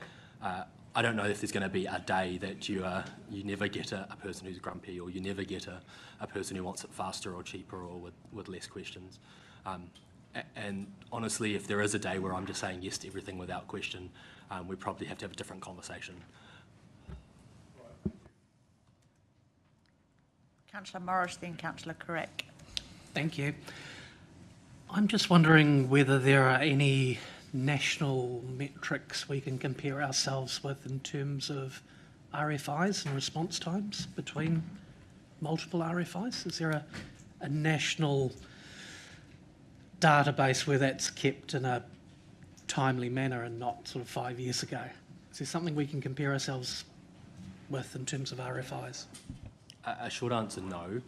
I don't know if there's going to be a day that you never get a person who's grumpy, or you never get a person who wants it faster or cheaper or with less questions. And honestly, if there is a day where I'm just saying yes to everything without question, we probably have to have a different conversation. Councillor Morris, then Councillor Carrick. Thank you. I'm just wondering whether there are any national metrics we can compare ourselves with in terms of RFIs and response times between multiple RFIs. Is there a national database where that's kept in a timely manner and not sort of 5 years ago? Is there something we can compare ourselves with in terms of RFIs? A short answer, no.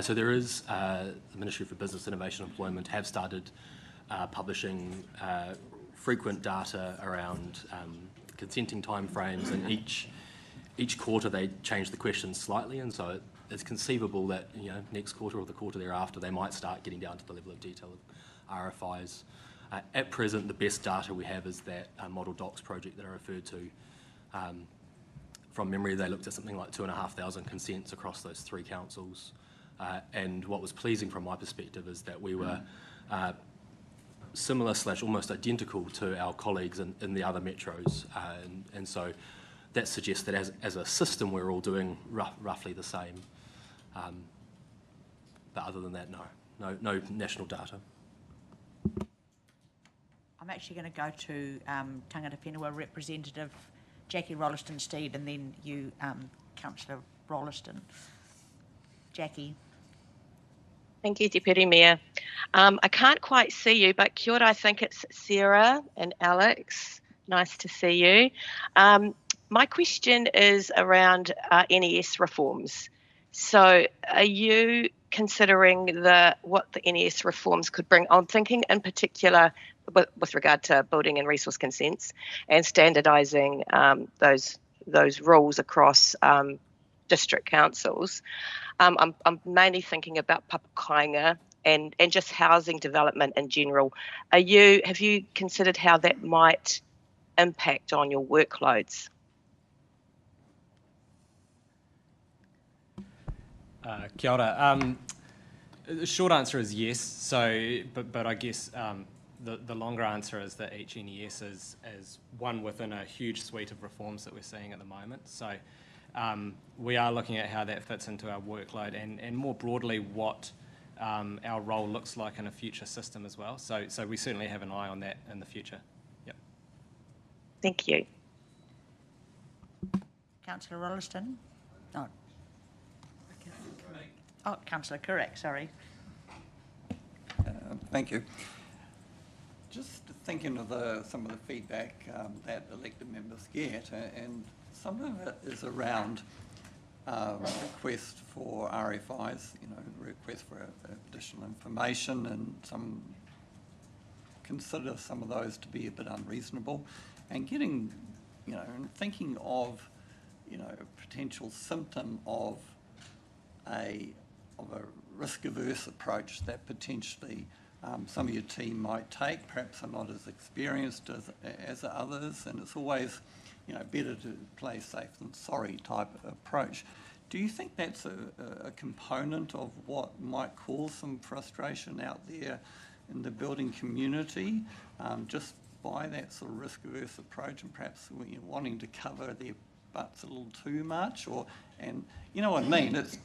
So there is, the Ministry for Business, Innovation and Employment have started publishing frequent data around consenting timeframes, and each quarter they change the questions slightly, and so it's conceivable that next quarter or the quarter thereafter they might start getting down to the level of detail of RFIs. At present, the best data we have is that model docs project that I referred to. From memory, they looked at something like 2,500 consents across those 3 councils. And what was pleasing from my perspective is that we were similar / almost identical to our colleagues in the other metros. And so that suggests that as a system, we're all doing roughly the same. But other than that, no national data. I'm actually going to go to Tangata Whenua representative Jackie Rolleston-Steed, and then you, Councillor Rolleston. Jackie. Thank you, Deputy Mayor. I can't quite see you, but kia ora, I think it's Sarah and Alex. Nice to see you. My question is around NES reforms. So are you considering what the NES reforms could bring? I'm thinking in particular with regard to building and resource consents and standardising those rules across district councils. I'm mainly thinking about papakainga and just housing development in general. Have you considered how that might impact on your workloads? Kia ora. The short answer is yes. So, but I guess the longer answer is that each NES is one within a huge suite of reforms that we're seeing at the moment. So we are looking at how that fits into our workload and more broadly what our role looks like in a future system as well. So we certainly have an eye on that in the future. Yep. Thank you. Councillor Rolleston? No. Councillor Carrick, sorry. Thank you. Just thinking of some of the feedback that elected members get, and some of it is around request for RFIs, request for additional information, and some consider some of those to be a bit unreasonable, and getting, and thinking of, a potential symptom of a risk-averse approach that potentially some of your team might take. Perhaps are not as experienced as others, and it's always, better to play safe than sorry type approach. Do you think that's a component of what might cause some frustration out there in the building community, just by that sort of risk-averse approach, and perhaps wanting to cover their butts a little too much, and you know what I mean? It's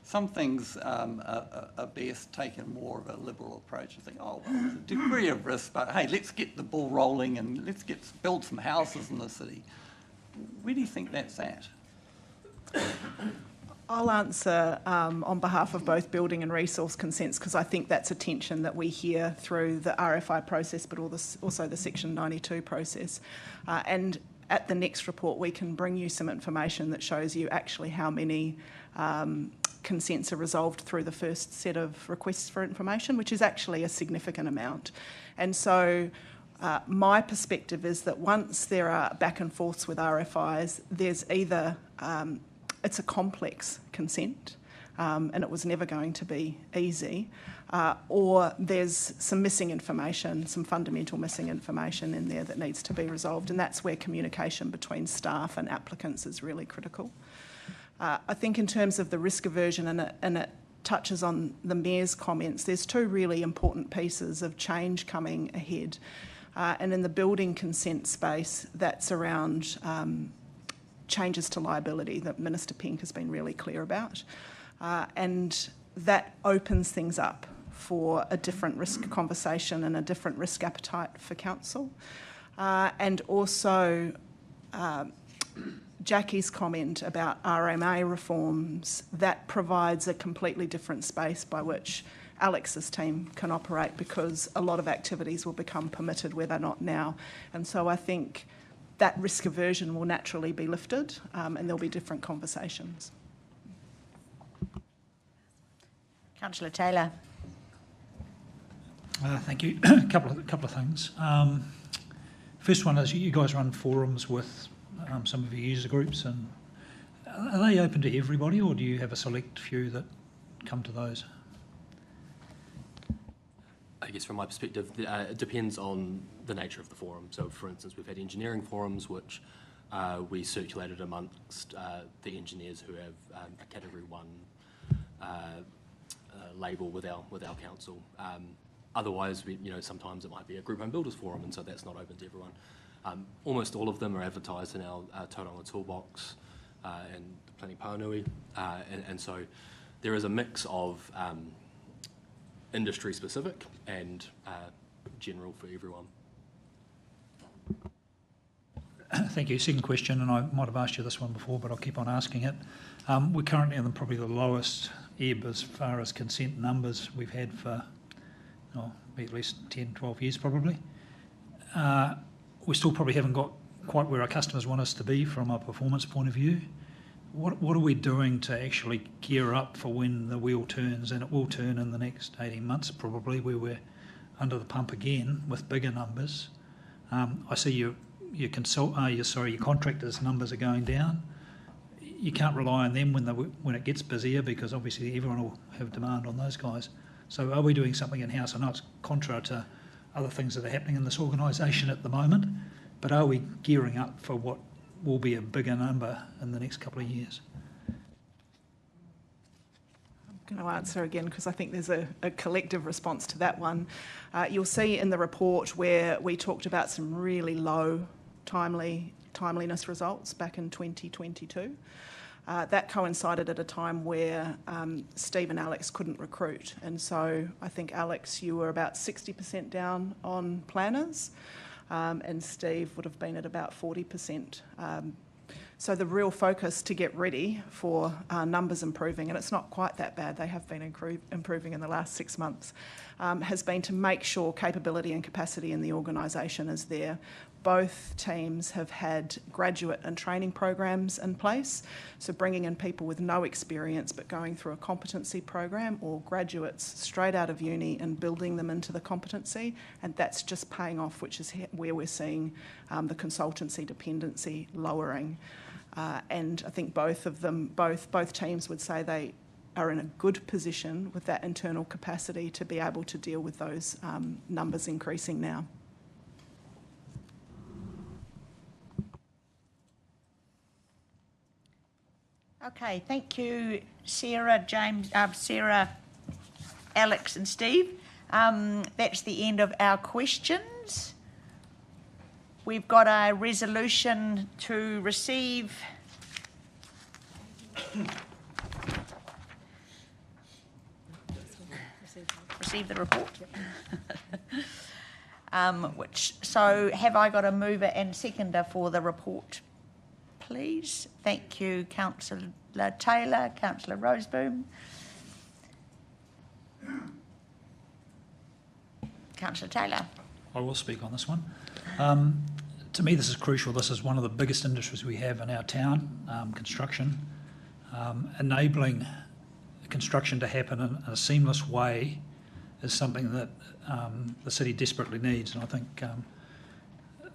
some things are best taken more of a liberal approach and think, oh, well, there's a degree of risk, but hey, let's get the ball rolling and let's build some houses in the city. Where do you think that's at? I'll answer on behalf of both building and resource consents, because I think that's a tension that we hear through the RFI process, but also the Section 92 process. And at the next report, we can bring you some information that shows you actually how many consents are resolved through the first set of requests for information, which is actually a significant amount. And so my perspective is that once there are back and forths with RFIs, there's either it's a complex consent, and it was never going to be easy, or there's some missing information, some fundamental missing information in there that needs to be resolved, and that's where communication between staff and applicants is really critical. I think in terms of the risk aversion, and it touches on the Mayor's comments, there's two really important pieces of change coming ahead. And in the building consent space, that's around changes to liability that Minister Penk has been really clear about. And that opens things up for a different risk conversation and a different risk appetite for council. And also Jackie's comment about RMA reforms, that provides a completely different space by which Alex's team can operate, because a lot of activities will become permitted where they're not now. And so I think that risk aversion will naturally be lifted, and there'll be different conversations. Councillor Taylor. Thank you. A couple of things. First one is you guys run forums with some of your user groups, and are they open to everybody, or do you have a select few that come to those? I guess from my perspective, it depends on the nature of the forum. So, for instance, we've had engineering forums which we circulated amongst the engineers who have a Category 1 label with our council. Otherwise, sometimes it might be a group home builders forum, and so that's not open to everyone. Almost all of them are advertised in our Tauranga Toolbox and Planning Paranui, and so there is a mix of industry specific and general for everyone. Thank you. Second question, and I might have asked you this one before, but I'll keep on asking it. We're currently in probably the lowest ebb as far as consent numbers we've had for at least 10, 12 years probably. We still probably haven't got quite where our customers want us to be from a performance point of view. What are we doing to actually gear up for when the wheel turns, and it will turn in the next 18 months probably, where we're under the pump again with bigger numbers? I see your contractors' numbers are going down. You can't rely on them when it gets busier, because obviously everyone will have demand on those guys. So are we doing something in-house? I know it's contrary to other things that are happening in this organisation at the moment, but are we gearing up for what will be a bigger number in the next couple of years? I'm going to answer again because I think there's a collective response to that one. You'll see in the report where we talked about some really low timeliness results back in 2022. That coincided at a time where Steve and Alex couldn't recruit. And so I think, Alex, you were about 60% down on planners, and Steve would have been at about 40% So the real focus to get ready for numbers improving, and it's not quite that bad, they have been improving in the last 6 months, has been to make sure capability and capacity in the organisation is there. Both teams have had graduate and training programs in place, so bringing in people with no experience but going through a competency program, or graduates straight out of uni and building them into the competency, and that's just paying off, which is where we're seeing the consultancy dependency lowering. And I think both teams would say they are in a good position with that internal capacity to be able to deal with those numbers increasing now. Okay, thank you, Sarah, Alex and Steve. That's the end of our questions. We've got a resolution to receive the report. So have I got a mover and seconder for the report, please? Thank you, Councillor Taylor, Councillor Roseboom. Councillor Taylor. I will speak on this one. To me, this is crucial. This is one of the biggest industries we have in our town, construction. Enabling construction to happen in a seamless way is something that the city desperately needs. And I think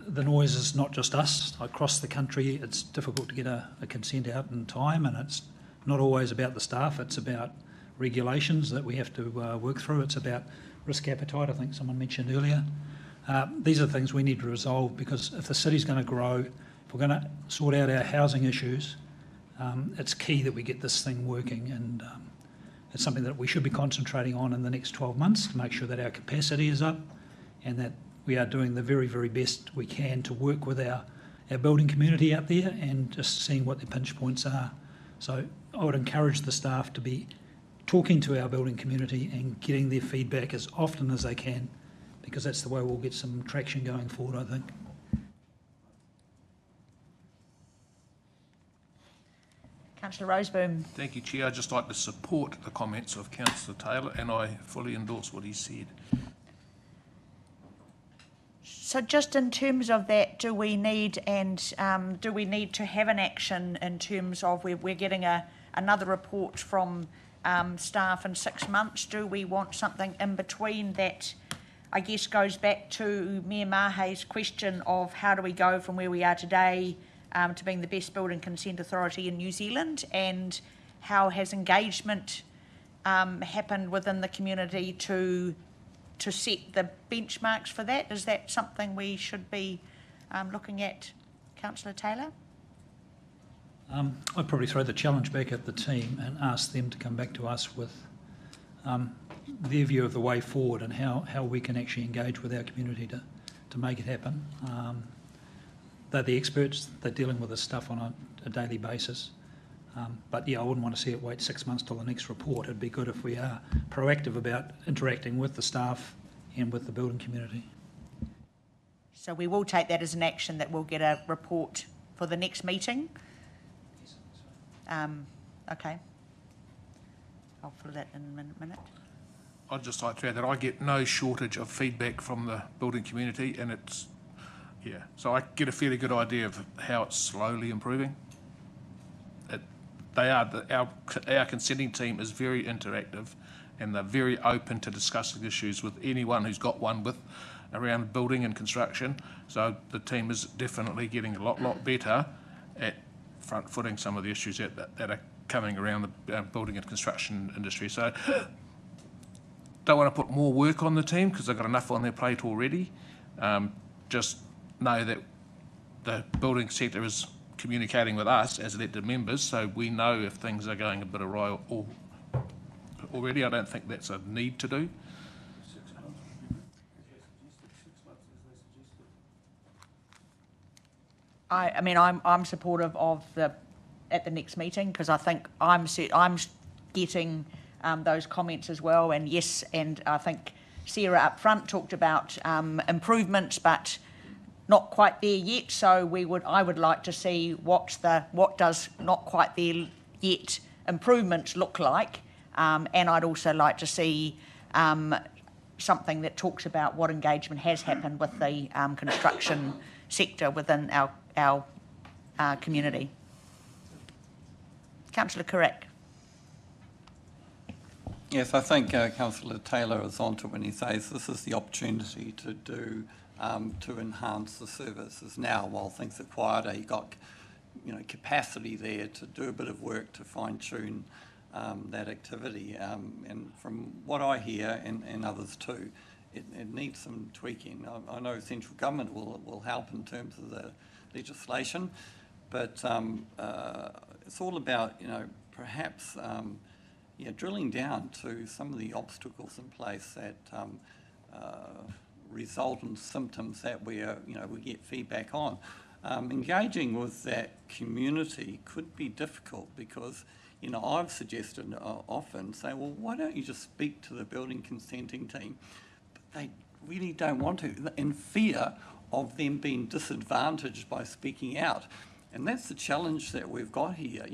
the noise is not just us. Across the country, it's difficult to get a consent out in time, and it's not always about the staff. It's about regulations that we have to work through. It's about risk appetite, I think someone mentioned earlier. These are things we need to resolve, because if the city's going to grow, if we're going to sort out our housing issues, it's key that we get this thing working, and it's something that we should be concentrating on in the next 12 months to make sure that our capacity is up and that we are doing the very, very best we can to work with our building community out there and just seeing what their pinch points are. So I would encourage the staff to be talking to our building community and getting their feedback as often as they can, because that's the way we'll get some traction going forward, I think. Councillor Roseboom. Thank you, Chair. I'd just like to support the comments of Councillor Taylor, and I fully endorse what he said. So just in terms of that, do we need to have an action in terms of we're getting another report from staff in 6 months? Do we want something in between that, I guess, goes back to Mayor Mahe's question of how do we go from where we are today to being the best building consent authority in New Zealand, and how has engagement happened within the community to set the benchmarks for that? Is that something we should be looking at, Councillor Taylor? I'd probably throw the challenge back at the team and ask them to come back to us with their view of the way forward and how we can actually engage with our community to make it happen. They're the experts, they're dealing with this stuff on a daily basis. But yeah, I wouldn't want to see it wait 6 months till the next report. It'd be good if we are proactive about interacting with the staff and with the building community. So we will take that as an action, that we'll get a report for the next meeting. Okay. I'll fill that in a minute. I'd just like to add that I get no shortage of feedback from the building community, and it's, yeah, so I get a fairly good idea of how it's slowly improving. Our consenting team is very interactive, and they're very open to discussing issues with anyone who's got one around building and construction. So the team is definitely getting a lot better at front-footing some of the issues that are coming around the building and construction industry. So don't want to put more work on the team because they've got enough on their plate already. Just know that the building sector is communicating with us as elected members, so we know if things are going a bit awry already. I don't think that's a need to do. I mean, I'm supportive of at the next meeting, because I think I'm getting those comments as well. And yes, and I think Sarah up front talked about improvements, but not quite there yet. So I would like to see what does not quite there yet improvements look like, and I'd also like to see something that talks about what engagement has happened with the construction sector within our community. Councillor Carrack. Yes, I think Councillor Taylor is onto when he says this is the opportunity to do to enhance the services now while things are quieter. You've got capacity there to do a bit of work to fine tune that activity. And from what I hear, and others too, it needs some tweaking. I know central government will help in terms of the legislation, but it's all about perhaps drilling down to some of the obstacles in place that result in symptoms that we get feedback on. Engaging with that community could be difficult because I've suggested often say, well, why don't you just speak to the building consenting team? But they really don't want to, in fear of them being disadvantaged by speaking out. And that's the challenge that we've got here.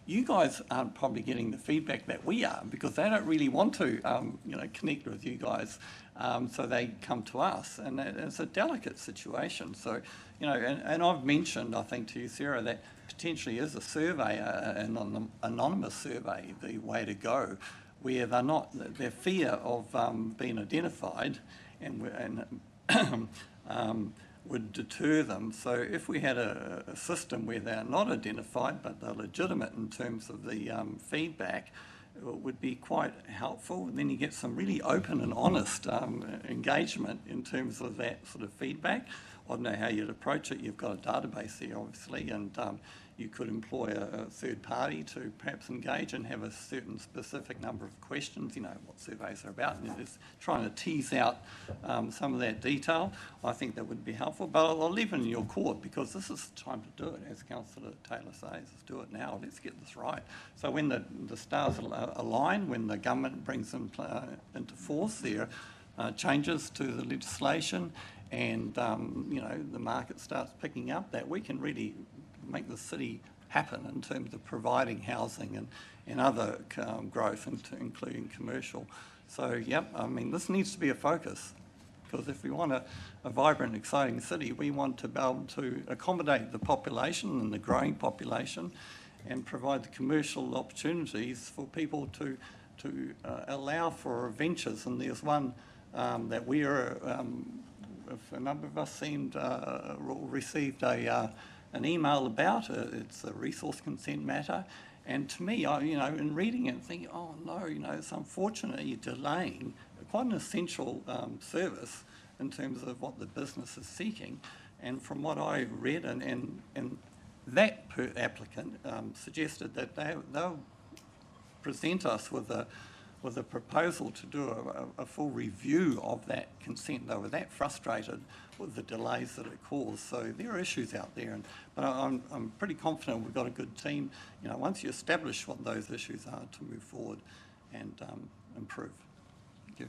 You guys aren't probably getting the feedback that we are because they don't really want to, connect with you guys. So they come to us, and it's a delicate situation. So, and I've mentioned, I think, to you, Sarah, that potentially is a survey, an anonymous survey, the way to go, where their fear of being identified and would deter them. So if we had a system where they're not identified but they're legitimate in terms of the feedback, it would be quite helpful. And then you get some really open and honest engagement in terms of that sort of feedback. I don't know how you'd approach it. You've got a database there, obviously, and you could employ a third party to perhaps engage and have a certain specific number of questions, what surveys are about, and just trying to tease out some of that detail. I think that would be helpful, but I'll leave it in your court because this is the time to do it, as Councillor Taylor says. Let's do it now. Let's get this right. So when the stars align, when the government brings into force their changes to the legislation, and the market starts picking up, that we can really make the city happen in terms of providing housing and other growth, including commercial. So, this needs to be a focus, because if we want a vibrant, exciting city, we want to be able to accommodate the population and the growing population and provide the commercial opportunities for people to allow for ventures. And there's one that we are, if a number of us received an email about it. It's a resource consent matter, and to me, in reading it, thinking, oh no, it's unfortunate you're delaying quite an essential service in terms of what the business is seeking. And from what I read, and that applicant suggested that they'll present us with a proposal to do a full review of that consent. They were that frustrated with the delays that it caused. So there are issues out there, but I'm pretty confident we've got a good team. Once you establish what those issues are, to move forward and improve. Thank you.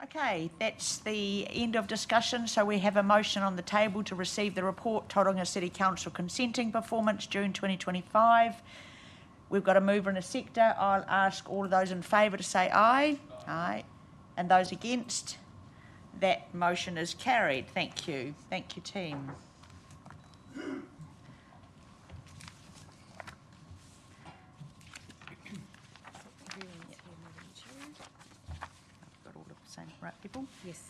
Okay, that's the end of discussion. So we have a motion on the table to receive the report, Tauranga City Council Consenting Performance, June 2025. We've got a mover and a seconder. I'll ask all of those in favour to say aye. Aye. And those against? That motion is carried. Thank you. Thank you, team. Right, people? Yes.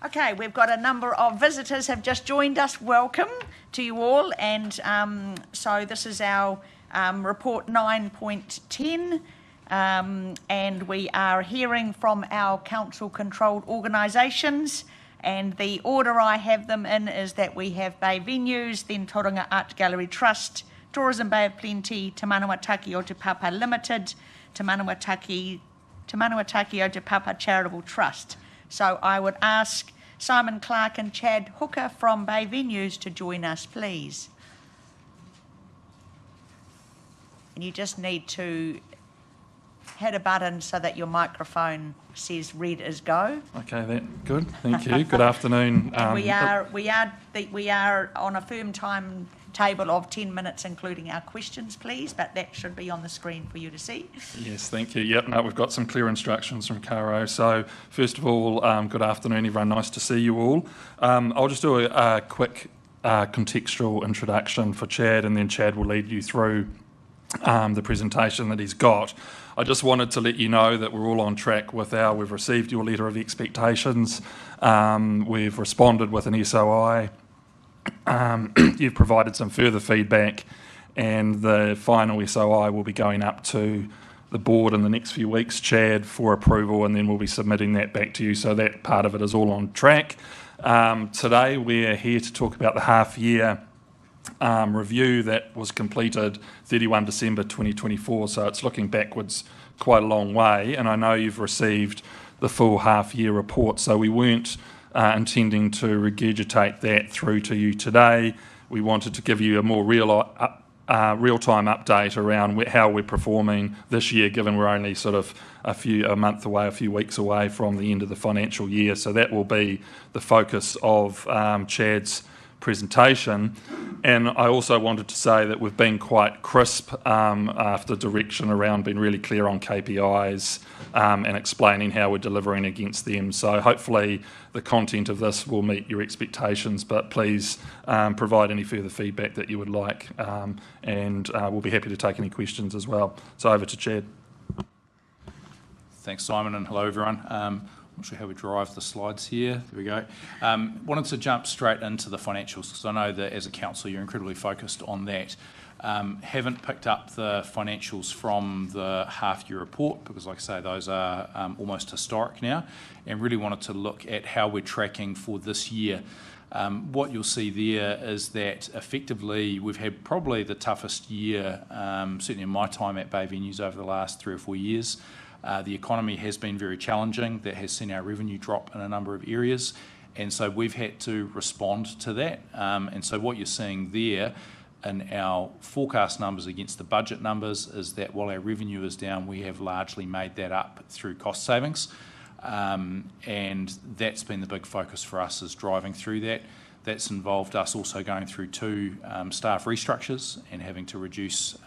Okay, we've got a number of visitors have just joined us. Welcome to you all. And so this is our report 9.10, and we are hearing from our council-controlled organisations. And the order I have them in is that we have Bay Venues, then Tauranga Art Gallery Trust, Tourism Bay of Plenty, Te Manawa-Taki o Te Papa Limited, Te Manawa-Taki o Te Papa Charitable Trust. So I would ask Simon Clark and Chad Hooker from Bay Venues to join us, please. And you just need to hit a button so that your microphone says red as go. Okay, good. Thank you. Good afternoon. And we are on a firm timetable of 10 minutes, including our questions, please. But that should be on the screen for you to see. Yes, thank you. Yep, no, we've got some clear instructions from Caro. So first of all, good afternoon, everyone. Nice to see you all. I'll just do a quick contextual introduction for Chad, and then Chad will lead you through the presentation that he's got. I just wanted to let you know that we're all on track with we've received your letter of expectations. We've responded with an SOI. You've provided some further feedback, and the final SOI will be going up to the board in the next few weeks, Chad, for approval, and then we'll be submitting that back to you. So that part of it is all on track. Today we're here to talk about the half-year review that was completed 31 December 2024, so it's looking backwards quite a long way, and I know you've received the full half-year report, so we weren't intending to regurgitate that through to you today. We wanted to give you a more real-time update around how we're performing this year, given we're only sort of a month away, a few weeks away from the end of the financial year, so that will be the focus of Chad's presentation. And I also wanted to say that we've been quite crisp after direction around being really clear on KPIs and explaining how we're delivering against them. So hopefully the content of this will meet your expectations, but please provide any further feedback that you would like, and we'll be happy to take any questions as well. So over to Chad. Thanks, Simon, and hello, everyone. Not sure how we drive the slides here. There we go. Wanted to jump straight into the financials because I know that as a council you're incredibly focused on that. Haven't picked up the financials from the half-year report because, like I say, those are almost historic now, and really wanted to look at how we're tracking for this year. What you'll see there is that effectively we've had probably the toughest year, certainly in my time at Bay Venues over the last 3 or 4 years. The economy has been very challenging. That has seen our revenue drop in a number of areas, and so we've had to respond to that. And so what you're seeing there in our forecast numbers against the budget numbers is that while our revenue is down, we have largely made that up through cost savings. And that's been the big focus for us, is driving through that. That's involved us also going through 2 staff restructures and having to reduce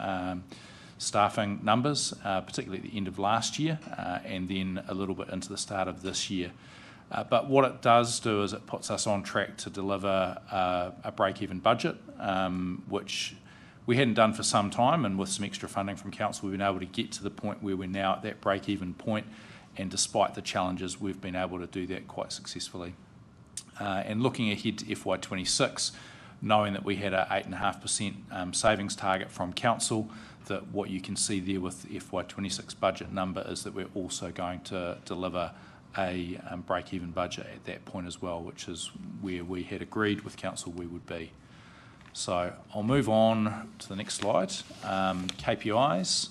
staffing numbers, particularly at the end of last year, and then a little bit into the start of this year. But what it does do is it puts us on track to deliver a break-even budget, which we hadn't done for some time, and with some extra funding from council, we've been able to get to the point where we're now at that break-even point, and despite the challenges, we've been able to do that quite successfully. And looking ahead to FY26, knowing that we had a 8.5% savings target from council, that what you can see there with the FY26 budget number is that we're also going to deliver a break-even budget at that point as well, which is where we had agreed with council we would be. So I'll move on to the next slide. KPIs.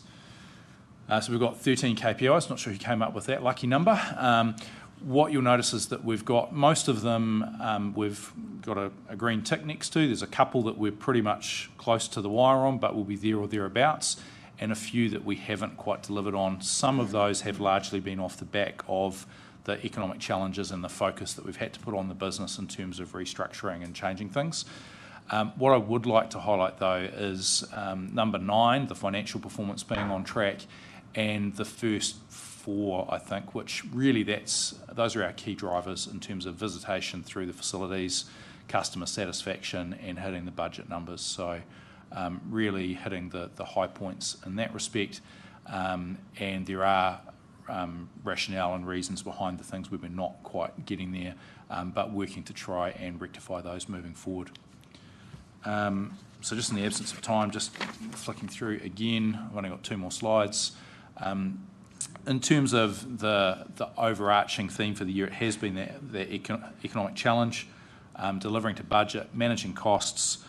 So we've got 13 KPIs. Not sure who came up with that lucky number. What you'll notice is that we've got most of them, we've got a green tick next to. There's a couple that we're pretty much close to the wire on, but we'll be there or thereabouts, and a few that we haven't quite delivered on. Some of those have largely been off the back of the economic challenges and the focus that we've had to put on the business in terms of restructuring and changing things. What I would like to highlight, though, is number 9, the financial performance being on track, and the first 4, I think, which really those are our key drivers in terms of visitation through the facilities, customer satisfaction, and hitting the budget numbers. So really hitting the high points in that respect, and there are rationale and reasons behind the things we've been not quite getting there, but working to try and rectify those moving forward. So just in the absence of time, just flicking through again, I've only got 2 more slides. In terms of the overarching theme for the year, it has been the economic challenge, delivering to budget, managing costs,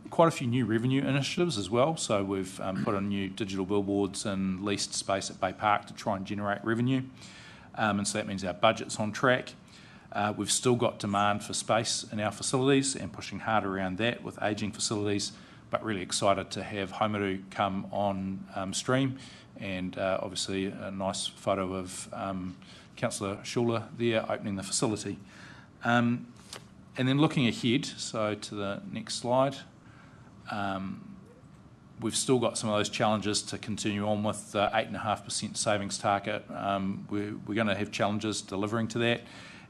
quite a few new revenue initiatives as well. So we've put in new digital billboards and leased space at Bay Park to try and generate revenue. And so that means our budget's on track. We've still got demand for space in our facilities and pushing hard around that with ageing facilities, but really excited to have Haumaru come on stream, and obviously a nice photo of Councillor Schuler there opening the facility. And then looking ahead, so to the next slide, we've still got some of those challenges to continue on with the 8.5% savings target. We're going to have challenges delivering to that,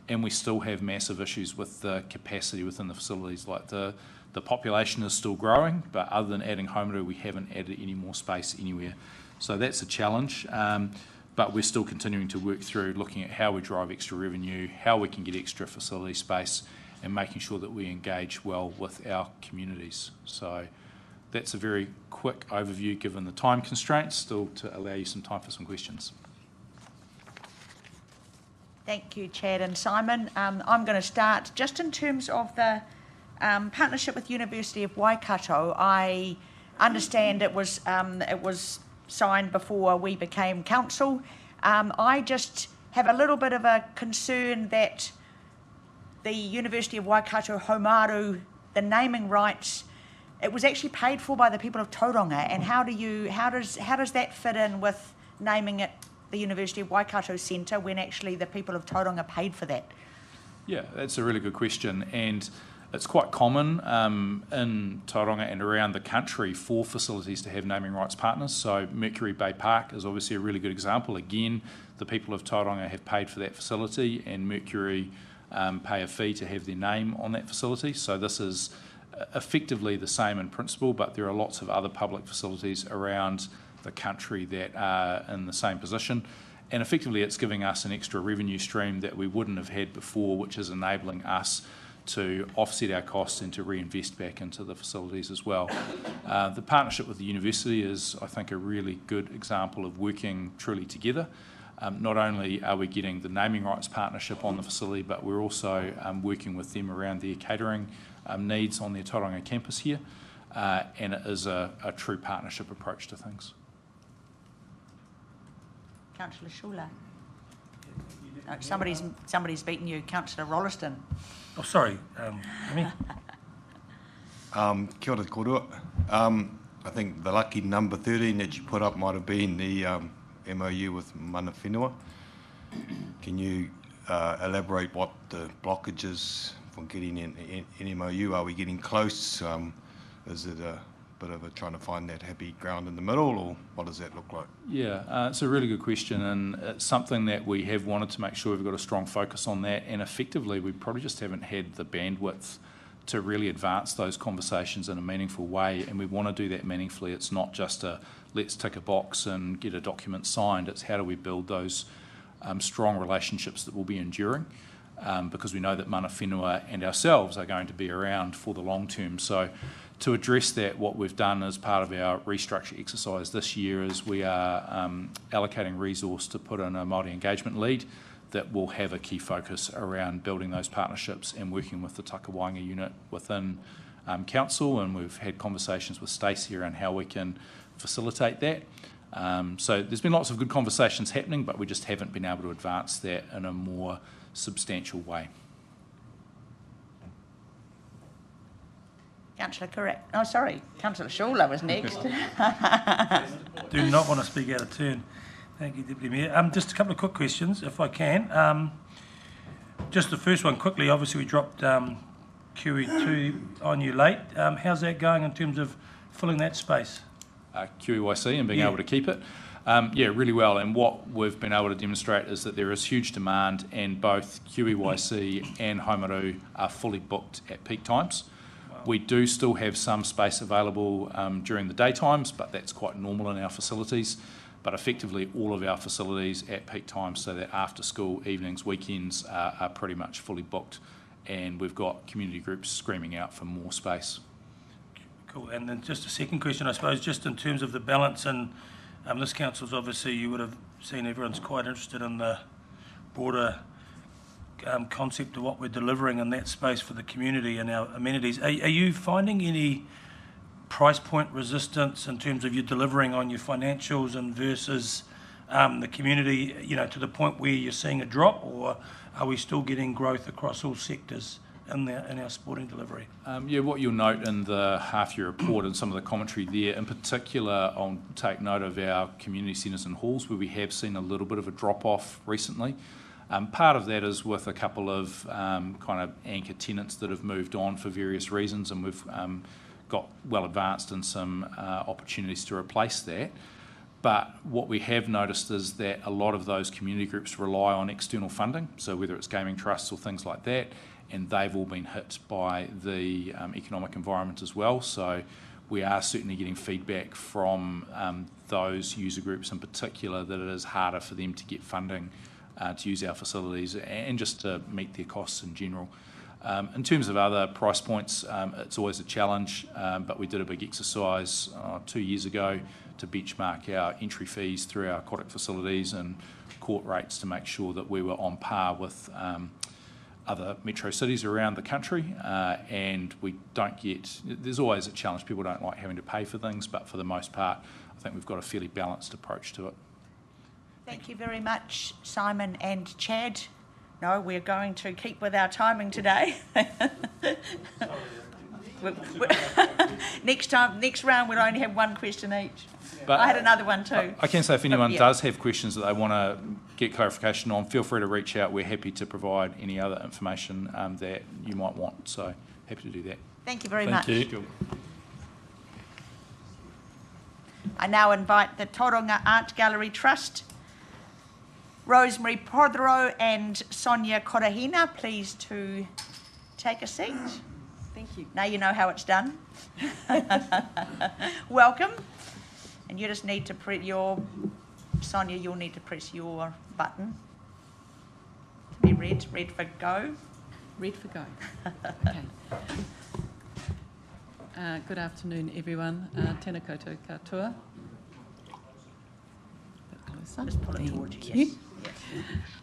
and we still have massive issues with the capacity within the facilities. Like the population is still growing, but other than adding Haumaru, we haven't added any more space anywhere. So that's a challenge, but we're still continuing to work through looking at how we drive extra revenue, how we can get extra facility space, and making sure that we engage well with our communities. So that's a very quick overview given the time constraints, still to allow you some time for some questions. Thank you, Chad and Simon. I'm going to start just in terms of the partnership with University of Waikato. I understand it was signed before we became council. I just have a little bit of a concern that the University of Waikato Haumaru, the naming rights, it was actually paid for by the people of Tauranga, and how does that fit in with naming it the University of Waikato Centre when actually the people of Tauranga paid for that? Yeah, that's a really good question, and it's quite common in Tauranga and around the country for facilities to have naming rights partners. So Mercury Bay Park is obviously a really good example. Again, the people of Tauranga have paid for that facility, and Mercury pay a fee to have their name on that facility. So this is effectively the same in principle, but there are lots of other public facilities around the country that are in the same position. And effectively it's giving us an extra revenue stream that we wouldn't have had before, which is enabling us to offset our costs and to reinvest back into the facilities as well. The partnership with the university is, I think, a really good example of working truly together. Not only are we getting the naming rights partnership on the facility, but we're also working with them around their catering needs on their Tauranga campus here, and it is a true partnership approach to things. Councillor Schuler. No, somebody's beaten you, Councillor Rolliston. Oh, sorry, me. Kia ora korua. I think the lucky number 13 that you put up might have been the MOU with Mana Whenua. Can you elaborate what the blockage is for getting an MOU? Are we getting close? Is it a bit of a trying to find that happy ground in the middle, or what does that look like? Yeah, it's a really good question, and it's something that we have wanted to make sure we've got a strong focus on that, and effectively we probably just haven't had the bandwidth to really advance those conversations in a meaningful way, and we want to do that meaningfully. It's not just a let's tick a box and get a document signed, it's how do we build those strong relationships that will be enduring, because we know that Mana Whenua and ourselves are going to be around for the long term. So to address that, what we've done as part of our restructure exercise this year is we are allocating resource to put in a Māori engagement lead that will have a key focus around building those partnerships and working with the Takawainga unit within council, and we've had conversations with Stacey around how we can facilitate that. So there's been lots of good conversations happening, but we just haven't been able to advance that in a more substantial way. Councillor Correct. Oh, sorry, Councillor Schuler was next. Do not want to speak out of turn. Thank you, Deputy Mayor. Just a couple of quick questions, if I can. Just the first one quickly. Obviously, we dropped QE2 on you late. How's that going in terms of filling that space? QEYC and being able to keep it. Yeah, really well. And what we've been able to demonstrate is that there is huge demand, and both QEYC and Haumaru are fully booked at peak times. We do still have some space available during the daytimes, but that's quite normal in our facilities. But effectively, all of our facilities at peak times, so that after school, evenings, weekends, are pretty much fully booked, and we've got community groups screaming out for more space. Cool. And then just a second question, I suppose, just in terms of the balance, and this council's obviously, you would have seen everyone's quite interested in the broader concept of what we're delivering in that space for the community and our amenities. Are you finding any price point resistance in terms of you delivering on your financials and versus the community, you know, to the point where you're seeing a drop, or are we still getting growth across all sectors in our sporting delivery. Yeah, what you'll note in the half-year report and some of the commentary there, in particular, I'll take note of our community centres and halls where we have seen a little bit of a drop-off recently. Part of that is with a couple of kind of anchor tenants that have moved on for various reasons, and we've got well advanced in some opportunities to replace that. But what we have noticed is that a lot of those community groups rely on external funding, so whether it's gaming trusts or things like that, and they've all been hit by the economic environment as well. So we are certainly getting feedback from those user groups in particular that it is harder for them to get funding to use our facilities and just to meet their costs in general. In terms of other price points, it's always a challenge, but we did a big exercise 2 years ago to benchmark our entry fees through our aquatic facilities and court rates to make sure that we were on par with other metro cities around the country, and we don't get, there's always a challenge, people don't like having to pay for things, but for the most part I think we've got a fairly balanced approach to it. Thank you very much, Simon and Chad. No, we're going to keep with our timing today. Next round we'll only have one question each. But I had another one too. I can say if anyone Yeah. does have questions that they want to get clarification on, feel free to reach out. We're happy to provide any other information that you might want. So happy to do that. Thank you very much. Thank you. I now invite the Tauranga Art Gallery Trust, Rosemary Podro and Sonia Korahina, please to take a seat. Thank you. Now you know how it's done. Welcome. And you just need to press your, Sonia, you'll need to press your button to be red for go. Red for go. Okay. Good afternoon, everyone. Tēnā koutou katoa. Just pull it towards you, yes.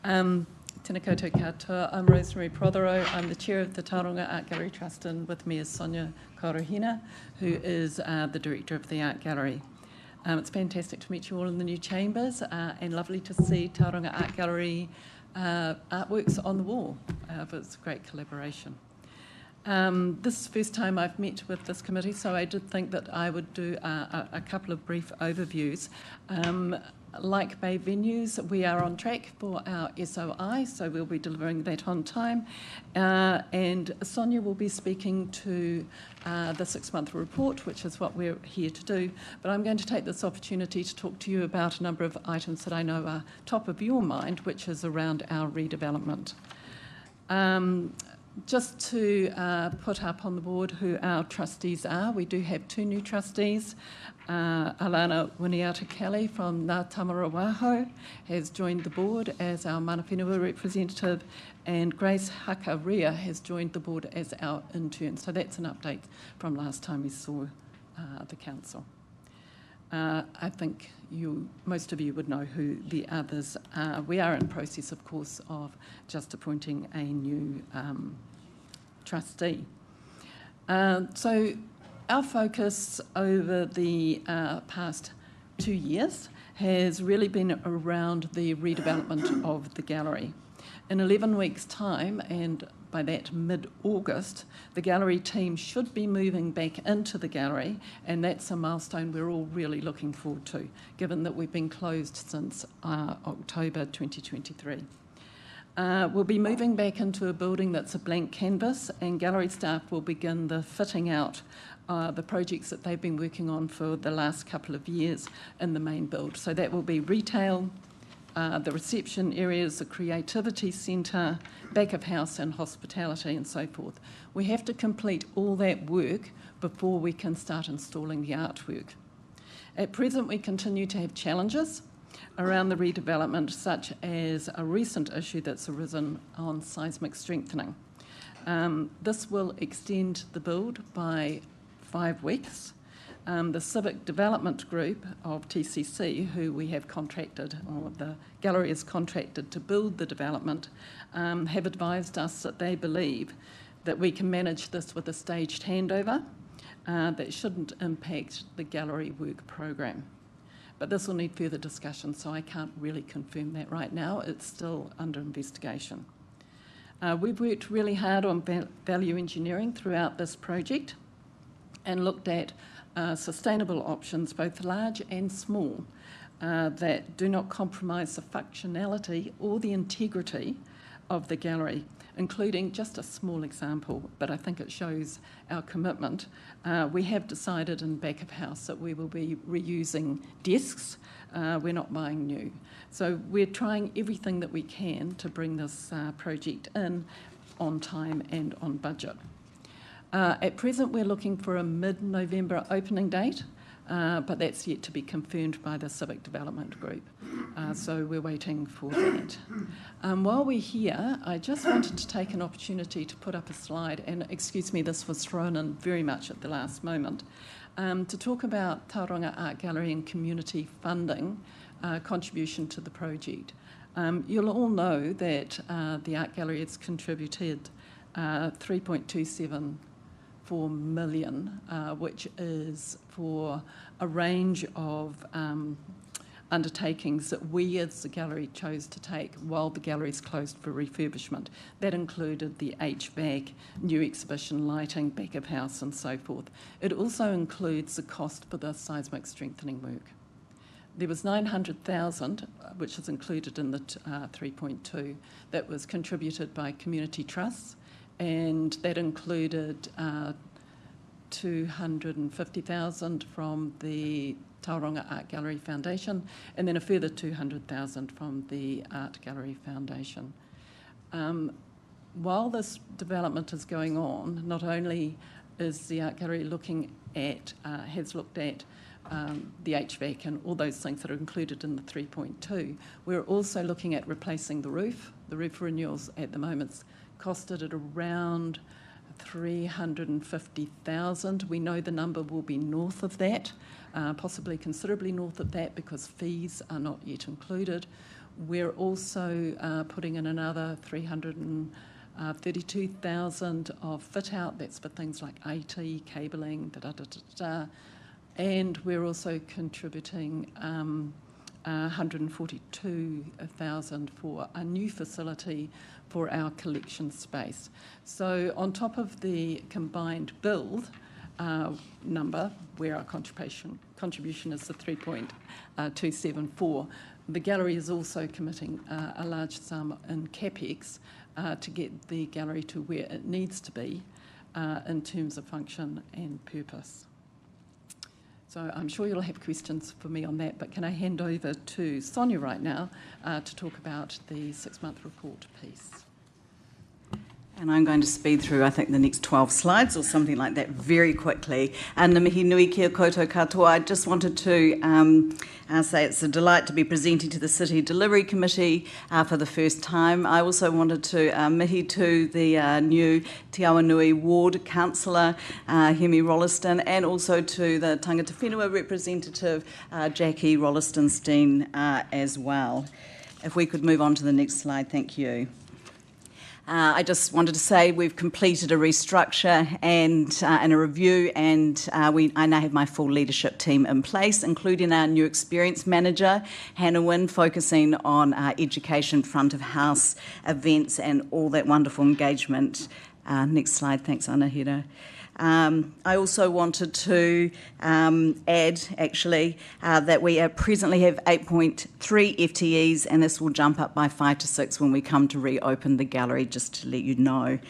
Tēnā koutou katoa. I'm Rosemary Prothero. I'm the chair of the Tauranga Art Gallery Trust, and with me is Sonia Korahina, who is the director of the art gallery. It's fantastic to meet you all in the new chambers, and lovely to see Tauranga Art Gallery artworks on the wall. It's a great collaboration. This is the first time I've met with this committee, so I did think that I would do a couple of brief overviews. Like Bay Venues, we are on track for our SOI, so we'll be delivering that on time. And Sonia will be speaking to the 6-month report, which is what we're here to do. But I'm going to take this opportunity to talk to you about a number of items that I know are top of your mind, which is around our redevelopment. Just to put up on the board who our trustees are, we do have 2 new trustees. Alana Winiata Kelly from Ngā Tamarawaho has joined the board as our mana whenua representative, and Grace Hakaria has joined the board as our intern. So that's an update from last time we saw the council. I think most of you would know who the others are. We are in process, of course, of just appointing a new trustee. So our focus over the past 2 years has really been around the redevelopment of the gallery. In 11 weeks' time, and by that mid-August, the gallery team should be moving back into the gallery, and that's a milestone we're all really looking forward to, given that we've been closed since October 2023. We'll be moving back into a building that's a blank canvas, and gallery staff will begin the fitting out the projects that they've been working on for the last couple of years in the main build. So that will be retail, the reception areas, the creativity centre, back of house and hospitality and so forth. We have to complete all that work before we can start installing the artwork. At present, we continue to have challenges around the redevelopment, such as a recent issue that's arisen on seismic strengthening. This will extend the build by 5 weeks. The Civic Development Group of TCC, who we have contracted, or the gallery is contracted to build the development, have advised us that they believe that we can manage this with a staged handover that shouldn't impact the gallery work program. But this will need further discussion, so I can't really confirm that right now. It's still under investigation. We've worked really hard on value engineering throughout this project and looked at sustainable options, both large and small, that do not compromise the functionality or the integrity of the gallery, including just a small example, but I think it shows our commitment. We have decided in back of house that we will be reusing desks. We're not buying new. So we're trying everything that we can to bring this project in on time and on budget. At present, we're looking for a mid-November opening date, but that's yet to be confirmed by the Civic Development Group. So we're waiting for that. While we're here, I just wanted to take an opportunity to put up a slide, and excuse me, this was thrown in very much at the last moment, to talk about Tauranga Art Gallery and community funding contribution to the project. You'll all know that the Art Gallery has contributed $3.274 million, which is for a range of undertakings that we as the gallery chose to take while the gallery is closed for refurbishment. That included the HVAC, new exhibition lighting, back of house and so forth. It also includes the cost for the seismic strengthening work. There was $900,000, which is included in the 3.2, that was contributed by community trusts, and that included $250,000 from the Tauranga Art Gallery Foundation, and then a further $200,000 from the Art Gallery Foundation. While this development is going on, not only is the Art Gallery looking at, has looked at the HVAC and all those things that are included in the 3.2, we're also looking at replacing the roof. The roof renewals at the moment's costed at around $350,000. We know the number will be north of that, possibly considerably north of that, because fees are not yet included. We're also putting in another $332,000 of fit out. That's for things like AT, cabling, and we're also contributing $142,000 for a new facility for our collection space. So on top of the combined build number, where our contribution is the 3.274, the gallery is also committing a large sum in CapEx to get the gallery to where it needs to be in terms of function and purpose. So I'm sure you'll have questions for me on that, but can I hand over to Sonia right now to talk about the 6-month report piece. And I'm going to speed through, I think, the next 12 slides or something like that very quickly. And Ngā mihi nui kia koutou katoa. I just wanted to say it's a delight to be presenting to the City Delivery Committee for the first time. I also wanted to mihi to the new Te Awanui Ward Councillor, Hemi Rolliston, and also to the Tangata Whenua representative, Jackie Rolliston-Steen, as well. If we could move on to the next slide, thank you. I just wanted to say we've completed a restructure and a review, and I now have my full leadership team in place, including our new experience manager, Hannah Wynne, focusing on education, front of house events and all that wonderful engagement. Next slide, thanks Anahira. I also wanted to add, actually, that we presently have 8.3 FTEs, and this will jump up by 5 to 6 when we come to reopen the gallery, just to let you know.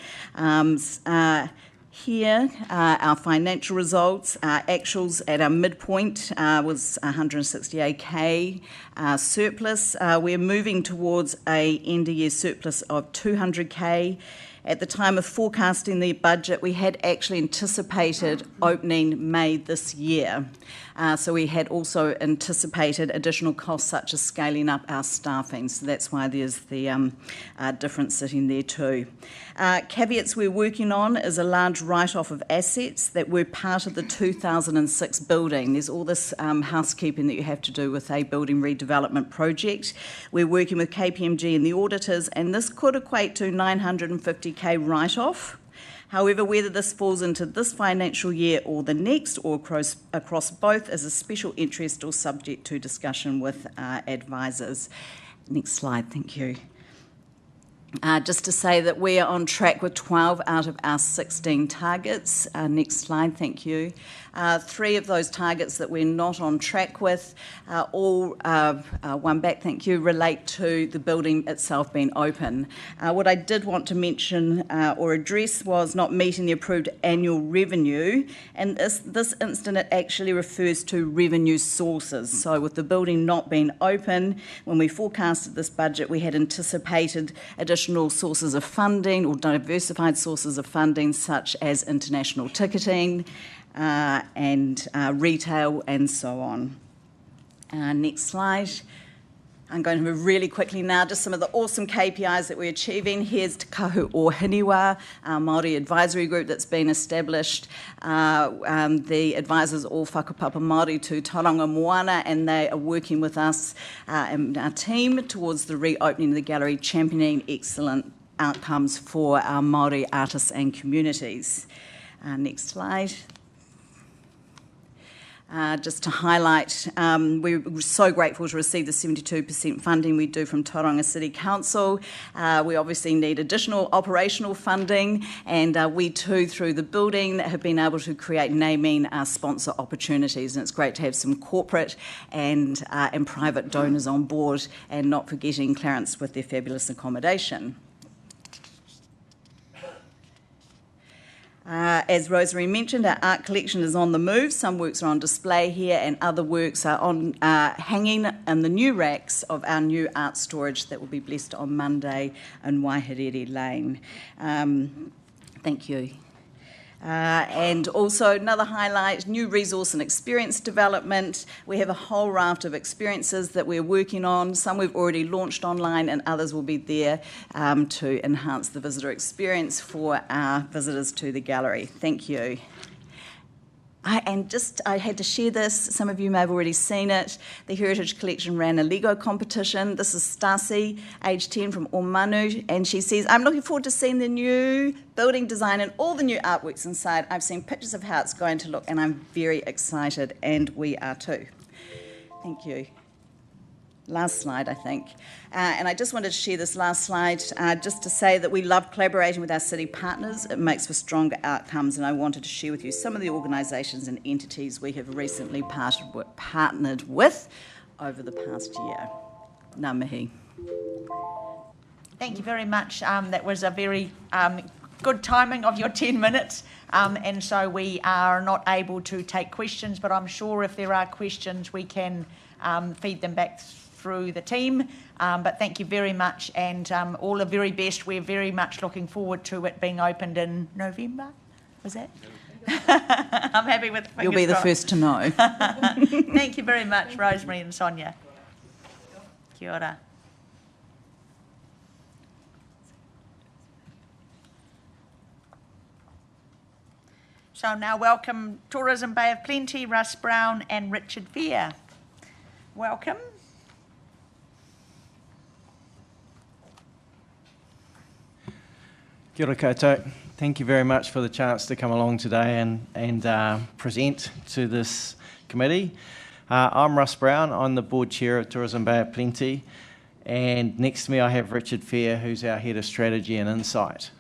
Here, our financial results, actuals at our midpoint was 168k surplus. We're moving towards a end-of-year surplus of 200k. At the time of forecasting the budget, we had actually anticipated opening May this year. So we had also anticipated additional costs such as scaling up our staffing. So that's why there's the difference sitting there too. Caveats we're working on is a large write-off of assets that were part of the 2006 building. There's all this housekeeping that you have to do with a building redevelopment project. We're working with KPMG and the auditors, and this could equate to 950k write-off. However, whether this falls into this financial year or the next, or across both, is a special interest or subject to discussion with advisors. Next slide, thank you. Just to say that we are on track with 12 out of our 16 targets. Next slide, thank you. 3 of those targets that we're not on track with, one back, thank you, relate to the building itself being open. What I did want to mention or address was not meeting the approved annual revenue, and this instant it actually refers to revenue sources. So with the building not being open, when we forecasted this budget, we had anticipated additional sources of funding or diversified sources of funding such as international ticketing, and retail and so on. Next slide. I'm going to move really quickly now, just some of the awesome KPIs that we're achieving. Here's Te Kahu o Hiniwa, our Māori advisory group that's been established. The advisors all whakapapa Māori to Tauranga Moana, and they are working with us and our team towards the reopening of the gallery, championing excellent outcomes for our Māori artists and communities. Next slide. Just to highlight, we're so grateful to receive the 72% funding we do from Tauranga City Council. We obviously need additional operational funding, and we too, through the building, have been able to create naming sponsor opportunities, and it's great to have some corporate and private donors on board, and not forgetting Clarence with their fabulous accommodation. As Rosemary mentioned, our art collection is on the move. Some works are on display here and other works are on hanging in the new racks of our new art storage that will be blessed on Monday in Waiharere Lane. Thank you. And also another highlight, new resource and experience development. We have a whole raft of experiences that we're working on. Some we've already launched online and others will be there to enhance the visitor experience for our visitors to the gallery. Thank you. I had to share this, some of you may have already seen it. The Heritage Collection ran a Lego competition. This is Stasi, age 10 from Omanu, and she says, I'm looking forward to seeing the new building design and all the new artworks inside. I've seen pictures of how it's going to look and I'm very excited, and we are too. Thank you. Last slide, I think. And I just wanted to share this last slide just to say that we love collaborating with our city partners. It makes for stronger outcomes, and I wanted to share with you some of the organisations and entities we have recently partnered with over the past year. Ngā mihi. Thank you very much. That was a very good timing of your 10 minutes. And so we are not able to take questions, but I'm sure if there are questions, we can feed them back through the team, but thank you very much, and all the very best. We're very much looking forward to it being opened in November. Was that? I'm happy with fingers You'll be the crossed. first to know. Thank you very much, Rosemary and Sonia. Kia ora. So now welcome Tourism Bay of Plenty, Russ Brown and Richard Fair. Welcome. Kia ora koutou. Thank you very much for the chance to come along today and present to this committee. I'm Russ Brown. I'm the board chair of Tourism Bay of Plenty. And next to me I have Richard Fair, who's our head of strategy and insight.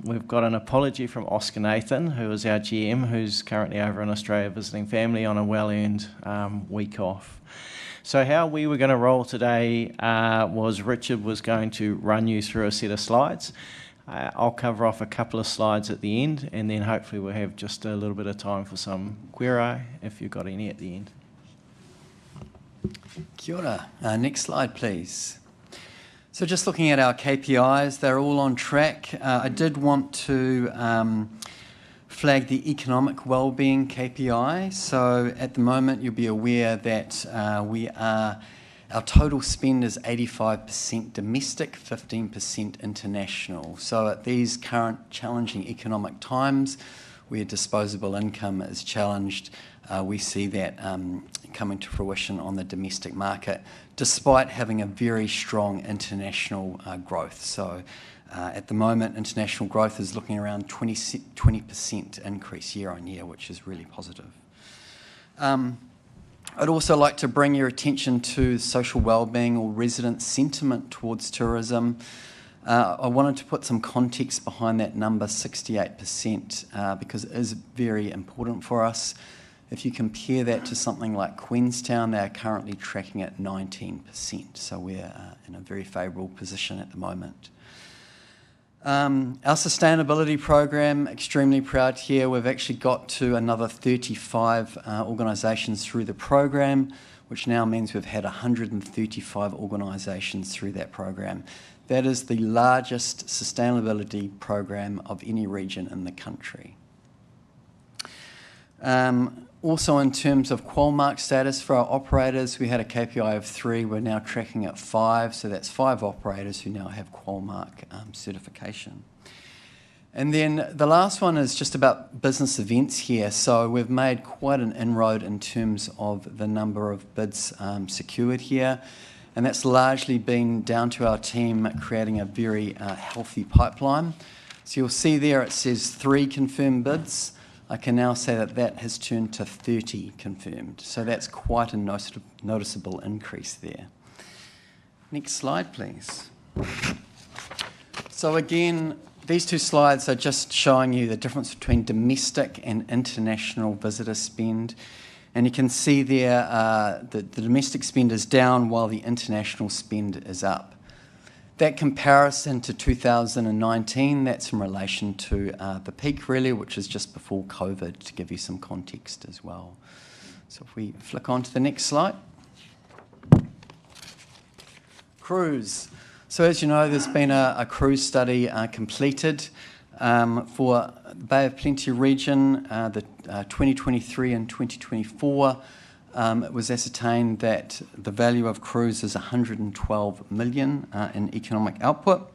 We've got an apology from Oscar Nathan, who is our GM, who's currently over in Australia visiting family on a well-earned week off. So how we were going to roll today was Richard was going to run you through a set of slides. I'll cover off a couple of slides at the end, and then hopefully we'll have just a little bit of time for some query, if you've got any at the end. Kia ora. Next slide, please. So just looking at our KPIs, they're all on track. I did want to flag the economic wellbeing KPI. So at the moment, you'll be aware that our total spend is 85% domestic, 15% international. So at these current challenging economic times, where disposable income is challenged, we see that coming to fruition on the domestic market, despite having a very strong international growth. So at the moment, international growth is looking around 20% increase year on year, which is really positive. I'd also like to bring your attention to social wellbeing or resident sentiment towards tourism. I wanted to put some context behind that number, 68%, because it is very important for us. If you compare that to something like Queenstown, they are currently tracking at 19%, so we're in a very favourable position at the moment. Our sustainability program, extremely proud here. We've actually got to another 35 organisations through the program, which now means we've had 135 organisations through that program. That is the largest sustainability program of any region in the country. Also, in terms of Qualmark status for our operators, we had a KPI of 3. We're now tracking at 5, so that's 5 operators who now have Qualmark certification. And then the last one is just about business events here. So we've made quite an inroad in terms of the number of bids secured here, and that's largely been down to our team creating a very healthy pipeline. So you'll see there it says 3 confirmed bids. I can now say that that has turned to 30 confirmed. So that's quite a noticeable increase there. Next slide, please. So again, these 2 slides are just showing you the difference between domestic and international visitor spend. And you can see there that the domestic spend is down while the international spend is up. That comparison to 2019, that's in relation to the peak really, which is just before COVID, to give you some context as well. So if we flick on to the next slide. Cruise. So as you know, there's been a cruise study completed for the Bay of Plenty region, the 2023 and 2024. It was ascertained that the value of cruise is 112 million in economic output.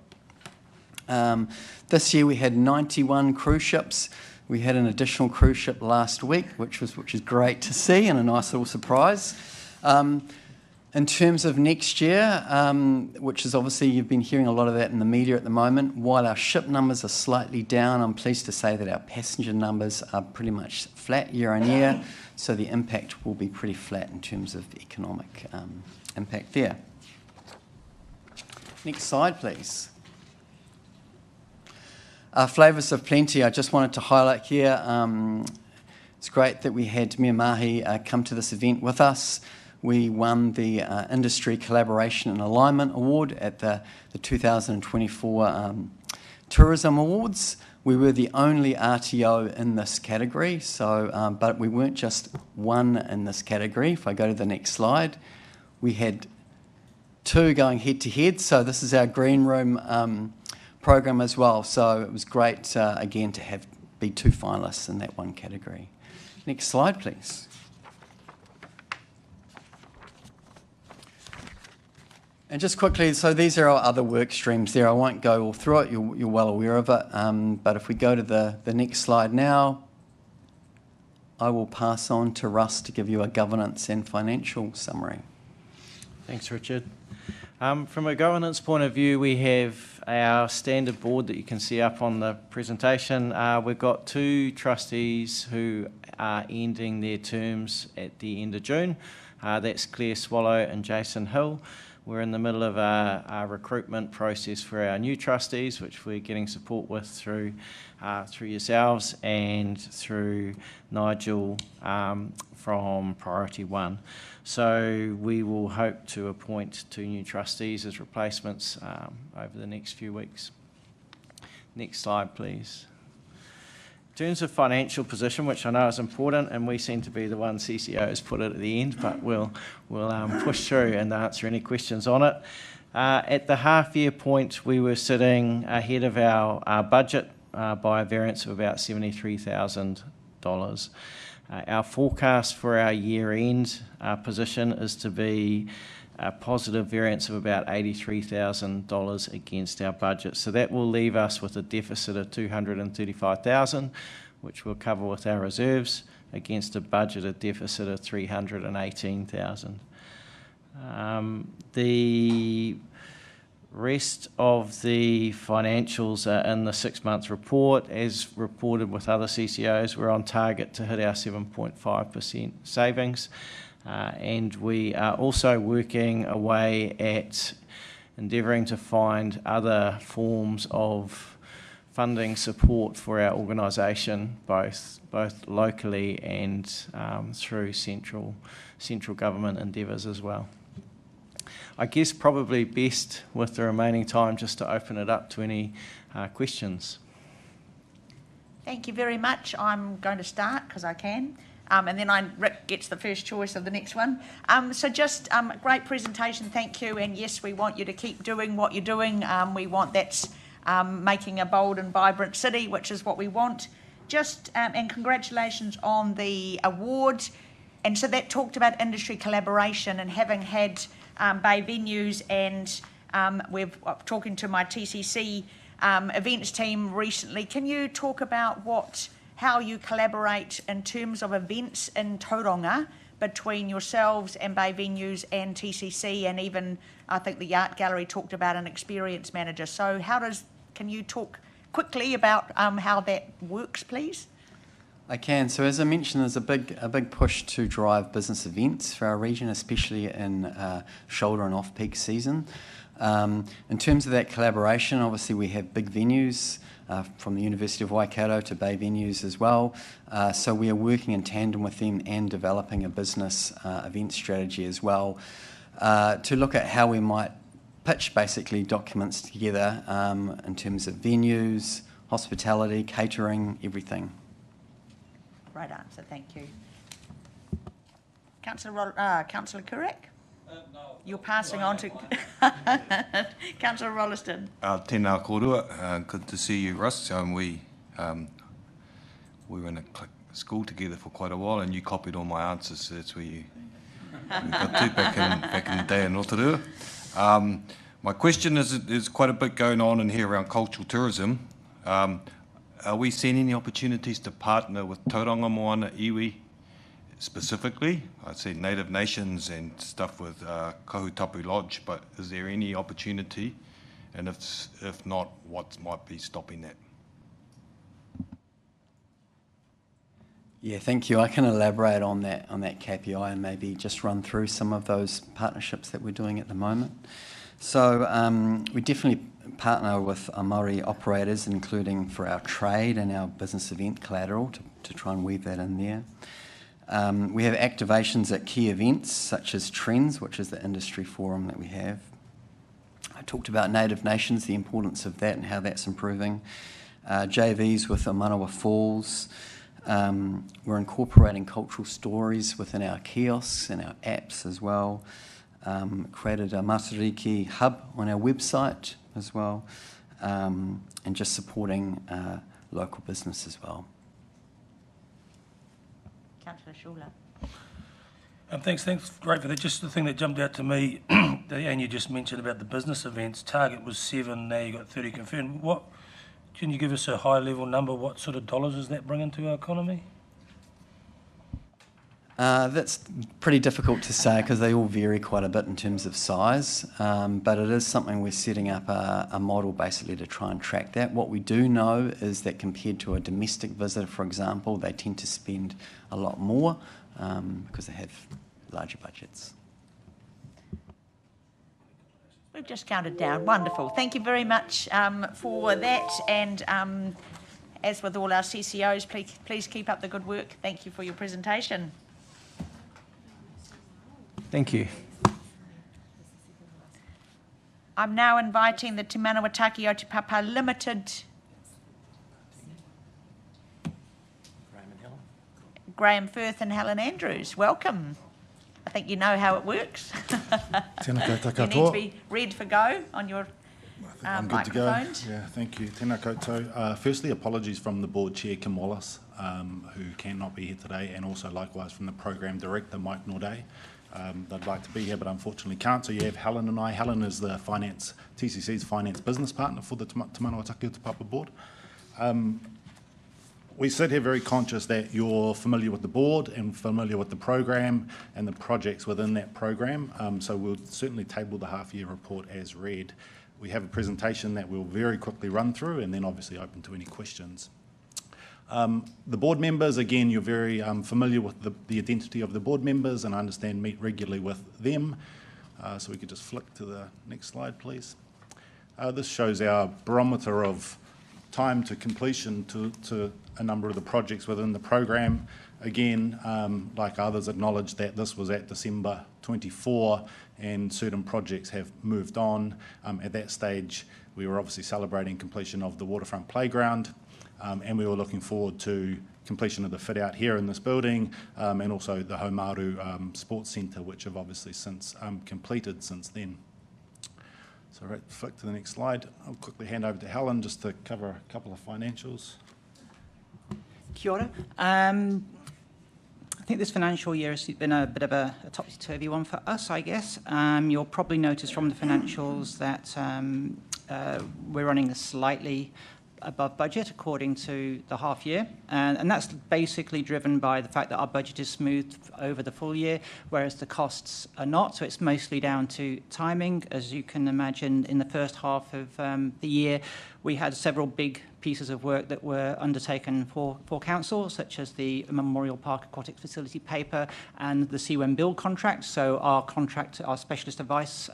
This year we had 91 cruise ships. We had an additional cruise ship last week, which is great to see and a nice little surprise. In terms of next year, which is obviously you've been hearing a lot of that in the media at the moment, while our ship numbers are slightly down, I'm pleased to say that our passenger numbers are pretty much flat year on year, so the impact will be pretty flat in terms of economic impact there. Next slide, please. Flavours of Plenty, I just wanted to highlight here. It's great that we had Mia Mahi come to this event with us. We won the Industry Collaboration and Alignment Award at the 2024 Tourism Awards. We were the only RTO in this category, so but we weren't just one in this category. If I go to the next slide, we had 2 going head to head. So this is our green room program as well. So it was great again to be 2 finalists in that one category. Next slide, please. And just quickly, so these are our other work streams there. I won't go all through it, you're well aware of it. But if we go to the next slide now, I will pass on to Russ to give you a governance and financial summary. Thanks, Richard. From a governance point of view, we have our standard board that you can see up on the presentation. We've got 2 trustees who are ending their terms at the end of June. That's Claire Swallow and Jason Hill. We're in the middle of our recruitment process for our new trustees, which we're getting support with through yourselves and through Nigel from Priority One. So we will hope to appoint 2 new trustees as replacements over the next few weeks. Next slide, please. In terms of financial position, which I know is important, and we seem to be the one CCOs put it at the end, but we'll push through and answer any questions on it. At the half-year point, we were sitting ahead of our budget by a variance of about $73,000. Our forecast for our year-end position is to be a positive variance of about $83,000 against our budget. So that will leave us with a deficit of $235,000, which we'll cover with our reserves, against a budgeted deficit of $318,000. The rest of the financials are in the 6-month report. As reported with other CCOs, we're on target to hit our 7.5% savings. And we are also working away at endeavouring to find other forms of funding support for our organisation, both locally and through central government endeavours as well. I guess probably best with the remaining time just to open it up to any questions. Thank you very much. I'm going to start because I can. And then Rick gets the first choice of the next one. So just a great presentation, thank you. And yes, we want you to keep doing what you're doing. We want that's making a bold and vibrant city, which is what we want. Just and congratulations on the award. And so that talked about industry collaboration and having had Bay Venues and we're talking to my TCC events team recently. Can you talk about how you collaborate in terms of events in Tauranga between yourselves and Bay Venues and TCC, and even I think the art gallery talked about an experience manager. So can you talk quickly about how that works, please? I can. So as I mentioned, there's a big push to drive business events for our region, especially in shoulder and off-peak season. In terms of that collaboration, obviously we have big venues from the University of Waikato to Bay Venues as well. So we are working in tandem with them and developing a business event strategy as well to look at how we might pitch basically documents together in terms of venues, hospitality, catering, everything. Right answer, thank you. Councillor Kurak? No. You're passing on to Councillor Rolliston. Tēnā kōrua. Good to see you, Russ. We were in a school together for quite a while, and you copied all my answers, so that's where we got to back in the day in Rotorua. My question is, there's quite a bit going on in here around cultural tourism. Are we seeing any opportunities to partner with Tauranga Moana iwi specifically? I'd say Native Nations and stuff with Kahutapu Lodge, but is there any opportunity? And if not, what might be stopping that? Yeah, thank you. I can elaborate on that KPI and maybe just run through some of those partnerships that we're doing at the moment. So we definitely partner with Māori operators, including for our trade and our business event collateral, to try and weave that in there. We have activations at key events such as Trends, which is the industry forum that we have. I talked about Native Nations, the importance of that and how that's improving. JVs with Manawa Falls. We're incorporating cultural stories within our kiosks and our apps as well. Created a Matariki hub on our website as well, and just supporting local business as well. Councillor Schuler. Thanks, great for that. Just the thing that jumped out to me, and you just mentioned about the business events, target was 7, now you've got 30 confirmed. Can you give us a high level number, what sort of dollars is that bringing to our economy? That's pretty difficult to say because they all vary quite a bit in terms of size, but it is something we're setting up a model basically to try and track that. What we do know is that compared to a domestic visitor, for example, they tend to spend a lot more because they have larger budgets. We've just counted down. Wonderful. Thank you very much for that. And as with all our CCOs, please keep up the good work. Thank you for your presentation. Thank you. I'm now inviting the Te Manawataki o Te Papa Limited. Graham Firth and Helen Andrews. Welcome. I think you know how it works. Tēnā koutou You need to be ready for go on your I'm good microphones. to go. Yeah, thank you. Tēnā koutou. Firstly, apologies from the board chair, Kim Wallace, who cannot be here today, and also likewise from the program director, Mike Norday. They'd like to be here, but unfortunately can't. So you have Helen and I. Helen is the TCC's finance business partner for the Te Manawataki o Te Papa board. We sit here very conscious that you're familiar with the board and familiar with the program and the projects within that program. So we'll certainly table the half-year report as read. We have a presentation that we'll very quickly run through and then obviously open to any questions. The board members, again, you're very familiar with the identity of the board members and I understand meet regularly with them. So we could just flick to the next slide, please. This shows our barometer of time to completion to a number of the projects within the program. Again, like others, acknowledge that this was at December 24 and certain projects have moved on. At that stage, we were obviously celebrating completion of the waterfront playground, and we were looking forward to completion of the fit out here in this building, and also the Haumaru Sports Centre, which have obviously since completed since then. So right, flick to the next slide. I'll quickly hand over to Helen just to cover a couple of financials. Kia ora. I think this financial year has been a bit of a topsy-turvy one for us, I guess. You'll probably notice from the financials that we're running slightly above budget according to the half year, and that's basically driven by the fact that our budget is smoothed over the full year, whereas the costs are not. So it's mostly down to timing. As you can imagine, in the first half of the year, we had several big pieces of work that were undertaken for council, such as the Memorial Park Aquatic Facility paper and the CWEM build contract. So our contract, our specialist advice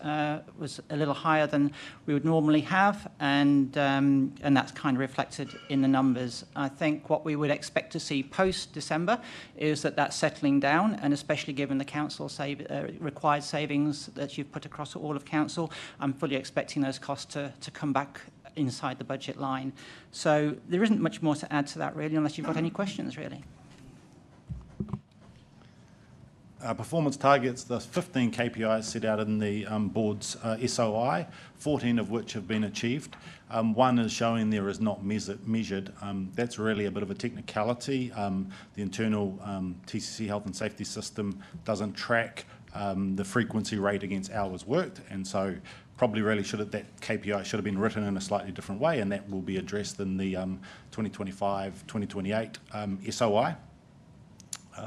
was a little higher than we would normally have, and that's kind of reflected in the numbers. I think what we would expect to see post-December is that that's settling down, and especially given the council required savings that you've put across all of council, I'm fully expecting those costs to come back inside the budget line. So there isn't much more to add to that, really, unless you've got any questions, really. Performance targets, the 15 KPIs set out in the board's SOI, 14 of which have been achieved. One is showing there is not measured. That's really a bit of a technicality. The internal TCC health and safety system doesn't track the frequency rate against hours worked, and so probably really that KPI should have been written in a slightly different way, and that will be addressed in the 2025-2028 SOI.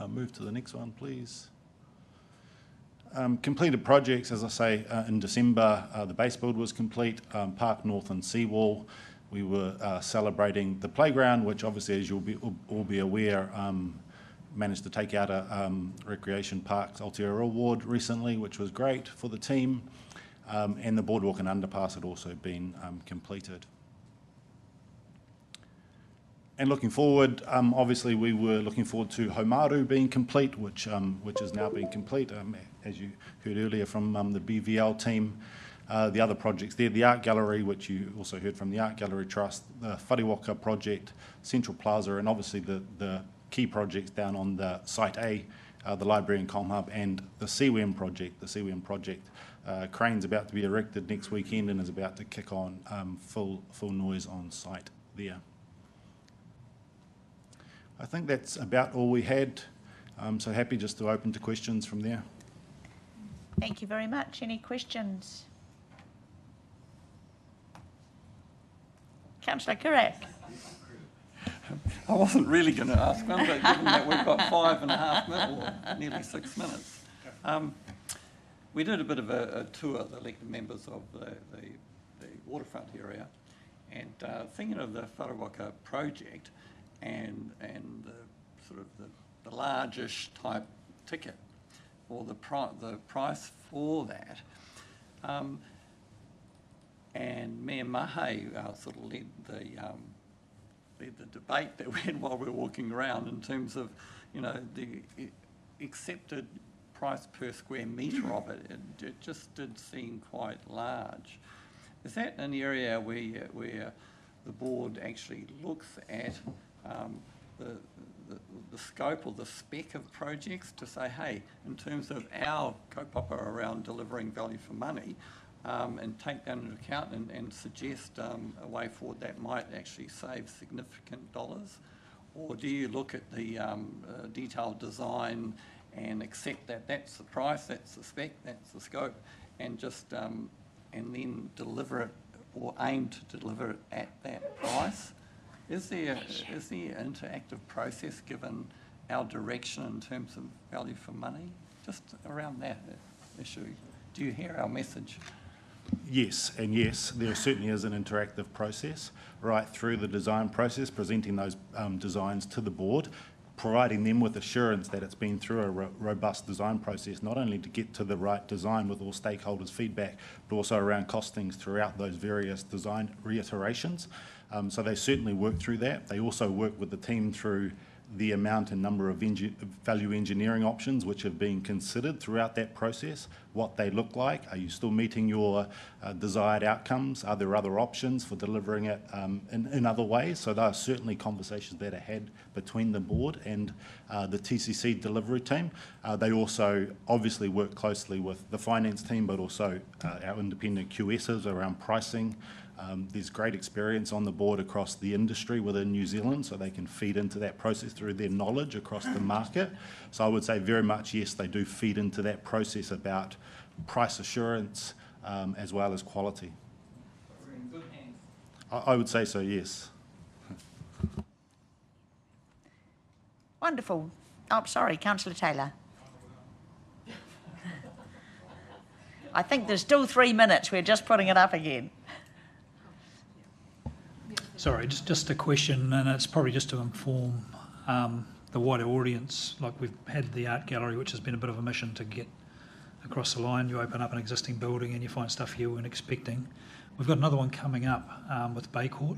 Move to the next one, please. Completed projects, as I say, in December, the base build was complete, Park North and Seawall. We were celebrating the playground, which obviously, as you'll all be aware, managed to take out a Recreation Parks Aotearoa Award recently, which was great for the team. And the boardwalk and underpass had also been completed. And looking forward, obviously we were looking forward to Haumaru being complete, which has now been complete, as you heard earlier from the BVL team. The other projects there, the Art Gallery, which you also heard from the Art Gallery Trust, the Whariwaka project, Central Plaza, and obviously the key projects down on the Site A, the Library and Comm Hub, and the CWEM project. The CWEM project, crane's about to be erected next weekend and is about to kick on full noise on site there. I think that's about all we had. So happy just to open to questions from there. Thank you very much. Any questions? Councillor Kurak. I wasn't really going to ask one, but given that we've got 5.5 minutes, or nearly 6 minutes, we did a bit of a tour, the elected members of the waterfront area, and thinking of the Whariwaka project and the sort of the largish type ticket, or the price for that. And Mayor Mahe sort of led the debate that we had while we were walking around in terms of, the accepted price per square metre of it. It just did seem quite large. Is that an area where the board actually looks at the scope or the spec of projects to say, hey, in terms of our kaupapa around delivering value for money, and take that into account and suggest a way forward that might actually save significant dollars? Or do you look at the detailed design and accept that that's the price, that's the spec, that's the scope, and just and then deliver it or aim to deliver it at that price? Is there an interactive process given our direction in terms of value for money? Just around that issue, do you hear our message? Yes, and yes, there certainly is an interactive process right through the design process, presenting those designs to the board. providing them with assurance that it's been through a robust design process, not only to get to the right design with all stakeholders' feedback, but also around costings throughout those various design reiterations. So they certainly work through that. They also work with the team through the amount and number of value engineering options which have been considered throughout that process, what they look like. Are you still meeting your desired outcomes? Are there other options for delivering it in other ways? So there are certainly conversations that are had between the board and the TCC delivery team. They also obviously work closely with the finance team, but also our independent QSs around pricing. There's great experience on the board across the industry within New Zealand, so they can feed into that process through their knowledge across the market. So I would say very much, yes, they do feed into that process about price assurance as well as quality. We're in good hands. I would say so, yes. Wonderful. Oh, sorry, Councillor Taylor. I think there's still 3 minutes. We're just putting it up again. Sorry, just a question, and it's probably just to inform the wider audience. Like, we've had the art gallery, which has been a bit of a mission to get across the line. You open up an existing building and you find stuff you weren't expecting. We've got another one coming up with Bay Court.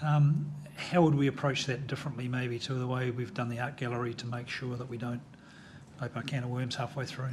How would we approach that differently, maybe, to the way we've done the art gallery, to make sure that we don't open a can of worms halfway through?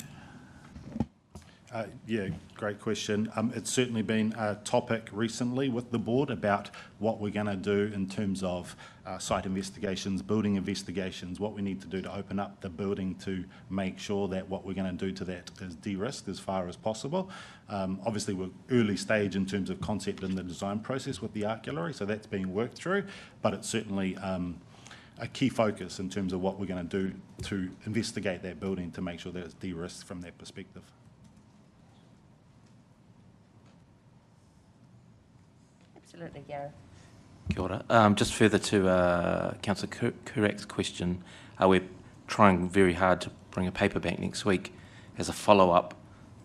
Yeah, great question. It's certainly been a topic recently with the board about what we're going to do in terms of site investigations, building investigations, what we need to do to open up the building to make sure that what we're going to do to that is de-risked as far as possible. Obviously, we're early stage in terms of concept in the design process with the art gallery, so that's being worked through, but it's certainly a key focus in terms of what we're going to do to investigate that building to make sure that it's de-risked from that perspective. Absolutely, Gareth. Kia ora. Just further to Councillor Kurak's question, we're trying very hard to bring a paper back next week as a follow-up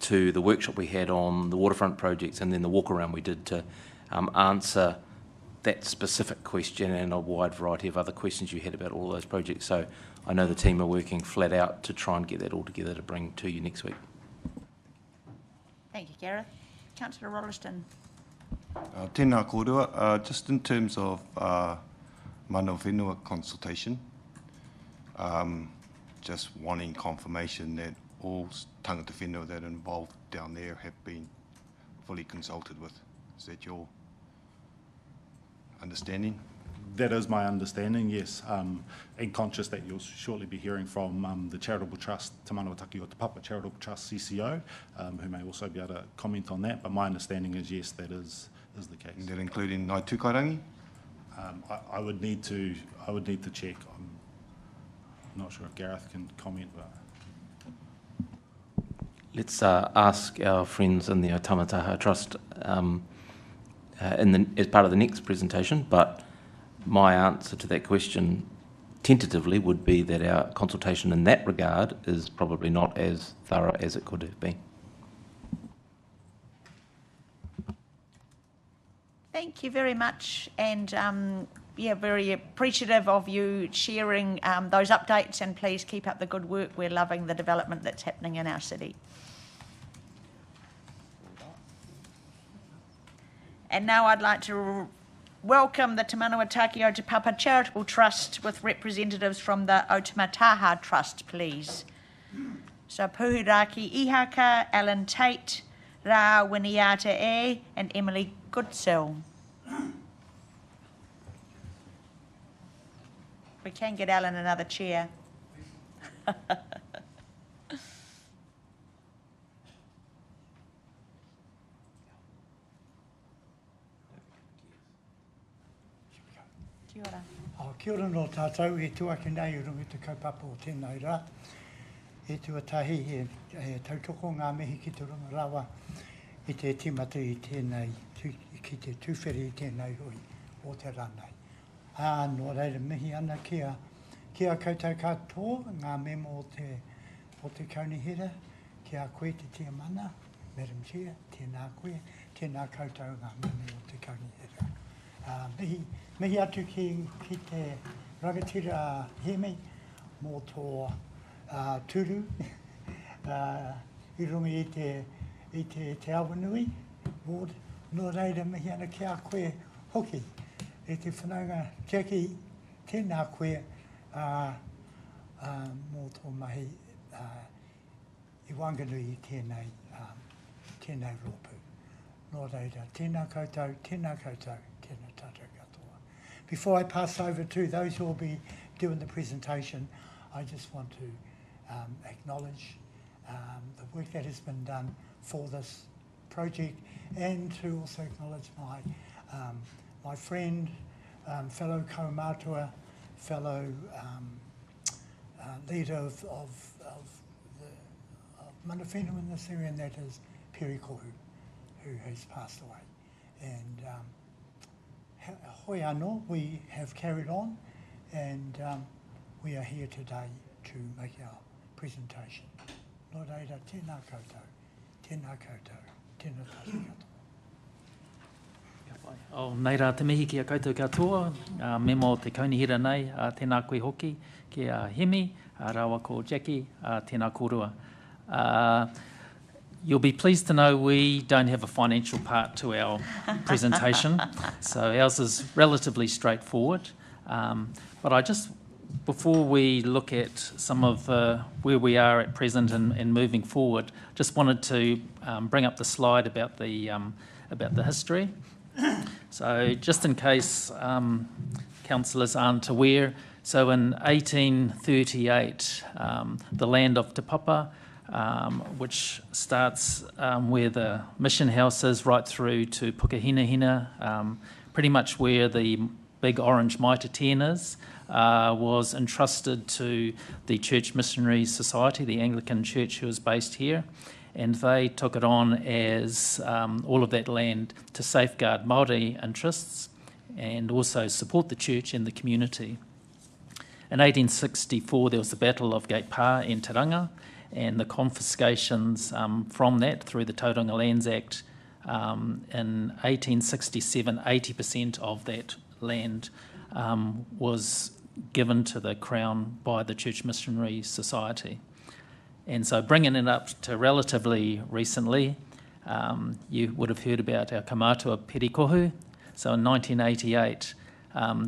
to the workshop we had on the waterfront projects and then the walk-around we did to answer that specific question and a wide variety of other questions you had about all those projects. So I know the team are working flat out to try and get that all together to bring to you next week. Thank you, Gareth. Councillor Rolleston. Tēnā kōrua. Just in terms of mana whenua consultation, just wanting confirmation that all tangata whenua that are involved down there have been fully consulted with. Is that your understanding? That is my understanding, yes. And conscious that you'll shortly be hearing from the Charitable Trust, Te Manawataki o Te Papa Charitable Trust CCO, who may also be able to comment on that. But my understanding is, yes, that is the case. Is that including Ngāi Tūkairangi? I would need to check. I'm not sure if Gareth can comment, but let's ask our friends in the Tamataha Trust as part of the next presentation. But my answer to that question, tentatively, would be that our consultation in that regard is probably not as thorough as it could have been. Thank you very much, and yeah, very appreciative of you sharing those updates, and please keep up the good work. We're loving the development that's happening in our city. And now I'd like to welcome the Te Manawataki o Te Papa Charitable Trust with representatives from the Otamataha Trust, please. So Puhuraki Ihaka, Alan Tate, Ra Winiata E, and Emily Goodsell. We can get Alan another chair. Kia ora. Kia ora no tātou, e tuaki nei urungi te kaupapa o tēnei rā. E tuatahi e tautoko ngā mihi ki te runga rawa i te timata i tēnei, ki te tūwheri i tēnei hui o te ranei. No reira mihi ana kia koutou katoa, ngā memo o te kaunihira, kia koe te tia mana, Madam Chair, tēnā koe, tēnā koutou ngā memo o te kaunihira. Mihi atu ki te rangatira hemi, mō tō turu, I rungi i te awanui, ward, no reira mihi ana ki a koe hoki. E te whanaunga Jackie, tēnā koe mō tō mahi I Wanganui tēnei rōpū. Nō reira, tēnā koutou, tēnā koutou, tēnā tātou katoa. Before I pass over to those who will be doing the presentation, I just want to acknowledge the work that has been done for this project, and to also acknowledge my friend, fellow kaumātua, fellow leader of mana whenua in this area, and that is Peri Kohu, who has passed away. And hoi anō, we have carried on, and we are here today to make our presentation. Nō reira, tēnā koutou, tēnā koutou, tēnā tātou katoa. O, nei rā te mihi ki a koutou katoa, me mō te kaunihira nei, tēnā koe hoki, ki a Hemi, rāua ko Jackie, tēnā kōrua. You'll be pleased to know we don't have a financial part to our presentation, so ours is relatively straightforward. But I just, before we look at some of where we are at present and moving forward, just wanted to bring up the slide about the history. So just in case councillors aren't aware, so in 1838, the land of Te Papa, which starts where the mission house is right through to Pukahinahina, pretty much where the big orange mitre 10 is, was entrusted to the Church Missionary Society, the Anglican Church who is based here, and they took it on as all of that land to safeguard Māori interests and also support the church and the community. In 1864, there was the Battle of Gate Pa in Tauranga, and the confiscations from that through the Tauranga Lands Act. In 1867, 80% of that land was given to the Crown by the Church Missionary Society. And so bringing it up to relatively recently, you would have heard about our kaumātua Peri Kohu. So in 1988,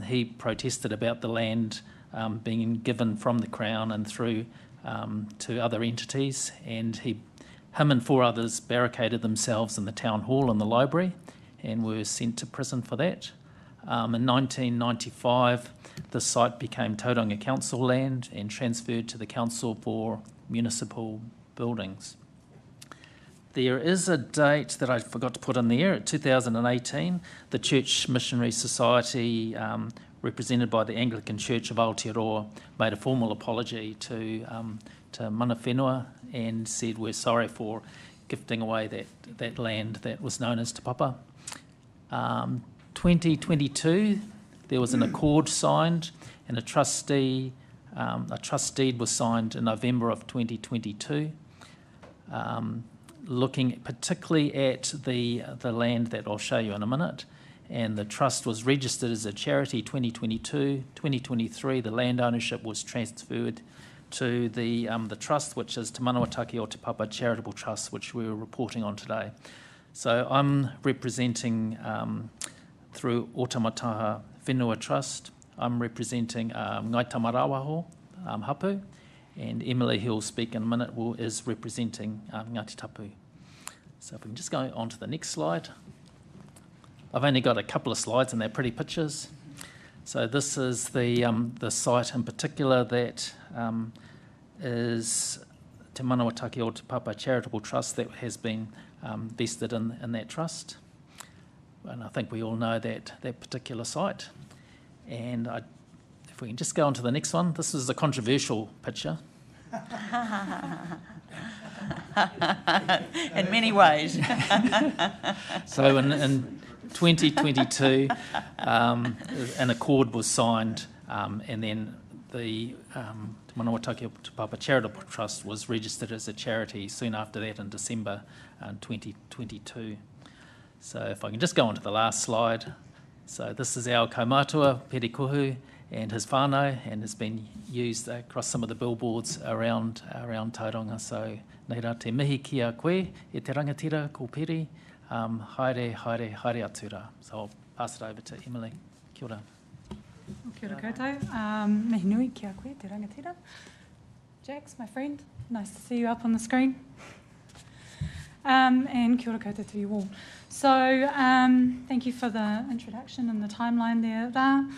he protested about the land being given from the Crown and through to other entities, and him and 4 others barricaded themselves in the town hall and the library and were sent to prison for that. In 1995, the site became Tauranga Council land and transferred to the council for municipal buildings. There is a date that I forgot to put in there, 2018, the Church Missionary Society, represented by the Anglican Church of Aotearoa, made a formal apology to mana whenua and said we're sorry for gifting away that land that was known as Te Papa. 2022, there was an accord signed and a trust deed was signed in November of 2022, looking particularly at the land that I'll show you in a minute. And the trust was registered as a charity 2022. 2023, the land ownership was transferred to the trust, which is Te Manawataki o Te Papa Charitable Trust, which we were reporting on today. So I'm representing, through Otamataha Whenua Trust, I'm representing Ngai Tamarawaho Hapu, and Emily, who will speak in a minute, is representing Ngāti Tapu. So if we can just go on to the next slide. I've only got a couple of slides and they're pretty pictures. So this is the site in particular that is Te Manawataki o Te Papa Charitable Trust that has been vested in that trust. And I think we all know that particular site. And if we can just go on to the next one, this is a controversial picture. In many ways. So in 2022, an accord was signed, and then the Te Manawataki o Te Papa Charitable Trust was registered as a charity soon after that in December 2022. So if I can just go on to the last slide. So this is our kaumātua, Peri Kohu, and his whānau, and has been used across some of the billboards around Tauranga. So, nei rā te mihi ki a koe, e te rangatira, ko piri, haere, haere, haere atu rā. So I'll pass it over to Emily. Kia ora. Kia ora koutou. Mihi nui ki a koe, te rangatira. Jax, my friend, nice to see you up on the screen. And kia ora koutou to you all. So thank you for the introduction and the timeline there, Rā.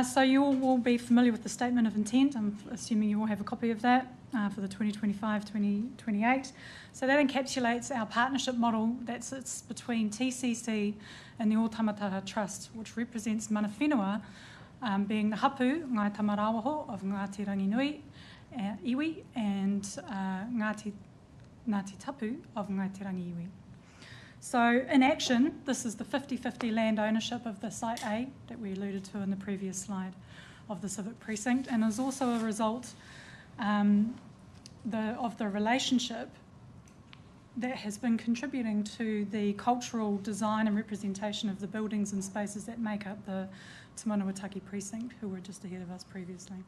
So you all will be familiar with the Statement of Intent. I'm assuming you all have a copy of that for the 2025-2028. So that encapsulates our partnership model that sits between TCC and the O Tamataha Trust, which represents mana whenua, being the hapu, Ngāi Tamarawaho of Ngāti Ranginui, iwi, and Ngāti Tapu of Ngāti Rangi iwi. So in action, this is the 50-50 land ownership of the Site A that we alluded to in the previous slide of the Civic Precinct, and is also a result of the relationship that has been contributing to the cultural design and representation of the buildings and spaces that make up the Te Manawataki Precinct, who were just ahead of us previously.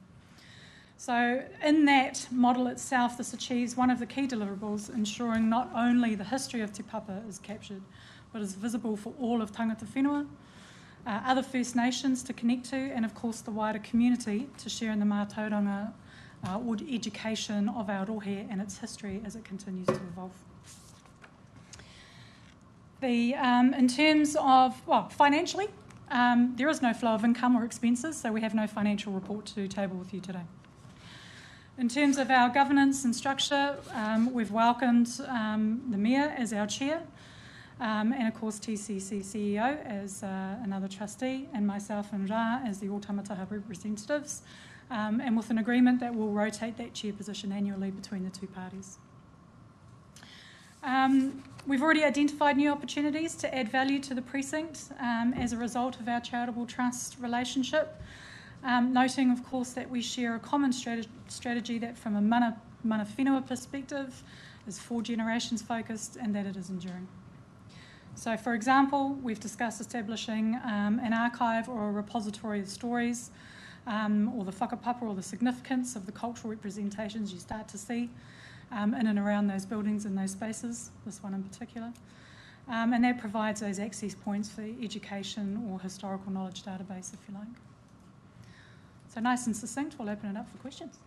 So in that model itself, this achieves one of the key deliverables, ensuring not only the history of Te Papa is captured, but is visible for all of tangata whenua, other First Nations to connect to, and of course the wider community to share in the mātauranga or education of our rohe and its history as it continues to evolve. In terms of, well, financially, there is no flow of income or expenses, so we have no financial report to table with you today. In terms of our governance and structure, we've welcomed the Mayor as our Chair, and of course TCC CEO as another trustee, and myself and Rā as the O Tamataha representatives, and with an agreement that will rotate that chair position annually between the two parties. We've already identified new opportunities to add value to the precinct as a result of our charitable trust relationship, noting of course that we share a common strategy that from a mana whenua perspective is 4 generations focused and that it is enduring. So for example, we've discussed establishing an archive or a repository of stories or the whakapapa or the significance of the cultural representations you start to see in and around those buildings and those spaces, this one in particular. And that provides those access points for education or historical knowledge database, if you like. So nice and succinct, we'll open it up for questions.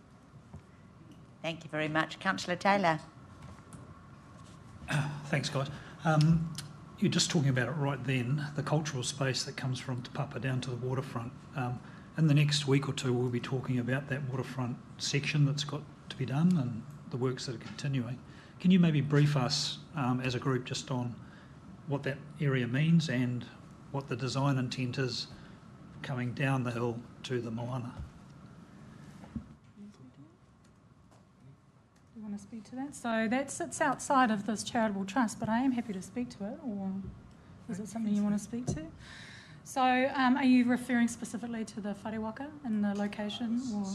Thank you very much. Councillor Taylor. Thanks, guys. You're just talking about it right then, the cultural space that comes from Te Papa down to the waterfront. In the next week or two, we'll be talking about that waterfront section that's got to be done and the works that are continuing. Can you maybe brief us as a group just on what that area means and what the design intent is coming down the hill to the moana? Do you want to speak to that? So that sits outside of this charitable trust, but I am happy to speak to it, or is it something you want to speak to? So are you referring specifically to the wharewaka and the location? Or?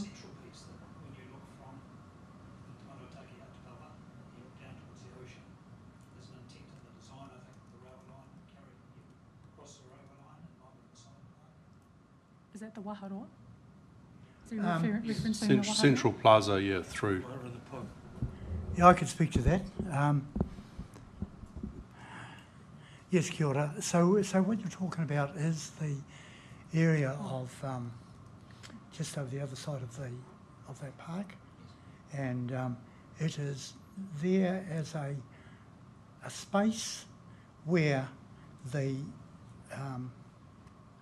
Is that the Waharoa? So you're referencing the Waharoa? Central Plaza, yeah, through. Yeah, I could speak to that. Yes, kia ora. So what you're talking about is the area of just over the other side of that park, and it is there as a space where the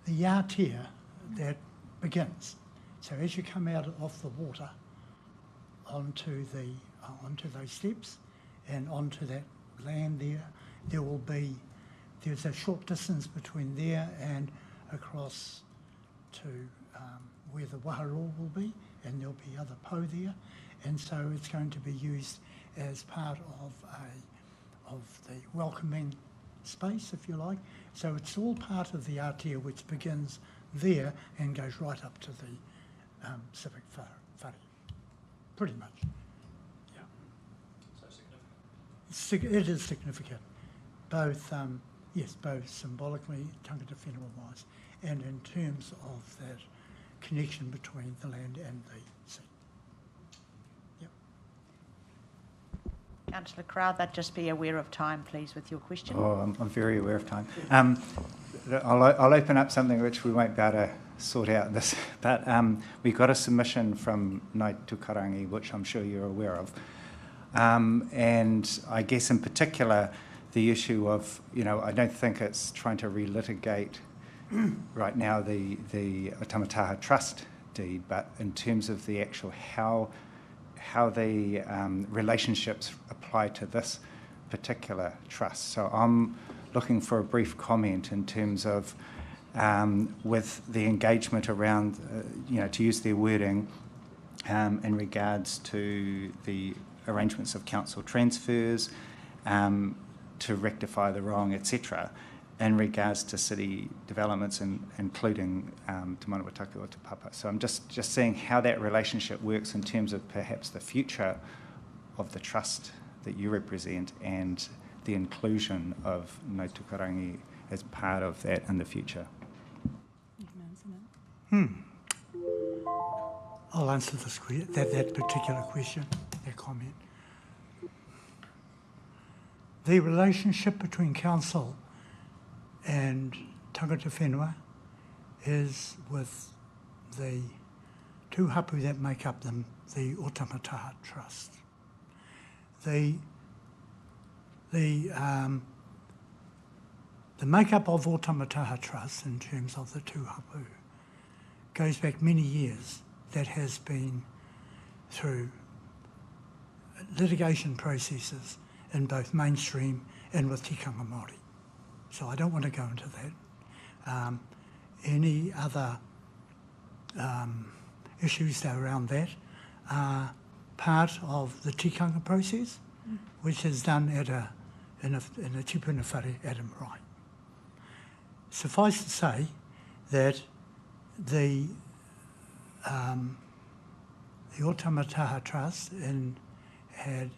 yātia that begins. So as you come out off the water onto those steps and onto that land there's a short distance between there and across to where the Waharoa will be, and there'll be other po there, and so it's going to be used as part of the welcoming space, if you like. So it's all part of the atia which begins there and goes right up to the civic whare, pretty much. Yeah. So significant. It is significant, both both symbolically, tangata whenua wise, and in terms of that connection between the land and the sea. Yep. Councillor Crowther, just be aware of time, please, with your question. Oh, I'm very aware of time. I'll open up something which we won't be able to sort out this, but we got a submission from Ngāi Tukarangi, which I'm sure you're aware of. And I guess in particular, the issue of, I don't think it's trying to relitigate right now the Otamataha Trust deed, but in terms of the actual how the relationships apply to this particular trust. So I'm looking for a brief comment in terms of with the engagement around, to use their wording, in regards to the arrangements of council transfers, to rectify the wrong, etc., in regards to city developments, including Te Manawataki o Te Papa. So I'm just seeing how that relationship works in terms of perhaps the future of the trust that you represent and the inclusion of Ngāi Tukarangi as part of that in the future. I'll answer that particular question, that comment. The relationship between council and tangata whenua is with the two hapu that make up them, the Otamataha Trust. The makeup of Otamataha Trust in terms of the two hapu goes back many years. That has been through litigation processes in both mainstream and with tikanga Māori. So I don't want to go into that. Any other issues around that are part of the tikanga process, which is done in a tupuna whare Adam Right. Suffice to say that the Otamataha Trust had,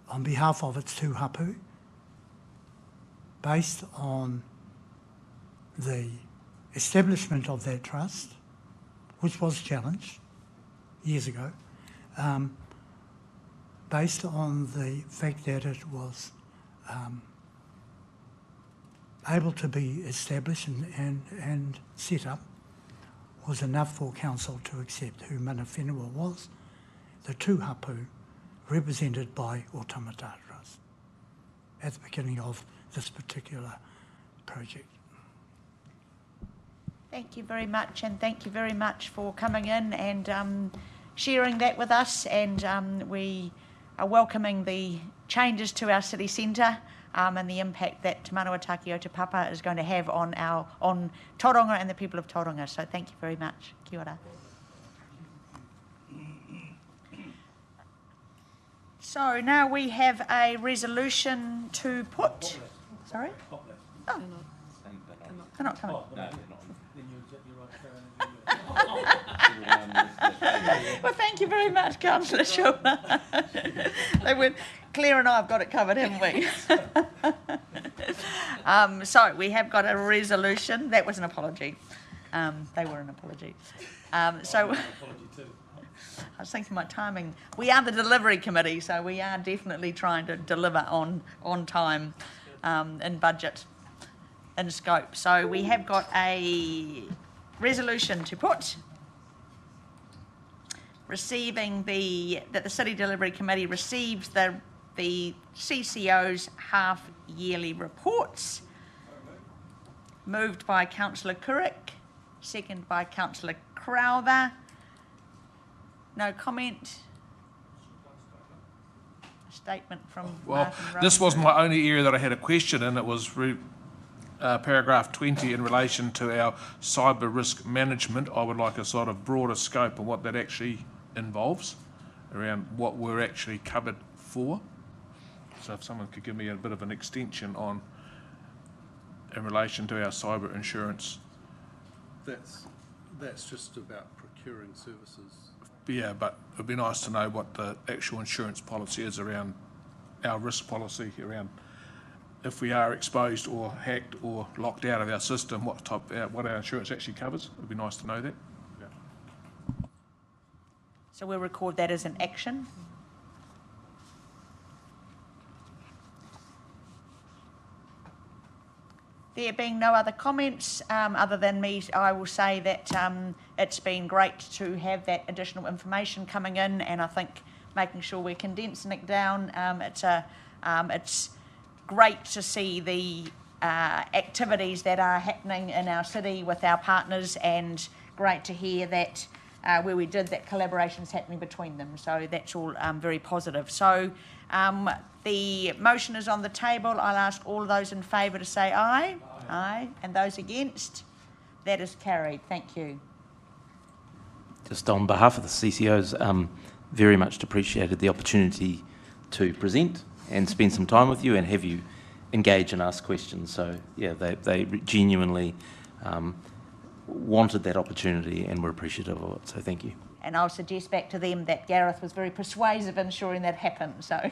on behalf of its two hapu, based on the establishment of that trust, which was challenged years ago, based on the fact that it was able to be established and set up, was enough for council to accept who mana whenua was, the two hapu represented by Otamataha Trust at the beginning of this particular project. Thank you very much, and thank you very much for coming in and sharing that with us. And we are welcoming the changes to our city centre and the impact that Te Manawataki o Te Papa is going to have on Tauranga and the people of Tauranga. So thank you very much. Kia ora. So now we have a resolution to put. Sorry? Oh. They're not coming. Well, thank you very much, Councillor Schulman. They were Claire and I have got it covered, haven't we? So we have got a resolution. That was an apology. They were an apology. So I was thinking my timing. We are the delivery committee, so we are definitely trying to deliver on time, in budget, in scope. So we have got a resolution to put, that the City Delivery Committee receives the CCO's half-yearly reports. Moved by Councillor Courik, second by Councillor Crowther. No comment. Statement from Well, Martin this was Rosen. my only area that I had a question in. It was paragraph 20 in relation to our cyber risk management. I would like a sort of broader scope of what that actually involves, around what we're actually covered for. So if someone could give me a bit of an extension on in relation to our cyber insurance. That's just about procuring services. Yeah, but it'd be nice to know what the actual insurance policy is around our risk policy around if we are exposed or hacked or locked out of our system, what our insurance actually covers. It would be nice to know that. So we'll record that as an action. There being no other comments, other than me, I will say that it's been great to have that additional information coming in, and I think making sure we're condensing it down. It's great to see the activities that are happening in our city with our partners, and great to hear that where we did that collaboration's happening between them. So that's all very positive. So the motion is on the table. I'll ask all those in favour to say aye. Aye. And those against? That is carried. Thank you. Just on behalf of the CCOs, very much appreciated the opportunity to present and spend some time with you and have you engage and ask questions. So yeah, they genuinely wanted that opportunity and were appreciative of it. So thank you. And I'll suggest back to them that Gareth was very persuasive in ensuring that happened. So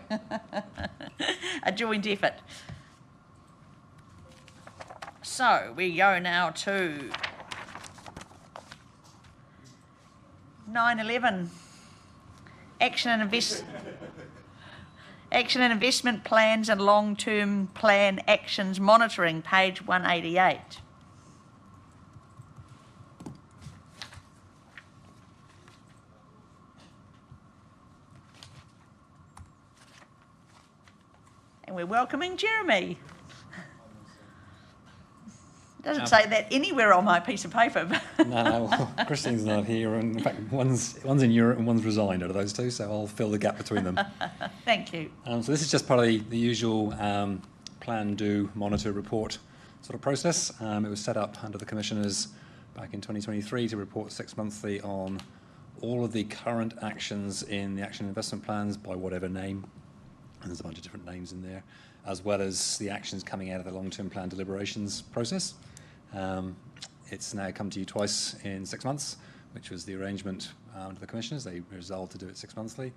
a joint effort. So we go now to 9/11. Action and investment plans and long-term plan actions monitoring, page 188. And we're welcoming Jeremy. It doesn't say that anywhere on my piece of paper. No, well, Christine's not here, and in fact, one's in Europe and one's resigned out of those two, so I'll fill the gap between them. Thank you. So this is just part of the usual plan, do, monitor, report sort of process. It was set up under the Commissioners back in 2023 to report 6 monthly on all of the current actions in the action investment plans by whatever name. And there's a bunch of different names in there, as well as the actions coming out of the long-term plan deliberations process. It's now come to you twice in 6 months, which was the arrangement under the Commissioners. They resolved to do it 6 monthly.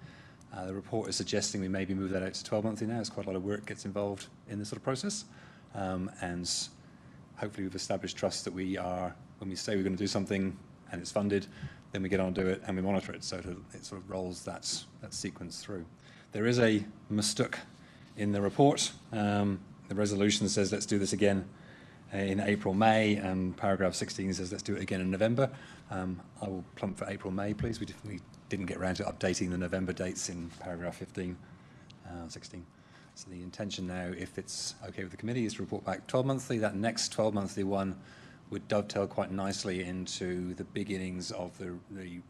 The report is suggesting we maybe move that out to 12 monthly now. It's quite a lot of work gets involved in this sort of process. And hopefully we've established trust that we are, when we say we're going to do something and it's funded, then we get on and do it and we monitor it. So it sort of rolls that sequence through. There is a mistook in the report. The resolution says let's do this again in April, May, and paragraph 16 says let's do it again in November. I will plump for April, May, please. We didn't get around to updating the November dates in paragraph 15, 16. So the intention now, if it's okay with the committee, is to report back 12 monthly. That next 12 monthly one would dovetail quite nicely into the beginnings of the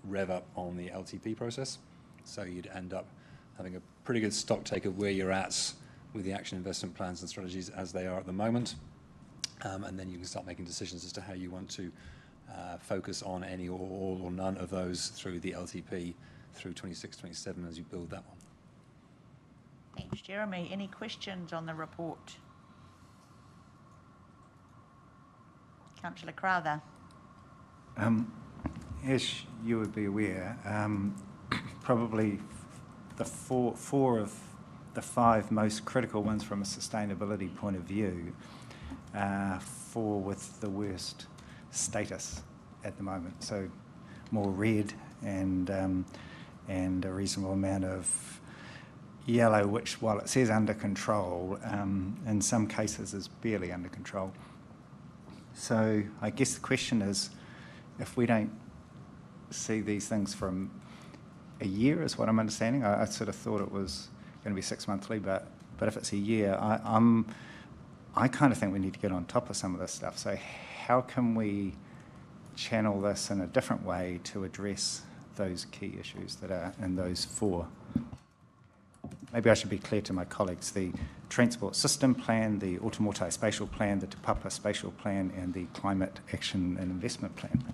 rev up on the LTP process. So you'd end up having a pretty good stock take of where you're at with the action investment plans and strategies as they are at the moment. And then you can start making decisions as to how you want to focus on any or all or none of those through the LTP through 26-27 as you build that one. Thanks, Jeremy. Any questions on the report? Councillor Crowther. As you would be aware, probably the four of the 5 most critical ones from a sustainability point of view, 4 with the worst status at the moment. So more red and a reasonable amount of yellow, which, while it says under control, in some cases is barely under control. So I guess the question is, if we don't see these things from a year, is what I'm understanding. I sort of thought it was going to be 6 monthly, but if it's a year, I kind of think we need to get on top of some of this stuff. So how can we channel this in a different way to address those key issues that are in those 4? Maybe I should be clear to my colleagues. The Transport System Plan, the Automotive Spatial Plan, the Te Papa Spatial Plan, and the Climate Action and Investment Plan.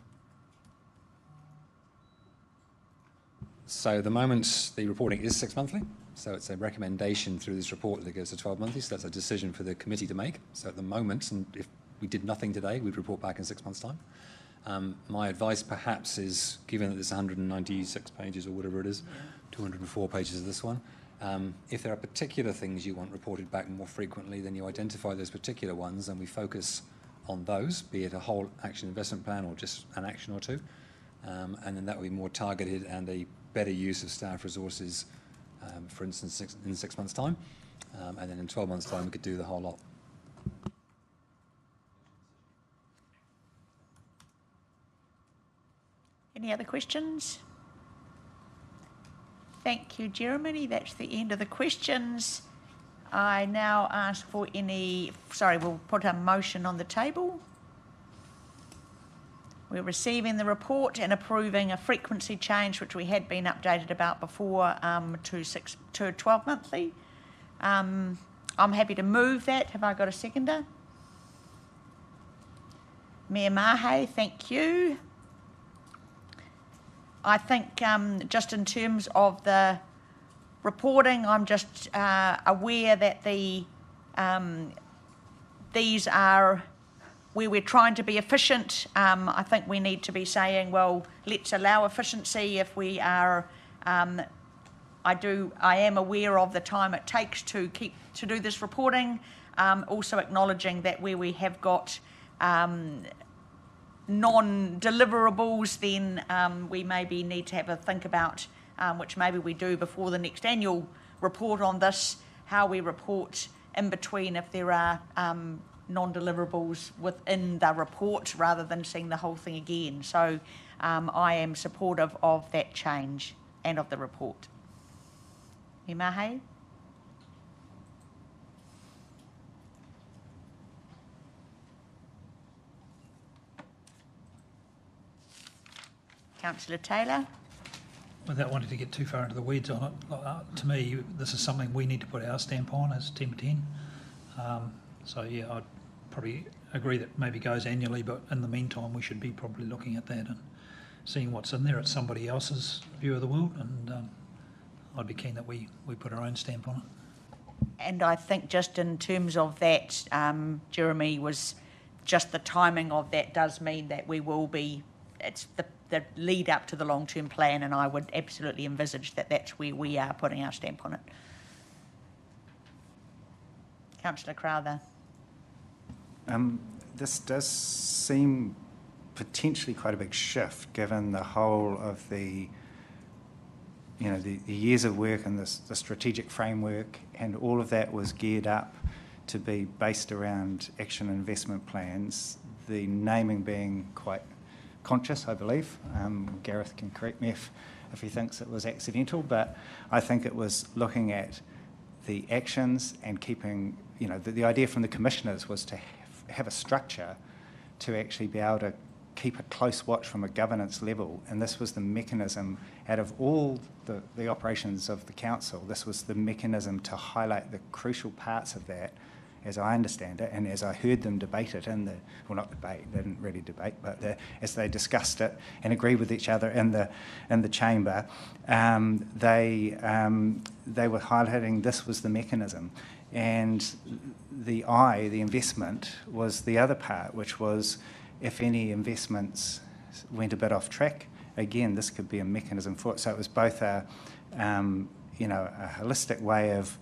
So at the moment, the reporting is 6 monthly. So it's a recommendation through this report that goes to 12 monthly. So that's a decision for the committee to make. So at the moment, and if we did nothing today, we'd report back in 6 months' time. My advice perhaps is, given that there's 196 pages or whatever it is, 204 pages of this one, if there are particular things you want reported back more frequently, then you identify those particular ones and we focus on those, be it a whole action investment plan or just an action or two, and then that will be more targeted and a better use of staff resources, for instance, in 6 months' time, and then in 12 months' time we could do the whole lot. Any other questions? Thank you, Jeremy. That's the end of the questions. I now ask for we'll put a motion on the table. We're receiving the report and approving a frequency change, which we had been updated about before, to 12 monthly. I'm happy to move that. Have I got a seconder? Mayor Mahe, thank you. I think just in terms of the reporting, I'm just aware that these are where we're trying to be efficient. I think we need to be saying, well, let's allow efficiency if we are. I am aware of the time it takes to do this reporting. Also acknowledging that where we have got non-deliverables, then we maybe need to have a think about, which maybe we do before the next annual report on this, how we report in between if there are non-deliverables within the report rather than seeing the whole thing again. So I am supportive of that change and of the report. Me Mahe? Councillor Taylor? Without wanting to get too far into the weeds on it, to me, this is something we need to put our stamp on as Team 10. So yeah, I'd probably agree that maybe goes annually, but in the meantime, we should be probably looking at that and seeing what's in there. It's somebody else's view of the world, and I'd be keen that we put our own stamp on it. And I think just in terms of that, Jeremy, was just the timing of that does mean that we will be, it's the lead up to the long-term plan, and I would absolutely envisage that that's where we are putting our stamp on it. Councillor Crowther. This does seem potentially quite a big shift, given the whole of the years of work and the strategic framework, and all of that was geared up to be based around action and investment plans, the naming being quite conscious, I believe. Gareth can correct me if he thinks it was accidental, but I think it was looking at the actions and keeping, the idea from the commissioners was to have a structure to actually be able to keep a close watch from a governance level, and this was the mechanism out of all the operations of the council. This was the mechanism to highlight the crucial parts of that, as I understand it, and as I heard them debate it in not debate, they didn't really debate, but as they discussed it and agreed with each other in the chamber, they were highlighting this was the mechanism. And the investment, was the other part, which was if any investments went a bit off track, again, this could be a mechanism for it. So it was both a holistic way of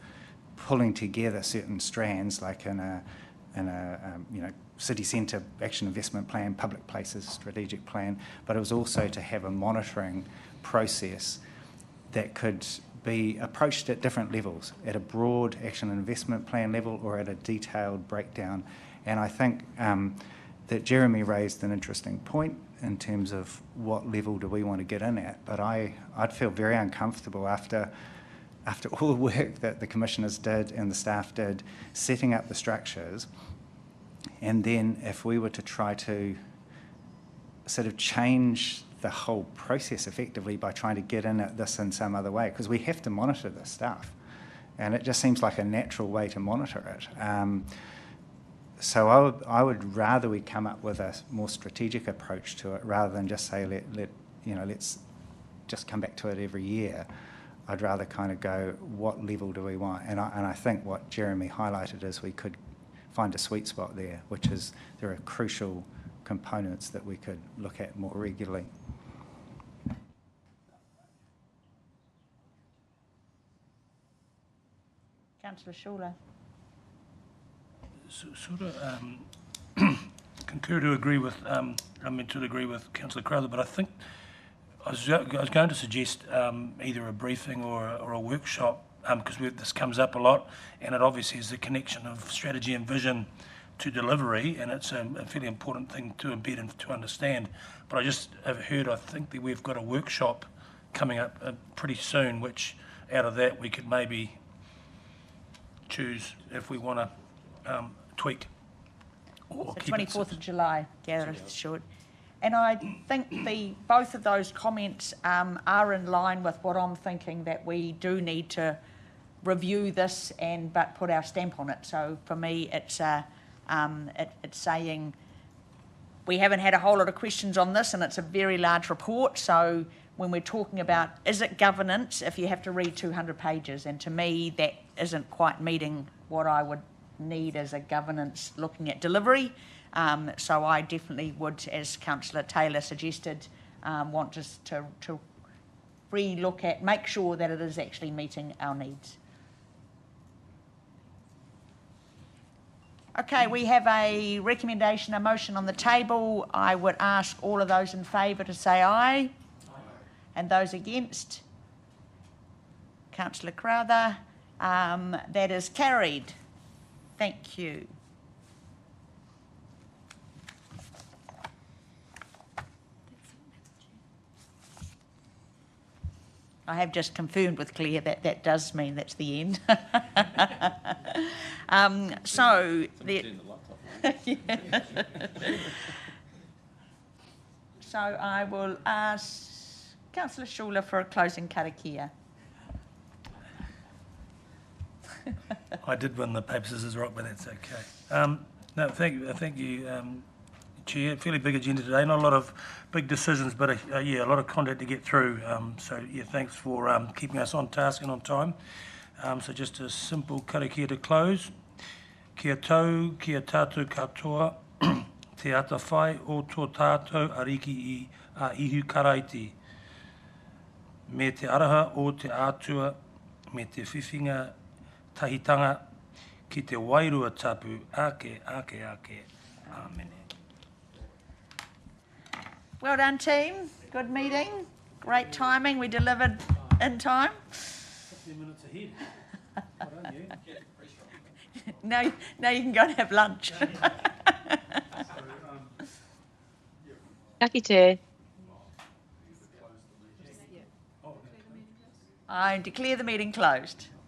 pulling together certain strands, like in a city centre action investment plan, public places strategic plan, but it was also to have a monitoring process that could be approached at different levels, at a broad action and investment plan level or at a detailed breakdown. And I think that Jeremy raised an interesting point in terms of what level do we want to get in at, but I'd feel very uncomfortable after all the work that the commissioners did and the staff did, setting up the structures, and then if we were to try to sort of change the whole process effectively by trying to get in at this in some other way, because we have to monitor this stuff, and it just seems like a natural way to monitor it. So I would rather we come up with a more strategic approach to it rather than just say let's just come back to it every year. I'd rather kind of go, what level do we want? And I think what Jeremy highlighted is we could find a sweet spot there, which is there are crucial components that we could look at more regularly. Councillor Schuler. Sort of concur to agree with, to agree with Councillor Crowther, but I think I was going to suggest either a briefing or a workshop, because this comes up a lot, and it obviously is the connection of strategy and vision to delivery, and it's a fairly important thing to embed and to understand. But I just have heard, I think that we've got a workshop coming up pretty soon, which out of that we could maybe choose if we want to tweak. Or The keep it 24th of July, Gareth Short. And I think both of those comments are in line with what I'm thinking, that we do need to review this but put our stamp on it. So for me, it's saying we haven't had a whole lot of questions on this, and it's a very large report. So when we're talking about, is it governance, if you have to read 200 pages? And to me, that isn't quite meeting what I would need as a governance looking at delivery. So I definitely would, as Councillor Taylor suggested, want us to re-look at, make sure that it is actually meeting our needs. Okay, we have a recommendation, a motion on the table. I would ask all of those in favour to say aye. Aye. And those against? Councillor Crowther. That is carried. Thank you. I have just confirmed with Claire that that does mean that's the end. So I will ask Councillor Schuler for a closing karakia. I did win the paper, scissors, rock, but that's okay. No, thank you, Chair. Fairly big agenda today. Not a lot of big decisions, but a lot of content to get through. So thanks for keeping us on task and on time. So just a simple karakia to close. Kia tau, kia tātou katoa, te ata whai o tō tātou ariki a ihu karaiti. Me te araha o te ātua, me te whiwhinga tahitanga, ki te wairua tapu, ake. Amen. Well done, team. Good meeting. Great timing. We delivered in time. 15 minutes ahead. Well done, you. Now you can go and have lunch. Lucky te. I declare the meeting closed.